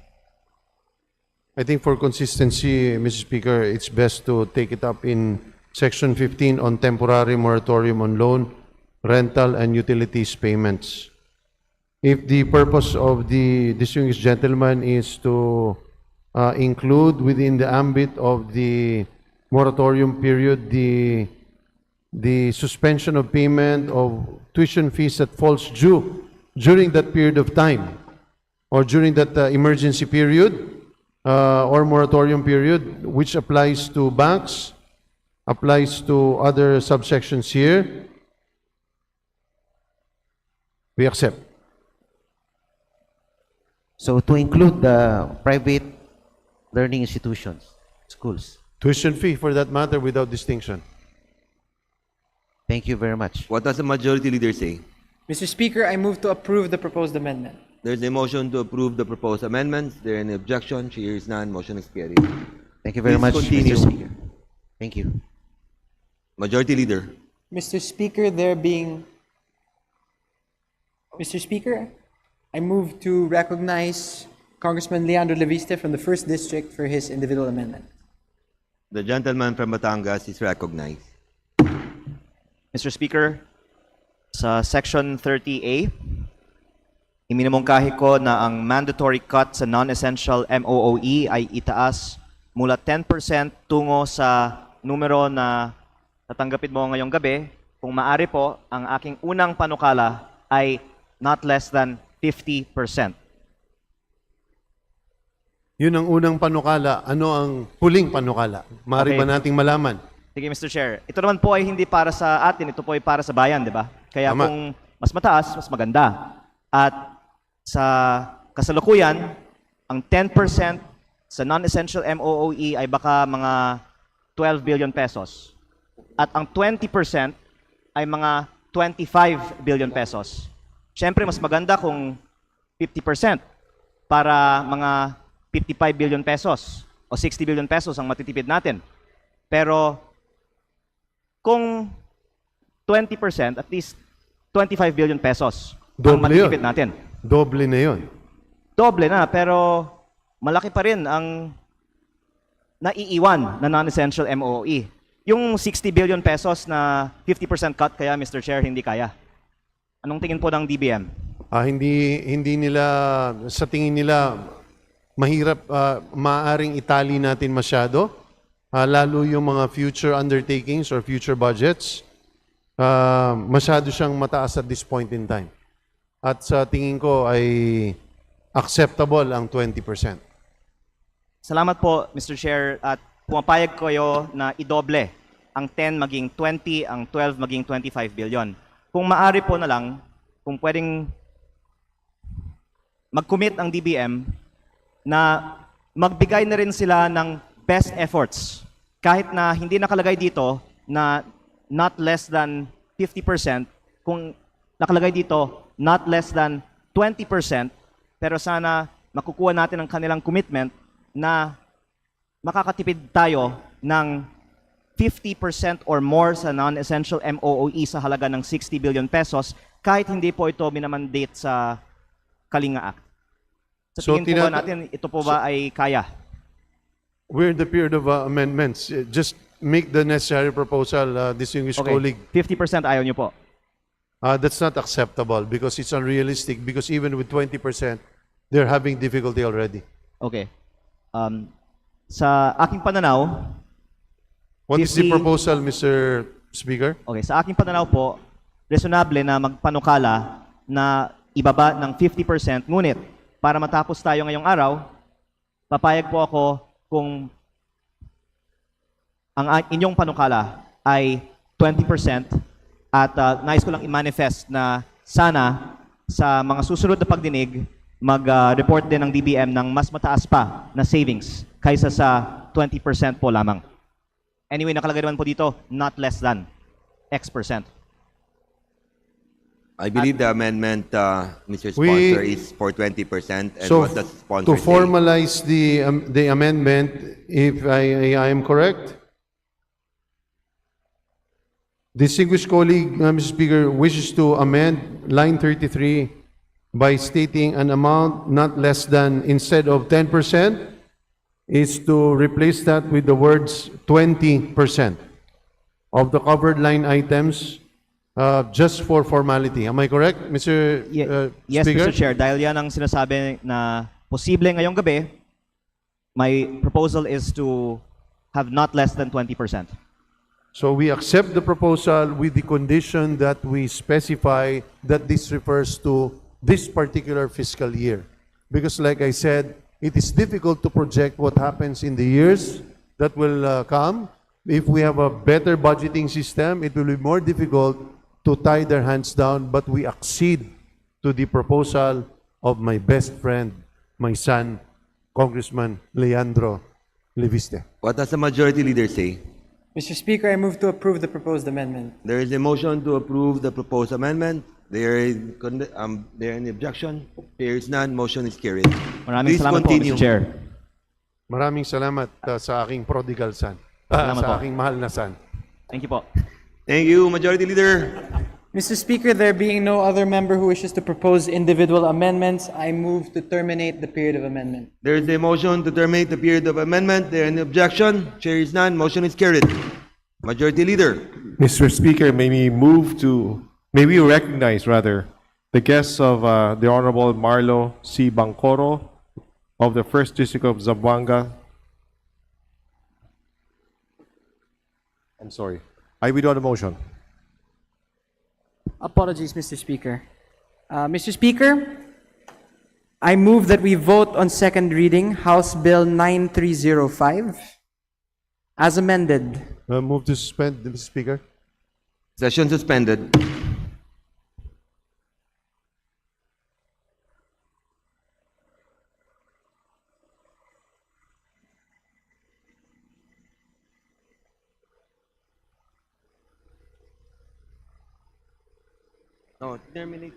I think for consistency, Mr. Speaker, it's best to take it up in Section 15 on temporary moratorium on loan, rental, and utilities payments. If the purpose of the distinguished gentleman is to include within the ambit of the moratorium period the suspension of payment of tuition fees that falls due during that period of time or during that emergency period, or moratorium period, which applies to banks, applies to other subsections here, we accept. So to include the private learning institutions, schools. Tuition fee for that matter without distinction. Thank you very much. What does the majority leader say? Mr. Speaker, I move to approve the proposed amendment. There's a motion to approve the proposed amendments. There any objection? Chair hears none. Motion is carried. Thank you very Please much, continue. Mr. Speaker. Thank you. Majority leader. Mr. Speaker, Mr. Speaker, I move to recognize Congressman Leandro Leviste from the 1st District for his individual amendment. The gentleman from Batangas is recognized. Mr. Speaker, sa Section 30A, iminumungkahi ko na ang mandatory cut sa non-essential MOOE ay itaas mula 10% tungo sa numero na tatanggapin mo ngayong gabi. Kung maari po, ang aking unang panukala ay not less than 50%. Yun ang unang panukala. Ano ang huling panukala? Maaari Okay. ba nating malaman? Sige, Mr. Chair. Ito naman po ay hindi para sa atin, ito po ay para sa bayan, di ba? Kaya Tama. kung mas mataas, mas maganda. At sa kasalukuyan, ang 10% sa non-essential MOOE ay baka mga 12 billion pesos. At ang 20% ay mga 25 billion pesos. Siyempre, mas maganda kung 50% para mga 55 billion pesos o 60 billion pesos ang matitipid natin. Pero kung 20%, at least 25 billion pesos ang Doble yun. matitipid natin. Doble na yun. Doble na, pero malaki pa rin ang naiiwan na non-essential MOE. Yung 60 billion pesos na 50% cut, kaya Mr. Chair, hindi kaya. Anong tingin po ng DBM? Hindi nila, sa tingin nila, mahirap, maaaring itali natin masyado, lalo yung mga future undertakings or future budgets, masyado siyang mataas at this point in time. At sa tingin ko ay acceptable ang 20%. Salamat po, Mr. Chair, at pumapayag kayo na idoble ang 10 maging 20, ang 12 maging 25 billion. Kung maari po na lang, kung pwedeng mag-commit ang DBM na magbigay na rin sila ng best efforts. Kahit na hindi nakalagay dito na not less than 50%, kung nakalagay dito not less than 20%, pero sana makukuha natin ang kanilang commitment na makakatipid tayo ng 50% or more sa non-essential MOOE sa halaga ng 60 billion pesos kahit hindi po ito minamandate sa Kalinga Act. Sa tingin po ba natin, ito po ba ay kaya? We're in the period of amendments. Just make the necessary proposal, distinguished colleague. 50% ayaw niyo po. That's not acceptable because it's unrealistic because even with 20%, they're having difficulty already. Okay. Sa aking pananaw, What is the proposal, Mr. Speaker? Okay, sa aking pananaw po, reasonable na magpanukala na ibaba ng 50%, ngunit para matapos tayo ngayong araw, papayag po ako kung ang inyong panukala ay 20% at nais ko lang i-manifest na sana sa mga susunod na pagdinig, mag-report din ng DBM ng mas mataas pa na savings kaysa sa 20% po lamang. Anyway, nakalagay naman po dito, not less than X percent. I believe the amendment, Mr. Sponsor, is for 20%. And So, what does sponsor to say? formalize the amendment, if I am correct, distinguished colleague, Mr. Speaker, wishes to amend line 33 by stating an amount not less than, instead of 10%, is to replace that with the words 20% of the covered line items, just for formality. Am I correct, Mr. Yes, Speaker? Mr. Chair. Dahil yan ang sinasabi na posible ngayong gabi, my proposal is to have not less than 20%. So we accept the proposal with the condition that we specify that this refers to this particular fiscal year. Because like I said, it is difficult to project what happens in the years that will come. If we have a better budgeting system, it will be more difficult to tie their hands down, but we accede to the proposal of my best friend, my son, Congressman Leandro Leviste. What does the majority leader say? Mr. Speaker, I move to approve the proposed amendment. There is a motion to approve the proposed amendment. There is any objection? There is none. Motion is carried. Maraming Please salamat continue. po, Mr. Chair. Maraming salamat sa aking prodigal son. Salamat po. Sa aking mahal na son. Thank you po. Thank you, Majority Leader. Mr. Speaker, there being no other member who wishes to propose individual amendments, I move to terminate the period of amendment. There is a motion to terminate the period of amendment. There any objection? Chair is none. Motion is carried. Majority Leader. Mr. Speaker, may we recognize the guests of the Honorable Marlo C. Bangcoro of the 1st District of Zamboanga. I'm sorry. I withdraw the motion. Apologies, Mr. Speaker. Mr. Speaker, I move that we vote on second reading House Bill 9305 as amended. Move to suspend, Mr. Speaker. Session suspended. No, terminate.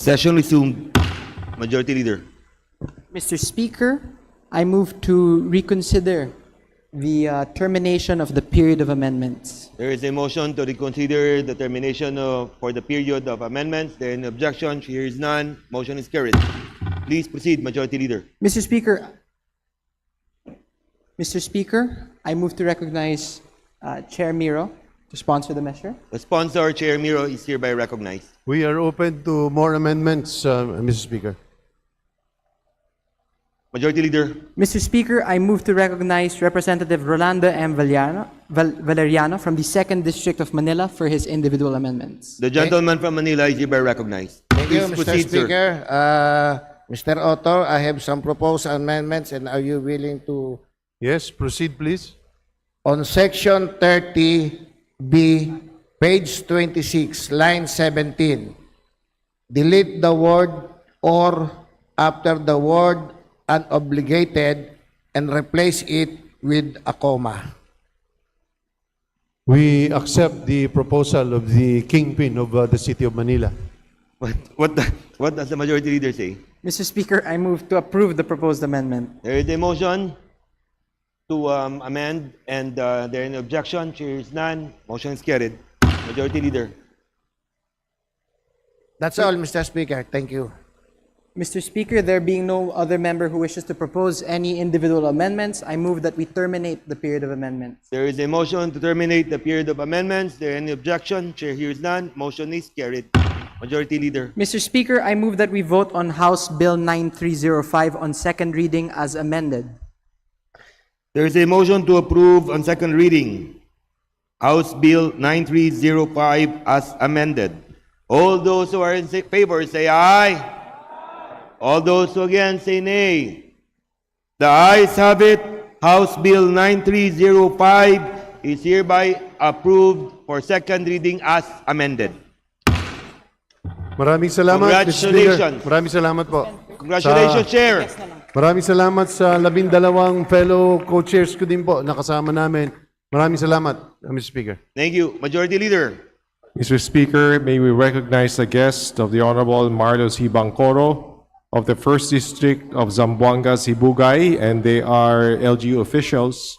Session resumed. Majority Leader. Mr. Speaker, I move to reconsider the termination of the period of amendments. There is a motion to reconsider the termination for the period of amendments. There is an objection. Here is none. Motion is carried. Please proceed, Majority Leader. Mr. Speaker, I move to recognize Chair Miro to sponsor the measure. The sponsor, Chair Miro, is hereby recognized. We are open to more amendments, Mr. Speaker. Majority Leader. Mr. Speaker, I move to recognize Representative Rolando M. Valeriano from the 2nd District of Manila for his individual amendments. The gentleman from Manila is hereby recognized. Thank you, Please Mr. proceed, sir. Speaker. Mr. Otto, I have some proposed amendments, and are you willing to? Yes, proceed, please. On section 30B, page 26, line 17, delete the word "or" after the word "unobligated" and replace it with a comma. We accept the proposal of the kingpin of the city of Manila. What does the Majority Leader say? Mr. Speaker, I move to approve the proposed amendment. There is a motion to amend, and there is an objection. Chair is none. Motion is carried. Majority Leader. That's all, Mr. Speaker. Thank you. Mr. Speaker, there being no other member who wishes to propose any individual amendments, I move that we terminate the period of amendments. There is a motion to terminate the period of amendments. There any objection? Chair hears none. Motion is carried. Majority Leader. Mr. Speaker, I move that we vote on House Bill 9305 on second reading as amended. There is a motion to approve on second reading House Bill 9305 as amended. All those who are in favor say aye. All those who against say nay. The ayes have it. House Bill 9305 is hereby approved for second reading as amended. Maraming salamat, Mr. Speaker. Congratulations. Maraming salamat po. Congratulations, Chair. Maraming salamat sa 12 fellow co-chairs ko din po nakasama namin. Maraming salamat, Mr. Speaker. Thank you. Majority Leader. Mr. Speaker, may we recognize the guest of the Honorable Marlo C. Bangkoro of the 1st District of Zamboanga, Sibugay, and they are LGU officials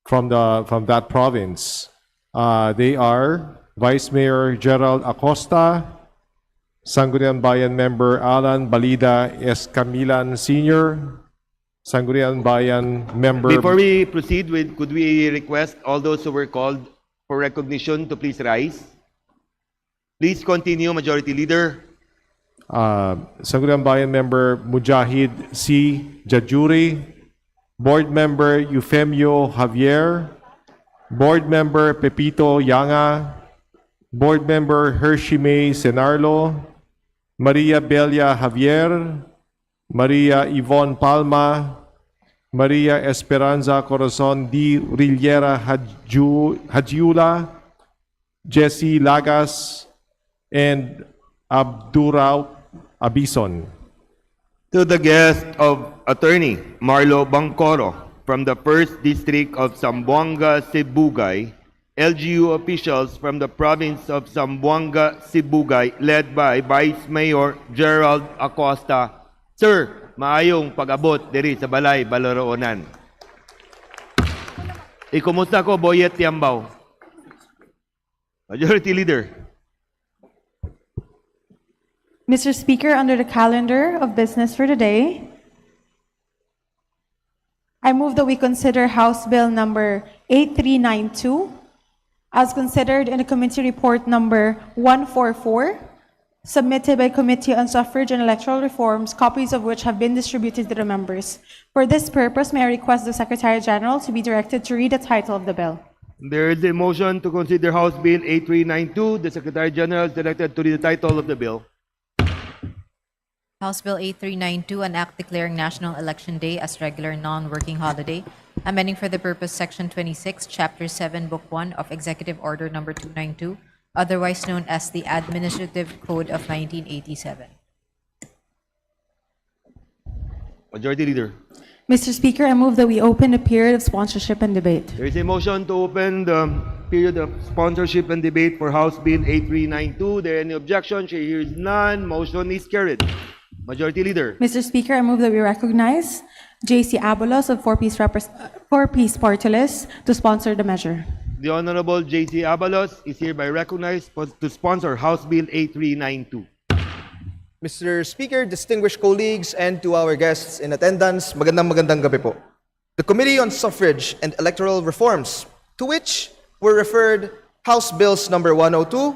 from that province. They are Vice Mayor Gerald Acosta, Sangguniang Bayan Member Alan Balida Escamilan Sr., Sangguniang Bayan Member... Before we proceed with, could we request all those who were called for recognition to please rise? Please continue, Majority Leader. Sangguniang Bayan Member Mujahid C. Jajuri, Board Member Eufemio Javier, Board Member Pepito Yanga, Board Member Hershey May Senarlo, Maria Belia Javier, Maria Yvonne Palma, Maria Esperanza Corazon D. Rillera Hajiula, Jesse Lagas, and Abdurao Abison. To the guest of Attorney Marlo Bangkoro from the 1st District of Zamboanga, Sibugay, LGU officials from the province of Zamboanga, Sibugay, led by Vice Mayor Gerald Acosta. Sir, maayong pag-abot diri sa Balay, Baloroonan. Kumusta ko, Boyet Tiambao? Majority Leader. Mr. Speaker, under the calendar of business for today, I move that we consider House Bill number 8392 as considered in the committee report number 144, submitted by Committee on Suffrage and Electoral Reforms, copies of which have been distributed to the members. For this purpose, may I request the Secretary General to be directed to read the title of the bill. There is a motion to consider House Bill 8392. The Secretary General is directed to read the title of the bill. House Bill 8392, an act declaring National Election Day as regular non-working holiday, amending for the purpose Section 26, Chapter 7, Book 1 of Executive Order Number 292, otherwise known as the Administrative Code of 1987. Majority Leader. Mr. Speaker, I move that we open the period of sponsorship and debate. There is a motion to open the period of sponsorship and debate for House Bill 8392. There any objection? Chair hears none. Motion is carried. Majority Leader. Mr. Speaker, I move that we recognize J.C. Abalos of 4-Piece Party List to sponsor the measure. The Honorable J.C. Abalos is hereby recognized to sponsor House Bill 8392. Mr. Speaker, distinguished colleagues, and to our guests in attendance, magandang gabi po. The Committee on Suffrage and Electoral Reforms, to which were referred House Bills number 102,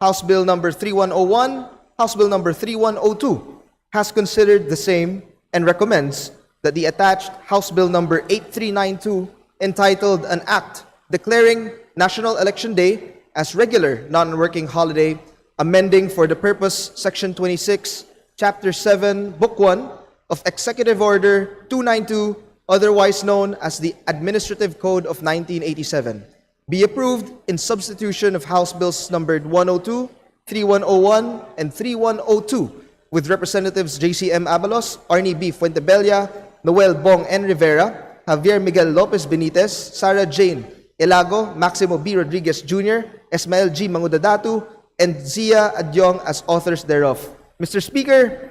House Bill number 3101, House Bill number 3102, has considered the same and recommends that the attached House Bill number 8392, entitled An Act Declaring National Election Day as Regular Non-Working Holiday, amending for the purpose Section 26, Chapter 7, Book 1 of Executive Order 292, otherwise known as the Administrative Code of 1987, be approved in substitution of House Bills numbered 102, 3101, and 3102, with Representatives J.C.M. Abalos, Arnie B. Fuentebella, Noel Bong N. Rivera, Javier Miguel Lopez Benitez, Sarah Jane Elago, Maximo B. Rodriguez Jr., Esmael G. Mangudadatu, and Zia Adyong as authors thereof. Mr. Speaker,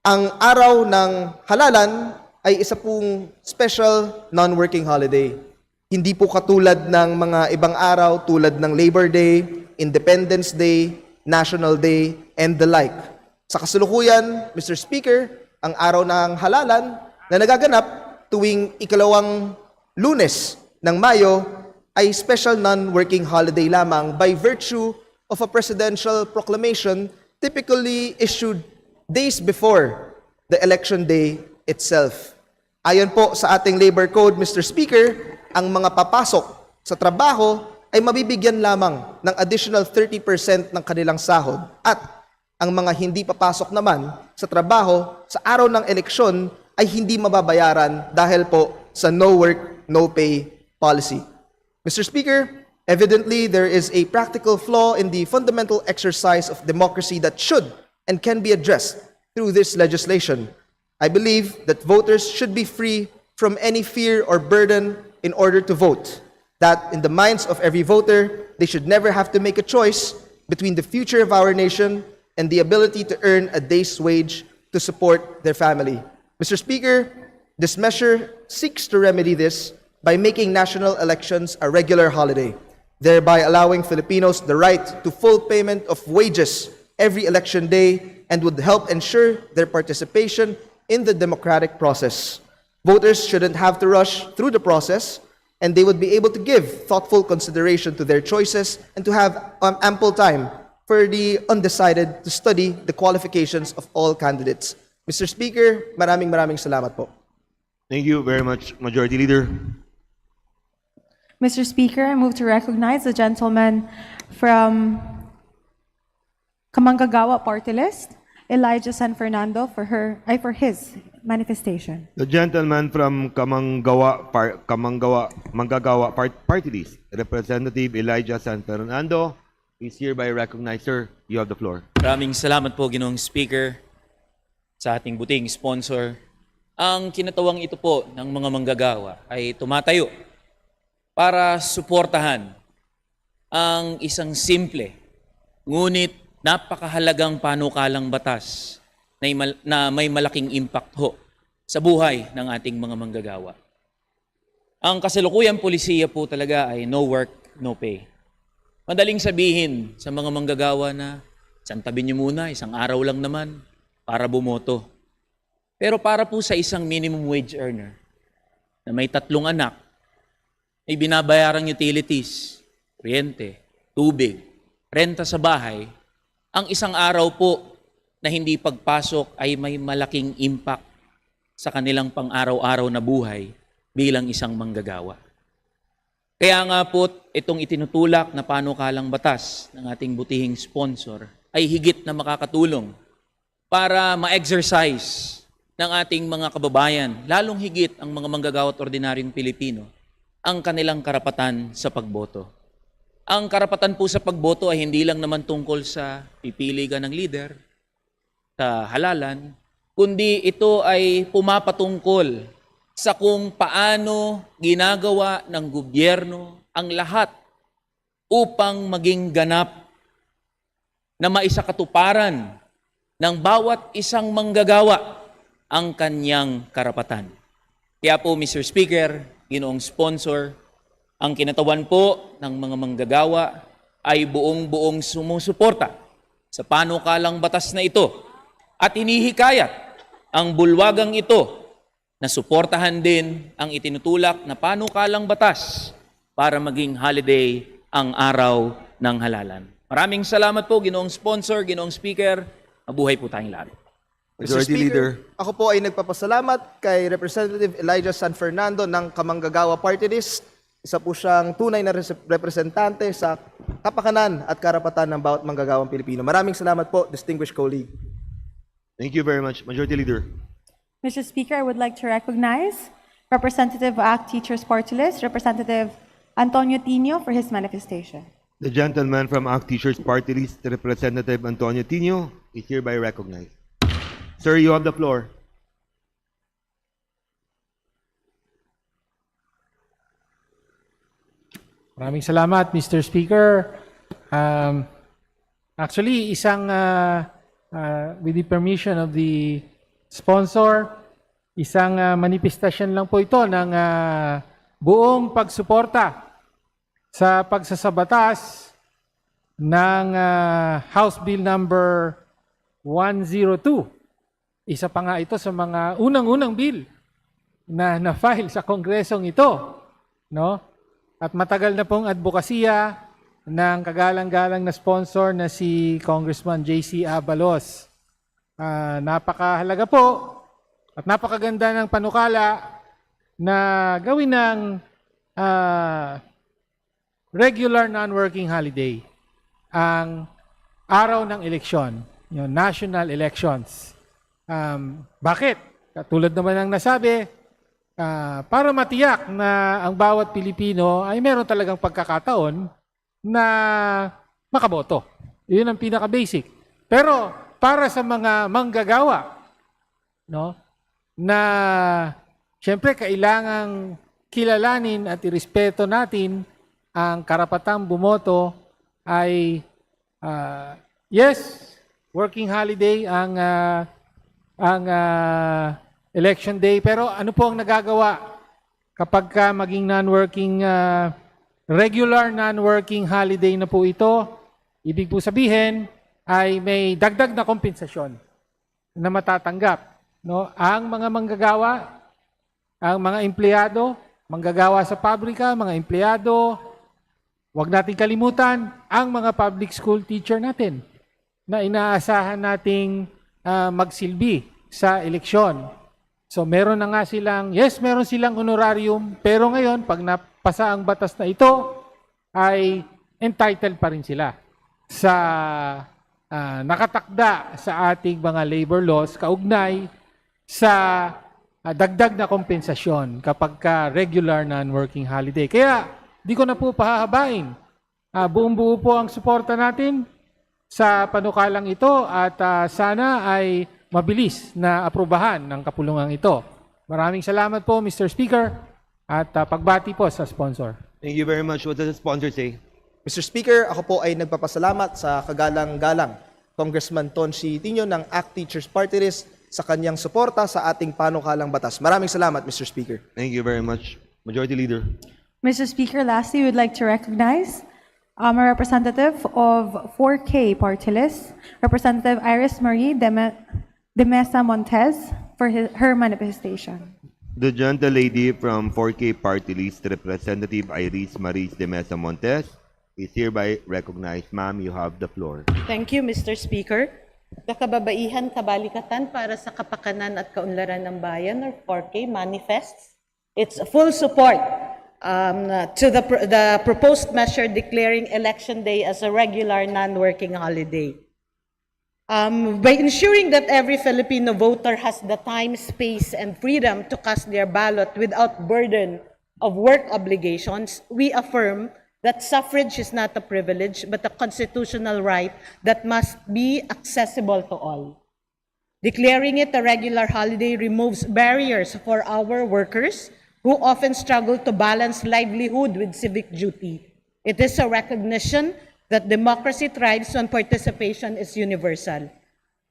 ang araw ng halalan ay isa pong special non-working holiday. Hindi po katulad ng mga ibang araw tulad ng Labor Day, Independence Day, National Day, and the like. Sa kasalukuyan, Mr. Speaker, ang araw ng halalan na nagaganap tuwing ikalawang Lunes ng Mayo ay special non-working holiday lamang by virtue of a presidential proclamation typically issued days before the election day itself. Ayon po sa ating labor code, Mr. Speaker, ang mga papasok sa trabaho ay mabibigyan lamang ng additional 30% ng kanilang sahod at ang mga hindi papasok naman sa trabaho sa araw ng eleksyon ay hindi mababayaran dahil po sa no work, no pay policy. Mr. Speaker, evidently there is a practical flaw in the fundamental exercise of democracy that should and can be addressed through this legislation. I believe that voters should be free from any fear or burden in order to vote. That in the minds of every voter, they should never have to make a choice between the future of our nation and the ability to earn a day's wage to support their family. Mr. Speaker, this measure seeks to remedy this by making national elections a regular holiday, thereby allowing Filipinos the right to full payment of wages every election day and would help ensure their participation in the democratic process. Voters shouldn't have to rush through the process, and they would be able to give thoughtful consideration to their choices and to have ample time for the undecided to study the qualifications of all candidates. Mr. Speaker, maraming salamat po. Thank you very much, Majority Leader. Mr. Speaker, I move to recognize the gentleman from Kamanggagawa Party List, Elijah San Fernando, for his manifestation. The gentleman from Manggagawa Party List, Representative Elijah San Fernando, is hereby recognized. Sir, you have the floor. Maraming salamat po, Ginoong Speaker, sa ating buting sponsor. Ang kinatawang ito po ng mga manggagawa ay tumatayo para suportahan ang isang simple, ngunit napakahalagang panukalang batas na may malaking impact ho sa buhay ng ating mga manggagawa. Ang kasalukuyang polisiya po talaga ay no work, no pay. Madaling sabihin sa mga manggagawa na santabi niyo muna, isang araw lang naman para bumoto. Pero para po sa isang minimum wage earner na may 3 anak, may binabayarang utilities, kuryente, tubig, renta sa bahay, ang isang araw po na hindi pagpasok ay may malaking impact sa kanilang pang-araw-araw na buhay bilang isang manggagawa. Kaya nga po, itong itinutulak na panukalang batas ng ating butihing sponsor ay higit na makakatulong para ma-exercise ng ating mga kababayan, lalong higit ang mga manggagawa at ordinaryong Pilipino, ang kanilang karapatan sa pagboto. Ang karapatan po sa pagboto ay hindi lang naman tungkol sa pipili ka ng leader, sa halalan, kundi ito ay pumapatungkol sa kung paano ginagawa ng gobyerno ang lahat upang maging ganap na maisakatuparan ng bawat isang manggagawa ang kanyang karapatan. Kaya po, Mr. Speaker, Ginoong Sponsor, ang kinatawan po ng mga manggagawa ay buong-buong sumusuporta sa panukalang batas na ito at hinihikayat ang bulwagang ito na suportahan din ang itinutulak na panukalang batas para maging holiday ang araw ng halalan. Maraming salamat po, Ginoong Sponsor, Ginoong Speaker. Mabuhay po tayong lahat. Majority Leader. Ako po ay nagpapasalamat kay Representative Elijah San Fernando ng Kamanggagawa Party List. Isa po siyang tunay na representante sa kapakanan at karapatan ng bawat manggagawang Pilipino. Maraming salamat po, distinguished colleague. Thank you very much, Majority Leader. Mr. Speaker, I would like to recognize Representative ACT Teachers Party List, Representative Antonio Tino for his manifestation. The gentleman from ACT Teachers Party List, Representative Antonio Tino, is hereby recognized. Sir, you have the floor. Maraming salamat, Mr. Speaker. Actually, with the permission of the sponsor, isang manifestasyon lang po ito ng buong pagsuporta sa pagsasabatas ng House Bill number 102. Isa pa nga ito sa mga unang-unang bill na na-file sa kongresong ito, no? At matagal na pong advokasya ng kagalang-galang na sponsor na si Congressman J.C. Abalos. Napakahalaga po at napakaganda ng panukala na gawin ng regular non-working holiday ang araw ng eleksyon, yung national elections. Bakit? Katulad naman ng nasabi, para matiyak na ang bawat Pilipino ay meron talagang pagkakataon na makaboto. Yun ang pinaka-basic. Pero para sa mga manggagawa, no, na siyempre kailangang kilalanin at irespeto natin ang karapatang bumoto ay yes, working holiday ang election day, pero ano po ang nagagawa kapag maging non-working regular non-working holiday na po ito? Ibig po sabihin ay may dagdag na kompensasyon na matatanggap, no? Ang mga manggagawa, ang mga empleyado, manggagawa sa pabrika, mga empleyado, huwag nating kalimutan ang mga public school teacher natin na inaasahan nating magsilbi sa eleksyon. So meron na nga silang, yes, meron silang honorarium, pero ngayon, pag napasa ang batas na ito, ay entitled pa rin sila sa nakatakda sa ating mga labor laws kaugnay sa dagdag na kompensasyon kapag regular non-working holiday. Kaya, di ko na po pahahabain. Buong-buo po ang suporta natin sa panukalang ito at sana ay mabilis na aprubahan ng kapulungan ito. Maraming salamat po, Mr. Speaker, at pagbati po sa sponsor. Thank you very much. What does the sponsor say? Mr. Speaker, ako po ay nagpapasalamat sa kagalang-galang Congressman Tonsi Tino ng ACT Teachers Party List sa kanyang suporta sa ating panukalang batas. Maraming salamat, Mr. Speaker. Thank you very much. Majority Leader. Mr. Speaker, lastly, we would like to recognize a representative of 4K Party List, Representative Iris Marie de Mesa Montez for her manifestation. The gentlelady from 4K Party List, Representative Iris Marie de Mesa Montez, is hereby recognized. Ma'am, you have the floor. Thank you, Mr. Speaker. Kakababaihan Kabalikatan para sa Kapakanan at Kaunlaran ng Bayan, or 4K, manifests its full support to the proposed measure declaring Election Day as a regular non-working holiday. By ensuring that every Filipino voter has the time, space, and freedom to cast their ballot without burden of work obligations, we affirm that suffrage is not a privilege but a constitutional right that must be accessible to all. Declaring it a regular holiday removes barriers for our workers who often struggle to balance livelihood with civic duty. It is a recognition that democracy thrives when participation is universal.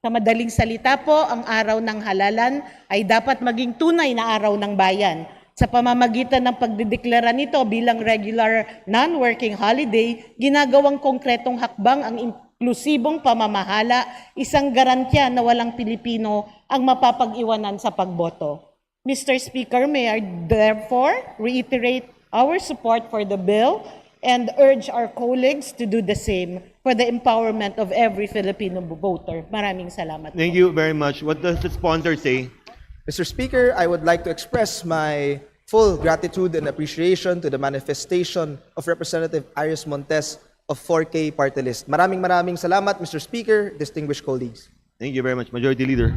Sa madaling salita po, ang araw ng halalan ay dapat maging tunay na araw ng bayan. Sa pamamagitan ng pagdideklara nito bilang regular non-working holiday, ginagawang konkretong hakbang ang inklusibong pamamahala, isang garantya na walang Pilipino ang mapapag-iwanan sa pagboto. Mr. Speaker, may I therefore reiterate our support for the bill and urge our colleagues to do the same. for the empowerment of every Filipino voter. Maraming salamat. Thank you very much. What does the sponsor say? Mr. Speaker, I would like to express my full gratitude and appreciation to the manifestation of Representative Iris Montes of 4K Party List. Maraming salamat, Mr. Speaker, distinguished colleagues. Thank you very much, Majority Leader.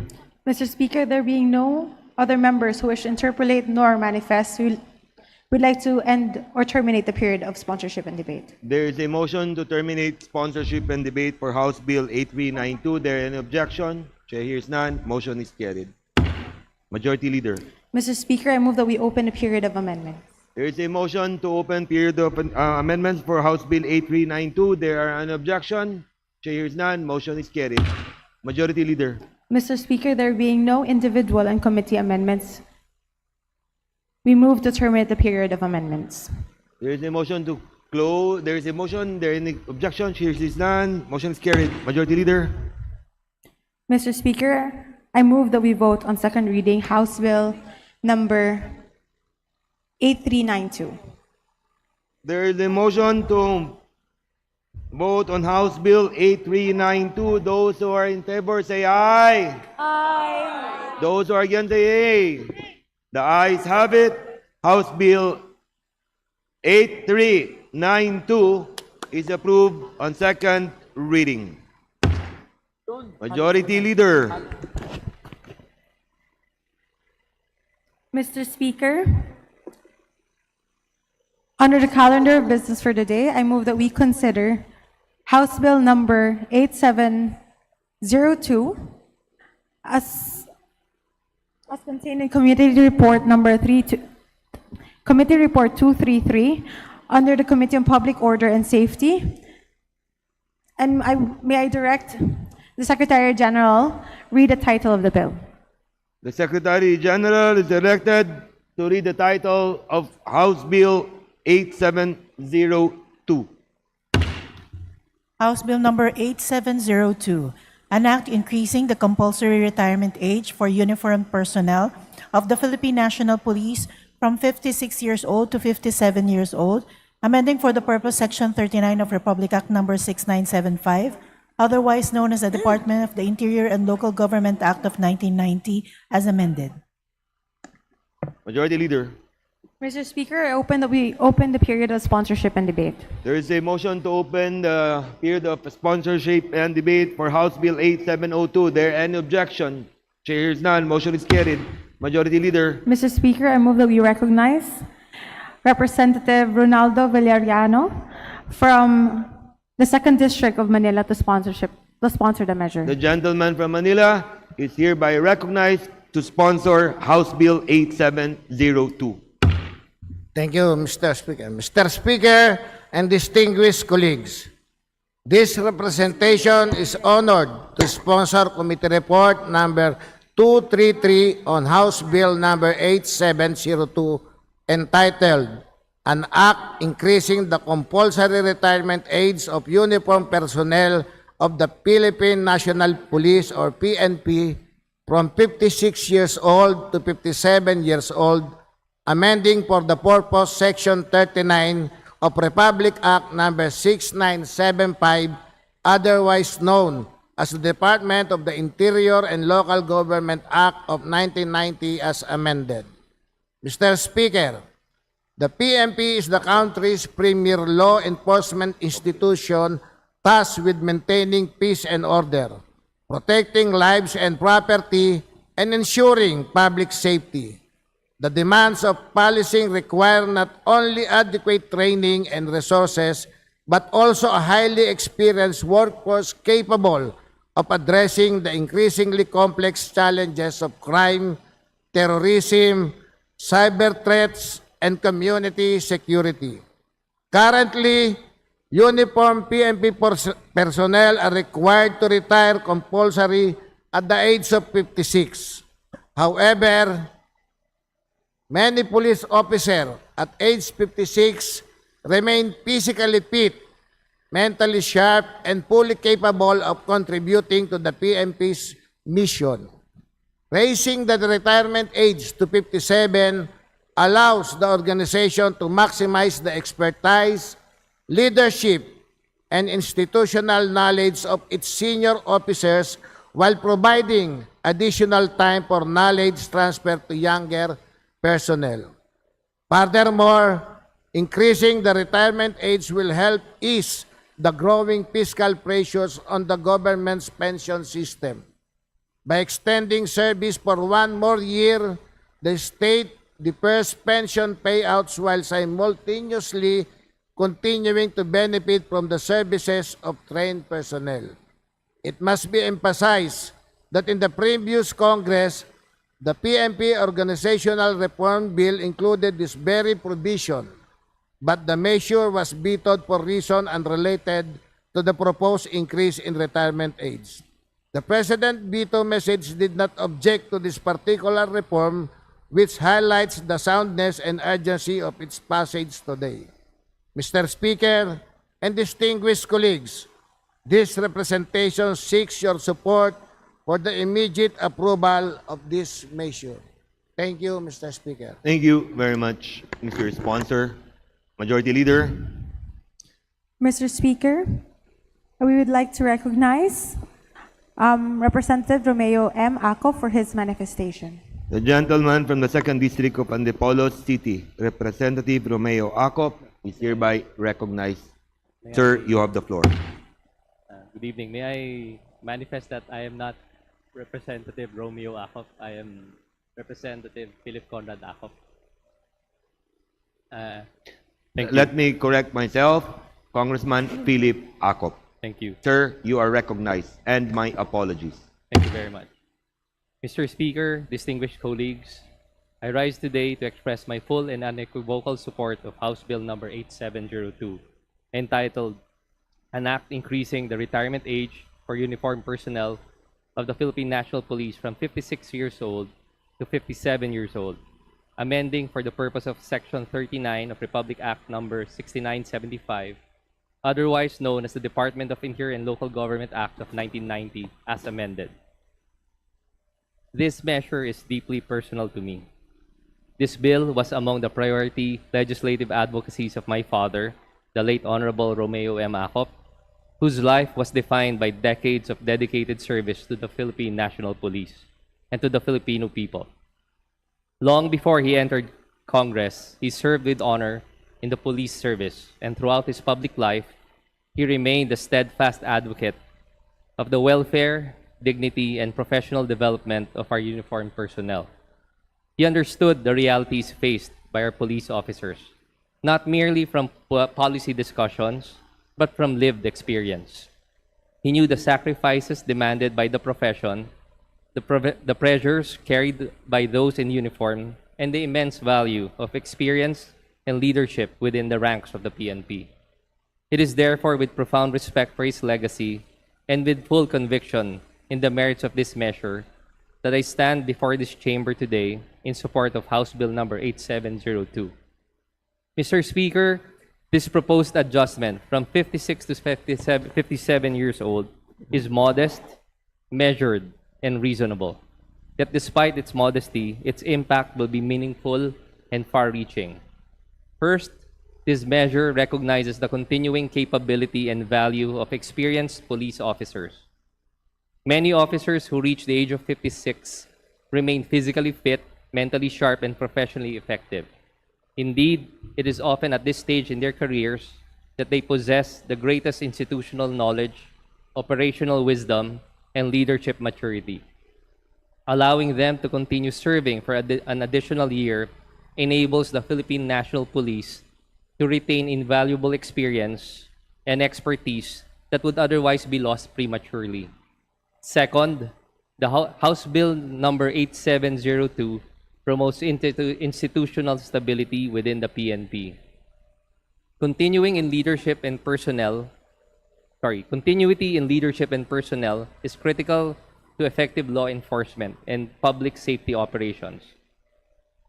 Mr. Speaker, there being no other members who wish to interpolate nor manifest, we would like to end or terminate the period of sponsorship and debate. There is a motion to terminate sponsorship and debate for House Bill 8392. There any objection? Chair hears none. Motion is carried. Majority Leader. Mr. Speaker, I move that we open a period of amendments. There is a motion to open period of amendments for House Bill 8392. There are an objection? Chair hears none. Motion is carried. Majority Leader. Mr. Speaker, there being no individual and committee amendments, we move to terminate the period of amendments. There is a motion to close. There is a motion. There any objection? Chair hears none. Motion is carried. Majority Leader. Mr. Speaker, I move that we vote on second reading House Bill number 8392. There is a motion to vote on House Bill 8392. Those who are in favor say aye. Aye. Those who are against say aye. The ayes have it. House Bill 8392 is approved on second reading. Majority Leader. Mr. Speaker, under the calendar of business for the day, I move that we consider House Bill number 8702 as contained in Committee Report number 233 under the Committee on Public Order and Safety. And may I direct the Secretary General read the title of the bill. The Secretary General is directed to read the title of House Bill 8702. House Bill number 8702, an act increasing the compulsory retirement age for uniformed personnel of the Philippine National Police from 56 years old to 57 years old, amending for the purpose Section 39 of Republic Act number 6975, otherwise known as the Department of the Interior and Local Government Act of 1990, as amended. Majority Leader. Mr. Speaker, I open that we open the period of sponsorship and debate. There is a motion to open the period of sponsorship and debate for House Bill 8702. There any objection? Chair hears none. Motion is carried. Majority Leader. Mr. Speaker, I move that we recognize Representative Ronaldo Villariano from the 2nd District of Manila to sponsor the measure. The gentleman from Manila is hereby recognized to sponsor House Bill 8702. Thank you, Mr. Speaker. Mr. Speaker and distinguished colleagues, this representation is honored to sponsor Committee Report number 233 on House Bill number 8702 entitled An Act Increasing the Compulsory Retirement Age of Uniformed Personnel of the Philippine National Police or PNP from 56 years old to 57 years old, amending for the purpose Section 39 of Republic Act number 6975, otherwise known as the Department of the Interior and Local Government Act of 1990 as amended. Mr. Speaker, the PNP is the country's premier law enforcement institution tasked with maintaining peace and order, protecting lives and property, and ensuring public safety. The demands of policing require not only adequate training and resources, but also a highly experienced workforce capable of addressing the increasingly complex challenges of crime, terrorism, cyber threats, and community security. Currently, uniformed PNP personnel are required to retire compulsory at the age of 56. However, many police officers at age 56 remain physically fit, mentally sharp, and fully capable of contributing to the PNP's mission. Raising the retirement age to 57 allows the organization to maximize the expertise, leadership, and institutional knowledge of its senior officers while providing additional time for knowledge transfer to younger personnel. Furthermore, increasing the retirement age will help ease the growing fiscal pressures on the government's pension system. By extending service for one more year, the state defers pension payouts while simultaneously continuing to benefit from the services of trained personnel. It must be emphasized that in the previous Congress, the PNP Organizational Reform Bill included this very provision, but the measure was vetoed for reason unrelated to the proposed increase in retirement age. The President's veto message did not object to this particular reform, which highlights the soundness and urgency of its passage today. Mr. Speaker and distinguished colleagues, this representation seeks your support for the immediate approval of this measure. Thank you, Mr. Speaker. Thank you very much, Mr. Sponsor. Majority Leader. Mr. Speaker, we would like to recognize Representative Romeo M. Acop for his manifestation. The gentleman from the 2nd District of Antipolo City, Representative Romeo Acop, is hereby recognized. Sir, you have the floor. Good evening. May I manifest that I am not Representative Romeo Acop. I am Representative Philip Conrad Acop. Thank you. Let me correct myself. Congressman Philip Acop. Thank you. Sir, you are recognized, and my apologies. Thank you very much. Mr. Speaker, distinguished colleagues, I rise today to express my full and unequivocal support of House Bill number 8702, entitled An Act Increasing the Retirement Age for Uniformed Personnel of the Philippine National Police from 56 years old to 57 years old, amending for the purpose of Section 39 of Republic Act number 6975, otherwise known as the Department of Interior and Local Government Act of 1990, as amended. This measure is deeply personal to me. This bill was among the priority legislative advocacies of my father, the late Honorable Romeo M. Acop, whose life was defined by decades of dedicated service to the Philippine National Police and to the Filipino people. Long before he entered Congress, he served with honor in the police service, and throughout his public life, he remained a steadfast advocate of the welfare, dignity, and professional development of our uniformed personnel. He understood the realities faced by our police officers, not merely from policy discussions, but from lived experience. He knew the sacrifices demanded by the profession, the pressures carried by those in uniform, and the immense value of experience and leadership within the ranks of the PNP. It is therefore with profound respect for his legacy and with full conviction in the merits of this measure that I stand before this chamber today in support of House Bill number 8702. Mr. Speaker, this proposed adjustment from 56 to 57 years old is modest, measured, and reasonable. Yet despite its modesty, its impact will be meaningful and far-reaching. First, this measure recognizes the continuing capability and value of experienced police officers. Many officers who reach the age of 56 remain physically fit, mentally sharp, and professionally effective. Indeed, it is often at this stage in their careers that they possess the greatest institutional knowledge, operational wisdom, and leadership maturity. Allowing them to continue serving for an additional year enables the Philippine National Police to retain invaluable experience and expertise that would otherwise be lost prematurely. Second, the House Bill number 8702 promotes institutional stability within the PNP. Continuity in leadership and personnel is critical to effective law enforcement and public safety operations.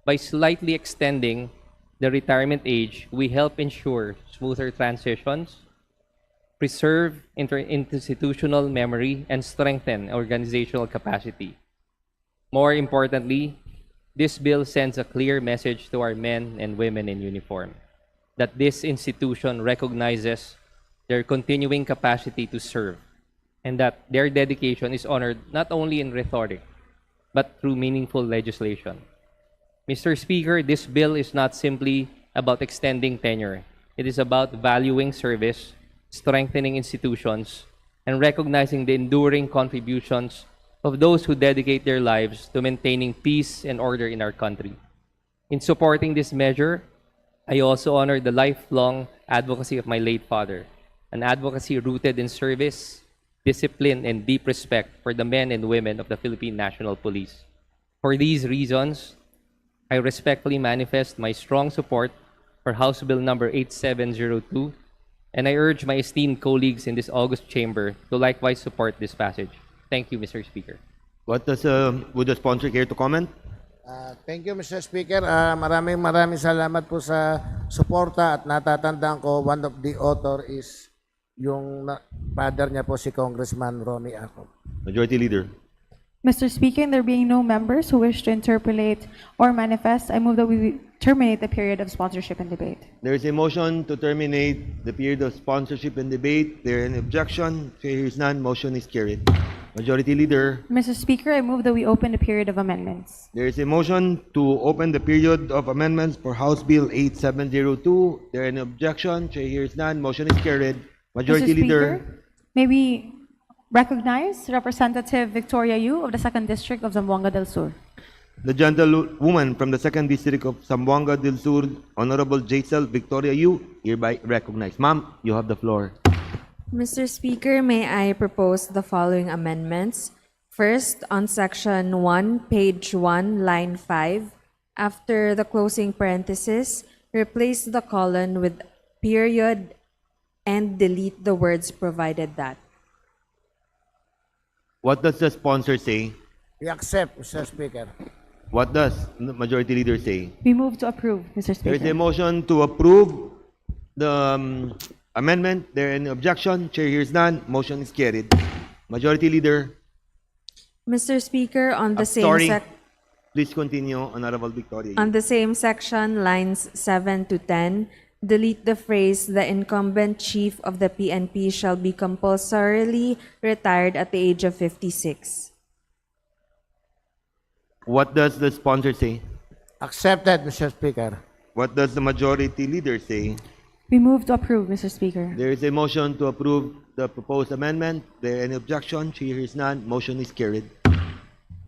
By slightly extending the retirement age, we help ensure smoother transitions, preserve institutional memory, and strengthen organizational capacity. More importantly, this bill sends a clear message to our men and women in uniform that this institution recognizes their continuing capacity to serve, and that their dedication is honored not only in rhetoric, but through meaningful legislation. Mr. Speaker, this bill is not simply about extending tenure. It is about valuing service, strengthening institutions, and recognizing the enduring contributions of those who dedicate their lives to maintaining peace and order in our country. In supporting this measure, I also honor the lifelong advocacy of my late father, an advocacy rooted in service, discipline, and deep respect for the men and women of the Philippine National Police. For these reasons, I respectfully manifest my strong support for House Bill number 8702, and I urge my esteemed colleagues in this august chamber to likewise support this passage. Thank you, Mr. Speaker. What does, would the sponsor care to comment? Thank you, Mr. Speaker. Maraming salamat po sa suporta at natatandaan ko, one of the author is yung father niya po si Congressman Romy Akop. Majority Leader. Mr. Speaker, there being no members who wish to interpolate or manifest, I move that we terminate the period of sponsorship and debate. There is a motion to terminate the period of sponsorship and debate. There is an objection. Chair hears none. Motion is carried. Majority Leader. Mr. Speaker, I move that we open the period of amendments. There is a motion to open the period of amendments for House Bill 8702. There is an objection. Chair hears none. Motion is carried. Majority Mr. Leader. Speaker, may we recognize Representative Victoria Yu of the 2nd District of Zamboanga del Sur. The gentlewoman from the 2nd District of Zamboanga del Sur, Honorable Jaisal Victoria Yu, hereby recognized. Ma'am, you have the floor. Mr. Speaker, may I propose the following amendments? First, on Section 1, Page 1, Line 5, after the closing parenthesis, replace the colon with period and delete the words provided that. What does the sponsor say? We accept, Mr. Speaker. What does the Majority Leader say? We move to approve, Mr. There is Speaker. a motion to approve the amendment. There is an objection. Chair hears none. Motion is carried. Majority Leader. Mr. Speaker, on the Sorry. same Please continue, Honorable Victoria. on the same section, lines 7 to 10, delete the phrase, "The incumbent chief of the PNP shall be compulsorily retired at the age of 56." What does the sponsor say? Accepted, Mr. Speaker. What does the Majority Leader say? We move to approve, Mr. Speaker. There is a motion to approve the proposed amendment. There any objection? Chair hears none. Motion is carried.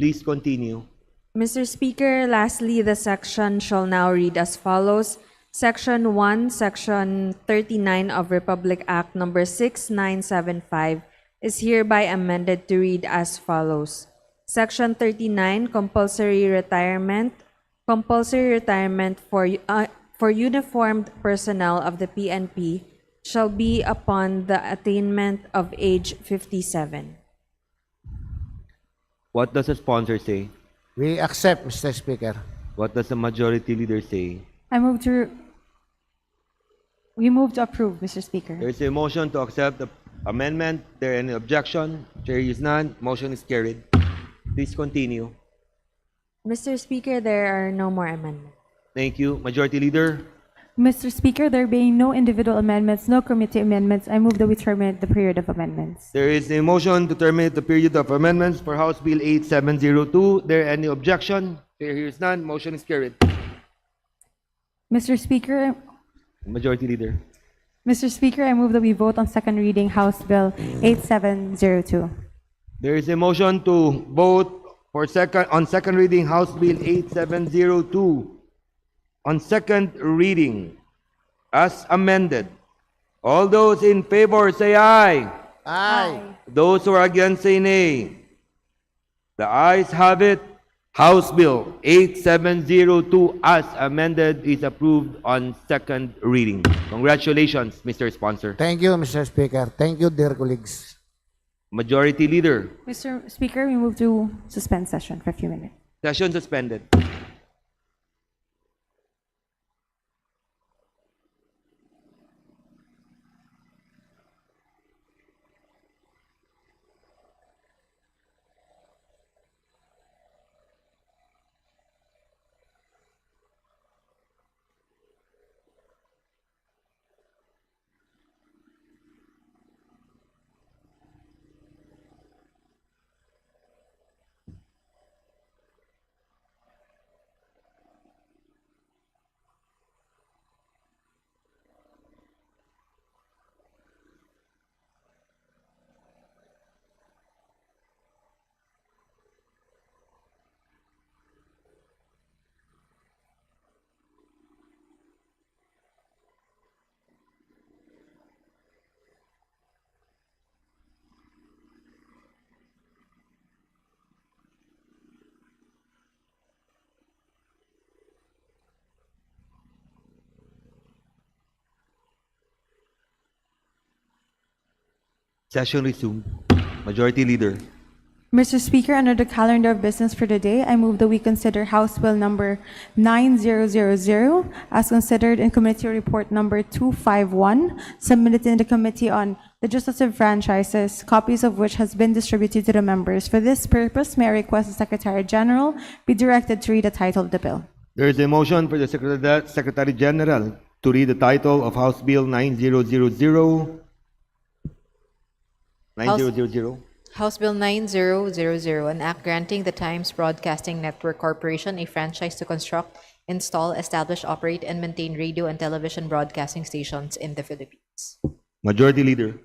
Please continue. Mr. Speaker, lastly, the section shall now read as follows. Section 1, Section 39 of Republic Act Number 6975 is hereby amended to read as follows. Section 39, compulsory retirement for uniformed personnel of the PNP shall be upon the attainment of age 57. What does the sponsor say? We accept, Mr. Speaker. What does the Majority Leader say? We move to approve, Mr. Speaker. There is a motion to accept the amendment. There any objection? Chair hears none. Motion is carried. Please continue. Mr. Speaker, there are no more amendments. Thank you. Majority Leader. Mr. Speaker, there being no individual amendments, no committee amendments, I move that we terminate the period of amendments. There is a motion to terminate the period of amendments for House Bill 8702. There any objection? Chair hears none. Motion is carried. Mr. Speaker, Majority Leader. Mr. Speaker, I move that we vote on second reading House Bill 8702. There is a motion to vote for second reading House Bill 8702 on second reading as amended. All those in favor say aye. Aye. Those who are against say nay. The ayes have it. House Bill 8702 as amended is approved on second reading. Congratulations, Mr. Sponsor. Thank you, Mr. Speaker. Thank you, dear colleagues. Majority Leader. Mr. Speaker, we move to suspend session for a few minutes. Session suspended. Session resumed. Majority Leader. Mr. Speaker, under the calendar of business for today, I move that we consider House Bill number 9000 as considered in Committee Report number 251, submitted in the Committee on Legislative Franchises, copies of which has been distributed to the members. For this purpose, may I request the Secretary General be directed to read the title of the bill. There is a motion for the Secretary General to read the title of House Bill 9000. 9000. House Bill 9000, an act granting the Times Broadcasting Network Corporation a franchise to construct, install, establish, operate, and maintain radio and television broadcasting stations in the Philippines. Majority Leader.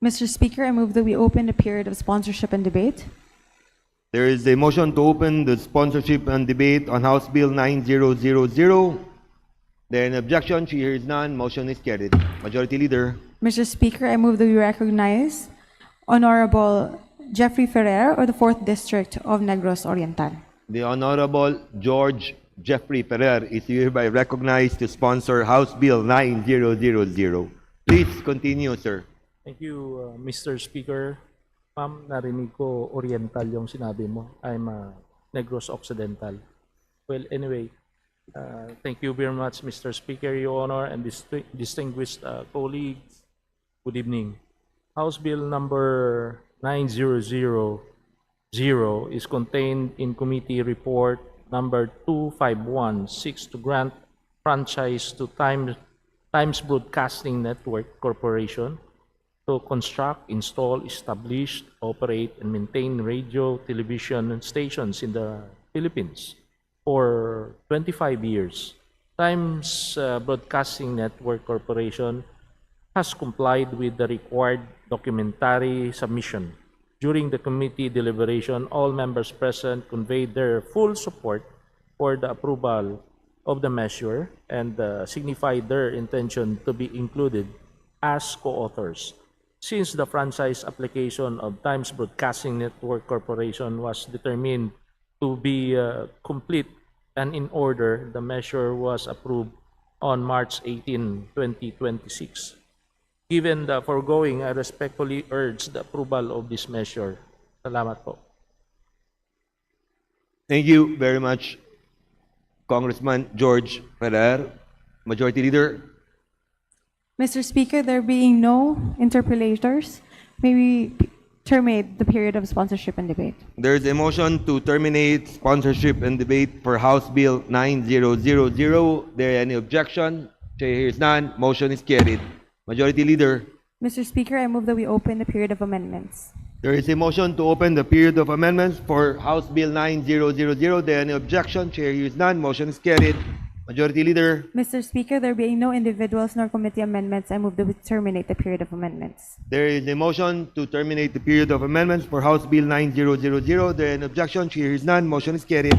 Mr. Speaker, I move that we open the period of sponsorship and debate. There is a motion to open the sponsorship and debate on House Bill 9000. There an objection? She hears none. Motion is carried. Majority Leader. Mr. Speaker, I move that we recognize Honorable Jeffrey Ferrer of the 4th District of Negros Oriental. The Honorable George Jeffrey Ferrer is hereby recognized to sponsor House Bill 9000. Please continue, sir. Thank you, Mr. Speaker. Ma'am, narinig ko Oriental yung sinabi mo. I'm Negros Occidental. Well, anyway, thank you very much, Mr. Speaker, Your Honor, and distinguished colleagues. Good evening. House Bill number 9000 is contained in Committee Report number 251, seeks to grant franchise to Times Broadcasting Network Corporation to construct, install, establish, operate, and maintain radio, television, stations in the Philippines for 25 years. Times Broadcasting Network Corporation has complied with the required documentary submission. During the committee deliberation, all members present conveyed their full support for the approval of the measure and signified their intention to be included as co-authors. Since the franchise application of Times Broadcasting Network Corporation was determined to be complete and in order, the measure was approved on March 18, 2026. Given the foregoing, I respectfully urge the approval of this measure. Salamat po. Thank you very much, Congressman George Ferrer. Majority Leader. Mr. Speaker, there being no interpellators, may we terminate the period of sponsorship and debate. There is a motion to terminate sponsorship and debate for House Bill 9000. There any objection? Chair hears none. Motion is carried. Majority Leader. Mr. Speaker, I move that we open the period of amendments. There is a motion to open the period of amendments for House Bill 9000. There any objection? Chair hears none. Motion is carried. Majority Leader. Mr. Speaker, there being no individuals nor committee amendments, I move that we terminate the period of amendments. There is a motion to terminate the period of amendments for House Bill 9000. There any objection? Chair hears none. Motion is carried.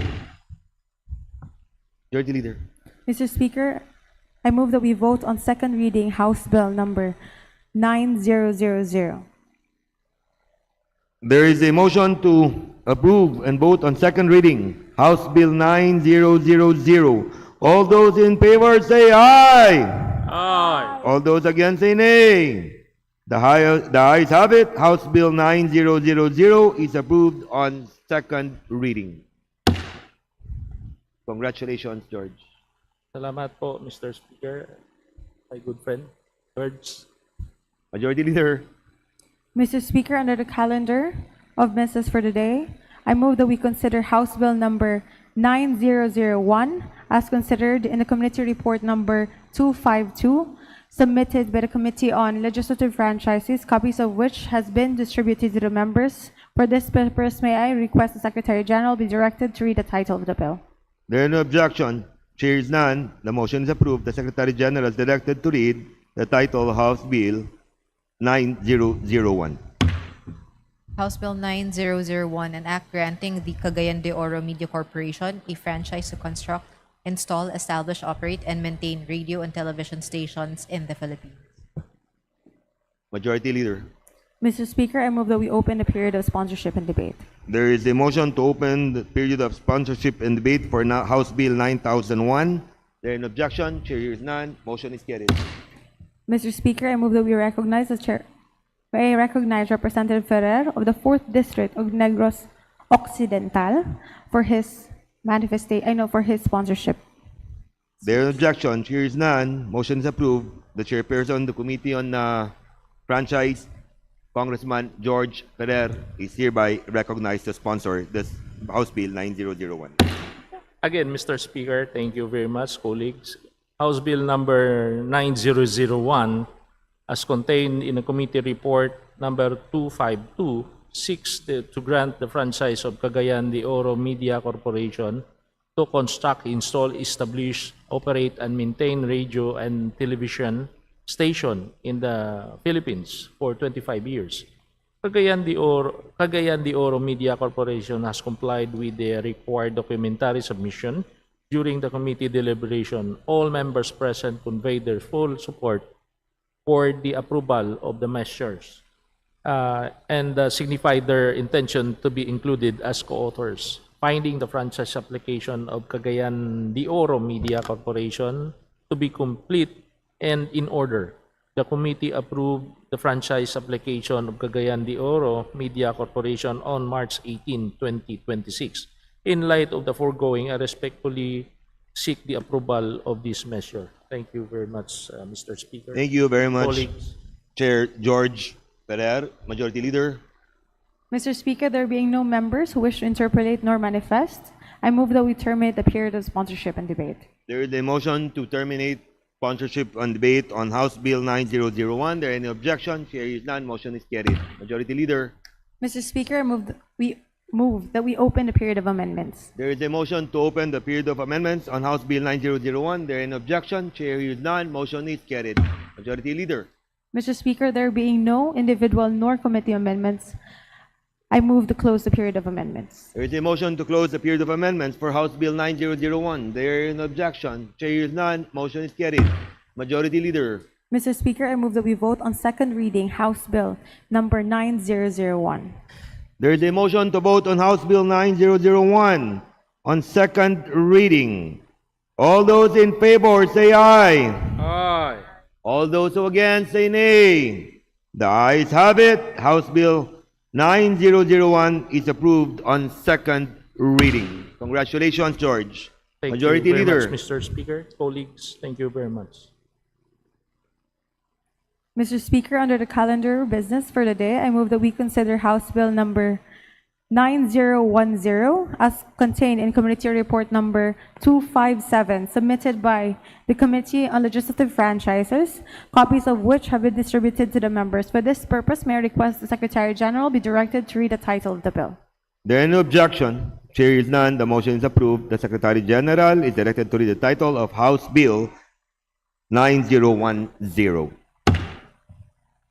Majority Leader. Mr. Speaker, I move that we vote on second reading House Bill number 9000. There is a motion to approve and vote on second reading House Bill 9000. All those in favor say aye. Aye. All those against say nay. The ayes have it. House Bill 9000 is approved on second reading. Congratulations, George. Salamat po, Mr. Speaker. My good friend, George. Majority Leader. Mr. Speaker, under the calendar of business for today, I move that we consider House Bill number 9001 as considered in the Committee Report number 252, submitted by the Committee on Legislative Franchises, copies of which has been distributed to the members. For this purpose, may I request the Secretary General be directed to read the title of the bill. There is no objection. Chair is none. The motion is approved. The Secretary General is directed to read the title of House Bill 9001. House Bill 9001, an act granting the Cagayan de Oro Media Corporation a franchise to construct, install, establish, operate, and maintain radio and television stations in the Philippines. Majority Leader. Mr. Speaker, I move that we open the period of sponsorship and debate. There is a motion to open the period of sponsorship and debate for House Bill 9001. There is an objection. Chair hears none. Motion is carried. Mr. Speaker, I move that we recognize the chair. I recognize Representative Ferrer of the 4th District of Negros Occidental for his for his sponsorship. There is objection. Here is none. Motion is approved. The chairperson of the Committee on Franchise, Congressman George Ferrer, is hereby recognized to sponsor this House Bill 9001. Again, Mr. Speaker, thank you very much, colleagues. House Bill number 9001, as contained in the committee report number 252, seeks to grant the franchise of Cagayan de Oro Media Corporation to construct, install, establish, operate, and maintain radio and television station in the Philippines for 25 years. Cagayan de Oro Media Corporation has complied with the required documentary submission during the committee deliberation. All members present conveyed their full support for the approval of the measures and signified their intention to be included as co-authors. Finding the franchise application of Cagayan de Oro Media Corporation to be complete and in order, the committee approved the franchise application of Cagayan de Oro Media Corporation on March 18, 2026. In light of the foregoing, I respectfully seek the approval of this measure. Thank you very much, Mr. Speaker. Thank you very much, Colleagues. Chair George Ferrer, Majority Leader. Mr. Speaker, there being no members who wish to interpolate nor manifest, I move that we terminate the period of sponsorship and debate. There is a motion to terminate sponsorship and debate on House Bill 9001. There any objection? Here is none. Motion is carried. Majority Leader. Mr. Speaker, I move that we open the period of amendments. There is a motion to open the period of amendments on House Bill 9001. There any objection? Chair is none. Motion is carried. Majority Leader. Mr. Speaker, there being no individual nor committee amendments, I move to close the period of amendments. There is a motion to close the period of amendments for House Bill 9001. There is no objection. Chair is none. Motion is carried. Majority Leader. Mr. Speaker, I move that we vote on second reading House Bill number 9001. There is a motion to vote on House Bill 9001 on second reading. All those in favor say aye. Aye. All those who against say nay. The ayes have it. House Bill 9001 is approved on second reading. Congratulations, George. Thank Majority you very Leader. much, Mr. Speaker. Colleagues, thank you very much. Mr. Speaker, under the calendar of business for the day, I move that we consider House Bill number 9010 as contained in Committee Report number 257 submitted by the Committee on Legislative Franchises, copies of which have been distributed to the members. For this purpose, may I request the Secretary General be directed to read the title of the bill. There is no objection. Chair is none. The motion is approved. The Secretary General is directed to read the title of House Bill 9010.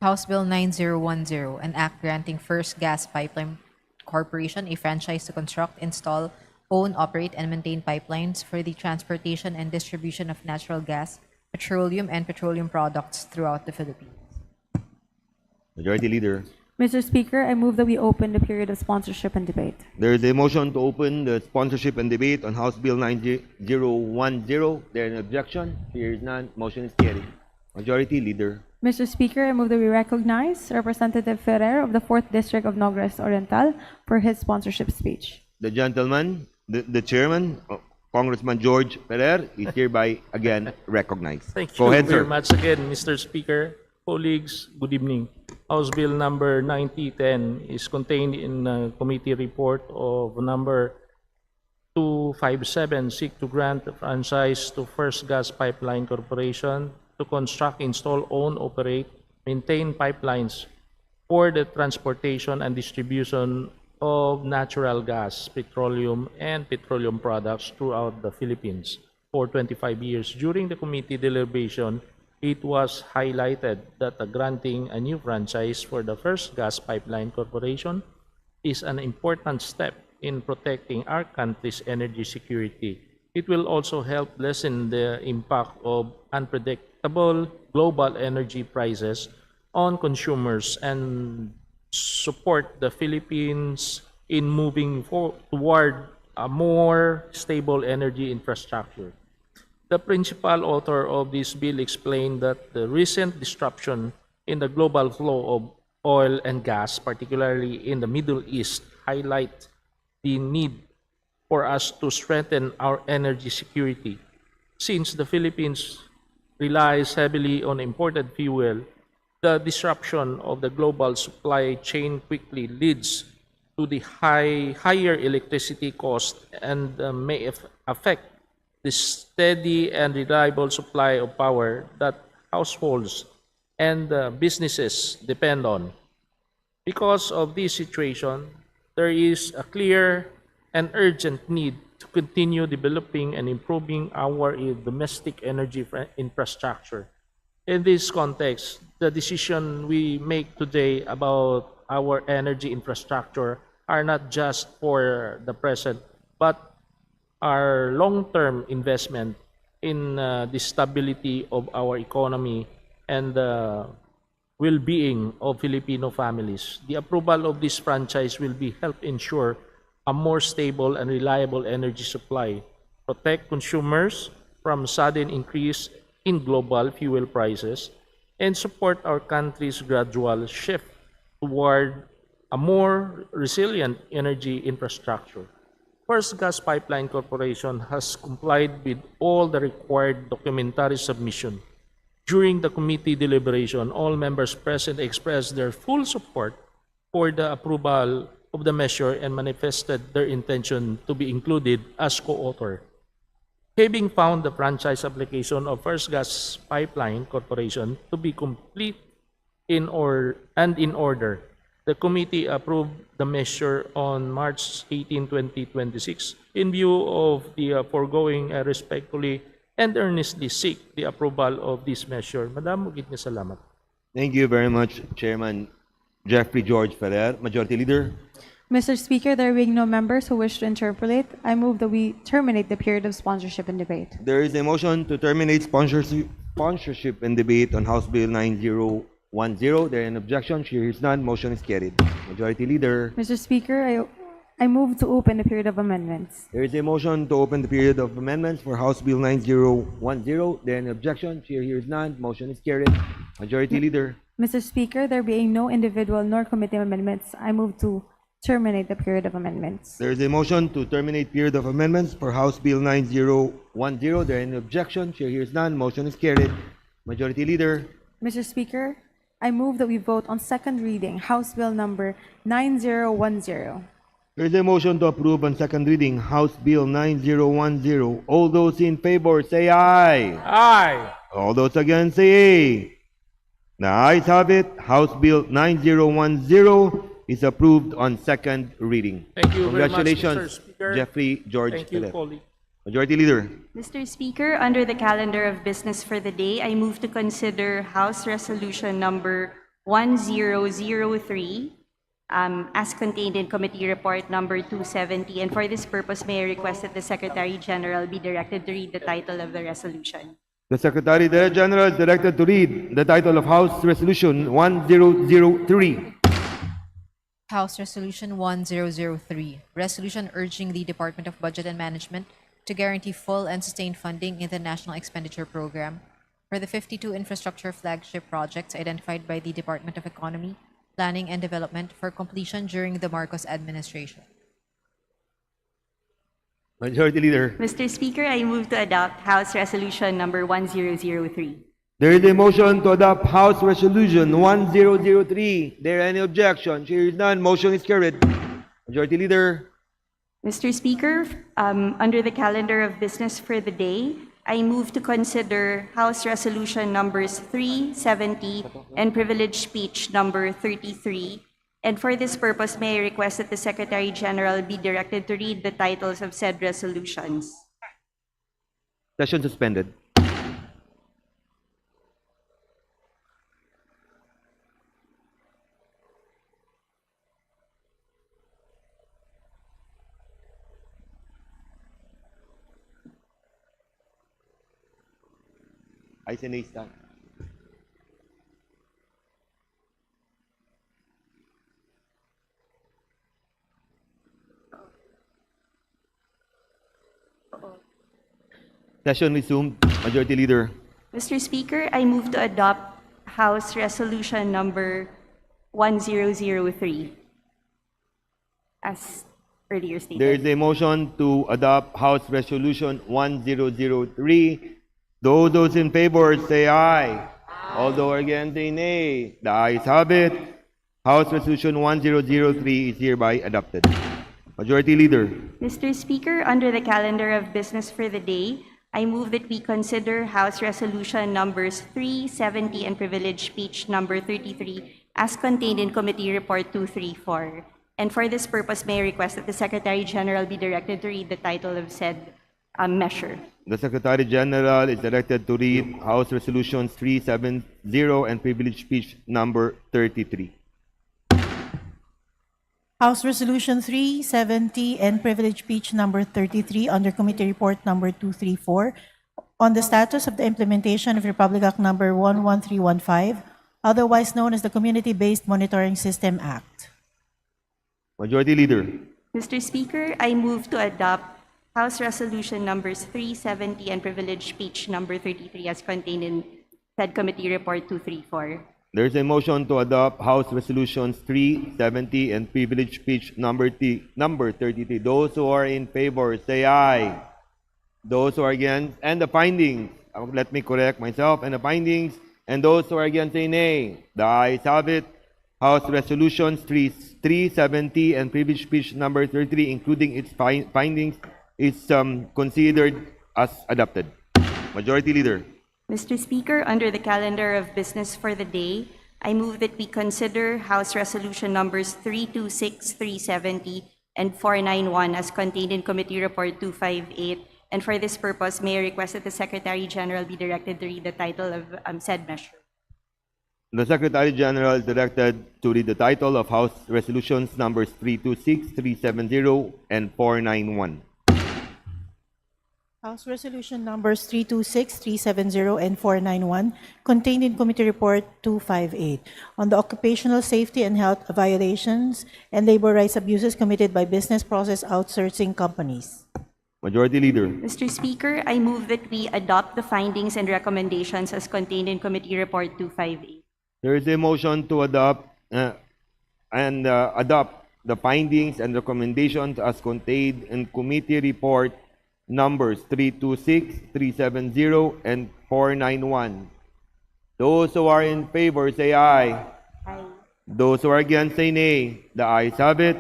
House Bill 9010, an act granting First Gas Pipeline Corporation a franchise to construct, install, own, operate, and maintain pipelines for the transportation and distribution of natural gas, petroleum, and petroleum products throughout the Philippines. Majority Leader. Mr. Speaker, I move that we open the period of sponsorship and debate. There is a motion to open the sponsorship and debate on House Bill 9010. There is an objection. Here is none. Motion is carried. Majority Leader. Mr. Speaker, I move that we recognize Representative Ferrer of the 4th District of Negros Oriental for his sponsorship speech. The gentleman, the chairman, Congressman George Ferrer, is hereby again recognized. Thank Go you ahead, very sir. much again, Mr. Speaker. Colleagues, good evening. House Bill number 9010 is contained in committee report of number 257, seek to grant a franchise to First Gas Pipeline Corporation to construct, install, own, operate, maintain pipelines for the transportation and distribution of natural gas, petroleum, and petroleum products throughout the Philippines for 25 years. During the committee deliberation, it was highlighted that granting a new franchise for the First Gas Pipeline Corporation is an important step in protecting our country's energy security. It will also help lessen the impact of unpredictable global energy prices on consumers and support the Philippines in moving toward a more stable energy infrastructure. The principal author of this bill explained that the recent disruption in the global flow of oil and gas, particularly in the Middle East, highlight the need for us to strengthen our energy security. Since the Philippines relies heavily on imported fuel, the disruption of the global supply chain quickly leads to the higher electricity cost and may affect the steady and reliable supply of power that households and businesses depend on. Because of this situation, there is a clear and urgent need to continue developing and improving our domestic energy infrastructure. In this context, the decision we make today about our energy infrastructure are not just for the present, but our long-term investment in the stability of our economy and the well-being of Filipino families. The approval of this franchise will be help ensure a more stable and reliable energy supply, protect consumers from sudden increase in global fuel prices, and support our country's gradual shift toward a more resilient energy infrastructure. First Gas Pipeline Corporation has complied with all the required documentary submission. During the committee deliberation, all members present expressed their full support for the approval of the measure and manifested their intention to be included as co-author. Having found the franchise application of First Gas Pipeline Corporation to be complete in order, the committee approved the measure on March 18, 2026. In view of the foregoing, I respectfully and earnestly seek the approval of this measure. Madam, mugit niya salamat. Thank you very much, Chairman Jeffrey George Ferrer. Majority Leader. Mr. Speaker, there being no members who wish to interpolate, I move that we terminate the period of sponsorship and debate. There is a motion to terminate sponsorship and debate on House Bill 9010. There is an objection. Here is none. Motion is carried. Majority Leader. Mr. Speaker, I move to open the period of amendments. There is a motion to open the period of amendments for House Bill 9010. There is an objection. Here is none. Motion is carried. Majority Leader. Mr. Speaker, there being no individual nor committee amendments, I move to terminate the period of amendments. There is a motion to terminate period of amendments for House Bill 9010. There is an objection. Here is none. Motion is carried. Majority Leader. Mr. Speaker, I move that we vote on second reading House Bill number 9010. There is a motion to approve on second reading House Bill 9010. All those in favor say aye. Aye. All those against say aye. The ayes have it. House Bill 9010 is approved on second reading. Thank you very much, Congratulations, Mr. Speaker. Jeffrey George Thank you, Ferrer. colleague. Majority Leader. Mr. Speaker, under the calendar of business for the day, I move to consider House Resolution number 1003 as contained in Committee Report number 270. And for this purpose, may I request that the Secretary General be directed to read the title of the resolution. The Secretary General is directed to read the title of House Resolution 1003. House Resolution 1003, resolution urging the Department of Budget and Management to guarantee full and sustained funding in the National Expenditure Program for the 52 infrastructure flagship projects identified by the Department of Economy, Planning and Development for completion during the Marcos administration. Majority Leader. Mr. Speaker, I move to adopt House Resolution number 1003. There is a motion to adopt House Resolution 1003. There any objection? Here is none. Motion is carried. Majority Leader. Mr. Speaker, under the calendar of business for the day, I move to consider House Resolution numbers 370 and Privileged Speech number 33. And for this purpose, may I request that the Secretary General be directed to read the titles of said resolutions. Session suspended. Ayos na start. Session resumed. Majority Leader. Mr. Speaker, I move to adopt House Resolution number 1003 as earlier stated. There is a motion to adopt House Resolution 1003. Those in favor say aye. All those against say nay. The ayes have it. House Resolution 1003 is hereby adopted. Majority Leader. Mr. Speaker, under the calendar of business for the day, I move that we consider House Resolution numbers 370 and privileged speech number 33 as contained in Committee Report 234. And for this purpose, may I request that the Secretary General be directed to read the title of said measure. The Secretary General is directed to read House Resolutions 370 and privileged speech number 33. House Resolution 370 and Privilege Speech Number 33 under Committee Report Number 234 on the status of the implementation of Republic Act Number 11315, otherwise known as the Community-Based Monitoring System Act. Majority Leader. Mr. Speaker, I move to adopt House Resolution numbers 370 and Privilege Speech number 33 as contained in said Committee Report 234. There is a motion to adopt House Resolutions 370 and privileged speech number 33. Those who are in favor say aye. Those who are against, and the findings, let me correct myself, and the findings, and those who are against say nay. The ayes have it. House Resolutions 370 and privileged speech number 33, including its findings, is considered as adopted. Majority Leader. Mr. Speaker, under the calendar of business for the day, I move that we consider House Resolution numbers 326, 370, and 491 as contained in Committee Report 258. And for this purpose, may I request that the Secretary General be directed to read the title of said measure. The Secretary General is directed to read the title of House Resolutions numbers 326, 370, and 491. House Resolution Numbers 326, 370, and 491 contained in Committee Report 258 on the occupational safety and health violations and labor rights abuses committed by business process outsourcing companies. Majority Leader. Mr. Speaker, I move that we adopt the findings and recommendations as contained in Committee Report 258. There is a motion to adopt adopt the findings and recommendations as contained in Committee Report numbers 326, 370, and 491. Those who are in favor say aye. Aye. Those who are against say nay. The ayes have it.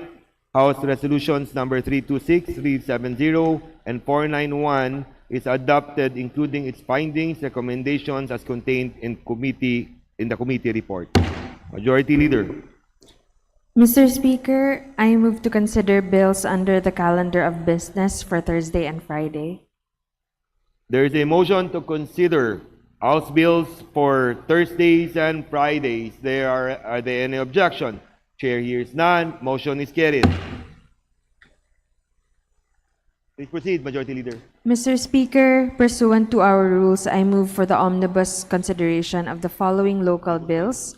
House Resolutions number 326, 370, and 491 is adopted, including its findings, recommendations as contained in the committee report. Majority Leader. Mr. Speaker, I move to consider bills under the calendar of business for Thursday and Friday. There is a motion to consider House bills for Thursdays and Fridays. Are there any objection? Chair hears none. Motion is carried. Please proceed, Majority Leader. Mr. Speaker, pursuant to our rules, I move for the omnibus consideration of the following local bills.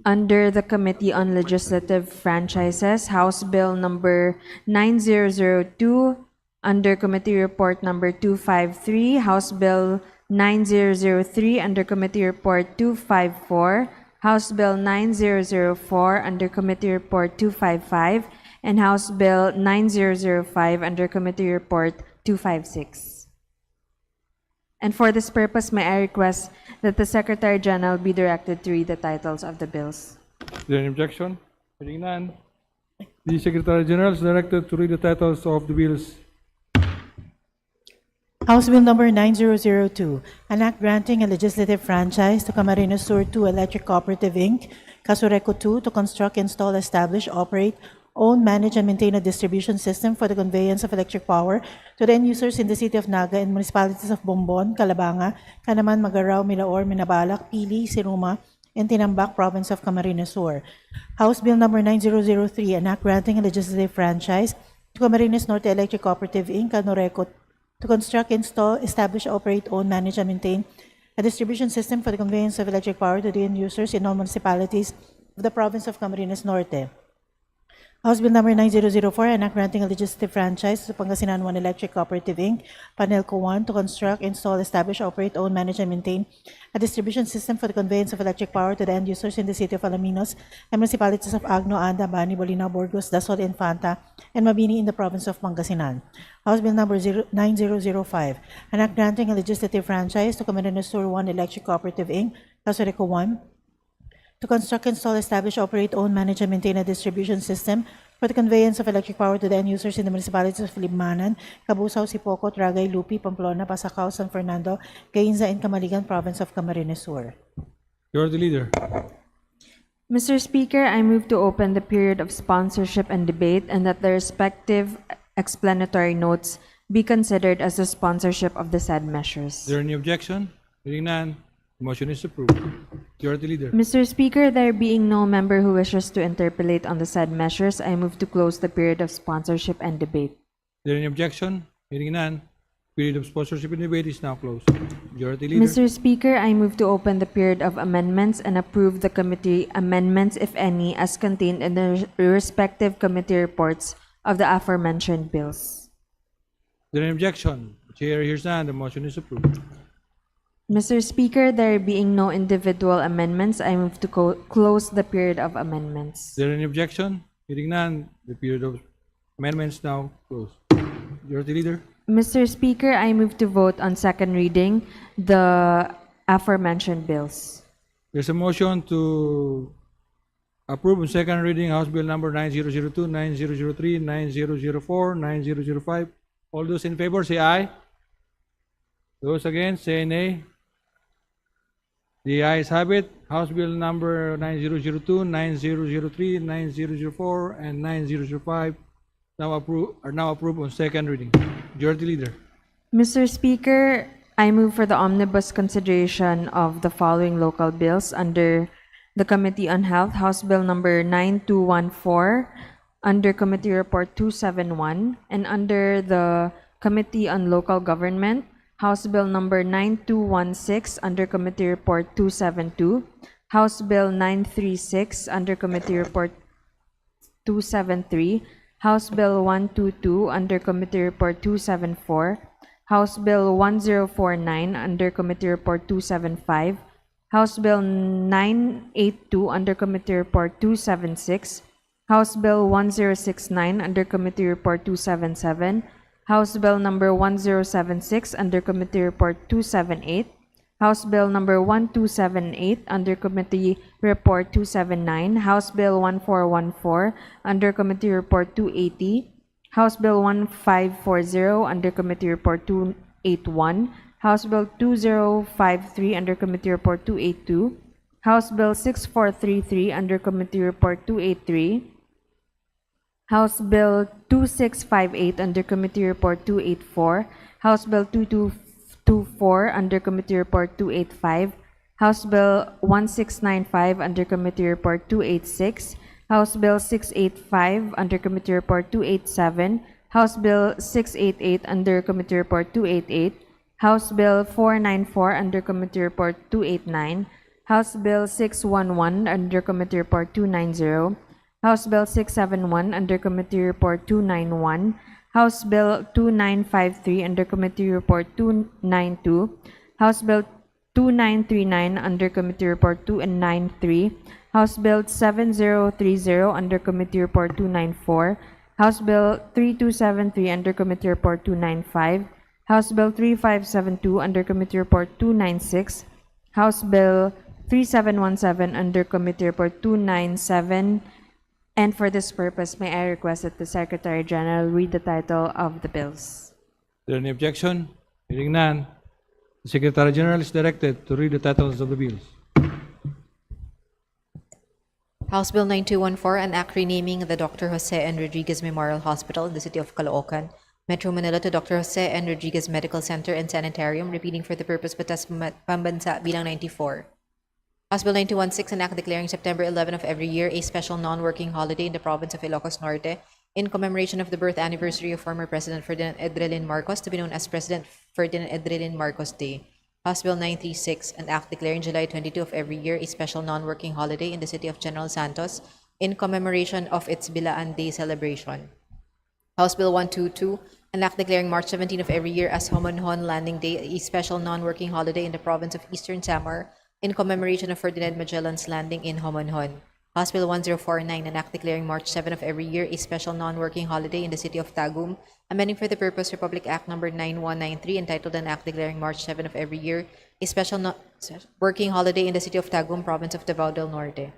Under the Committee on Legislative Franchises, House Bill number 9002, under Committee Report number 253, House Bill 9003, under Committee Report 254, House Bill 9004, under Committee Report 255, and House Bill 9005, under Committee Report 256. And for this purpose, may I request that the Secretary General be directed to read the titles of the bills. Is there any objection? Hearing none. The Secretary General is directed to read the titles of the bills. House Bill Number 9002, an act granting a legislative franchise to Camarines Sur 2 Electric Cooperative Inc., Casureco 2, to construct, install, establish, operate, own, manage, and maintain a distribution system for the conveyance of electric power to the end users in the city of Naga and municipalities of Bombon, Calabanga, Canaman, Magarao, Milaor, Minabalak, Pili, Siruma, and Tinambak, province of Camarines Sur. House Bill Number 9003, an act granting a legislative franchise to Camarines Norte Electric Cooperative Inc., Canoreco, to construct, install, establish, operate, own, manage, and maintain a distribution system for the conveyance of electric power to the end users in all municipalities of the province of Camarines Norte. House Bill Number 9004, an act granting a legislative franchise to Pangasinan One Electric Cooperative Inc., Panelco 1, to construct, install, establish, operate, own, manage, and maintain a distribution system for the conveyance of electric power to the end users in the city of Alaminos and municipalities of Agno, Anda, Bani, Bolinao, Burgos, Dasol, Infanta, and Mabini in the province of Pangasinan. House Bill Number 9005, an act granting a legislative franchise to Camarines Sur 1 Electric Cooperative Inc., Casuarico 1, to construct, install, establish, operate, own, manage, and maintain a distribution system for the conveyance of electric power to the end users in the municipalities of Libmanan, Cabusao, Sipoco, Tragay, Lupi, Pamplona, Pasacao, San Fernando, Gainza, and Camaligan, province of Camarines Sur. You're the leader. Mr. Speaker, I move to open the period of sponsorship and debate and that the respective explanatory notes be considered as the sponsorship of the said measures. Is there any objection? Hearing none, the motion is approved. You're the leader. Mr. Speaker, there being no member who wishes to interpolate on the said measures, I move to close the period of sponsorship and debate. Is there any objection? Hearing none, period of sponsorship and debate is now closed. You're the leader. Mr. Speaker, I move to open the period of amendments and approve the committee amendments, if any, as contained in the respective committee reports of the aforementioned bills. Is there any objection? The chair hears none, the motion is approved. Mr. Speaker, there being no individual amendments, I move to close the period of amendments. Is there any objection? Hearing none, the period of amendments now closed. You're the leader. Mr. Speaker, I move to vote on second reading the aforementioned bills. There's a motion to approve on second reading House Bill number 9002, 9003, 9004, 9005. All those in favor say aye. Those against say nay. The ayes have it. House Bill number 9002, 9003, 9004, and 9005 are now approved on second reading. Majority Leader. Mr. Speaker, I move for the omnibus consideration of the following local bills under the Committee on Health, House Bill number 9214, under Committee Report 271, and under the Committee on Local Government, House Bill number 9216, under Committee Report 272, House Bill 936, under Committee Report 273, House Bill 122, under Committee Report 274, House Bill 1049, under Committee Report 275, House Bill 982, under Committee Report 276, House Bill 1069, under Committee Report 277, House Bill number 1076, under Committee Report 278, House Bill number 1278, under Committee Report 279, House Bill 1414, under Committee Report 280, House Bill 1540, under Committee Report 281, House Bill 2053, under Committee Report 282, House Bill 6433, under Committee Report 283, House Bill 2658, under Committee Report 284, House Bill 2224, under Committee Report 285, House Bill 1695, under Committee Report 286, House Bill 685, under Committee Report 287, House Bill 688, under Committee Report 288, House Bill 494, under Committee Report 289, House Bill 611, under Committee Report 290, House Bill 671, under Committee Report 291, House Bill 2953, under Committee Report 292, House Bill 2939, under Committee Report 293, House Bill 7030, under Committee Report 294, House Bill 3273, under Committee Report 295, House Bill 3572, under Committee Report 296, House Bill 3717, under Committee Report 297, and for this purpose, may I request that the Secretary General read the title of the bills. Is there any objection? Hearing none, the Secretary General is directed to read the titles of the bills. House Bill 9214, an act renaming the Dr. Jose N. Rodriguez Memorial Hospital in the city of Caloocan, Metro Manila to Dr. Jose N. Rodriguez Medical Center and Sanitarium, repeating for the purpose Batas Pambansa bilang 94. House Bill 9216, an act declaring September 11 of every year a special non-working holiday in the province of Ilocos Norte in commemoration of the birth anniversary of former President Ferdinand Edrelin Marcos, to be known as President Ferdinand Edrelin Marcos Day. House Bill 936, an act declaring July 22 of every year a special non-working holiday in the city of General Santos in commemoration of its Bilaan Day celebration. House Bill 122, an act declaring March 17 of every year as Homonhon Landing Day, a special non-working holiday in the province of Eastern Samar in commemoration of Ferdinand Magellan's landing in Homonhon. House Bill 1049, an act declaring March 7 of every year a special non-working holiday in the city of Tagum, amending for the purpose Republic Act number 9193, entitled an act declaring March 7 of every year a special working holiday in the city of Tagum, province of Davao del Norte.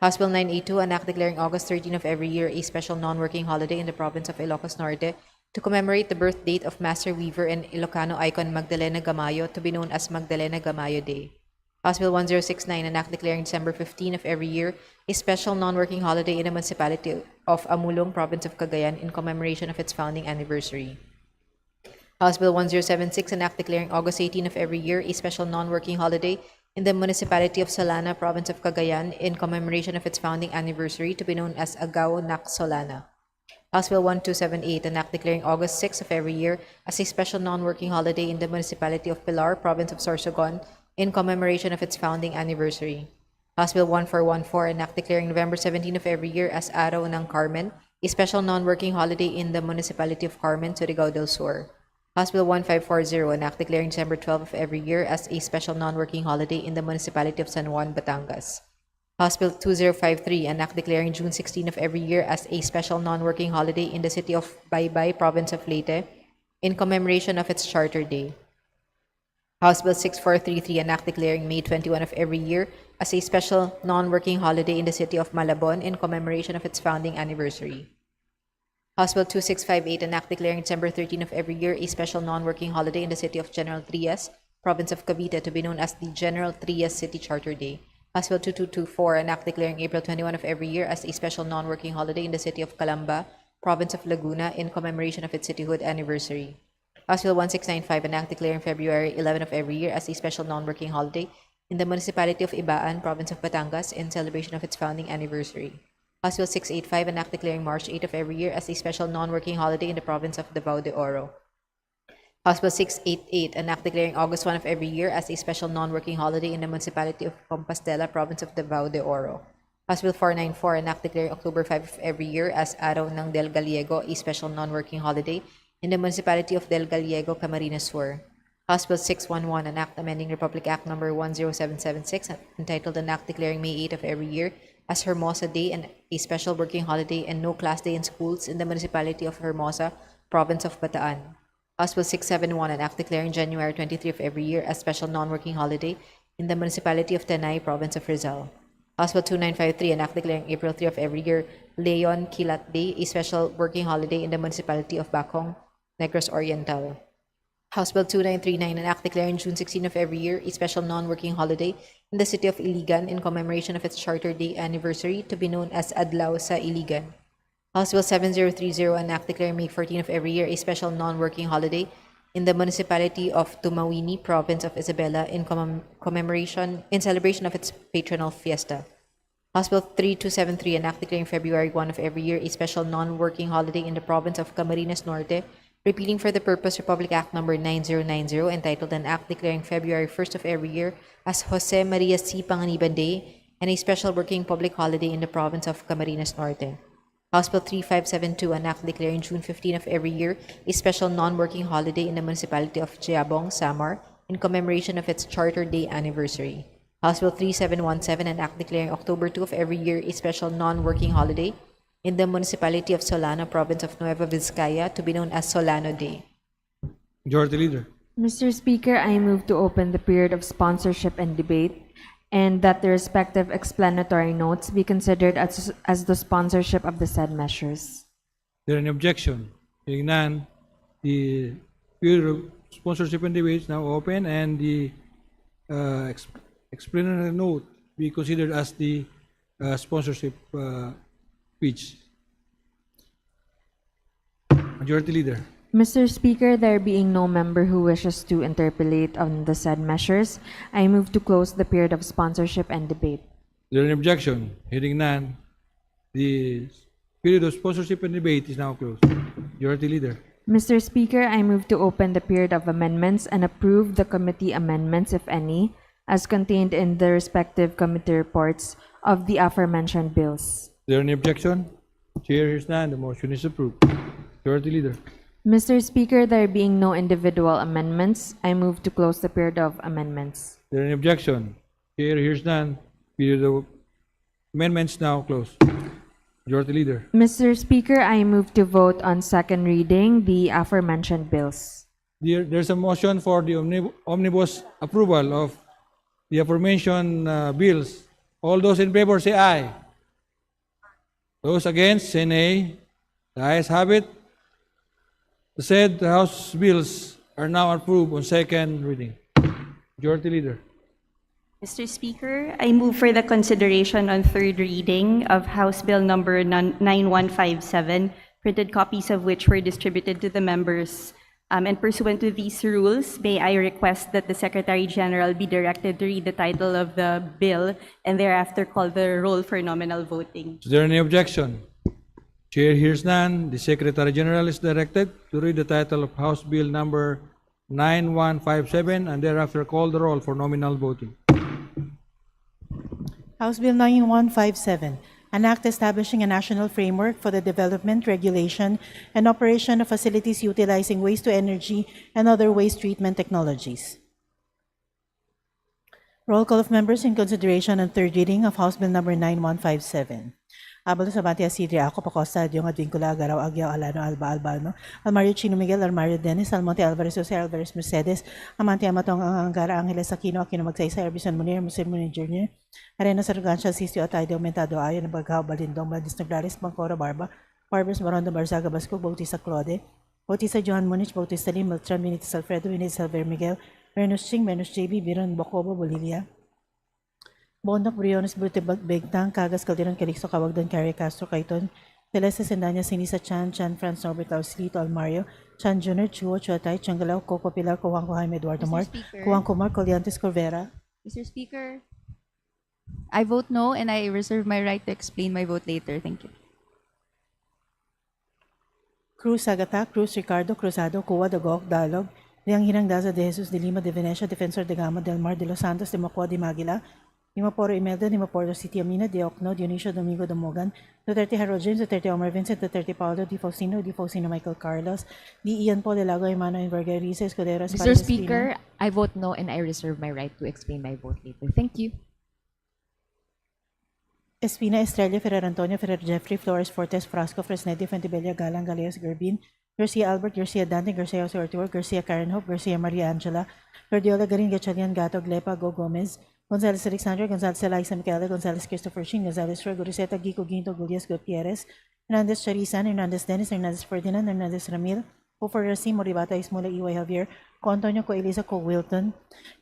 House Bill 982, an act declaring August 13 of every year a special non-working holiday in the province of Ilocos Norte to commemorate the birth date of Master Weaver and Ilocano icon Magdalena Gamayo, to be known as Magdalena Gamayo Day. House Bill 1069, an act declaring December 15 of every year a special non-working holiday in the municipality of Amulong, province of Cagayan, in commemoration of its founding anniversary. House Bill 1076, an act declaring August 18 of every year a special non-working holiday in the municipality of Solana, province of Cagayan, in commemoration of its founding anniversary, to be known as Agao Nak Solana. House Bill 1278, an act declaring August 6 of every year as a special non-working holiday in the municipality of Pilar, province of Sorsogon, in commemoration of its founding anniversary. House Bill 1414, an act declaring November 17 of every year as Araw ng Carmen, a special non-working holiday in the municipality of Carmen, Surigao del Sur. House Bill 1540, an act declaring December 12 of every year as a special non-working holiday in the municipality of San Juan, Batangas. House Bill 2053, an act declaring June 16 of every year as a special non-working holiday in the city of Baybay, province of Leyte, in commemoration of its Charter Day. House Bill 6433, an act declaring May 21 of every year as a special non-working holiday in the city of Malabon in commemoration of its founding anniversary. House Bill 2658, an act declaring December 13 of every year a special non-working holiday in the city of General Trias, province of Cavite, to be known as the General Trias City Charter Day. House Bill 2224, an act declaring April 21 of every year as a special non-working holiday in the city of Calamba, province of Laguna, in commemoration of its cityhood anniversary. House Bill 1695, an act declaring February 11 of every year as a special non-working holiday in the municipality of Ibaan, province of Batangas, in celebration of its founding anniversary. House Bill 685, an act declaring March 8 of every year as a special non-working holiday in the province of Davao de Oro. House Bill 688, an act declaring August 1 of every year as a special non-working holiday in the municipality of Compostela, province of Davao de Oro. House Bill 494, an act declaring October 5 of every year as Araw ng Del Gallego, a special non-working holiday in the municipality of Del Gallego, Camarines Sur. House Bill 611, an act amending Republic Act number 10776, entitled an act declaring May 8 of every year as Hermosa Day and a special working holiday and no class day in schools in the municipality of Hermosa, province of Bataan. House Bill 671, an act declaring January 23 of every year as special non-working holiday in the municipality of Tanay, province of Rizal. House Bill 2953, an act declaring April 3 of every year Leon Kilat Day, a special working holiday in the municipality of Bacong, Negros Oriental. House Bill 2939, an act declaring June 16 of every year a special non-working holiday in the city of Iligan in commemoration of its Charter Day anniversary, to be known as Adlaw sa Iligan. House Bill 7030, an act declaring May 14 of every year a special non-working holiday in the municipality of Tumawini, province of Isabela, in celebration of its patronal fiesta. House Bill 3273, an act declaring February 1 of every year a special non-working holiday in the province of Camarines Norte, repealing for the purpose Republic Act number 9090, entitled an act declaring February 1st of every year as Jose Maria C. Panganiban Day, and a special working public holiday in the province of Camarines Norte. House Bill 3572, an act declaring June 15 of every year a special non-working holiday in the municipality of Jiabong, Samar, in commemoration of its Charter Day anniversary. House Bill 3717, an act declaring October 2 of every year a special non-working holiday in the municipality of Solano, province of Nueva Vizcaya, to be known as Solano Day. Majority Leader. Mr. Speaker, I move to open the period of sponsorship and debate, and that the respective explanatory notes be considered as the sponsorship of the said measures. Is there any objection? Hearing none, the period of sponsorship and debate is now open, and the explanatory note be considered as the sponsorship speech. Majority Leader. Mr. Speaker, there being no member who wishes to interpolate on the said measures, I move to close the period of sponsorship and debate. Is there any objection? Hearing none, the period of sponsorship and debate is now closed. Majority Leader. Mr. Speaker, I move to open the period of amendments and approve the committee amendments, if any, as contained in the respective committee reports of the aforementioned bills. there any objection? Chair hears none. The motion is approved. Majority Leader. Mr. Speaker, there being no individual amendments, I move to close the period of amendments. There any objection? Chair hears none. Period of amendments now closed. Majority Leader. Mr. Speaker, I move to vote on second reading the aforementioned bills. There's a motion for the omnibus approval of the aforementioned bills. All those in favor say aye. Those against say nay. The ayes have it. The said House bills are now approved on second reading. Majority Leader. Mr. Speaker, I move for the consideration on third reading of House Bill number 9157, printed copies of which were distributed to the members. And pursuant to these rules, may I request that the Secretary General be directed to read the title of the bill and thereafter call the roll for nominal voting. Is there any objection? Chair hears none. The Secretary General is directed to read the title of House Bill number 9157 and thereafter call the roll for nominal voting. House Bill 9157, an act establishing a national framework for the development, regulation, and operation of facilities utilizing waste-to-energy and other waste treatment technologies. Roll call of members in consideration on third reading of House Bill number 9157. Abalo sa Batia Sidri Ako, Pacosta, Diong Advincula, Garaw, Agyaw, Alano, Alba, Albano, Almario Chino Miguel, Almario Dennis, Almonte Alvarez, Jose Alvarez Mercedes, Amante Amatong, Angara, Angeles Aquino, Aquino Magsaysay, Erbison Munir, Muslim Munir Jr., Arena Sargancia, Sistio Atay, Aumentado, Ayon, Bagao, Balindong, Baldis Naglaris, Bangkoro, Barbers, Marondo, Barzaga, Basco, Bautista Claude, Bautista Johan Munich, Bautista Lim, Beltran, Benitez Alfredo, Benitez Alver Miguel, Bernus Ching, Bernus JB, Biron, Bocobo, Bolivia, Bondok, Briones, Brutebag, Begtang, Cagas, Calderon, Calixto, Cawagdan, Carrie Castro, Caiton, Celeste, Sendanya, Sinisa, Chan, Franz, Norbert, Auslito, Almario, Chan Jr., Chuo, Chuatay, Changalao, Coco, Pilar, Kuwangko, Jaime, Eduardo Mart, Kuwangko, Mark, Coliantes, Corvera. Mr. Speaker, I vote no and I reserve my right to explain my vote later. Thank you. Cruz, Agata, Cruz, Ricardo, Cruzado, Cuba, Dagok, Dalog, Liang Hirang Daza de Jesus de Lima de Venecia, Defensor de Gama, Del Mar, de Los Santos, de Macua, de Maguila, Dimaporo Imelda, Dimaporo City Amina, de Ocno, Dionisio Domingo de Mogan, Duterte Harold James, Duterte Omar Vincent, Duterte Paulo, Di Faustino Michael Carlos, Di Ian Paul de Lago, Emmanuel Vergarisa, Escudero, Mr. Speaker, I vote no and I reserve my right to explain my vote later. Thank you. Espina, Estrella, Ferrer Antonio, Ferrer Jeffrey, Flores Fortes, Frasco, Fresnetti, Fuentebella, Galang, Galeas, Gerbin, Garcia Albert, Garcia Dante, Garcia Jose Ortigo, Garcia Karen Hope, Garcia Maria Angela, Gordiola Garin, Gatchalian, Gato, Glepa, Go Gomez, Gonzales Alexandra, Gonzales Eliza Michaela, Gonzales Christopher Shin, Gonzales Roy, Guriseta, Gico Ginto, Gulias Gutierrez, Hernandez Charisan, Hernandez Dennis, Hernandez Ferdinand, Hernandez Ramil, Ofer Racim, Moribata, Ismola, Iway Javier, Ko Antonio, Ko Elisa, Ko Wilton,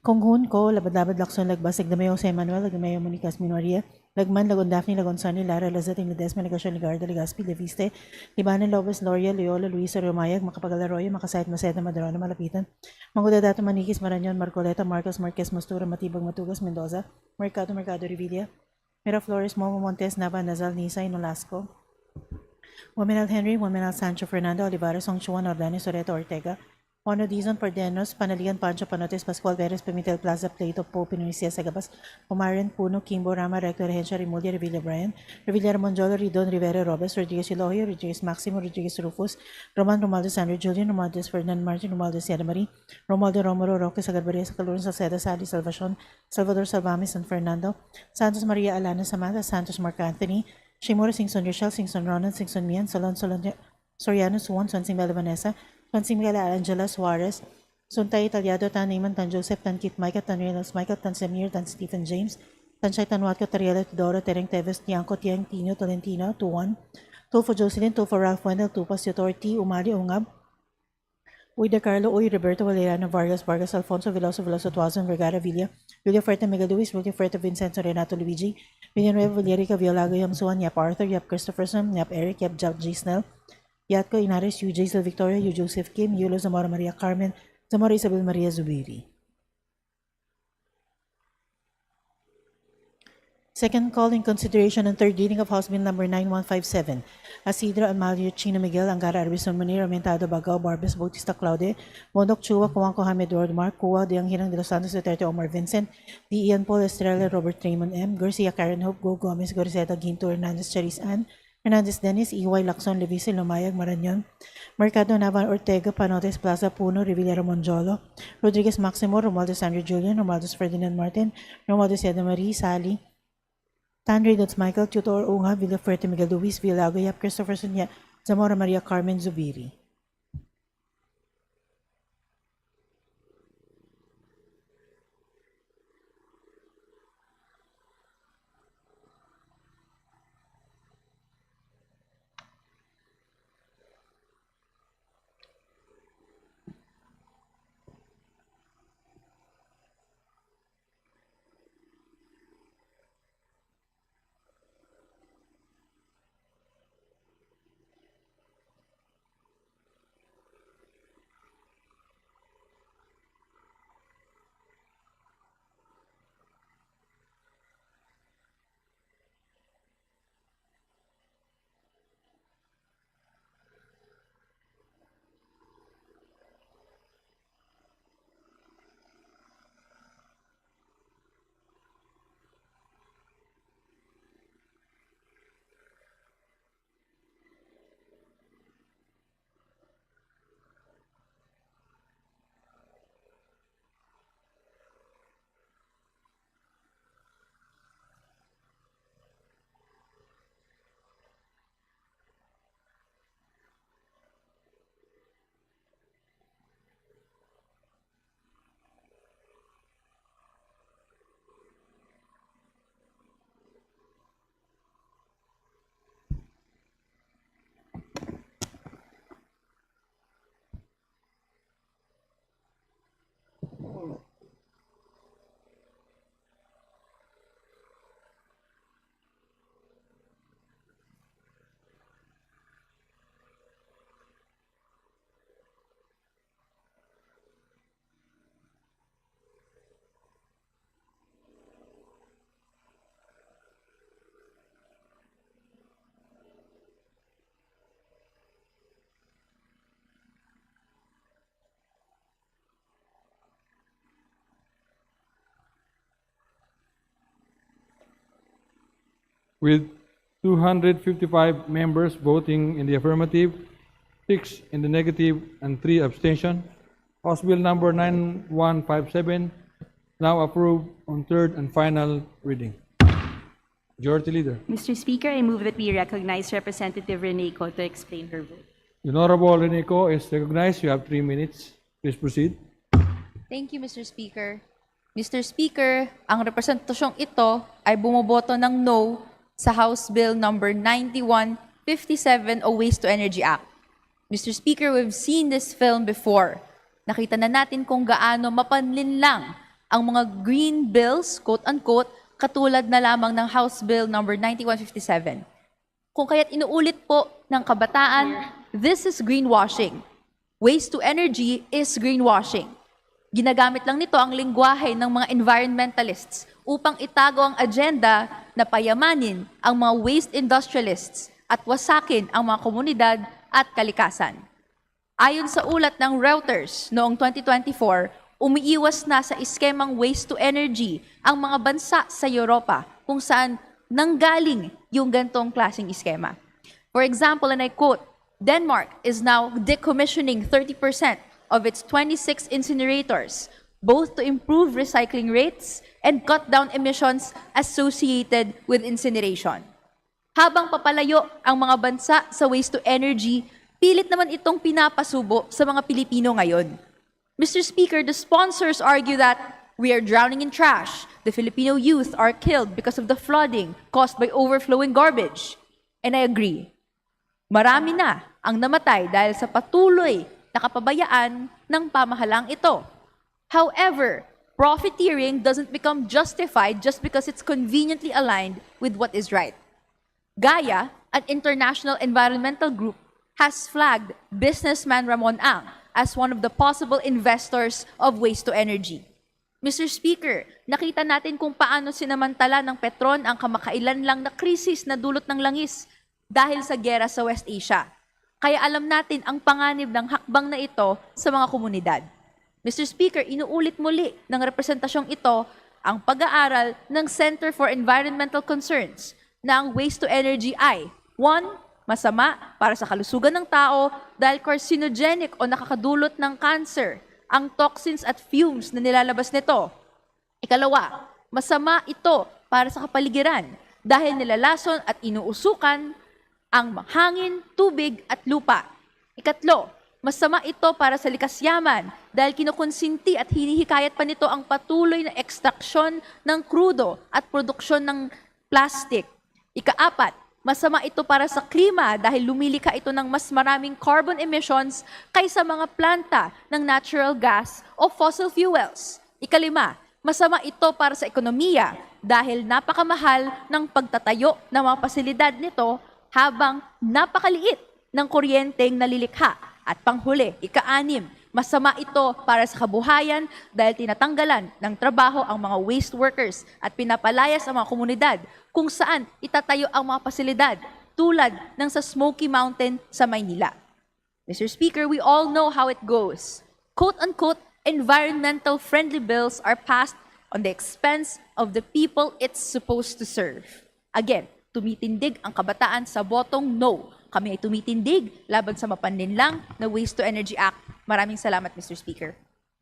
Kong Hun, Ko Labad-Labad, Lacson, Lagbas, Lagdameo, Jose Manuel, Lagdameo, Monicas, Minoria, Lagman, Lagon Daphne, Lagon Sonny, Lara, Lazating, Ledesma, Legasyon, Ligarda, Legaspi, Leviste, Libanan, Lopez, Loria, Loyola, Luisa, Romayag, Macapagalaroyo, Makasayat, Maceda, Madarona, Malapitan, Mangudadato, Maniquis, Marañon, Marcoleta, Marcos, Marquez, Mastura, Matibag, Matugas, Mendoza, Mercado, Revilla, Miraflores, Momo, Montes, Nava, Nazal, Nisay, Nolasco, Womenal Henry, Womenal Sancho, Fernando, Olivares, Songchuan, Ordanes, Soreto, Ortega, Juan Dizon, Pardenos, Panalian, Pancho, Panotes, Pascual Veres, Pimentel Plaza, Plato, Pope, Pinoisia, Sagabas, Omarian, Puno, Kimbo, Rama, Recto, Regencia, Remulia, Revilla, Brian, Revilla, Monjola, Ridon, Rivera, Robes, Rodriguez, Elohio, Rodriguez, Maximo, Rodriguez, Rufus, Roman, Romaldo, Sandro, Julian, Romaldo, Ferdinand, Martin, Romaldo, Sierra Marie, Romaldo, Romero, Roque, Sagarbaria, Calurun, Salceda, Sally, Salvacion, Salvador, Salvami, San Fernando, Santos Maria, Alana, Samantha, Santos, Mark Anthony, Shimura, Singson, Rochelle, Singson, Ronan, Singson, Mian, Solon, Soriano, Suwon, Swansing, Bella, Vanessa, Swansing, Miguel, Angela, Suarez, Suntay, Italiado, Tan Neyman, Tan Joseph, Tan Kit, Micah, Tan Reynolds, Michael, Tan Semir, Tan Stephen James, Tan Chay, Tan Watko, Tariela, Tudoro, Tereng Teves, Tiangco, Tiang, Tino, Tolentino, Tuwan, Tulfo Jocelyn, Tulfo Ralph Wendell, Tupas, Yotor, T, Umali, Ungab, Uy De Carlo, Uy Roberto Valeriano, Vargas, Vargas, Alfonso, Veloso, Veloso, Tuazon, Vergara, Villa, Julia Fuerte, Miguel Luis, Julia Fuerte, Vincenzo, Renato Luigi, Villanueva, Villarica, Violago, Yam Suan, Yap Arthur, Yap Christopherson, Yap Eric, Yap Jack G. Snell, Yatko, Inares, Yu Jaisel Victoria, Yu Joseph Kim, Yulo Zamora Maria Carmen, Zamora Isabel Maria Zubiri. Second call in consideration and third reading of House Bill number 9157, Isidro Amalio Chino Miguel, Angara Arbison Munir, Aumentado Bagao, Barbes Bautista Claude, Mondok Chua, Kuwangko Hamid Edward Mark, Kuwa, Diang Hirang de los Santos Duterte Omar Vincent, D. Ian Paul Estrella, Robert Raymond M, Garcia Karen Hope, Go Gomez, Gorizeta Ginto, Hernandez Charis Ann, Hernandez Dennis, EY Lacson, Levice, Lumayag, Marañon, Mercado Navan Ortega, Panotes Plaza Puno, Rivillera Monjolo, Rodriguez Maximo, Romualdez Sandro Julian, Romualdez Ferdinand Martin, Romualdez Yeda Marie, Sally, Tanre Dots Michael, Tutor Unga, Villafuerte Miguel Luis, Villago Yap, Christopher Sunya, Zamora Maria Carmen Zubiri. With 255 members voting in the affirmative, 6 in the negative, and 3 abstention, House Bill number 9157 now approved on third and final reading. Majority Leader. Mr. Speaker, I move that we recognize Representative Rene Co to explain her vote. The Honorable Rene Co is recognized. You have 3 minutes. Please proceed. Thank you, Mr. Speaker. Mr. Speaker, ang representasyong ito ay bumoboto ng no sa House Bill number 9157 o Waste to Energy Act. Mr. Speaker, we've seen this film before. Nakita na natin kung gaano mapanlin lang ang mga green bills, quote-unquote, katulad na lamang ng House Bill number 9157. Kung kaya't inuulit po ng kabataan, this is greenwashing. Waste to energy is greenwashing. Ginagamit lang nito ang lingwahe ng mga environmentalists upang itago ang agenda na payamanin ang mga waste industrialists at wasakin ang mga komunidad at kalikasan. Ayon sa ulat ng Reuters noong 2024, umiiwas na sa iskemang waste to energy ang mga bansa sa Europa kung saan nanggaling yung gantong klaseng iskema. For example, and I quote, Denmark is now decommissioning 30% of its 26 incinerators, both to improve recycling rates and cut down emissions associated with incineration. Habang papalayo ang mga bansa sa waste to energy, pilit naman itong pinapasubo sa mga Pilipino ngayon. Mr. Speaker, the sponsors argue that we are drowning in trash. The Filipino youth are killed because of the flooding caused by overflowing garbage. And I agree. Marami na ang namatay dahil sa patuloy na kapabayaan ng pamahalang ito. However, profiteering doesn't become justified just because it's conveniently aligned with what is right. Gaia, an international environmental group, has flagged businessman Ramon Ang as one of the possible investors of waste to energy. Mr. Speaker, nakita natin kung paano sinamantala ng Petron ang kamakailan lang na krisis na dulot ng langis. dahil sa gera sa West Asia. Kaya alam natin ang panganib ng hakbang na ito sa mga komunidad. Mr. Speaker, inuulit muli ng representasyong ito ang pag-aaral ng Center for Environmental Concerns na ang waste to energy ay 1. Masama para sa kalusugan ng tao dahil carcinogenic o nakakadulot ng cancer ang toxins at fumes na nilalabas nito. Ikalawa, masama ito para sa kapaligiran dahil nilalason at inuusukan ang hangin, tubig at lupa. Ikatlo, masama ito para sa likas yaman dahil kinukonsinti at hinihikayat pa nito ang patuloy na ekstraksyon ng krudo at produksyon ng plastic. Ikaapat, masama ito para sa klima dahil lumilika ito ng mas maraming carbon emissions kaysa mga planta ng natural gas o fossil fuels. Ikalima, masama ito para sa ekonomiya dahil napakamahal ng pagtatayo ng mga pasilidad nito habang napakaliit ng kuryenteng nalilikha. At panghuli, ika-6, masama ito para sa kabuhayan dahil tinatanggalan ng trabaho ang mga waste workers at pinapalayas ang mga komunidad kung saan itatayo ang mga pasilidad tulad ng sa Smoky Mountain sa Maynila. Mr. Speaker, we all know how it goes. Quote-unquote, environmental friendly bills are passed on the expense of the people it's supposed to serve. Again, tumitindig ang kabataan sa botong no. Kami ay tumitindig laban sa mapanlinlang na Waste to Energy Act. Maraming salamat, Mr. Speaker.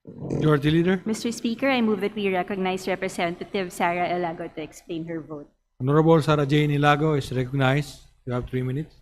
Majority Leader. Mr. Speaker, I move that we recognize Representative Sara Elago to explain her vote. Honorable Sarah Jane Ilago is recognized. You have 3 minutes.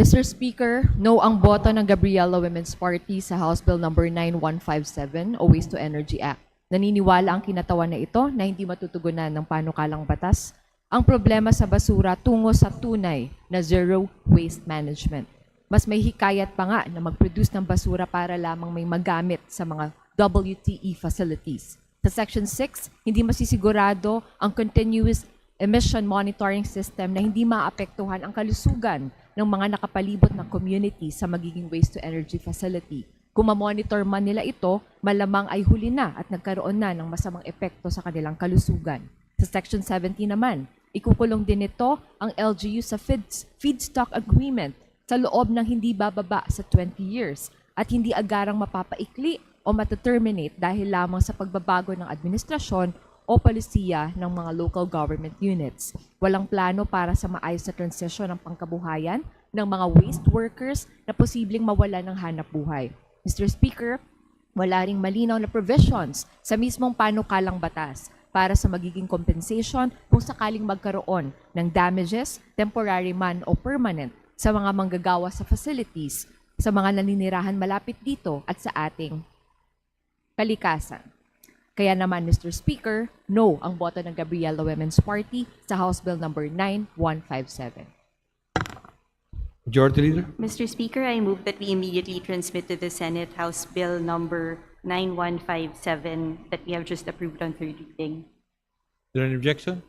Mr. Speaker, no ang boto ng Gabriela Women's Party sa House Bill number 9157 o Waste to Energy Act. Naniniwala ang kinatawan na ito na hindi matutugunan ng panukalang batas ang problema sa basura tungo sa tunay na zero waste management. Mas may hikayat pa nga na mag-produce ng basura para lamang may magamit sa mga WTE facilities. Sa Section 6, hindi masisigurado ang continuous emission monitoring system na hindi maapektuhan ang kalusugan ng mga nakapalibot na community sa magiging waste to energy facility. Kung ma-monitor man nila ito, malamang ay huli na at nagkaroon na ng masamang epekto sa kanilang kalusugan. Sa Section 70 naman, ikukulong din ito ang LGU sa feedstock agreement sa loob ng hindi bababa sa 20 years at hindi agarang mapapaikli o mataterminate dahil lamang sa pagbabago ng administrasyon o palisiya ng mga local government units. Walang plano para sa maayos na transisyon ng pangkabuhayan ng mga waste workers na posibleng mawala ng hanap buhay. Mr. Speaker, wala ring malinaw na provisions sa mismong panukalang batas para sa magiging compensation kung sakaling magkaroon ng damages, temporary man o permanent, sa mga manggagawa sa facilities, sa mga naninirahan malapit dito at sa ating kalikasan. Kaya naman, Mr. Speaker, no ang boto ng Gabriela Women's Party sa House Bill number 9157. Majority Leader. Mr. Speaker, I move that we immediately transmit to the Senate House Bill number 9157 that we have just approved on third reading. Is there any objection?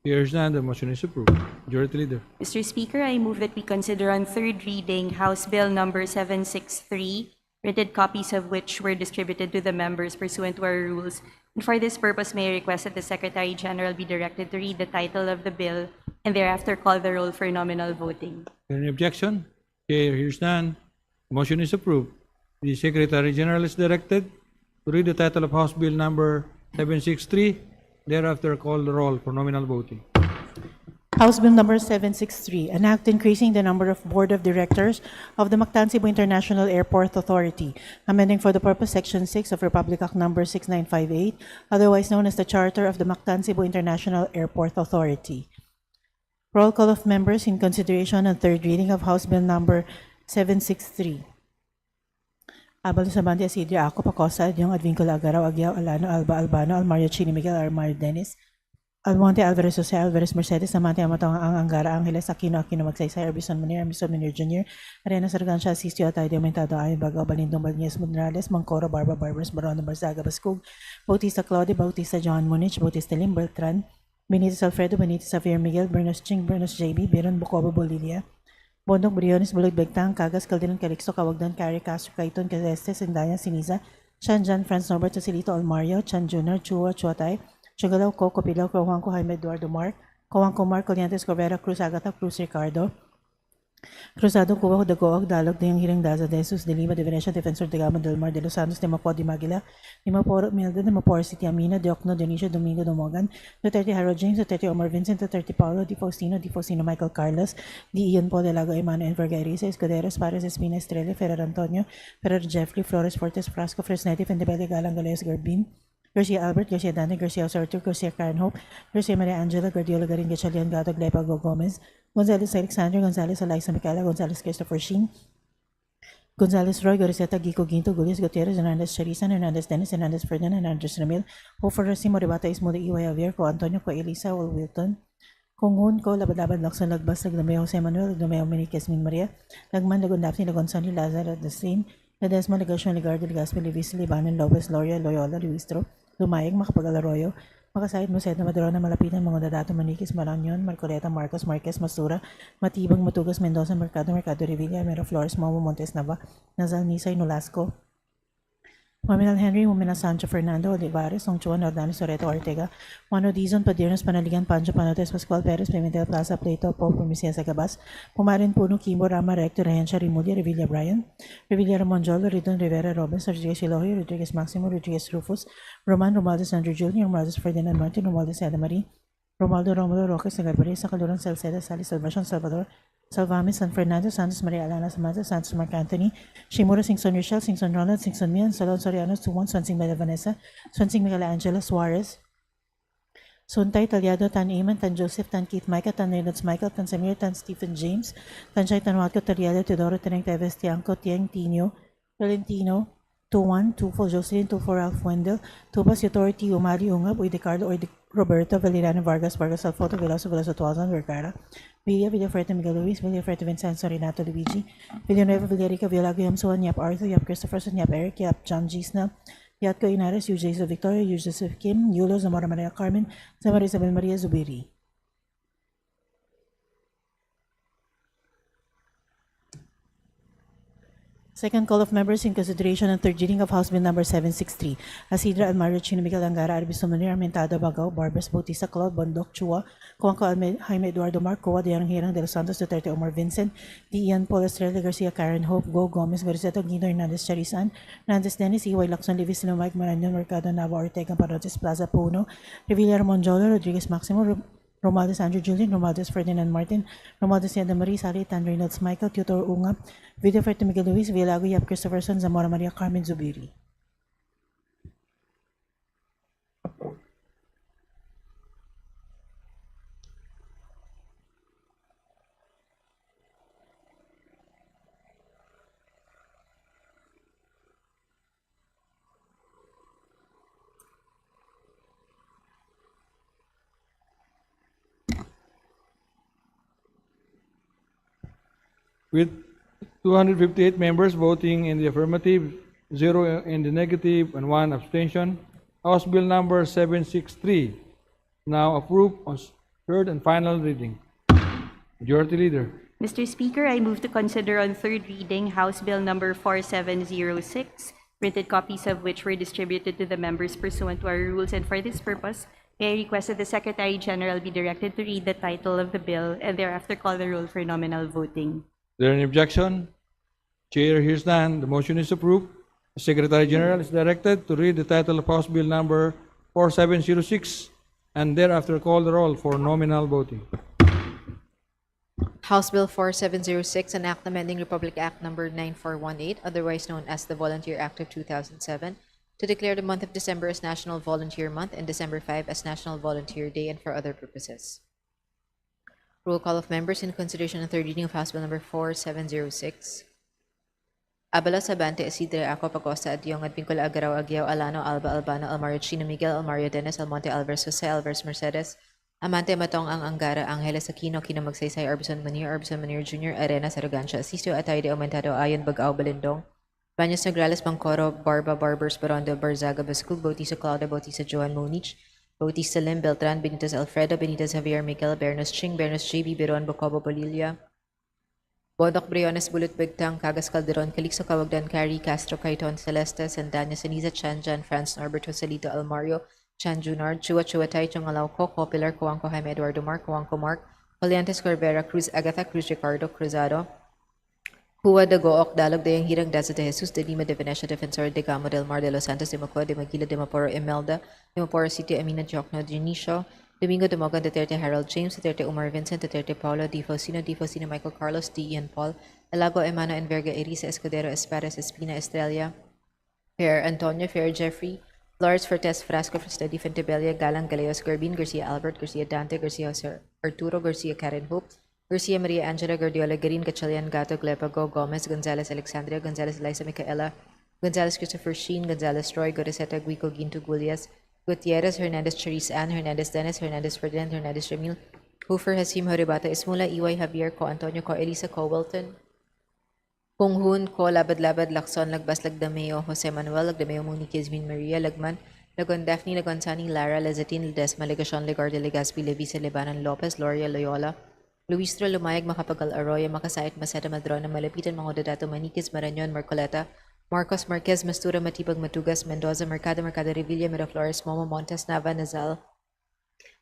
Here's none. The motion is approved. Majority Leader. Mr. Speaker, I move that we consider on third reading House Bill number 763, printed copies of which were distributed to the members pursuant to our rules. And for this purpose, may I request that the Secretary General be directed to read the title of the bill and thereafter call the roll for nominal voting. Is there any objection? Here's none. The motion is approved. The Secretary General is directed to read the title of House Bill number 763, thereafter call the roll for nominal voting. House Bill number 763, an act increasing the number of Board of Directors of the Mactan Cebu International Airport Authority, amending for the purpose Section 6 of Republic Act number 6958, otherwise known as the Charter of the Mactan Cebu International Airport Authority. Roll call of members in consideration on third reading of House Bill number 763. Abalo Sabante, Asidria, Ako, Pacosa, Adyong, Advincula, Agaraw, Agyaw, Alano, Alba, Albano, Almario, Chini, Miguel, Armario, Dennis, Almonte, Alvarez, Jose, Alvarez, Mercedes, Amante, Amatong, Angara, Angeles, Aquino, Magsaysay, Arbison, Munir, Arbison, Munir Jr., Arena, Sargansha, Sistio, Atay, Aumentado, Ayon, Bagaw, Balindong, Balnyes, Morales, Mangcoro, Barba, Barbers, Barono, Barzaga, Bascug, Bautista, Claudia, Bautista, John Munich, Bautista, Lim, Beltran, Benitez, Alfredo, Benitez, Xavier, Miguel, Bernos Ching, Bernos JB, Biron, Bucobo, Bolilia, Bondok, Briones, Bulog, Begtang, Cagas, Calderon, Calixto, Kawagdan, Cari, Castro, Caiton, Caleste, Sindayan, Siniza, Chan, Jan, Franz, Norbert, Joselito, Almario, Chan, Junior, Chua, Chuatay, Chugalaw, Coco, Pilaw, Juanco, Jaime, Eduardo, Mark, Coang Comar, Colliantes, Corvera, Cruz Agata, Cruz Ricardo, Cruzado, Cuba, Dagoag, Dalog, Dayang Hirang Daza, De Jesus, De Lima, De Venecia, Defensor de Gama, Del Mar, De Los Santos, De Mapua, De Maguila, De Mapor, Milda, De Mapor, City Amina, De Ocno, Dionisio, Domingo, Domogan, Duterte Harold James, Duterte Omar Vincent, Duterte Paulo, Di Faustino Michael Carlos, Di Ian Paul, De Lago Emmanuel, Verga Irisa, Escuderos, Pares, Espina, Estrella, Ferrer Antonio, Ferrer Jeffrey, Flores Fortes, Frasco, Fresnetti, Fendebelde, Galang, Galeas, Garbin, Garcia Albert, Garcia Dante, Garcia Osorto, Garcia Karen Hope, Garcia Maria Angela, Guardiola Garin, Gachalian, Gatag, Lepago Gomez, Gonzales Alexander, Gonzales Eliza Micaela, Gonzales Christopher Sheen, Gonzales Roy, Goriseta, Gico Ginto, Gulias Gutierrez, Hernandez Charisan, Hernandez Dennis, Hernandez Ferdinand, Hernandez Ramil, Hofer Racimo, Rebata Ismuda, Iway Javier, Ko Antonio, Ko Elisa, Will Wilton, Kongun, Ko Labad-Labad, Lakson, Lagbas, Lagdameo, Jose Manuel, Lagdameo, Miniquez, Min Maria, Lagman, Lagun Daphne, Lagon Sonny, Lazar, the same, Ledesma, Legasyon, Ligardo, Legaspi, Levis, Libanon, Lopez, Loria, Loyola, Luistro, Lumayag, Makapag-Alaroyo, Makasayit, Mused, Madrona, Malapitan, Mangondadato, Maniquis, Maranyon, Marcoleta, Marcos, Marquez, Masura, Matibang, Matugas, Mendoza, Mercado, Revilla, Mero Flores, Momo, Montes Nava, Nazal, Nisay, Nolasco, Maminal Henry, Mumina Sancho, Fernando, Olivares, Songchuan, Ordano, Soreto, Ortega, Juano Dizon, Padiernos, Panaligan, Pancho, Panotes, Pascual Perez, Pimentel Plaza, Plato, Pope, Promisia, Sagabas, Pumarin, Puno, Kimbo, Rama, Recto, Rehencia, Rimulya, Revilla, Brian, Revilla, Ramonjolo, Ridon, Rivera, Robins, Rodriguez, Eloy, Rodriguez, Maximo, Rodriguez, Rufus, Roman, Romualdez, Andrew Jr., Romualdez, Ferdinand Martin, Romualdez, Adamari, Romualdo, Romulo, Roque, Sagarbari, Sacaluran, Salceda, Sally, Salvacion, Salvador, Salvami, San Fernando, Santos Maria Alana Samantha, Santos Mark Anthony, Shimura, Singson Rochelle, Singson Ronald, Singson Mian, Salon Soriano, Suwon, Swansing Bella Vanessa, Swansing Miguel Angela Suarez, Suntay, Talyado, Tan Eamon, Tan Joseph, Tan Keith Micah, Tan Reynolds Michael, Tan Samir, Tan Stephen James, Tan Chay, Tan Watco, Taryado, Teodoro, Teneng Teves, Tiangco, Tieng, Tino, Valentino, 2-1, 2-4 Jocelyn, 2-4 Ralph Wendell, 2-Bas Authority, Umari Ungab, Uy De Carlo, Uy De Roberto, Valeriano Vargas, Vargas Alfoto, Veloso, Veloso Tuazon, Vergara, Villafuerte, Miguel Luis, Villafuerte, Vincenzo, Renato Luigi, Villanueva, Villarica, Villago, Yam Suan, Yap Arthur, Yap Christopherson, Yap Eric, Yap John Gisna, Yatko Inares, Yu Joseph Victoria, Yu Joseph Kim, Yulo, Zamora Maria Carmen, Zamora Isabel Maria Zubiri. Second call of members in consideration and third reading of House Bill Number 763. Asidra Almario Chino Miguel Angara Arbizo Manir Armentado Bagao Barbers Bautista Claude Bondok Chua Coanco Jaime Eduardo Marco Diang Hirang de los Santos Duterte Omar Vincent D. Ian Paul Estrella Garcia Karen Hope Go Gomez Gorizeto Guido Hernandez Charisan Hernandez Dennis Iway Lacson Levis Sino Mike Maranyon Mercado Nava Ortega Parotes Plaza Puno Revilla Ramonjolo Rodriguez Maximo Romualdez Andrew Julian, Romualdez Ferdinand Martin, Romualdez Yada Marie, Sally, Tan Reynolds Michael, Tutor Ungap, Villafuerte Miguel Luis, Villago, Yap Christopherson, Zamora Maria Carmen Zubiri. With 258 members voting in the affirmative, 0 in the negative, and 1 abstention, House Bill Number 763 now approved on third and final reading. Majority Leader. Mr. Speaker, I move to consider on third reading House Bill Number 4706, printed copies of which were distributed to the members pursuant to our rules, and for this purpose, I request that the Secretary General be directed to read the title of the bill and thereafter call the roll for nominal voting. Is there any objection? Chair hears none. The motion is approved. The Secretary General is directed to read the title of House Bill Number 4706 and thereafter call the roll for nominal voting. House Bill 4706, an act amending Republic Act Number 9418, otherwise known as the Volunteer Act of 2007, to declare the month of December as National Volunteer Month and December 5 as National Volunteer Day and for other purposes. Roll call of members in consideration of third reading of House Bill Number 4706. Abala Sabante, Isidre Aco Pacosta, Adyong, Advincula Agaraw, Aguiao, Alano, Alba, Albano, Almario Chino, Miguel, Almario Dennis, Almonte, Alvarez, Jose, Alvarez, Mercedes, Amante, Matong, Ang Angara, Angeles Aquino, Kino Magsaysay, Arbison Manir Jr., Arena, Sarugancia, Asisto, Atayde, Aumentado, Ayon, Bagao, Balindong, Baños Nograles, Bangcoro, Barba, Barbers, Barondo, Barzaga, Bascul, Bautista Claudia, Bautista Joan Monich, Bautista Lim, Beltran, Benitez Alfredo, Benitez Javier, Miguel, Bernos Ching, Bernos JB, Biron, Bocobo, Bolilla, Bodok Briones, Bulut Bigtang, Cagas Calderon, Calixto Cawagdan, Cari, Castro, Caiton, Celeste, Sandanya, Saniza, Chanjan, Franz Norbert, Joselito, Almario, Chan Junar, Chua Chuatay, Chungalauco, Copilar, Coanco, Jaime Eduardo Mark, Coanco Mark, Poliantes Corbera, Cruz Agatha, Cruz Ricardo, Cruzado, Hua de Gook, Dalog de Hirang Daza de Jesus, de Lima de Venecia, Defensor de Gamo del Mar de Los Santos, de Macoa, de Maguila, de Maporo, Imelda, de Maporo City, Amina Jokno, Dionisio, Domingo de Mogan, Duterte Harold James, Duterte Umar Vincent, Duterte Paulo, Di Focino, Michael Carlos, D. Ian Paul, Elago Emano Enverga, Erisa Escudero, Espares, Espina, Estrella, Fair Antonio, Fair Jeffrey, Flores Fortes Frasco, Frestedi Fentebella, Galang Galeos, Garbin, Garcia Albert, Garcia Dante, Garcia Jose Arturo, Garcia Karen Hope, Garcia Maria Angela, Guardiola, Garin, Gatchalian, Gato, Glepago, Gomez, Gonzalez, Alexandria, Gonzalez, Liza Micaela, Gonzalez, Christopher Sheen, Gonzalez, Troy, Godeseta, Guico, Ginto, Gulias, Gutierrez, Hernandez, Charisse Ann, Hernandez, Dennis, Hernandez, Ferdinand, Hernandez, Ramil, Hoofer, Hasim, Horibata, Ismula, Iway, Javier, Co, Antonio, Co, Elisa, Co, Wilton, Punghun, Ko, Labad, Lacson, Lagbas, Lagdameo, Jose Manuel, Lagdameo, Moni, Kizmin, Maria, Lagman, Lagon Daphne, Lagon Sani, Lara, Lezatin, Ledesma, Legasyon, Legarde, Legaspi, Levisa, Lebanon, Lopez, Loria, Loyola, Luistro, Lumayag, Makapagal, Arroyo, Makasait, Maceta, Madrona, Malapitan, Mangodato, Maniquez, Marañon, Marcoleta, Marcos Marquez, Mastura, Matibag, Matugas, Mendoza, Mercado, Revilla, Miraflores, Momo, Montes, Nava, Nazal,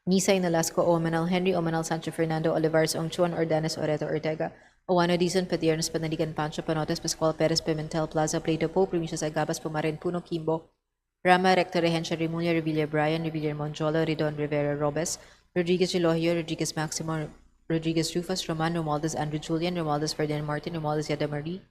Nisay, Nolasco, Omanal, Henry, Omanal, Sancho, Fernando, Olivares, Ongchuan, Ordanes, Oreto, Ortega, Oano, Dizon, Padiernos, Panaligan, Pancho, Panotes, Pascual, Perez, Pimentel, Plaza, Plato, Po, Primicios, Agabas, Pumarin, Puno, Kimbo, Rama, Rector, Rehencia, Remulla, Revilla, Brian, Revilla, Monjolo, Ridon, Rivera, Robes, Rodriguez, Elohio, Rodriguez, Maximo, Rodriguez, Rufus, Roman, Romualdez, Andrew Julian, Romualdez, Ferdinand Martin, Romualdez, Yada Marie,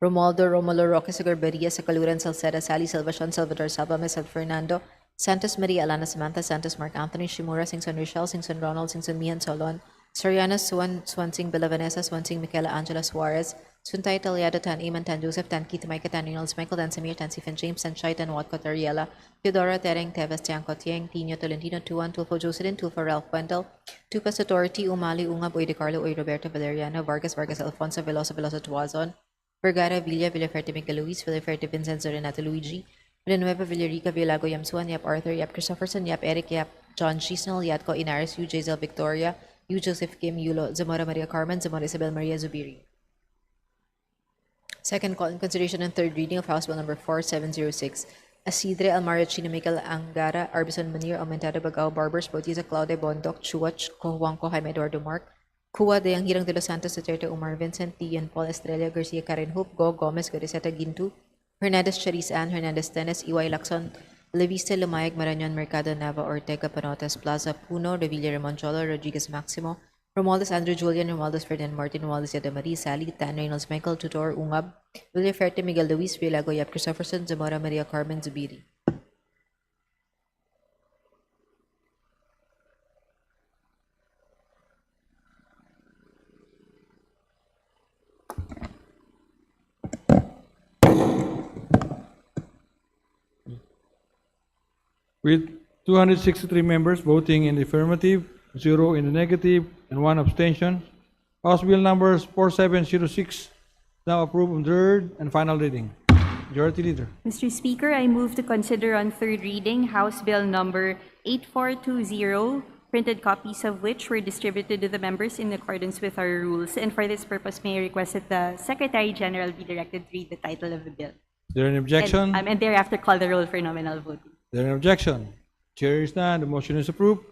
Romualdo, Romulo, Roque, Sagurberia, Sacaluran, Salceda, Sally, Salvacion, Salvador, Salvame, San Fernando, Santos Maria, Alana, Samantha, Santos, Mark Anthony, Shimura, Singson, Rochelle, Singson, Ronald, Singson, Mian, Solon, Soriana, Swansing, Villavanesa, Swansing, Michaela, Angela, Suarez, Suntay, Taliado, Tan Iman, Tan Joseph, Tan Keith, Micah, Tan Reynolds, Michael, Tan Samir, Tan Stephen James, Tan Shai, Tan Watco, Tariela, Theodora, Tereng, Teves, Tiangco, Tieng, Tino, Tolentino, Tuan, Tulfo, Jocelyn, Tulfo, Ralph Wendell, Tupas, Authority, Umali, Ungab, Uy de Carlo, Uy Roberto, Valeriano, Vargas, Alfonso, Veloso, Tuazon, Vergara, Villa, Villaferte, Miguel Luis, Villaferte, Vincenzo, Renato Luigi, Villanueva, Villarica, Villago, Yamsuan, Yap Arthur, Yap Christopherson, Yap Eric, Yap John Gisnell, Yatco, Inaris, Yu Jazel Victoria, Yu Joseph Kim, Yulo, Zamora Maria Carmen, Zamora Isabel Maria Zubiri. Second call in consideration and third reading of House Bill number 4706. Asidre Almario Chino Miguel Angara, Arbison Manir, Aumentado Bagao, Barbers, Bautista, Claude Bondok, Chuach, Cojuanco, Jaime Eduardo Mark, Kua de Hirang de los Santos, Duterte Umar Vincent, Tian Paul Estrella, Garcia Karen Hope, Go Gomez, Goriseta Gintu, Hernandez Charisse Ann, Hernandez Dennis, Iway Lacson, Leviste Lumayag, Marañon, Mercado, Nava, Ortega, Panotas, Plaza, Puno, Revilla, Remoncholo, Rodriguez Maximo, Romualdez Andrew Julian, Romualdez Ferdinand Martin, Romualdez Yada Marie, Sally, Tan Reynolds, Michael Tutor, Ungab, Villaferte, Miguel Luis, Villago, Yap Christopherson, Zamora Maria Carmen, Zubiri. With 263 members voting in the affirmative, 0 in the negative, and 1 abstention, House Bill numbers 4706 now approved on third and final reading. Majority Leader. Mr. Speaker, I move to consider on third reading House Bill number 8420, printed copies of which were distributed to the members in accordance with our rules. And for this purpose, may I request that the Secretary General be directed to read the title of the bill. Is there any objection? And thereafter call the roll for nominal voting. Is there any objection? Chair is none. The motion is approved.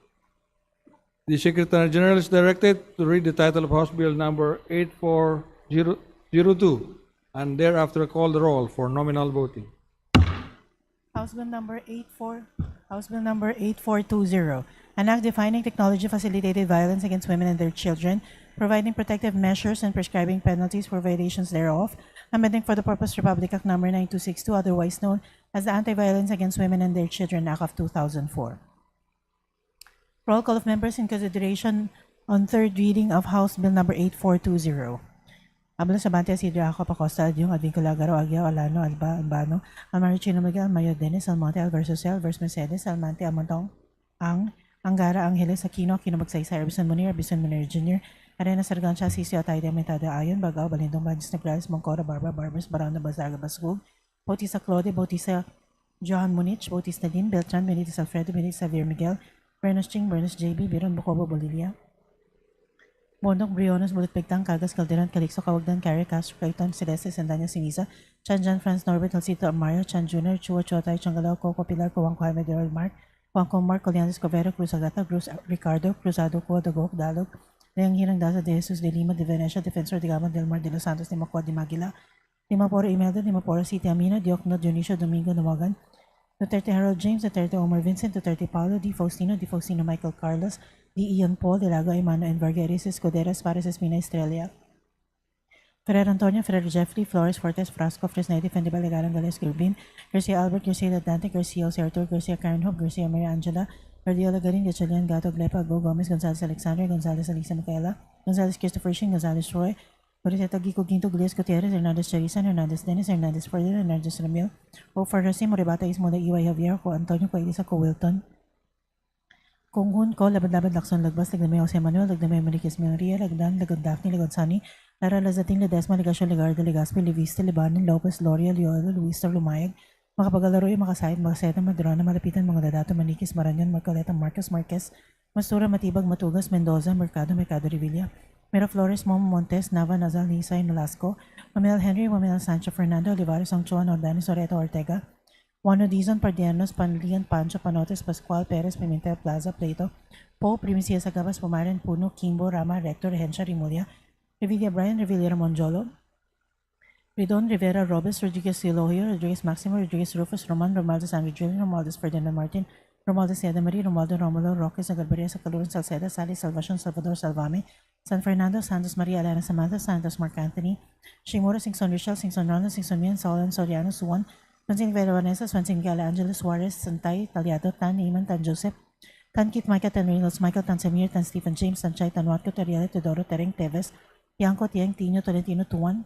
The Secretary General is directed to read the title of House Bill number 8402 and thereafter call the roll for nominal voting. House Bill number 8420, an act defining technology-facilitated violence against women and their children, providing protective measures and prescribing penalties for violations thereof, amending for the purpose Republic Act number 9262, otherwise known as the Anti-Violence Against Women and Their Children Act of 2004. Roll call of members in consideration on third reading of House Bill number 8420. Abel Sabante, Isidro Ako, Pacosta, Adyong, Advincula, Garo, Aguiao, Alano, Alba, Albano, Almaro Chino Miguel, Mayo Dennis, Almonte, Alverso Vers Mercedes, Almante, Amontong, Angara, Angeles, Aquino, Aquino Magsaysay, Arbison Munir Jr., Arena Sargancha, Sisio, Taide, Mentada, Ayon, Bagao, Balindong, Banjis, Negrales, Mongkora, Barbers, Barona, Bazaga, Basgug, Bautista Claude, Bautista Johan Munich, Bautista Din, Beltran, Benitez Alfredo, Benitez Xavier Miguel, Bernos Ching, Bernos JB, Biron Bocobo, Bolivia, Bondok, Briones, Bulutpigtang, Cagas, Calderon, Calixto, Cawagdan, Carrie, Castro, Clayton, Celeste, Sandanya, Sinisa, Chan Jan, Franz, Norbert, Alcito, Mario, Chan Jr., Chua, Chotay, Changalao, Coco, Pilar, Kuwang, Jaime, Daryl, Mark, Juanco, Mark, Colianes, Covero, Cruz Agata, Cruz, Ricardo, Cruzado, Cuo, Dagok, Dalog, Leang Hirang, Daza, De Jesus, De Lima, De Venecia, Defensor, De Gama, Del Mar, De Los Santos, De Macua, De Maguila, Dimaporo, Imelda, Dimaporo, City Amina, Diokno, Dionisio, Domingo, Namogan, Duterte Harold James, Duterte Omar Vincent, Duterte Paulo, Di Faustino Michael Carlos, Di Ian Paul, De Lago Aymano, and Vargas Escuderas, Pares Espina Estrella, Ferrer Antonio, Ferrer Jeffrey, Flores Fortes, Frasco, Fresneti, Fendibal, Legaran, Gales, Grubin, Garcia Albert, Garcia Dante, Garcia Jose Artur, Garcia Karen Hope, Garcia Maria Angela, Guardiola Garin, Gatchalian, Gato, Glepa, Go Gomez, Gonzalez Alexander, Gonzalez Alisa Micaela, Gonzalez Christopher Shin, Gonzalez Roy, Moriseta Gico Ginto, Glias Gutierrez, Hernandez Charisan, Hernandez Dennis, Hernandez Ferdinand, Hernandez Ramil, O Farrasi, Moribata Ismola, Iway Javier, Ko Antonio, Ko Elisa, Ko Wilton, Kung Hun, Ko Labad-Labad, Lakson Lagbas, Lagdamay Jose Manuel, Lagdamay Mariquez Maria, Lagdan, Lagod Daphne, Lagod Sani, Lara Lazating, Ledesma, Legasio, Legarda, Legaspi, Levista, Libanon, Lopez, Loria, Liola, Luisa, Lumayag, Makapagalaro, Makasayad, Makaseta, Madrona, Malapitan, Mga Dadato, Maniquis, Maranyon, Marcoleta, Marcos, Marquez, Mastura, Matibag, Matugas, Mendoza, Mercado, Revilla, Mira Flores, Momo Montes, Nava, Nazal, Nisay, Nolasco, Mamel Henry, Mamel Sancho, Fernando, Olivares, Angchuan, Ordanes, Oreto, Ortega, Juan Dizon, Pardianos, Panlian, Pancho, Panotes, Pascual, Perez, Pimentel, Plaza, Plato, Po, Primicia Sagabas, Pumaran, Puno, Kimbo, Rama, Rector, Hensha, Rimulya, Revilla Brian, Revilla Monjolo, Ridon, Rivera, Robes, Rodriguez Silohio, Rodriguez Maximo, Rodriguez Rufus, Roman, Romaldo San Julian, Romaldo Ferdinand Martin, Romaldo Seda Marie, Romaldo Romulo, Roque, Zagarbaria, Sacaluran, Salceda, Sally, Salvacion, Salvador, Salvame, San Fernando, Santos Maria, Elena Samantha, Santos Mark Anthony, Shimura, Singson Richel, Singson Ronald, Singson Mian, Solan, Soriano, Suwan, Swansing Vela Vanessa, Swansing Gala, Angela Suarez, Santay, Taliado, Tan Iman, Tan Joseph, Tan Kit Micah, Tan Reynolds, Michael, Tan Samir, Tan Stephen James, Tan Chay, Tan Watko, Teriela, Teodoro, Tereng, Teves, Tiangco, Tiang, Tino, Tolentino, Tuan,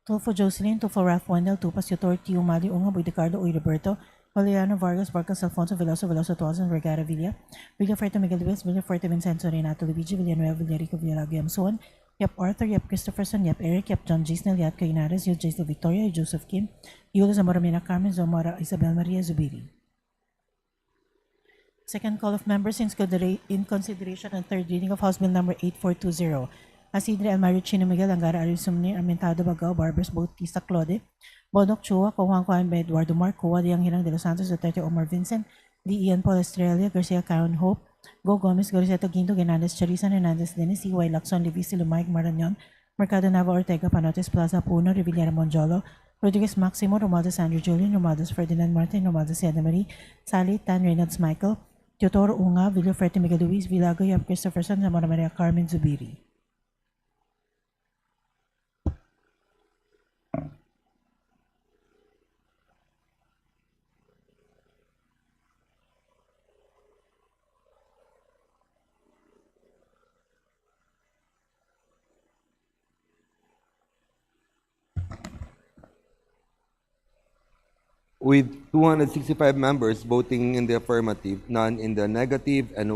Tulfo Jocelyn, Tulfo Ralph Wendell, Tupas, Yotor, Tio Mali, Unga, Ricardo, Uy Roberto, Valiano, Vargas, Vargas, Alfonso, Veloso, Veloso, Tuazan, Vergara, Villa, Villafuerte, Miguel Luis, Villafuerte, Vincenzo, Renato, Luigi, Villanueva, Villarico, Villalago, Yamsuan, Yap Arthur, Yap Christopherson, Yap Eric, Yap John Gisnel, Yap Cainares, Yap Jason Victoria, Joseph Kim, Yulo Zamora Carmen, Zomora, Isabel Maria Zubiri. Second call of members in consideration and third reading of House Bill number 8420. Asidre Almario Chino Miguel, Angara Arizumni, Armentado Bagao, Barbers Bautista Claude, Bodok Chua, Kuwang Kuan by Eduardo Marcoa, Diang Hirang de los Santos, Duterte Omar Vincent, Di Ian Paul Estrella, Garcia Karen Hope, Go Gomez, Goriseto Ginto, Hernandez Charisan, Hernandez Dennis, Y Lacson, Livisi, Lumayag, Marañon, Mercado Nava Ortega, Panotes Plaza, Puno, Revillera Monjolo, Rodriguez Maximo, Romaldo Sandro Julian, Romaldo Ferdinand Martin, Romaldo Seda Marie, Sally, Tan Reynolds Michael, Teodoro Unga, Villaferte Miguel Luis, Villago, Yap Christopherson, Zamora Maria Carmen Zubiri. With 265 members voting in the affirmative, none in the negative, and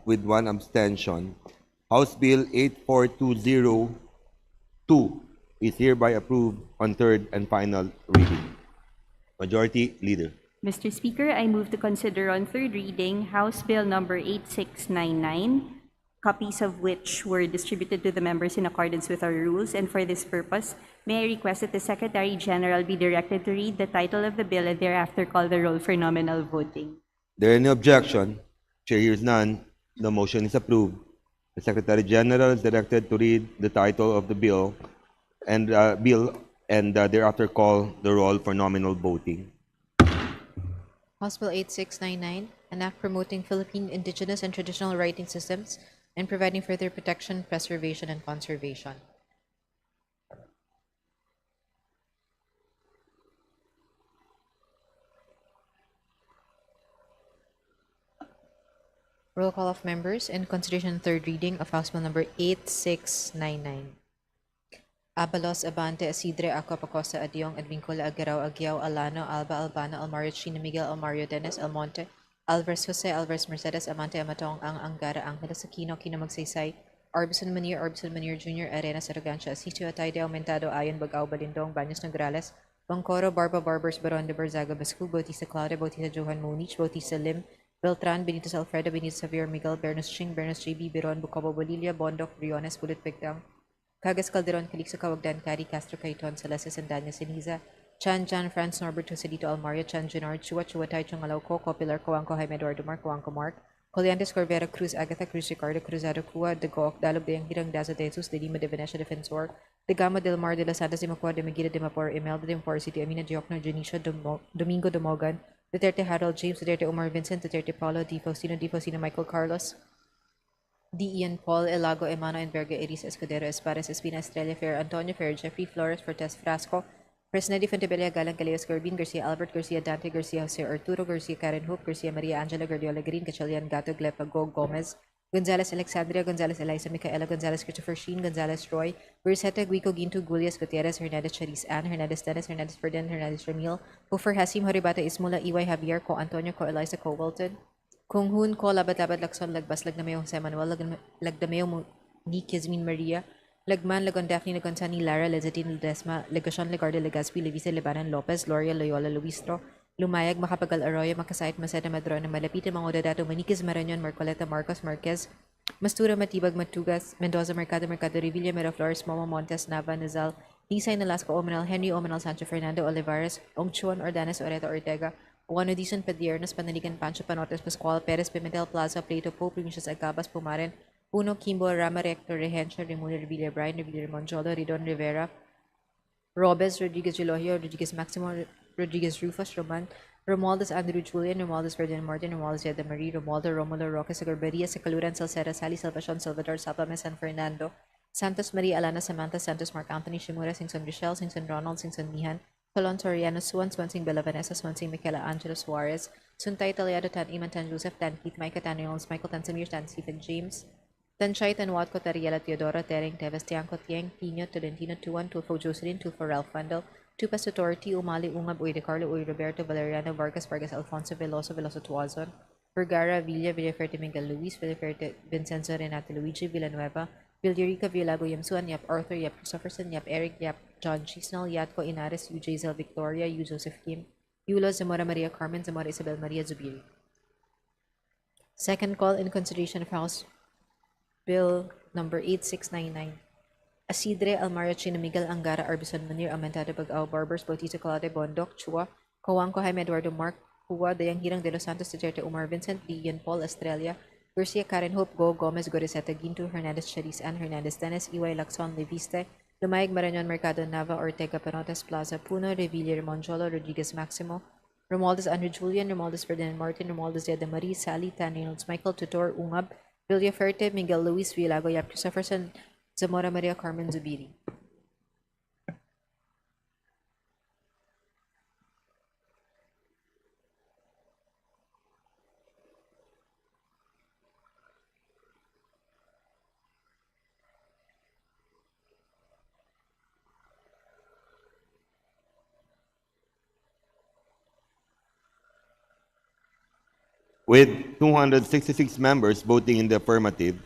with one abstention, House Bill 8420-2 is hereby approved on third and final reading. Majority Leader. Mr. Speaker, I move to consider on third reading House Bill number 8699, copies of which were distributed to the members in accordance with our rules, and for this purpose, may I request that the Secretary General be directed to read the title of the bill and thereafter call the roll for nominal voting. There any objection? Chair hears none. The motion is approved. The Secretary General is directed to read the title of the bill and thereafter call the roll for nominal voting. House Bill 8699, an act promoting Philippine indigenous and traditional writing systems and providing further protection, preservation, and conservation. Roll call of members in consideration third reading of House Bill number 8699. Abalos, Abante, Asidre, Aqua, Pacosta, Adiong, Advincula, Aguirao, Aguiao, Alano, Alba, Albano, Almario, Chino, Miguel, Almario, Dennis, Almonte, Alvarez, Jose, Alvarez, Mercedes, Amante, Amatong, Angara, Angeles, Aquino, Kino, Magsaysay, Orbison Manir Jr., Arenas, Arrogancia, Asitio, Atayde, Aumentado, Ayon, Bagao, Balindong, Baños, Nograles, Bangcoro, Barba, Barbers, Baron de Barzaga, Bascu, Bautista Claudia, Bautista Johan Monich, Bautista Lim, Beltran, Benitez Alfredo, Benitez Xavier Miguel, Bernos Ching, Bernos JB, Biron, Bucobo Bolilla, Bondoc, Briones, Bulit Bigdang, Cagas Calderon, Calixto Cawagdan, Cari, Castro Caiton, Salases, and Daniel Siniza, Chan, Jan, Franz, Norbert, Joselito Almario, Chan, Junard, Chua, Chua, Tai, Chungalaw, Copilar, Coanco, Jaime Eduardo Mark, Coanco Mark, Coliantes, Corvera, Cruz, Agatha, Cruz, Ricardo, Cruzado, Cua, De Goc, Dalog, De Hirang, Daza, De Jesus, De Lima, De Venecia, Defensor, De Gama, Del Mar, De Las Santas, De Macua, De Megida, De Mapor, Imelda, De Mapor City, Amina, Diokno, Junicia, Domingo, Domogan, Duterte, Harold, James, Duterte, Omar, Vincent, Duterte, Paulo, Di Faustino, Michael, Carlos, D. Ian, Paul, Elago, Emano, Enverga, Iris, Escudero, Espares, Espina, Estrella, Fer, Antonio, Fer, Jeffrey, Flores, Fortes, Frasco, Personality Fontebella, Galang, Caleos, Corbin, Garcia, Albert, Garcia, Dante, Garcia, Jose Arturo, Garcia, Karen Hope, Garcia, Maria Angela, Guardiola, Green, Cachalian, Gato, Glepa, Go, Gomez, Gonzales, Alexandria, Gonzales, Eliza, Micaela, Gonzales, Christopher Sheen, Gonzales, Roy, Burseta, Guico, Ginto, Gulias, Gutierrez, Hernandez, Charis, Ann, Hernandez, Dennis, Hernandez, Ferdinand, Hernandez, Ramil, Hofer, Hasim, Horibata, Ismula, EY, Javier, Co, Antonio, Co, Eliza, Co, Walton, Kung Hun, Ko, Labat, Lakson, Lagbas, Lagnameo, Jose Manuel, Lagdameo, Ni, Kizmin, Maria, Lagman, Lagon, Daphne, Lagon, Sani, Lara, Lezatin, Ledesma, Legacion, Legarde, Legazpi, Levisa, Lebanon, Lopez, Loria, Loyola, Luistro, Lumayag, Makapagal, Arroyo, Makasait, Maseda, Madrona, Malapit, Mga Odadato, Maniquez, Marañon, Marcoleta, Marcos, Marquez, Mastura, Matibag, Matugas, Mendoza, Mercado, Revilla, Miraflores, Momo, Montes, Nava, Nazal, Nisay, Nalasco, Omenal, Henry, Omenal, Sancho, Fernando, Olivares, Ongchuan, Ordanes, Oreta, Ortega, Juan Odison, Padiernos, Panaligan, Pancho, Panotes, Pascual, Perez, Pimentel, Plaza, Plato, Pope, Primicias, Agabas, Pumaren, Puno, Kimbo, Rama, Rector, Rehencio, Remuno, Revilla, Brian, Revilla, Monjolo, Ridon, Rivera, Robes, Rodriguez, Gelogio, Rodriguez, Maximo, Rodriguez, Rufus, Roman, Romualdez, Andrew, Julian, Romualdez, Ferdinand Martin, Romualdez, Yeda Marie, Romualdo, Romulo, Roque, Sagarberia, Sacaluran, Salceda, Sally, Salvacion, Salvador, Salpame, San Fernando, Santos, Maria, Alana, Samantha, Santos, Mark Anthony, Shimura, Singson, Rochelle, Singson, Ronald, Singson, Mihan, Colon, Soriano, Suan, Swansing, Bella Vanessa, Swansing, Michaela, Angelo, Suarez, Suntay, Taliado, Tan, Iman, Tan, Joseph, Tan, Keith, Micah, Tan, Reynolds, Michael, Tan, Samir, Tan, Stephen, James, Tan Chay, Tan Watco, Tariela, Teodoro, Tereng, Teves, Tiangco, Tieng, Pino, Tolentino, Tuan, Tulfo, Jocelyn, Tulfo, Ralph Fundle, Tupas, Authority, Umali, Ungab, Uy, De Carlo, Uy, Roberto, Valeriano, Vargas, Vargas, Alfonso, Veloso, Veloso, Tuazon, Vergara, Villa, Villaferte, Miguel Luis, Villaferte, Vincenzo, Renato, Luigi, Villanueva, Villarica, Villago, Yamsuan, Yap, Arthur, Yap, Christopherson, Yap, Eric, Yap, John Chisnell, Yatco, Inares, U. Zel, Victoria, U. Joseph Kim, Yulo, Zamora Maria Carmen, Zamora Isabel Maria Zubiri. Second call in consideration of House Bill number 8699. Asidre, Almario, Chino, Miguel, Angara, Arbison, Munir, Amantado, Bagao, Barbers, Bautista, Colade, Bondoc, Chua, Coanco, Jaime Eduardo, Mark, Hua, Dayang Hirang de los Santos, Duterte, Omar, Vincent, Dian, Paul, Estrella, Garcia, Karen Hope, Go, Gomez, Goriseta, Ginto, Hernandez, Charis, Ann, Hernandez, Dennis, Iway, Lacson, Leviste, Lumayag, Marañon, Mercado, Nava, Ortega, Panotes, Plaza, Puno, Revilla, Monjolo, Rodriguez, Maximo, Romualdez, Andrew Julian, Romualdez, Ferdinand Martin, Romualdez, Yeda Marie, Sally, Tan, Reynolds, Michael, Tutor, Ungab, Villaferte, Miguel Luis, Villago, Yap, Christopherson, Zamora Maria Carmen Zubiri. With 266 members voting in the affirmative,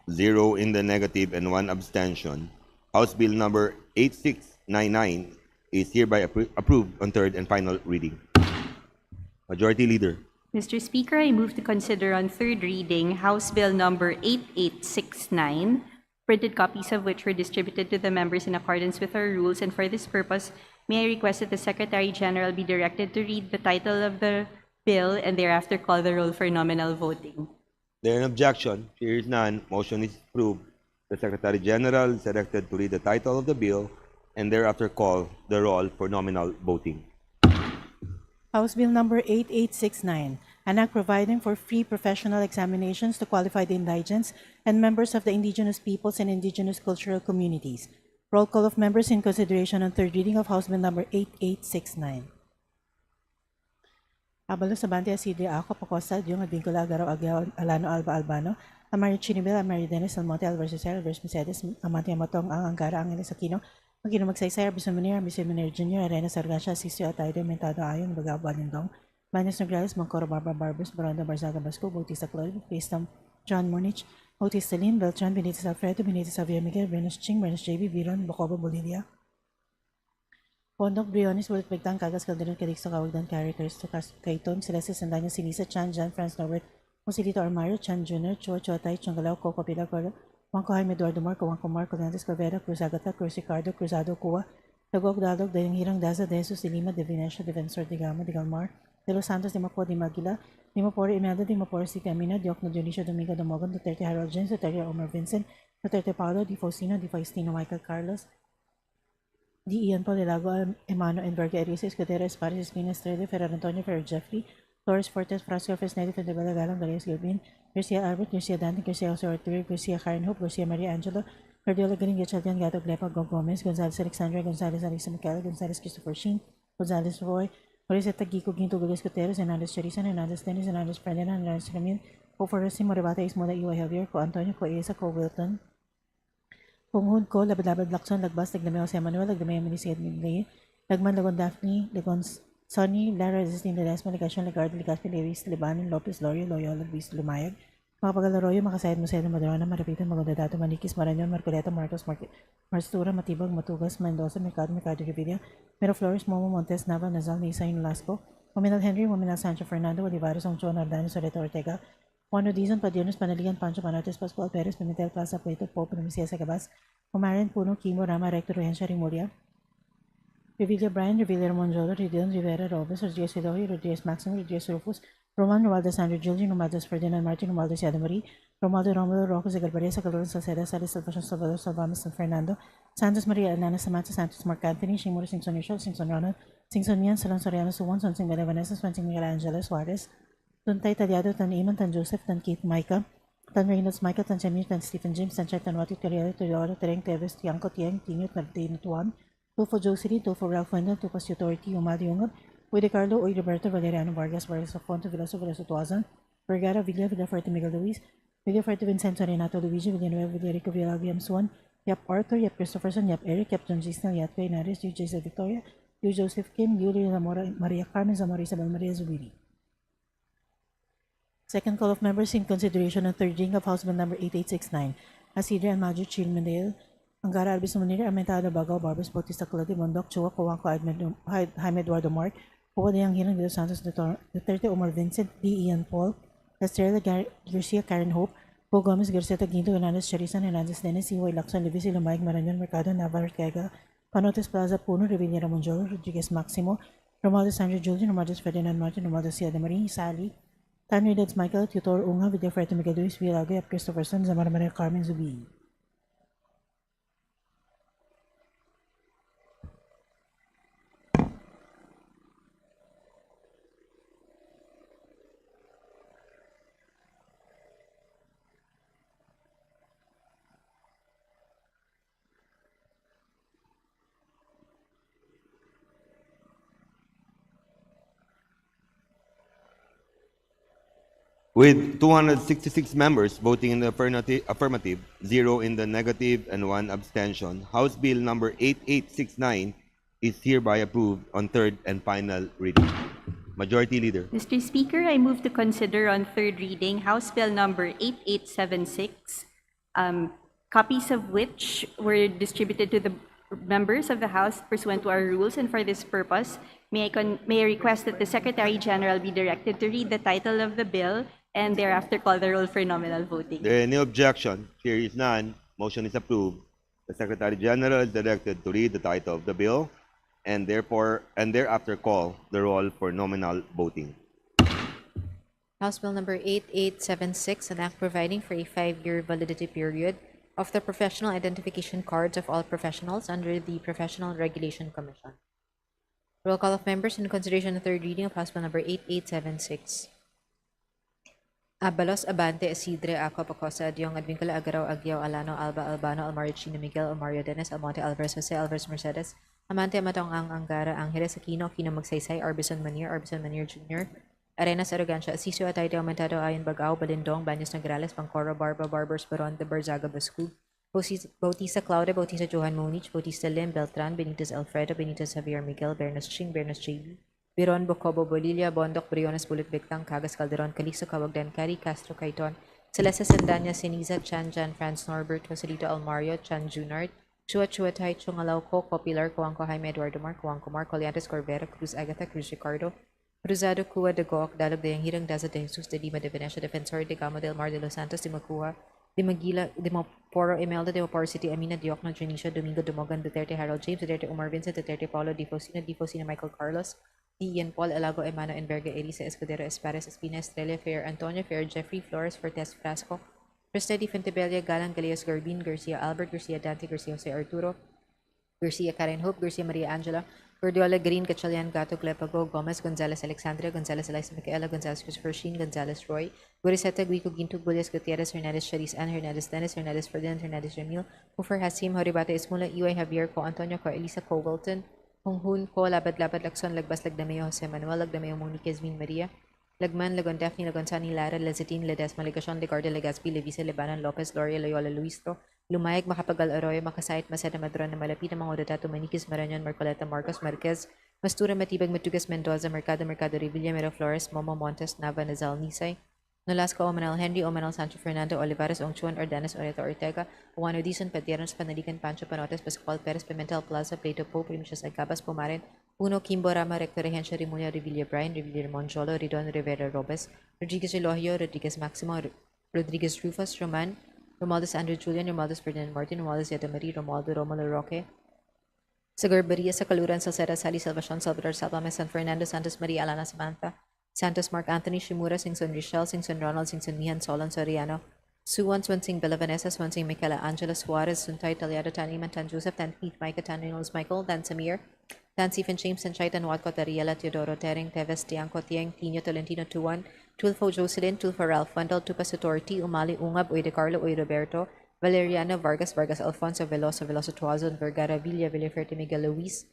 0 in the negative, and 1 abstention, House Bill number 8699 is hereby approved on third and final reading. Majority Leader. Mr. Speaker, I move to consider on third reading House Bill number 8869, printed copies of which were distributed to the members in accordance with our rules, and for this purpose, may I request that the Secretary General be directed to read the title of the bill and thereafter call the roll for nominal voting. There an objection? Here is none. Motion is approved. The Secretary General is directed to read the title of the bill and thereafter call the roll for nominal voting. House Bill number 8869, an act providing for free professional examinations to qualified indigents and members of the indigenous peoples and indigenous cultural communities. Roll call of members in consideration on third reading of House Bill number 8869. Abalo Sabante Asidre Ako Pacosta, Yung Advincula Agaro Agao Alano Alba Albano, Amari Chinibel, Amari Dennis Almonte, Alvarez Alvarez Mercedes, Amante Amatong, Ang Angara, Angeles Aquino, Magino Magsaysay, Arbison Munir, Arbison Munir Jr., Arena Sargasha, Sisio Atayde, Mentado Ayon, Bagao Balindong, Manos Nograles, Moncoro Barbara Barbers, Baronda Barzaga Basco, Bautista Cloyd, Christam, John Monich, Bautista Lin, Beltran, Benitez Alfredo, Benitez Xavier Miguel, Venus Ching, Venus JB, Viron, Bocobo, Bolivia. Bondok, Briones, Bulit Bigtang, Cagas, Calderon, Calixto, Cawagdan, Carrie, Cristo, Kaiton, Celeste, Sandanya, Sinisa, Chan, Jan, Franz, Norbert, Joselito Armario, Chan Jr., Chua, Chuatay, Changalaw, Coco, Pilar, Coro, Juanco, Jaime, Eduardo Marco, Juanco, Marco, Leandres, Corvera, Cruz Agata, Cruz Ricardo, Cruzado, Cuba, Dagog, Dalog, Dayang Hirang, Daza, Desus, de Lima, de Venecia, de Vencor, de Gama, de Galmar, de Los Santos, de Mapo, de Maguila, de Mapore, Imelda, de Mapore, si Camina, Diokno, Dionisio, Domingo, Domogon, Duterte, Harold James, Duterte, Omar Vincent, Duterte, Paulo, Di Faustino, Di Faustino, Michael Carlos, Di Ian Paul, Lago, Emano, Enverga, Erisa, Escudero, Espares, Espina, Estrella, Ferrer Antonio, Ferrer Jeffrey, Torres Fortes, Francisco Fresnedi, Fedebala, Galang, Galeas, Gilbin, Garcia Albert, Garcia Dante, Garcia Jose Ortega, Garcia Karen Hope, Garcia Maria Angelo, Guardiola Galing, Gachaldian, Gato, Glepa, Go Gomez, Gonzales Alexandra, Gonzales Alexa Michaela, Gonzales Christopher Sheen, Gonzales Roy, Mariseta Gico, Ginto, Gulles Guterres, Hernandez Charisan, Hernandez Dennis, Hernandez Ferdinand, Hernandez Camille, Co Forresti, Moribata, Ismola, Iwa Javier, Co Antonio, Co Isa, Co Wilton, Punghud Ko, Labad-Labad Lacson, Lagbas, Lagdameo Jose Manuel, Lagdameo Minisig Minglay, Lagman Lagon Daphne, Lagon Sonny, Lara Resisting Ledesma, Legasyon Lagarde, Legaspi Levis, Libanon, Lopez, Lorio, Loyola, Luis Lumayag, mga Pagalaroyo, Makasayad Museo, Madarona, Marapitan, Magandadato, Manikis, Maranyon, Marcoleta, Marcos, Marstura, Matibag, Matugas, Mendoza, Mercado, Mercado Revilla, Mero Flores, Momo, Montes, Nava, Nazal, Nisa, Nolasco, Mominal Henry, Mominal Sancho Fernando, Olivares, Ongchuan, Ardano, Soreta, Ortega, Juan Dizon, Padiones, Panaligan, Pancho, Panotes, Pascual, Perez, Pimentel, Plaza, Pueto, Pope, Numesia, Sagabas, Umaran, Puno, Kimo, Rama, Recto, Ruhensha, Rimuria, Revilla Brian, Revilla Monjolo, Ridion, Rivera, Robes, Rodriguez Eloy, Rodriguez Maximo, Rodriguez Rufus, Roman, Romaldo Sandro, Julian, Romaldo Ferdinand Martin, Romaldo Siadamari, Romaldo Romulo, Rocco, Zagalbaria, Sacalor, Salceda, Salis, Salvation, Salvador, Salvamis, San Fernando, Santos Maria, Elena Samantha, Santos Mark Anthony, Shimura, Singson Rachel, Singson Ronald, Singson Mian, Salon Soriano, Suwon, Sonsing Bela Vanessa, Swansing Miguel Angela Suarez, Tuntay Talyado, Tan Iman, Tan Joseph, Tan Keith Micah, Tan Reynolds Michael, Tan Chamir, Tan Stephen James, Tan Chay, Tan Wati, Toriel, Toriolo, Tereng, Teves, Tiangco, Tiang, Tinyo, Tan Tuan, Tufo Josely, Tufo Ralph Wendell, Tupas Authority, Umali Ungod, Uy Carlo, Uy Roberto, Valeriano Vargas, Vargas Afonso, Veloso, Veloso Tuazan, Vergara, Villa, Villafuerte, Miguel Luis, Villafuerte, Vincenzo, Renato, Luigi, Villanueva, Villarico, Villalbiam, Swan, Yap Arthur, Yap Christopherson, Yap Eric, Yap John Gisnel, Yap Kay Naris, Yu Jason Victoria, Yu Joseph Kim, Yuli Lamora, Maria Carmen, Zamora Isabel Maria Zubiri. Second call of members in consideration of third reading of House Bill number 8869. Asidre and Maju Chil Mendel, Angara Albis Munir, Amentado Bagaw, Barbers Bautista Colati, Mondok, Chua, Coanco, Jaime Eduardo Mark, Pua de Anghiran de los Santos, Duterte Omar Vincent, D. Ian Paul, Estrella Garcia, Karen Hope, Po Gomez, Garceta Ginto, Hernandez Charisan, Hernandez Dennis, Iway Lacson, Levis, Lumayag, Marañon, Mercado, Navarro, Kega, Panotes Plaza, Puno, Revilla Monjolo, Rodriguez Maximo, Romaldo Sandro Julian, Romaldo Ferdinand Martin, Romaldo Siadamari, Sally, Tanri Lids Michael, Tutor Unga, Villafuerte Miguel Luis, Villalbe, Christopherson, Zamora Maria Carmen Zubi. With 266 members voting in the affirmative, 0 in the negative, and 1 abstention, House Bill number 8869 is hereby approved on third and final reading. Majority Leader. Mr. Speaker, I move to consider on third reading House Bill number 8876, copies of which were distributed to the members of the House pursuant to our rules, and for this purpose, may I request that the Secretary General be directed to read the title of the bill and thereafter call the roll for nominal voting. There any objection? Here is none. Motion is approved. The Secretary General is directed to read the title of the bill and thereafter call the roll for nominal voting. House Bill number 8876, an act providing for a 5-year validity period of the professional identification cards of all professionals under the Professional Regulation Commission. Roll call of members in consideration of third reading of House Bill number 8876. Abalos, Abante, Isidre, Acop, Acosta, Adyong, Advincula, Agaraw, Agyaw, Alano, Alba, Albano, Almario, Chino, Miguel, Almario, Dennis, Almonte, Alvarez, Jose, Alvarez, Mercedes, Amante, Amatong, Angara, Angeles, Aquino, Aquino, Magsaysay, Arbison, Manier, Jr., Arenas, Arrogancia, Asisio, Atayde, Aumentado, Ayon, Bagao, Balindong, Banyos, Nagrales, Pancoro, Barba, Barbers, Baron, De Barzaga, Bascu, Bautista, Claude, Bautista, Johan Monich, Bautista, Lim, Beltran, Benitez, Alfredo, Benitez, Javier, Miguel, Bernas Ching, Bernas JB, Biron, Bocobo, Bolilla, Bondok, Briones, Bulit Bigtang, Cagas, Calderon, Calixto, Cawagdan, Cari, Castro, Caiton, Celeste, Sandanya, Siniza, Chan, Jan, Franz, Norbert, Joselito, Almario, Chan, Junard, Chua Chua Tai Chungalaw Ko, Pilar, Coangco Jaime Eduardo Mar, Coangco Mar, Coliantes Corvera, Cruz Agatha, Cruz Ricardo, Cruzado Cua de Goc, Dalog de Hirang Daza de Jesus de Lima de Venecia, Defensor de Gamo del Mar de los Santos, de Macua, de Maguila, de Maporo, Imelda de Mapor City, Amina Diokno, Junicia, Domingo Dumogan, Duterte, Harold James, Duterte, Omar Vincent, Duterte, Paulo, Difosina, Michael Carlos, Ian Paul, Elago, Emano, Enverga, Elisa Escudero, Espares, Espina, Estrella, Fair, Antonio, Fair, Jeffrey, Flores, Fortes, Frasco, Cristedi Fentebella, Galang, Galeas, Garbin, Garcia, Albert, Garcia, Dante, Garcia, Jose Arturo, Garcia, Karen Hope, Garcia, Maria Angela, Gordiola, Green, Gatchalian, Gato, Glepago, Gomez, Gonzalez, Alexandria, Gonzalez, Eliza, Micaela, Gonzalez, Christopher Sheen, Gonzalez, Roy, Guriseta, Guico, Ginto, Bullias, Gutierrez, Hernandez, Charis, Ann, Hernandez, Dennis, Hernandez, Ferdinand, Hernandez, Jamil, Hoofer, Hasim, Horibate, Ismula, Iway, Javier, Co, Antonio, Co, Elisa, Co, Wilton, Hunghun, Co, Labad, Labad, Lacson, Lagbas, Lagdameo, Jose Manuel, Lagdameo, Monique, Esmin, Maria, Lagman, Lagon, Daphne, Lagon, Sani, Lara, Lazetin, Ledesma, Legacion, Legarda, Legaspi, Levisa, Lebanon, Lopez, Gloria, Loyola, Luistro, Lumayag, Makapagal, Arroyo, Makasait, Maseda, Madron, na Malapit, mga Ododato, Maniquis, Marañon, Marcoleta, Marcos, Marquez, Mastura, Matibag, Matugas, Mendoza, Mercado, Revilla, Miraflores, Momo, Montes, Nava, Nazal, Nisay, Nolasco, Omanel, Henry, Omanel, Sancho, Fernando, Olivares, Ongchuan, Ordanes, Oreta, Ortega, Juano Dizon, Padiernos, Panalican, Pancho, Panotes, Pascual, Perez, Pimentel, Plaza, Plato, Pope, Primicias, Agabas, Pumarin, Uno, Kimbo, Rama, Rector, Regencia, Rimulia, Revilla, Brian, Revilla, Monjolo, Ridon, Rivera, Robes, Rodriguez, Elogio, Rodriguez, Maximo, Rodriguez, Rufus, Roman, Romualdez, Andrew, Julian, Romualdez, Ferdinand, Martin, Romualdez, Yadamari, Romualdo, Romulo, Roque, Sagar Baria, Sakaluran, Salceda, Sally, Salvacion, Salvador, Salvame, San Fernando, Santos Maria, Alana, Samantha, Santos, Mark Anthony, Shimura, Singson, Richelle, Singson, Ronald, Singson, Mihan, Solon, Soriano, Suwan, Swansing, Bella Vanessa, Swansing, Michaela, Angela, Suarez, Suntay, Taliado, Taniman, Tan Joseph, Tan Heath, Micah, Tan Reynolds, Michael, Tan Samir, Tan Stephen, James, Tan Shaitan, Watco, Tariela, Teodoro, Tering, Teves, Tiangco, Tieng, Tino, Tolentino, Tuan, Tulfo, Jocelyn, Tulfo, Ralph, Fundal, Tupa, Sutorti, Umali, Ungab, Uy de Carlo, Uy Roberto, Valeriano, Vargas, Vargas, Alfonso, Veloso, Veloso, Tuazon, Vergara, Villa, Villaferte, Miguel, Luis,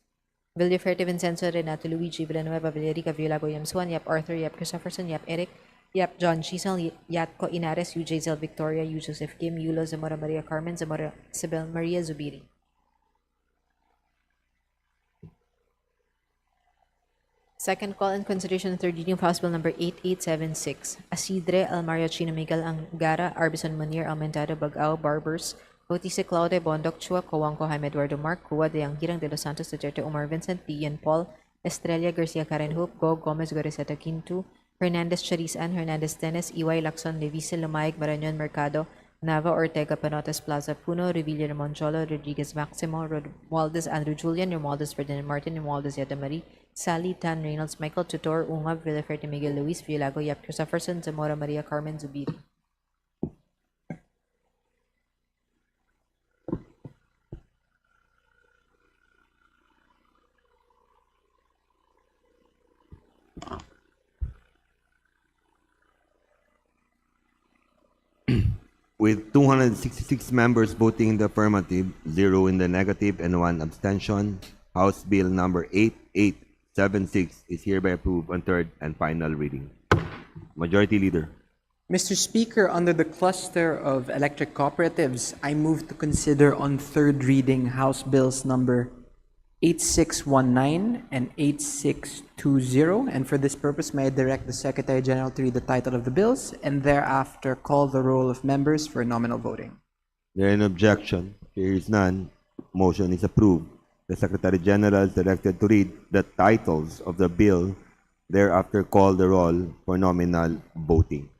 Villaferte, Vincenzo, Renato, Luigi, Villanueva, Villarica, Villa, William Swan, Yap Arthur, Yap Christopherson, Yap Eric, Yap John Gisel, Yatco Inares, UJ Zel Victoria, U Joseph Kim, Yulo, Zamora Maria Carmen, Zamora Sibel Maria Zubiri. Second call in consideration of third reading of House Bill number 8876. Asidre, Almario Chino Miguel Angara, Arbison Munir, Almentado Bagao, Barbers, Bautista Claude, Bondok Chua, Coangco, Jaime Eduardo Mark, Cua de Anghirang de los Santos, Duterte, Omar Vincent, Ian Paul, Estrella Garcia Karen Hope, Go, Gomez, Goriseta Quinto, Hernandez Charis Ann, Hernandez Dennis, Iway Lacson, Levisa, Lumayag, Marañon, Mercado, Nava, Ortega, Panotes, Plaza, Puno, Revilla, Monjolo, Rodriguez, Maximo, Romualdez, Andrew Julian, Romualdez, Ferdinand Martin, Romualdez, Yadamari, Sally, Tan Reynolds, Michael Tutor, Ungab, Villaferte, Miguel Luis, Villago, Yap Christopherson, Zamora Maria Carmen Zubiri. With 266 members voting in the affirmative, 0 in the negative, and 1 abstention, House Bill number 8876 is hereby approved on third and final reading. Majority Leader. Mr. Speaker, under the cluster of electric cooperatives, I move to consider on third reading House Bills number 8619 and 8620, and for this purpose may I direct the Secretary General to read the title of the bills and thereafter call the roll of members for nominal voting. There is no objection. Here is none. Motion is approved. The Secretary General is directed to read the titles of the bill, thereafter call the roll for nominal voting.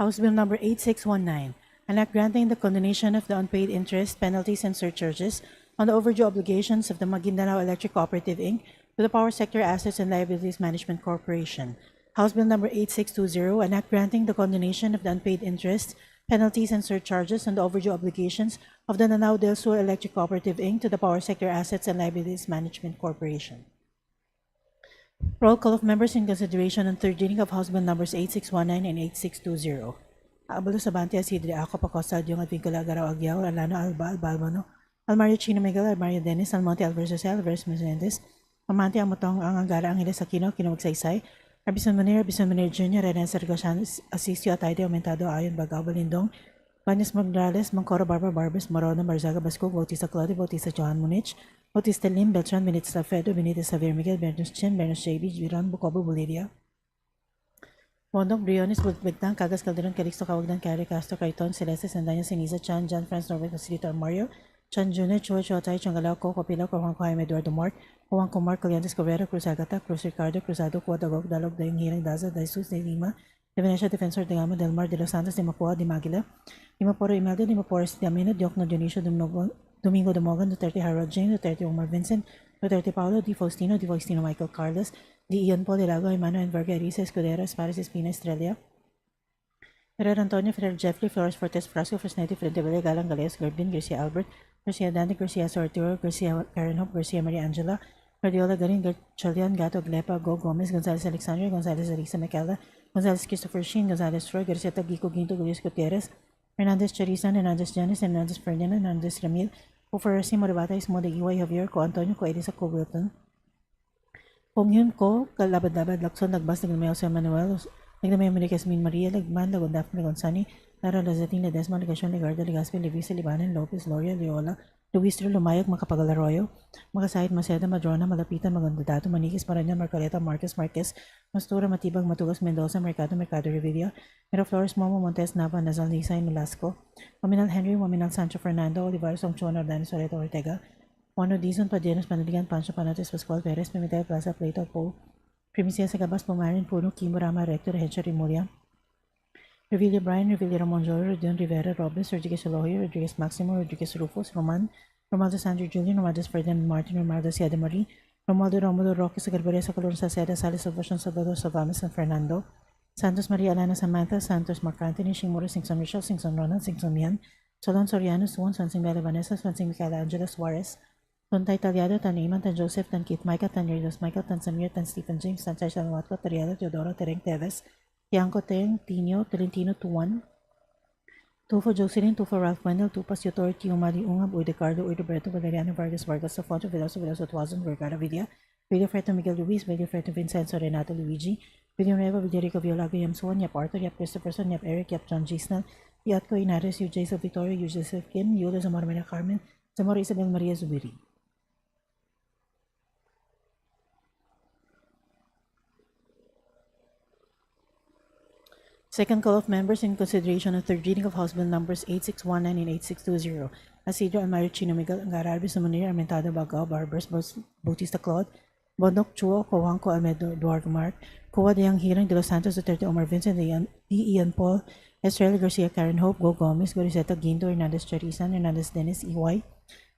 House Bill number 8619, an act granting the condonation of the unpaid interest, penalties, and surcharges on the overdue obligations of the Maguindanao Electric Cooperative, Inc. to the Power Sector Assets and Liabilities Management Corporation. House Bill number 8620, an act granting the condonation of the unpaid interest, penalties, and surcharges on the overdue obligations of the Nanao del Sur Electric Cooperative, Inc. to the Power Sector Assets and Liabilities Management Corporation. Roll call of members in consideration on third reading of House Bill numbers 8619 and 8620. Abuelo Sabante, Asidre Ako, Pacosta, Yung Advincula, Garaw Aguiao, Alano Alba, Albalmano, Almario Chino Miguel, Almario Dennis, Almonte Alvarez Jose, Alvarez Menendez, Amante Amotong, ang Angara Angeles Aquino, Kinawagsaysay, Arbison Manir Jr., Renen Sergoshan, Asisio Atayde, Aumentado, Ayon, Bagao, Balindong, Vanes Magdales, Mancoro, Barbara Barbers, Morona, Barzaga, Basco, Bautista Claudio, Bautista Johan Munich, Bautista Lim, Beltran, Benitez Lafedo, Benitez Xavier Miguel, Bernus Chin, Bernus JB, Giron, Bucobo, Bolivia, Bondok, Briones, Budbigtang, Cagas, Calderon, Calixto, Cawagdan, Cari, Castro, Cariton, Celeste, Sandanya, Sinisa, Chan, John, Franz, Norbert, Facilito, Mario, Chan Jr., Chua, Chotay, Changalao, Co, Copila, Juan Jaime, Eduardo Mart, Juan Comar, Coliantes, Cabrera, Cruz Agata, Cruz Ricardo, Cruzado, Cuadagog, Dalog, Dayong Hirang, Daza, Daisus, De Lima, De Venecia, Defensor, De Gamo, Del Mar, De Los Santos, De Mapua, De Maguila, Di Maporo, Imelda, Di Maporo, Diamino, Diokno, Dionisio, Domingo Dumogan, Duterte, Harold Jane, Duterte, Omar Vincent, Duterte Paulo, Di Faustino, Michael Carlos, Di Ian Paul, Ilago, Emmanuel, Enverga, Elisa, Escudero, Espares, Espina, Estrella, Ferrer Antonio, Ferrer Jeffrey, Flores Fortes, Frasco, Fresnetti, Frente Villa, Galang, Galeas, Garbin, Garcia Albert, Garcia Dante, Garcia Sortiro, Garcia Karen Hope, Garcia Maria Angela, Guardiola Garin, Chalian, Gato, Glepa, Go Gomez, Gonzalez Alexandria, Gonzalez Elisa Mecala, Gonzalez Christopher Sheen, Gonzalez Troy, Garcia Tagico, Ginto, Luis Gutierrez, Hernandez Charisan, Hernandez Janis, Hernandez Ferdinand, Hernandez Ramil, Uferasi, Moribata, Ismo de Iway, Javier, Ko Antonio, Ko Elisa, Ko Wilton, Kung yun ko, Kalabad-labad, Lakson, Nagbas, Nagmayo sa Manuel, Nagdamay Americas Min Maria, Lagman, Lagondaf, Lagonsani, Lara Lazatin, Ledesma, Legasyon, Legarda, Legaspi, Levisa, Libanan, Lopez, Loria, Leola, Luistro, Lumayag, Makapagalaroyo, Makasahit, Maceda, Madrona, Malapitan, Magandato, Maniquis, Maranya, Marcoleta, Marquez, Mastura, Matibag, Matugas, Mendoza, Mercado Revilla, Miraflores, Momo, Montes, Nava, Nazal, Nisay, Nolasco, Maminal Henry, Maminal Sancho Fernando, Olivares, Songchon, Ordano, Soreto, Ortega, Juano Dizon, Padenos, Panaligan, Pancho Panates, Pascual Perez, Pimentel, Plaza, Plato, Po, Primicia sa Gabas, Pumarin, Puno, Kimbo, Rama, Rector, Hencha, Rimulia, Revilla Brian, Revilla Ramon Joy, Rodrion Rivera, Robles, Rodriguez Eloy, Rodriguez Maximo, Rodriguez Rufus, Roman, Romaldo Sandro Julian, Romaldo Ferdinand Martin, Romaldo Siada Marie, Romaldo Romulo Roque, sa Garbaria, sa Calor, sa Seda, Sales, Salvacion, Salvador, Salvames, San Fernando, Santos Maria Alana Samantha, Santos Mark Anthony, Shingmura, Singson Michelle, Singson Ronald, Singson Mian, Solon Soriano, Suwon, Sansing Bella Vanessa, Sansing Michaela Angela Suarez, Tontay Talyado, Tan Iman, Tan Joseph, Tan Keith Micah, Tan Rios Michael, Tan Samir, Tan Stephen James, Tan Chay Salawatko, Teriela, Teodoro, Tereng Teves, Tiangco Teng, Tino, Tolentino, Tuan, Tufo Jocelyn, Tufo Ralph Wendell, Tupas Yotor, Tio Mali Ungab, Uydecardo, Uydeberto, Valeriano Vargas, Vargas, Safonso, Veloso, Veloso, Tuazon, Vergara Villa, Villafreto Miguel Luis, Villafreto Vincenzo, Renato Luigi, Villanueva, Villarico Violago, Yam Suan, Yap Arthur, Yap Christopherson, Yap Eric, Yap John Gisnal, Yatko Inares, Yu Jason Vittorio, Yu Joseph Kim, Yula Zamora Maria Carmen, Zamora Isabel Maria Zubiri. Second call of members in consideration of third reading of House Bill numbers 8619 and 8620. Asidro Almario Chino Miguel, Angararbe Sumunir, Armentado Bagao, Barbers, Bautista Claude, Bondok Chuo, Cojuanco Almedo, Eduardo Mark, Coa de Hirang de los Santos, Duterte Omar Vincent, D. Ian Paul, Estrella Garcia, Karen Hope, Go Gomez, Gorizeta Guindo, Hernandez Charisan, Hernandez Dennis, EY,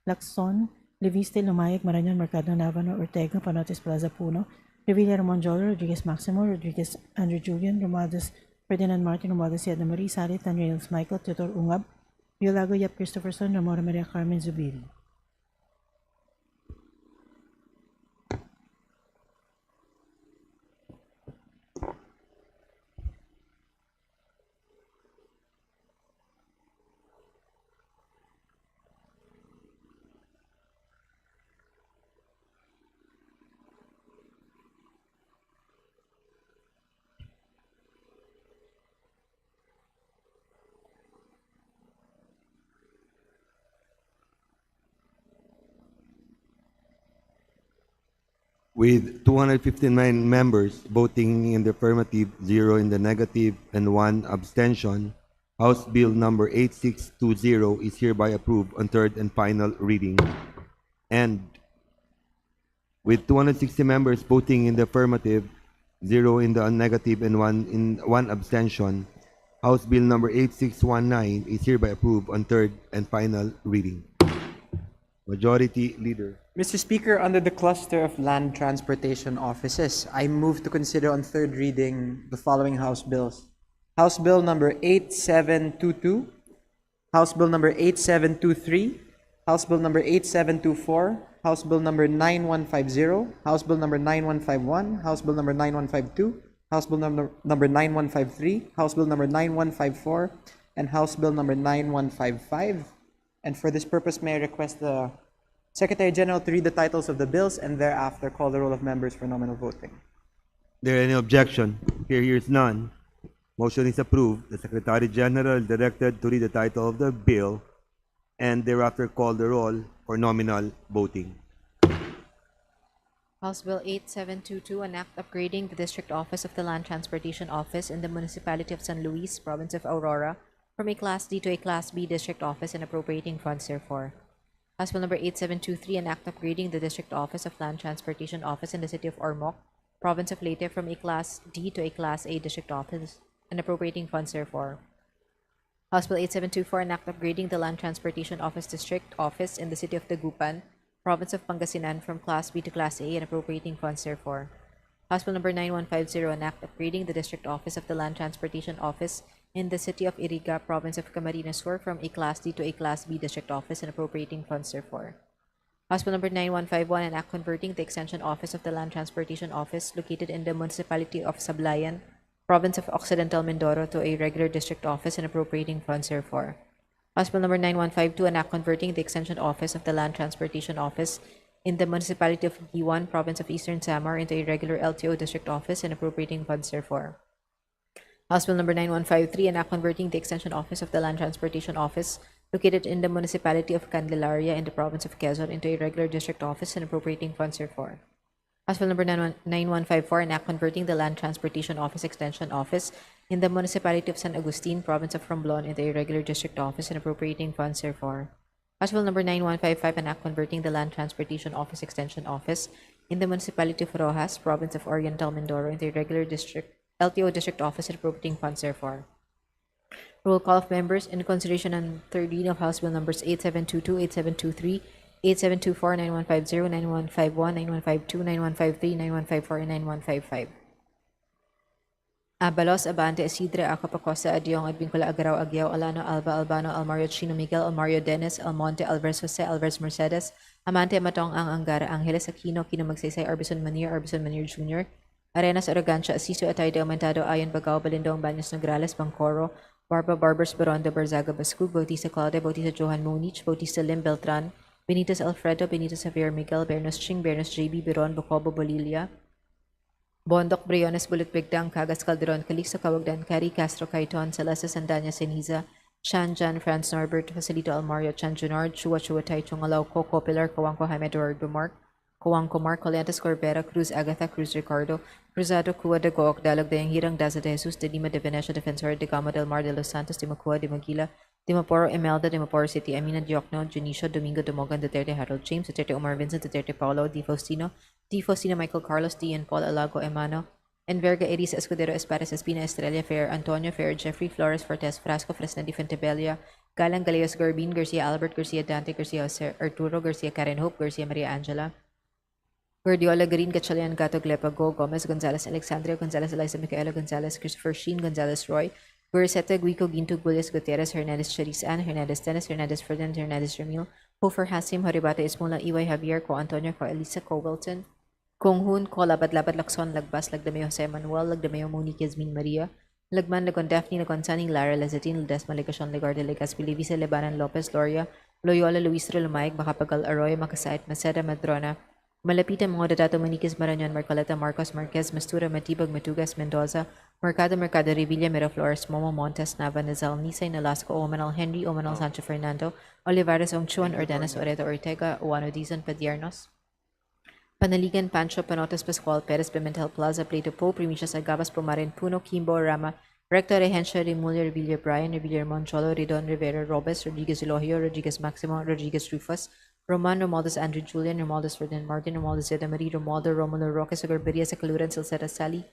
Lacson, Leviste, Lumayag, Marañon, Mercado, Navano, Ortega, Panotes Plaza Puno, Revilla Ramon Jolo, Rodriguez Maximo, Rodriguez Andrew Julian, Romualdez Ferdinand Martin, Romualdez Siada Marie, Salit, Tanreals Michael, Teodor Ungab, Violago Yap Christopherson, Ramora Maria Carmen Zubiri. With 259 members voting in the affirmative, 0 in the negative, and 1 abstention, House Bill number 8620 is hereby approved on third and final reading. And with 260 members voting in the affirmative, 0 in the negative, and 1 abstention, House Bill number 8619 is hereby approved on third and final reading. Majority Leader. Mr. Speaker, under the cluster of land transportation offices, I move to consider on third reading the following House bills. House Bill number 8722, House Bill number 8723, House Bill number 8724, House Bill number 9150, House Bill number 9151, House Bill number 9152, House Bill number 9153, House Bill number 9154, and House Bill number 9155. And for this purpose, may I request the Secretary General to read the titles of the bills and thereafter call the roll of members for nominal voting. There any objection? Here's none. Motion is approved. The Secretary General is directed to read the title of the bill and thereafter call the roll for nominal voting. House Bill 8722, an act upgrading the district office of the Land Transportation Office in the municipality of San Luis, province of Aurora, from a Class D to a Class B district office and appropriating funds therefore. House Bill number 8723, an act upgrading the district office of Land Transportation Office in the city of Ormoc, province of Leyte, from a Class D to a Class A district office and appropriating funds therefore. House Bill 8724, an act upgrading the Land Transportation Office district office in the city of Dagupan, province of Pangasinan, from Class B to Class A and appropriating funds therefore. House Bill number 9150, an act upgrading the district office of the Land Transportation Office in the city of Iriga, province of Camarines Sur, from a Class D to a Class B district office and appropriating funds therefore. House Bill number 9151, an act converting the extension office of the Land Transportation Office located in the municipality of Sablayan, province of Occidental Mindoro, to a regular district office and appropriating funds therefore. House Bill number 9152, an act converting the extension office of the Land Transportation Office in the municipality of Giwan, province of Eastern Samar, into a regular LTO district office and appropriating funds therefore. House Bill number 9153, an act converting the extension office of the Land Transportation Office located in the municipality of Candelaria in the province of Quezon into a regular district office and appropriating funds therefore. House Bill number 9154, an act converting the Land Transportation Office Extension Office in the municipality of San Agustin, province of Romblon, into a regular district office and appropriating funds therefore. House Bill number 9155, an act converting the Land Transportation Office Extension Office in the municipality of Rojas, province of Oriental Mindoro, into a regular district LTO district office and appropriating funds therefore. Roll call of members in consideration on third reading of House Bill numbers 8722, 8723, 8724, 9150, 9151, 9152, 9153, 9154, and 9155. Abalos, Abante, Isidre, Acapacosta, Adiong, Advincula, Agaraw, Aguiao, Alano, Alba, Albano, Almario, Chino, Miguel, Almario, Dennis, Almonte, Alvarez, Jose, Alvarez, Mercedes, Amante, Matong, Ang, Angara, Angeles, Aquino, Kino, Magsaysay, Arbison, Manir Jr., Arenas, Arrogancia, Asiso, Atayde, Aumentado, Ayon, Bagao, Balindong, Baños, Nograles, Bangcoro, Barba, Barbers, Baronda, Barzaga, Bascug, Bautista, Claude, Bautista, Johan Munich, Bautista, Lim, Beltran, Benitez, Alfredo, Benitez, Javier, Miguel, Bernos, Ching, Bernos, JB, Biron, Bocobo, Bolilia, Bondok, Briones, Bulut, Bigdang, Cagas, Calderon, Calixto, Cawagdan, Cari, Castro, Caiton, Celeste, Sandanya, Seniza, Chan, Jan, Franz, Norbert, Facilito, Almario, Chan, Junard, Chua, Chua, Tai, Chungalaw, Coco, Pilar, Coangco, Jaime, Eduardo, Mark, Coangco, Mark, Coleantes, Corbera, Cruz, Agatha, Cruz, Ricardo, Cruzado, Cua de Gook, Dalog, de Hirang, Daza de Jesus, de Lima, de Venecia, Defensor, de Gama del Mar, de Los Santos, de Macua, de Maguila, de Maporo, Imelda, de Maporo City, Amina, Diokno, Junicio, Domingo, Dumogan, Duterte, Harold James, Duterte, Omar Vincent, Duterte, Paulo, Di Faustino, Michael Carlos, D. and Paul Alago, Emano, Enverga, Elisa, Escudero, Espares, Espina, Estrella, Fair, Antonio, Fair, Jeffrey, Flores, Fortes, Frasco, Fresna, Di Fuentebella, Galang, Galeos, Garbin, Garcia, Albert, Garcia, Dante, Garcia, Jose, Arturo, Garcia, Karen Hope, Garcia, Maria Angela, Guardiola, Green, Gatchalian, Gato, Glepago, Gomez, Gonzalez, Alexandria, Gonzalez, Eliza, Micaela, Gonzalez, Christopher Sheen, Gonzalez, Roy, Guriseta, Guico, Ginto, Gulles, Gutierrez, Hernandez, Charis, Ann, Hernandez, Dennis, Hernandez, Ferdinand, Hernandez, Ramil, Hofer, Hasim, Horibata, Ismola, Iway, Javier, Co Antonio, Co Elisa, Co Wilton, Kung Hun, Ko Labad, Lakson, Lagbas, Lagdameo, Jose Manuel, Lagdameo, Monique, Yasmin, Maria, Lagman, Lagon, Daphne, Lagon, Sunny, Lara, Lazatin, Ledesma, Legacion, Legarde, Legaspi, Levisa, Lebanon, Lopez, Loria, Loyola, Luis Lumayag, Macapagal, Arroyo, Makasait, Maceda, Madrona, Malapitan, mga Dadato, Maniquez, Marañon, Marcoleta, Marcos, Marquez, Mastura, Matibag, Matugas, Mendoza, Mercado, Revilla, Miraflores, Momo, Montes, Nava, Nazal, Nisay, Nolasco, Omanal, Henry, Omanal, Sancho Fernando, Olivares, Ongchuan, Ordenas, Oreta, Ortega, Uano, Dizon, Padiernos, Panaligan, Pancho, Panotes, Pascual, Perez, Pimentel, Plaza, Plato, Po, Primicias, Agabas, Pumarin, Puno, Kimbo, Rama, Recto, Regencia, Remulla, Revilla, Brian, Revilla, Moncholo, Redon, Rivera, Robes, Rodriguez, Elohio, Rodriguez, Maximo, Rodriguez, Rufus, Roman, Romualdez, Andrew, Julian, Romualdez, Ferdinand, Martin, Romualdez, Zeta Marie, Romualdo, Romulo, Roque, Sagorberia, Sacaluran, Silceta, Sally,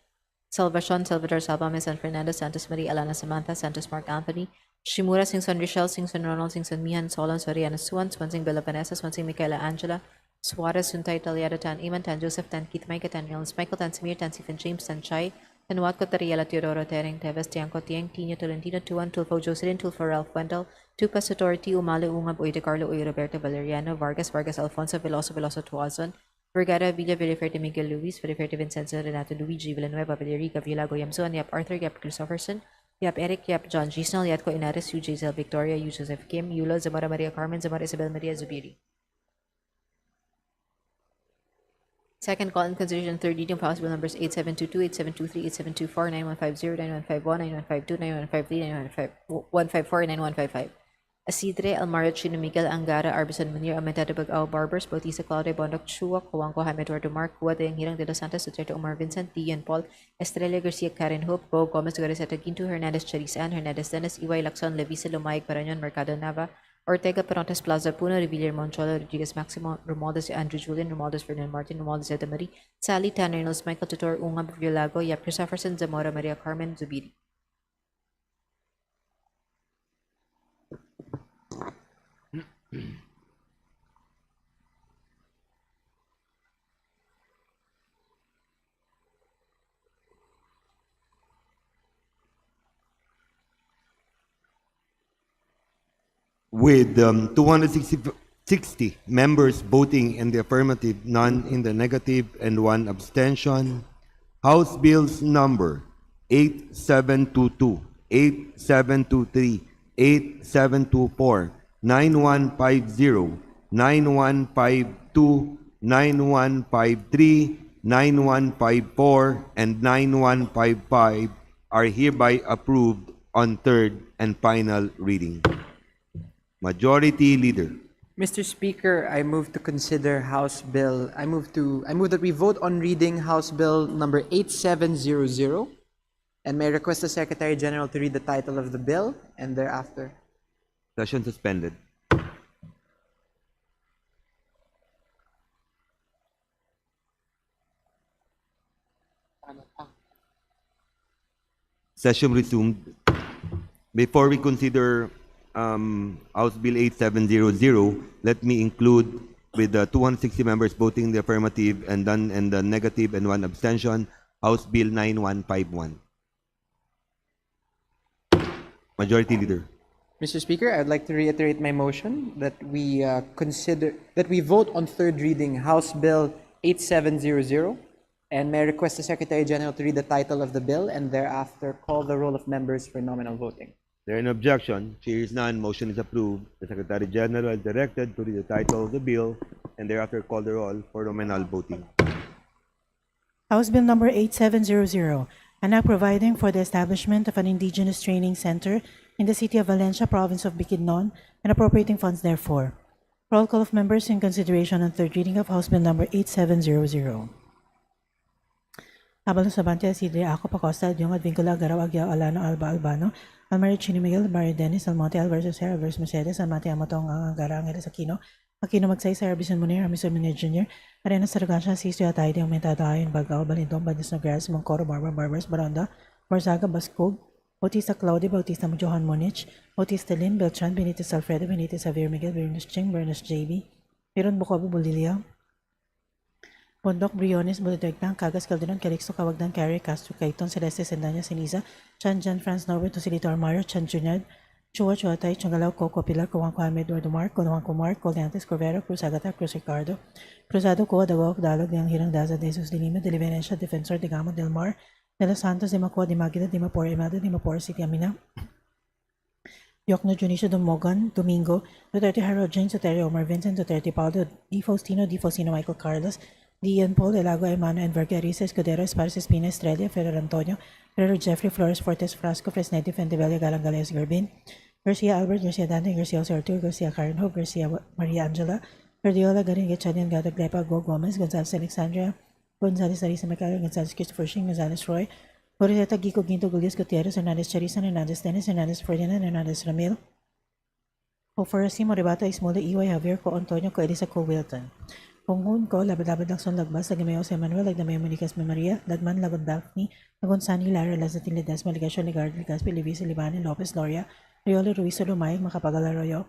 Salvacion, Salvador, Salvame, San Fernando, Santos Maria, Alana, Samantha, Santos, Mark Anthony, Shimura, Singson, Richelle, Singson, Ronald, Singson, Mihan, Solon, Soriano, Suan, Swansing, Bella Vanessa, Swansing, Michaela, Angela, Suarez, Suntay, Taliado, Tan Iman, Tan Joseph, Tan Keith, Micah, Tan Nils, Michael, Tan Samir, Tan Stephen James, Tan Chai, Tan Watco, Tariela, Teodoro, Tering, Teves, Tiangco, Tiang, Tino, Tolentino, Tuan, Tulfo, Jocelyn, Tulfo, Ralph Wendell, Tupa, Sator, T. Umale, Ungab, Uy, De Carlo, Uy, Roberto, Valeriano, Vargas, Alfonso, Veloso, Tuazon, Vergara, Villa, Villaferte, Miguel Luis, Villaferte, Vincenzo, Renato, Luigi, Villanueva, Villarica, Villago, Yamsuan, Yap Arthur, Yap Christopherson, Yap Eric, Yap John Gisnell, Yatko Inares, Yu Giselle Victoria, Yu Joseph Kim, Yulo, Zamora Maria Carmen, Zamora Isabel Maria Zubiri. Second call in consideration third reading of House Bill numbers 8722, 8723, 8724, 9150, 9151, 9152, 9153, 9154, and 9155. Asidre, Almario Chino, Miguel Angara, Arbison Munir, Amentado Bagao, Barbers, Bautista, Claudia, Bondoc, Chua, Kuwangko, Jaime Eduardo Mark, Kua de Hirang de los Santos, Duterte, Omar Vincent, Dian Paul, Estrella Garcia, Karen Hope, Bo Gomez, Gariseta, Ginto, Hernandez, Charisan, Hernandez, Dennis, Iway, Lacson, Levisa, Lumayag, Parañon, Mercado Nava, Ortega, Perontes, Plaza, Puno, Revilla, Monchola, Rodriguez, Maximo, Romualdez, Andrew Julian, Romualdez, Ferdinand Martin, Romualdez, Edamari, Sally, Tanner, Nils, Michael Tutor, Unga, Villago, Yap, Christopherson, Zamora, Maria Carmen, Zubiri. With 260 members voting in the affirmative, none in the negative, and 1 abstention, House Bills number 8722, 8723, 8724, 9150, 9152, 9153, 9154, and 9155 are hereby approved on third and final reading. Majority Leader. Mr. Speaker, I move to consider I move that we vote on reading House Bill number 8700, and may request the Secretary General to read the title of the bill and thereafter. Session suspended. Session resumed. Before we consider House Bill 8700, let me include with the 260 members voting in the affirmative and none in the negative and 1 abstention, House Bill 9151. Majority Leader. Mr. Speaker, I'd like to reiterate my motion that we vote on third reading House Bill 8700, and may I request the Secretary General to read the title of the bill and thereafter call the roll of members for nominal voting. There is no objection. Here is none. Motion is approved. The Secretary General is directed to read the title of the bill and thereafter call the roll for nominal voting. House Bill number 8700, an act providing for the establishment of an indigenous training center in the city of Valencia, province of Bukidnon, and appropriating funds therefore. Roll call of members in consideration on third reading of House Bill number 8700. Abalo Sabante, Asidre, Ako, Pacosta, Yung, Advincula, Garaw, Aguiao, Alano, Alba, Albano, Almario Chino, Miguel, Mario Dennis, Almonte, Alvarez, Jose, Alvarez, Mercedes, Almate, Amatong, Angara, Angeles, Aquino, Magsaysay, Arbison Munir, Amisor Munir Jr., Arena Saragansha, Sisto, Atay, Aumentada, Ayon, Bagao, Balindong, Bandas Nogres, Moncoro, Barbers, Baranda, Barzaga, Bascog, Bautista Claudia, Bautista Johan Monich, Bautista Lin, Beltran, Benitez Alfredo, Benitez Javier Miguel, Bernas Ching, Bernas JB, Miron Bukobo, Bulilia, Bondok, Briones, Budegtang, Cagas, Calderon, Calixto, Cawagdan, Carrie, Castro, Cayton, Celeste, Sendanya, Siniza, Chan, Jan, Franz, Norbert, Tosilito, Armario, Chan, Junad, Chua, Chuatay, Changalaw, Coco, Pilar, Kuwangko, Ahmed, Eduardo Mark, Kuwangko Mark, Coldantes, Corvero, Cruz Agata, Cruz Ricardo, Cruzado, Coa, Dawak, Dalog, Yang Hirang, Daza, Jesus, Dilima, de Livenencia, Defensor, de Gamo, Del Mar, de los Santos, de Macua, de Magida, de Mapor, Emado, de Mapor, City Amina, Yokno, Junicio, Domogan, Domingo, Duterte, Harold, James, Duterte, Omar, Vincent, Duterte, Paulo, Di Faustino, Michael Carlos, Dian Paul, Elago, Emano, and Vergarisa, Escudero, Esparza, Espina, Estrella, Ferrer Antonio, Ferrer Jeffrey, Flores, Fortes, Frasco, Fresneti, Fendevella, Galangales, Garbin, Garcia Albert, Garcia Dante, Garcia Jose Arturo, Garcia Karen Hope, Garcia Maria Angela, Guardiola, Garin, Gachadian, Gada, Glepa, Go Gomez, Gonzales, Alexandria, Gonzales, Arisa, Mercado, Gonzales, Christopher Shing, Gonzales, Roy, Gorizeta, Gico, Ginto, Gullius, Gutierrez, Hernandez, Charisan, Hernandez, Dennis, Hernandez, Ferdinand, Hernandez, Ramil, Oforasi, Moribata, Ismola, Iway, Javier, Co Antonio, Co Elisa, Co Wilton. Punghun ko, Labad-Labad Lakson Lagbas, Lagamayo Jose Manuel, Lagdamayo Monicas Maria, Lagman, Lagon Daphne, Lagon Sani, Lara, Lazatin Ledesma, Ligasyon, Ligard, Ligaspi, Livisi, Libani, Lopez, Loria, Riolo, Ruiz, Lumayag, Makapagal Arroyo,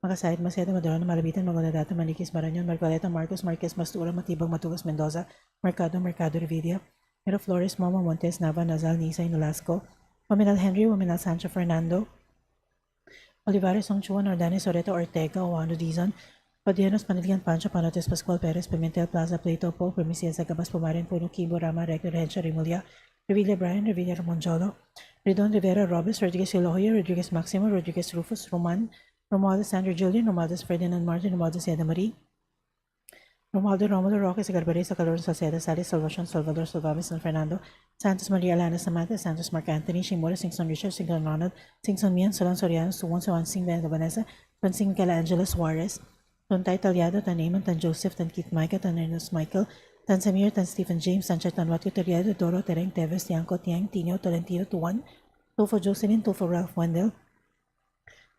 Makasayit, Macedo, Madurano, Malabitan, Magonadato, Manikis, Maranyon, Marcoleta, Marcos, Marquez, Mastura, Matibag, Matugas, Mendoza, Mercado, Revilla, Mero Flores, Momo, Montes, Nava, Nazal, Nisay, Nolasco, Waminal Henry, Waminal Sancho Fernando, Olivares, Songchuan, Ordanes, Oreto, Ortega, Oano Dizon, Padianos, Panilian, Pancho, Panotes, Pascual, Perez, Pimentel, Plaza, Plato, Paul, Primicia, Zagabas, Pumarin, Puno, Kibo, Rama, Rector, Hensha, Rimulya, Revilla Brian, Revilla Ramonjolo, Redon, Rivera, Robes, Rodriguez Elohoyo, Rodriguez Maximo, Rodriguez Rufus, Roman, Romualdez, Sandro Julian, Romualdez Ferdinand Martin, Romualdez Eda Marie, Romualdo Roque Sagarbari Calor Salcedo Salis Salvacion Salvador Salvamis San Fernando Santos Maria Lana Samantha Santos Mark Anthony Shimura Singson Richard Singson Ronald Singson Mian Solon Soriano Suwon Sawan Sing Vanessa Vanessa Pansing Michaela Angela Suarez Tontay Talyado Tan Eamon Tan Joseph Tan Keith Micah Tan Ernest Michael Tan Samir Tan Stephen James Tan Chet Tan Watio Talyado Doro Tereng Teves Tiangco Tiang Tino Tolentino Tuan Tufo Jocelyn Tufo Ralph Wendell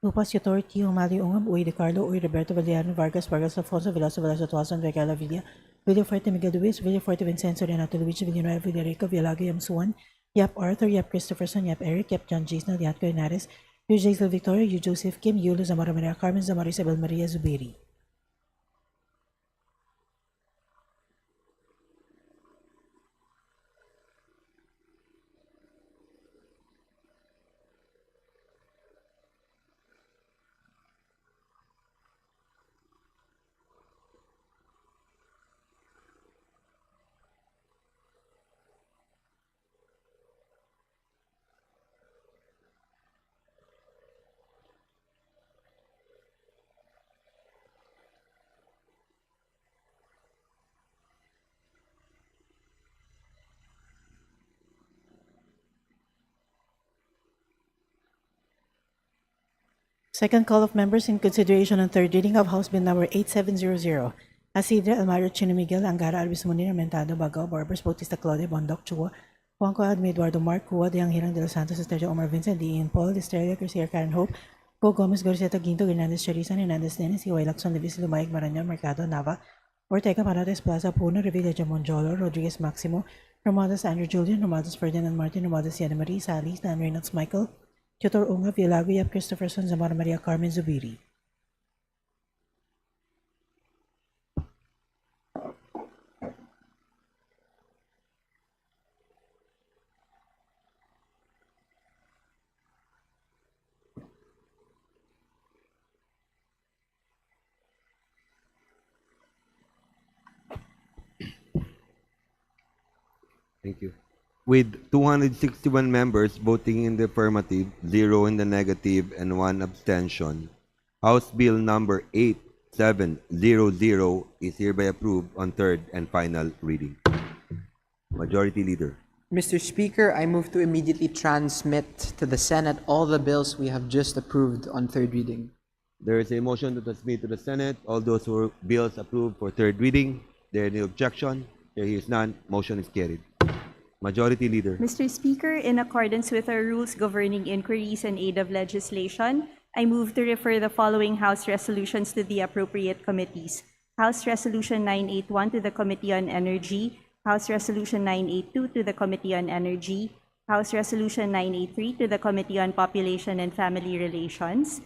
Lupas Yotor, Tio Mario Ungab, Uy De Carlo, Uy Roberto Valiano, Vargas Alfonso, Veloso Tuason, Vegala Villa, Villafuerte Miguel Luis, Villafuerte Vincenzo, Renato Luigi, Villanueva, Villarico, Villago, Yam Suan, Yap Arthur, Yap Christopherson, Yap Eric, Yap John Gisnal, Yap Coinares, Yu Jaisel Victoria, Yu Joseph Kim, Yulo Zamora Maria Carmen, Zamora Isabel Maria Zubiri. Second call of members in consideration on third reading of House Bill number 8700. Asidre Almaro Chino Miguel, Angara Albis Munir, Mentado, Bagao, Barbers, Bautista Claudia, Bondoc, Chua, Juanco Admi, Eduardo Mark, Cua, Diang Hirang de los Santos, Estrella Omar Vincent, Ian Paul, Estrella Garcia, Karen Hope, Go Gomez, Garcia Ginto, Hernandez, Charisan, Hernandez Dennis, Iway Lacson, Levis, Lumayag, Marañon, Mercado, Nava, Ortega, Parates, Plaza, Puno, Revilla, Jamonjolo, Rodriguez Maximo, Romadas, Andrew Julian, Romadas, Ferdinand Martin, Romadas, Yana Marie, Sally, Stan Reynolds, Michael, Tutor Unga, Villago, Yap Christopherson, Zamora Maria Carmen Zubiri. Thank you. With 261 members voting in the affirmative, 0 in the negative, and 1 abstention, House Bill number 8700 is hereby approved on third and final reading. Majority Leader. Mr. Speaker, I move to immediately transmit to the Senate all the bills we have just approved on third reading. There is a motion to transmit to the Senate all those bills approved for third reading. There is no objection. There is none. Motion is carried. Majority Leader. Mr. Speaker, in accordance with our rules governing inquiries and aid of legislation, I move to refer the following House resolutions to the appropriate committees. House Resolution 981 to the Committee on Energy, House Resolution 982 to the Committee on Energy, House Resolution 983 to the Committee on Population and Family Relations,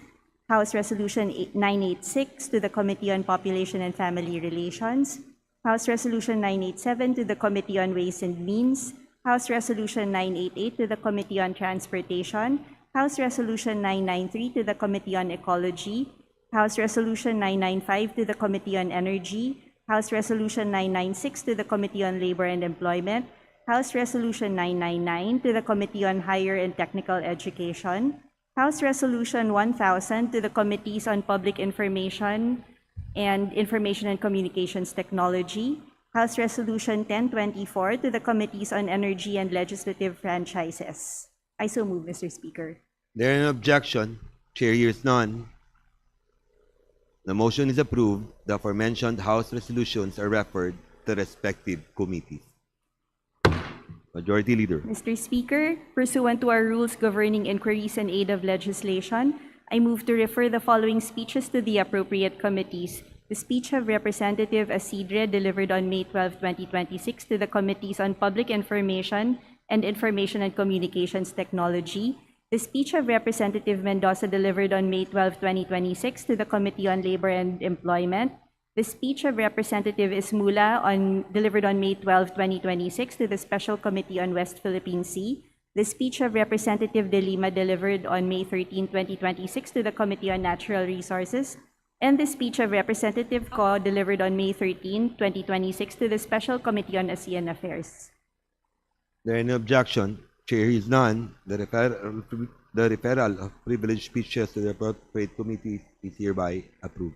House Resolution 986 to the Committee on Population and Family Relations, House Resolution 987 to the Committee on Ways and Means, House Resolution 988 to the Committee on Transportation, House Resolution 993 to the Committee on Ecology, House Resolution 995 to the Committee on Energy, House Resolution 996 to the Committee on Labor and Employment, House Resolution 999 to the Committee on Higher and Technical Education, House Resolution 1000 to the Committees on Public Information and Information and Communications Technology, House Resolution 1024 to the Committees on Energy and Legislative Franchises. I so move, Mr. Speaker. There is no objection. Chair hears none. The motion is approved. The aforementioned House resolutions are referred to respective committees. Majority Leader. Mr. Speaker, pursuant to our rules governing inquiries and aid of legislation, I move to refer the following speeches to the appropriate committees. The speech of Representative Asidre delivered on May 12, 2026 to the Committees on Public Information and Information and Communications Technology. The speech of Representative Mendoza delivered on May 12, 2026 to the Committee on Labor and Employment. The speech of Representative Ismula delivered on May 12, 2026 to the Special Committee on West Philippine Sea. The speech of Representative De Lima delivered on May 13, 2026 to the Committee on Natural Resources. And the speech of Representative Ko delivered on May 13, 2026 to the Special Committee on ASEAN Affairs. There is no objection. Chair hears none. The referral of privileged speeches to the appropriate committees is hereby approved.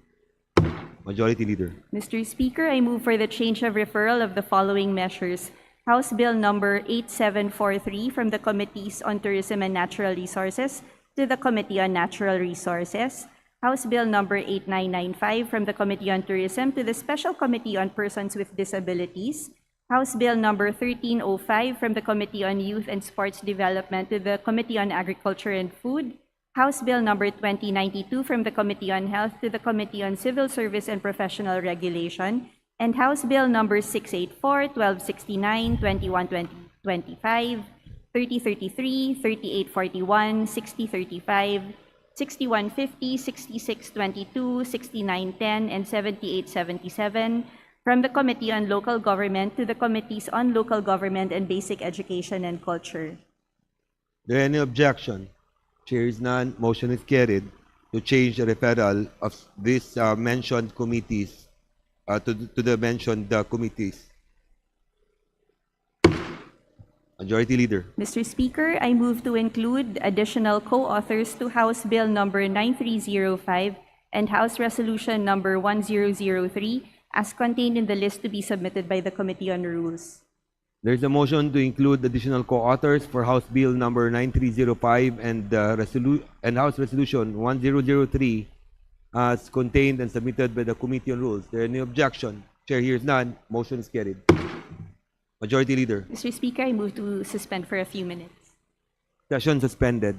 Majority Leader. Mr. Speaker, I move for the change of referral of the following measures. House Bill number 8743 from the Committees on Tourism and Natural Resources to the Committee on Natural Resources. House Bill number 8995 from the Committee on Tourism to the Special Committee on Persons with Disabilities. House Bill number 1305 from the Committee on Youth and Sports Development to the Committee on Agriculture and Food. House Bill number 2092 from the Committee on Health to the Committee on Civil Service and Professional Regulation. And House Bill number 684, 1269, 2125, 3033, 3841, 6035, 6150, 6622, 6910, and 7877 from the Committee on Local Government to the Committees on Local Government and Basic Education and Culture. There any objection? Chair is none. Motion is carried to change the referral of these mentioned committees to the mentioned committees. Majority Leader. Mr. Speaker, I move to include additional co-authors to House Bill number 9305 and House Resolution number 1003 as contained in the list to be submitted by the Committee on Rules. There is a motion to include additional co-authors for House Bill number 9305 and House Resolution 1003 as contained and submitted by the Committee on Rules. There any objection? Chair hears none. Motion is carried. Majority Leader. Mr. Speaker, I move to suspend for a few minutes. Session suspended.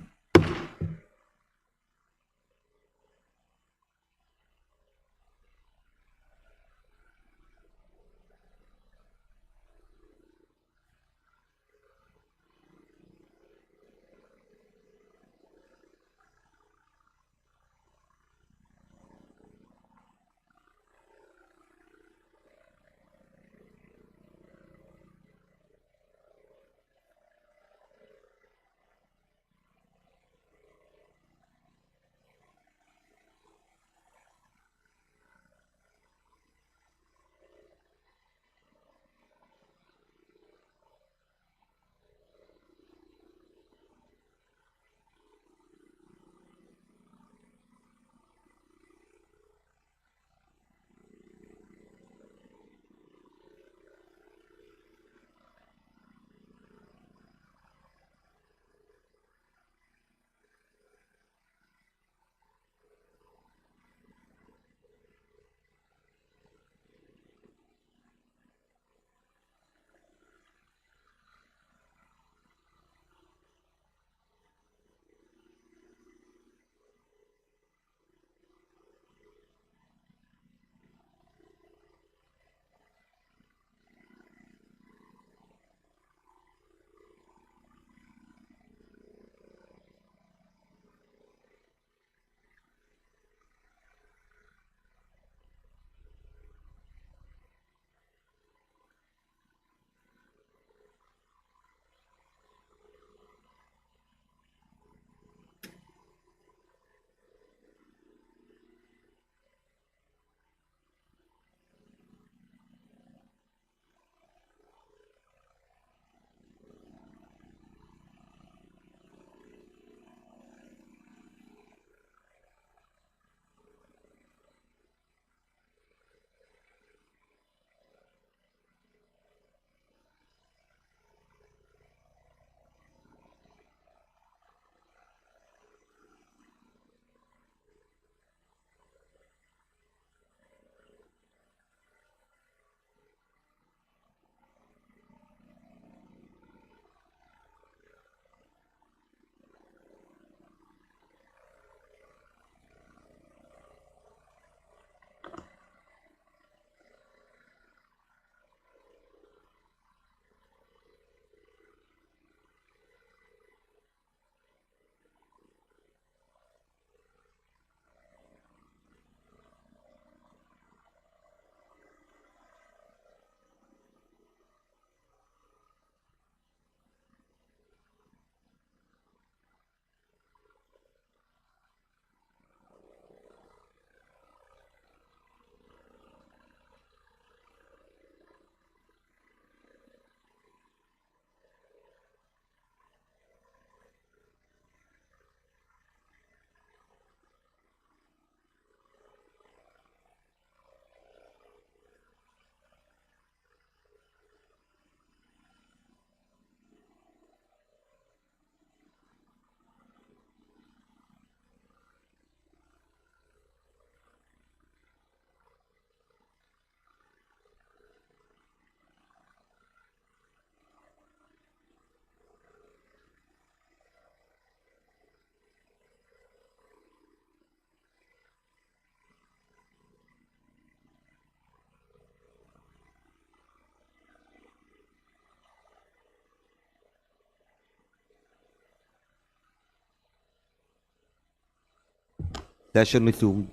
Session resumed.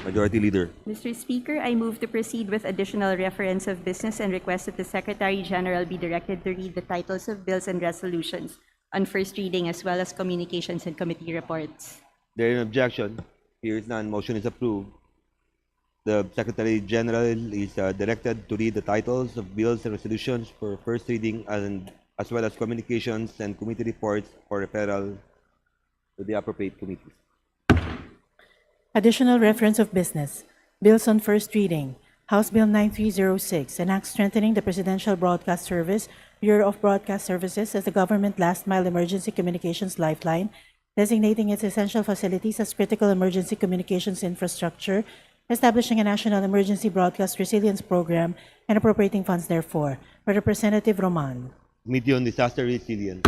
Majority Leader. Mr. Speaker, I move to proceed with additional reference of business and request that the Secretary General be directed to read the titles of bills and resolutions on first reading as well as communications and committee reports. There is objection. Here is none. Motion is approved. The Secretary General is directed to read the titles of bills and resolutions for first reading and as well as communications and committee reports for referral to the appropriate committees. Additional reference of business. Bills on first reading. House Bill 9306, an act strengthening the Presidential Broadcast Service, Bureau of Broadcast Services as the government last mile emergency communications lifeline, designating its essential facilities as critical emergency communications infrastructure, establishing a national emergency broadcast resilience program, and appropriating funds therefor. By Representative Roman. Committee on Disaster Resilience.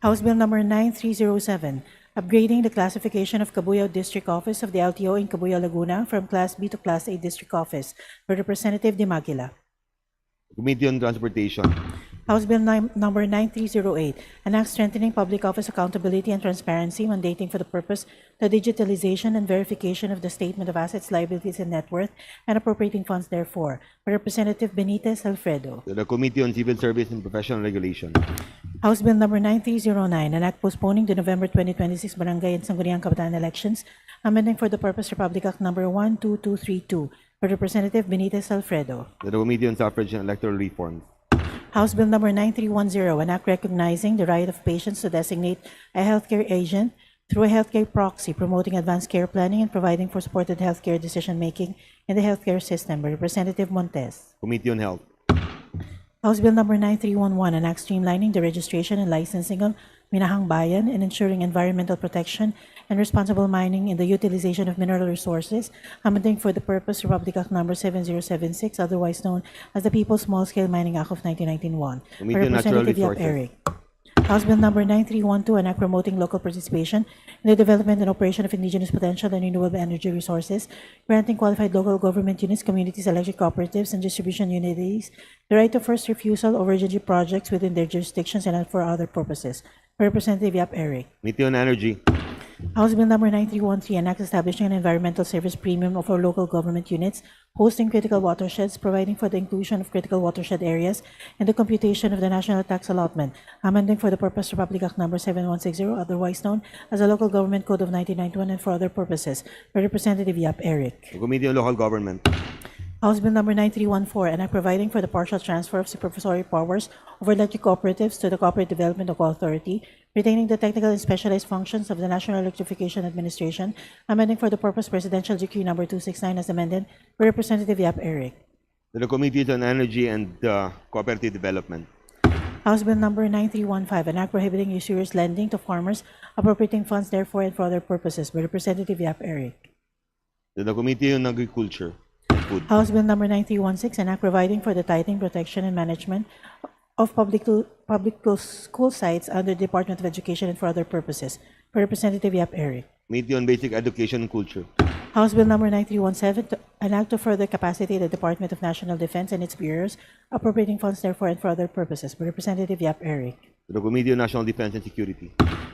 House Bill number 9307, upgrading the classification of Cabuyao District Office of the LTO in Cabuyao, Laguna from Class B to Class A District Office. By Representative De Maguila. Committee on Transportation. House Bill number 9308, an act strengthening public office accountability and transparency, mandating for the purpose the digitalization and verification of the statement of assets, liabilities, and net worth, and appropriating funds therefor. By Representative Benitez Alfredo. The Committee on Civil Service and Professional Regulation. House Bill number 9309, an act postponing the November 2026 Barangay and Sangguniang Kabataan elections, amending for the purpose Republic Act number 12232. By Representative Benitez Alfredo. The Committee on Suffrage and Electoral Reforms. House Bill number 9310, an act recognizing the right of patients to designate a healthcare agent through a healthcare proxy, promoting advanced care planning and providing for supported healthcare decision-making in the healthcare system. By Representative Montes. Committee on Health. House Bill number 9311, an act streamlining the registration and licensing of Minahang Bayan and ensuring environmental protection and responsible mining in the utilization of mineral resources, amending for the purpose Republic Act number 7076, otherwise known as the People's Small-Scale Mining Act of 1991. Committee on Natural Representative Yap Resources. Eric. House Bill number 9312, an act promoting local participation in the development and operation of indigenous potential and renewable energy resources, granting qualified local government units, communities, electric cooperatives, and distribution unities the right of first refusal over energy projects within their jurisdictions and for other purposes. Representative Yap Eric. Committee on Energy. House Bill number 9313, an act establishing an environmental service premium of our local government units hosting critical watersheds, providing for the inclusion of critical watershed areas in the computation of the national tax allotment, amending for the purpose Republic Act number 7160, otherwise known as the Local Government Code of 1991, and for other purposes. By Representative Yap Eric. The Committee on Local Government. House Bill number 9314, an act providing for the partial transfer of supervisory powers over electric cooperatives to the Cooperative Development Authority, retaining the technical and specialized functions of the National Electrification Administration, amending for the purpose Presidential Decree number 269 as amended. By Representative Yap Eric. The Committees on Energy and Cooperative Development. House Bill number 9315, an act prohibiting usurious lending to farmers, appropriating funds therefore and for other purposes. By Representative Yap Eric. The Committee on Agriculture and Food. House Bill number 9316, an act providing for the tithing, protection, and management of public school sites under the Department of Education and for other purposes. By Representative Yap Eric. Committee on Basic Education and Culture. House Bill number 9317, an act to further capacitate the Department of National Defense and its bureaus, appropriating funds therefore and for other purposes. By Representative Yap Eric. The Committee on National Defense and Security.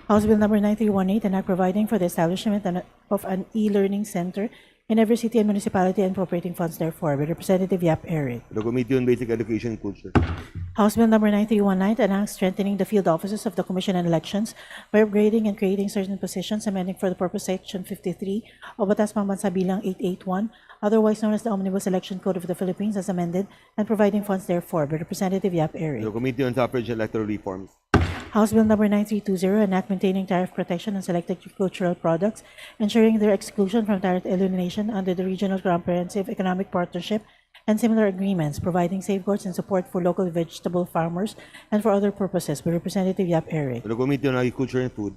House Bill number 9318, an act providing for the establishment of an e-learning center in every city and municipality and appropriating funds therefore. By Representative Yap Eric. The Committee on Basic Education and Culture. House Bill number 9319, an act strengthening the field offices of the Commission on Elections by upgrading and creating certain positions, amending for the purpose Section 53 of Batas Pambansa Bilang 881, otherwise known as the Omnibus Election Code of the Philippines as amended, and providing funds therefore. By Representative Yap Eric. The Committee on Suffrage and Electoral Reforms. House Bill number 9320, an act maintaining tariff protection on selected agricultural products, ensuring their exclusion from tariff elimination under the Regional Comprehensive Economic Partnership and similar agreements, providing safeguards and support for local vegetable farmers and for other purposes. By Representative Yap Eric. The Committee on Agriculture and Food.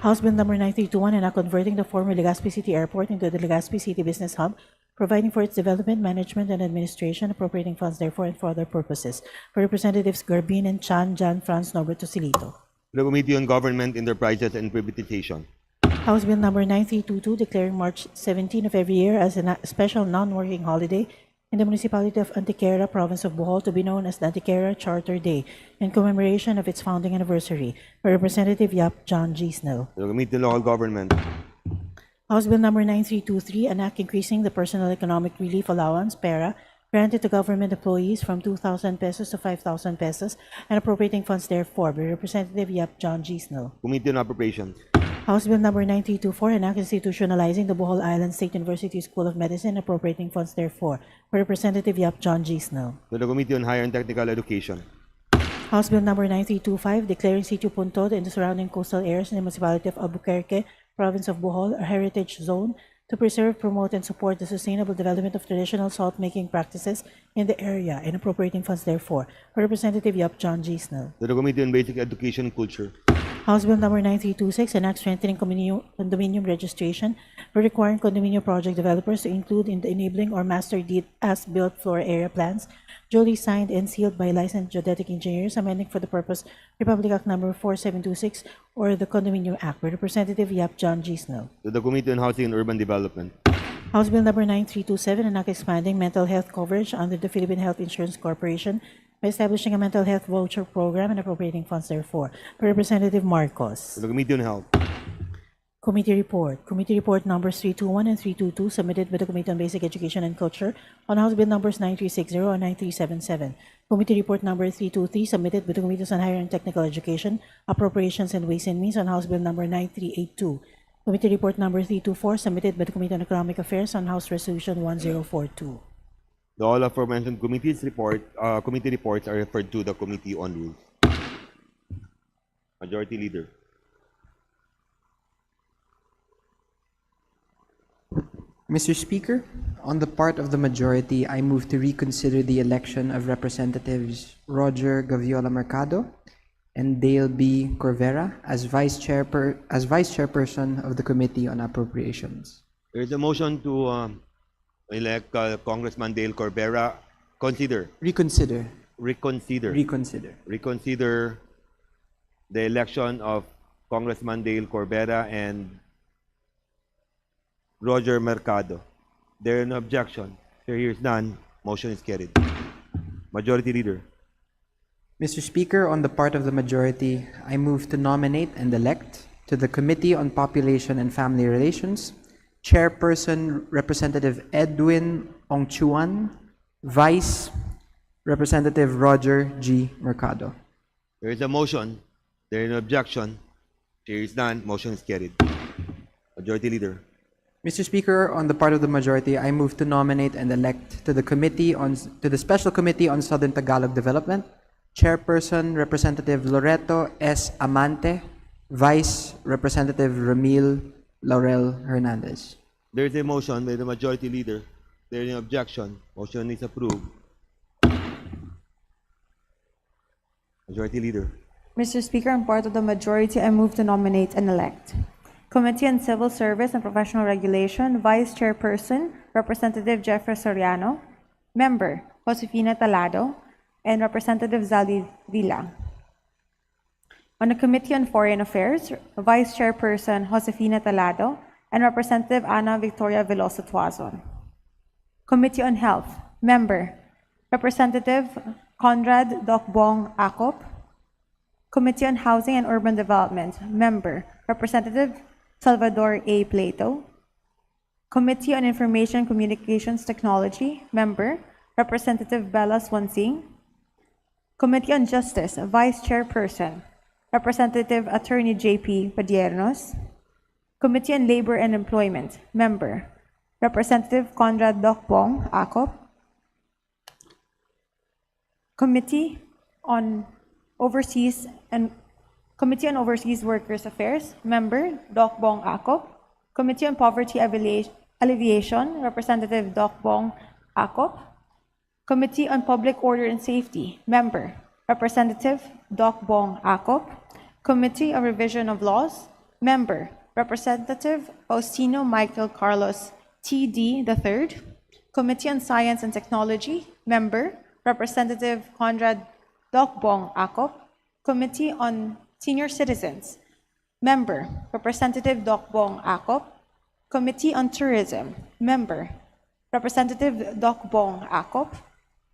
House Bill number 9321, an act converting the former Legazpi City Airport into the Legazpi City Business Hub, providing for its development, management, and administration, appropriating funds therefore and for other purposes. For Representatives Garbin and Chan, Jan, Franz, Norbert, Tosilito. The Committee on Government, Enterprises, and Privatization. House Bill number 9322, declaring March 17 of every year as a special non-working holiday in the municipality of Antequera, province of Bohol, to be known as the Antequera Charter Day in commemoration of its founding anniversary. By Representative Yap John G. Snell. The Committee on Local Government. House Bill number 9323, an act increasing the personal economic relief allowance, PERA, granted to government employees from 2,000 pesos to 5,000 pesos and appropriating funds therefore by Representative Yap John G. Snell. Committee on Appropriations. House Bill number 9324, an act institutionalizing the Bohol Island State University School of Medicine, appropriating funds therefore by Representative Yap John G. Snell. To the Committee on Higher and Technical Education. House Bill number 9325, declaring Sitio Puntod and the surrounding coastal areas in the municipality of Albuquerque, province of Bohol, a heritage zone to preserve, promote, and support the sustainable development of traditional salt-making practices in the area and appropriating funds therefore. Representative Yap John G. Snell. To the Committee on Basic Education and Culture. House Bill number 9326, an act strengthening condominium registration for requiring condominium project developers to include in the enabling or master deed as-built floor area plans duly signed and sealed by licensed geodetic engineers, amending for the purpose Republic Act number 4726 or the Condominium Act by Representative Yap John G. Snell. To the Committee on Housing and Urban Development. House Bill number 9327, an act expanding mental health coverage under the Philippine Health Insurance Corporation by establishing a mental health voucher program and appropriating funds therefore by Representative Marcos. To the Committee on Health. Committee report. Committee report numbers 321 and 322 submitted by the Committee on Basic Education and Culture on House Bill numbers 9360 and 9377. Committee report number 323 submitted by the Committees on Higher and Technical Education, Appropriations and Ways and Means on House Bill number 9382. Committee report number 324 submitted by the Committee on Economic Affairs on House Resolution 1042. The all aforementioned committee reports are referred to the Committee on Rules. Majority Leader. Mr. Speaker, on the part of the majority, I move to reconsider the election of Representatives Roger Gaviola Mercado and Dale B. Corvera as Vice Chairperson of the Committee on Appropriations. There is a motion to elect Congressman Dale Corvera. Reconsider the election of Congressman Dale Corvera and Roger Mercado. There is no objection. There is none. Motion is carried. Majority Leader. Mr. Speaker, on the part of the majority, I move to nominate and elect to the Committee on Population and Family Relations Chairperson Representative Edwin Ongchuan, Vice Representative Roger G. Mercado. There is a motion. There is no objection. There is none. Motion is carried. Majority Leader. Mr. Speaker, on the part of the majority, I move to nominate and elect to the Special Committee on Southern Tagalog Development Chairperson Representative Loreto S. Amante, Vice Representative Ramil Laurel Hernandez. There is a motion by the Majority Leader. There is no objection. Motion is approved. Majority Leader. Mr. Speaker, on part of the majority, I move to nominate and elect. Committee on Civil Service and Professional Regulation, Vice Chairperson, Representative Jeffrey Soriano, Member, Josefina Talado, and Representative Zali Villa. On the Committee on Foreign Affairs, Vice Chairperson Josefina Talado and Representative Ana Victoria Veloso Tuazon. Committee on Health, Member, Representative Conrad Docbong Acop. Committee on Housing and Urban Development, Member, Representative Salvador A. Plato. Committee on Information and Communications Technology, Member, Representative Bella Swansing. Committee on Justice, Vice Chairperson, Representative Attorney J.P. Padiernos. Committee on Labor and Employment, Member, Representative Conrad Docbong Acop. Committee on Overseas Workers Affairs, Member, Docbong Acop. Committee on Poverty Alleviation, Representative Docbong Acop. Committee on Public Order and Safety, Member, Representative Docbong Acop. Committee on Revision of Laws, Member, Representative Faustino Michael Carlos T.D. III. Committee on Science and Technology, Member, Representative Conrad Docbong Acop. Committee on Senior Citizens, Member, Representative Docbong Acop. Committee on Tourism, Member, Representative Docbong Acop.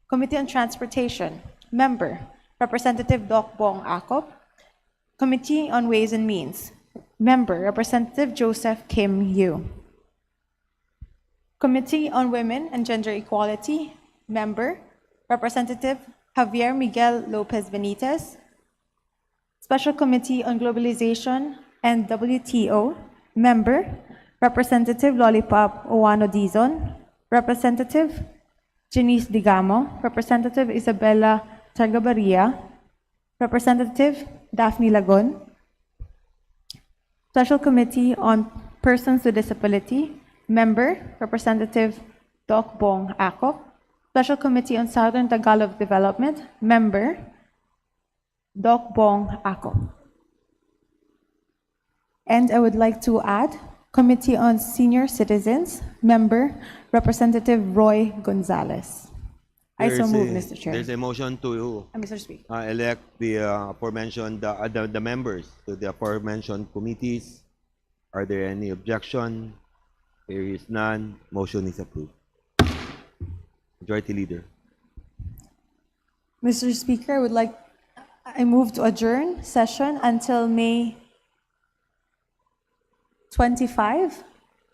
Committee on Transportation, Member, Representative Docbong Acop. Committee on Ways and Means, Member, Representative Joseph Kim Yu. Committee on Women and Gender Equality, Member, Representative Javier Miguel Lopez Benitez. Special Committee on Globalization and WTO, Member, Representative Lollipop Owano Dizon. Representative Janice Digamo. Representative Isabella Tagabaria. Representative Daphne Lagon. Special Committee on Persons with Disability, Member, Representative Doc Bong Ako. Special Committee on Southern Tagalog Development, Member, Doc Bong Ako. And I would like to add, Committee on Senior Citizens, Member, Representative Roy Gonzalez. I so move, Mr. Chair. There's a motion to Mr. Speaker. elect the aforementioned the members to the aforementioned committees. Are there any objection? There is none. Motion is approved. Majority Leader. Mr. Speaker, I move to adjourn session until May 25,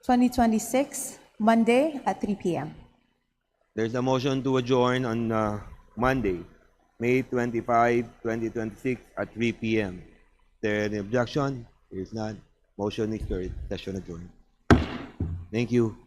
2026, Monday at 3 p.m. There's a motion to adjourn on Monday, May 25, 2026 at 3 p.m. Is there any objection? There is none. Motion is carried. Session adjourned. Thank you.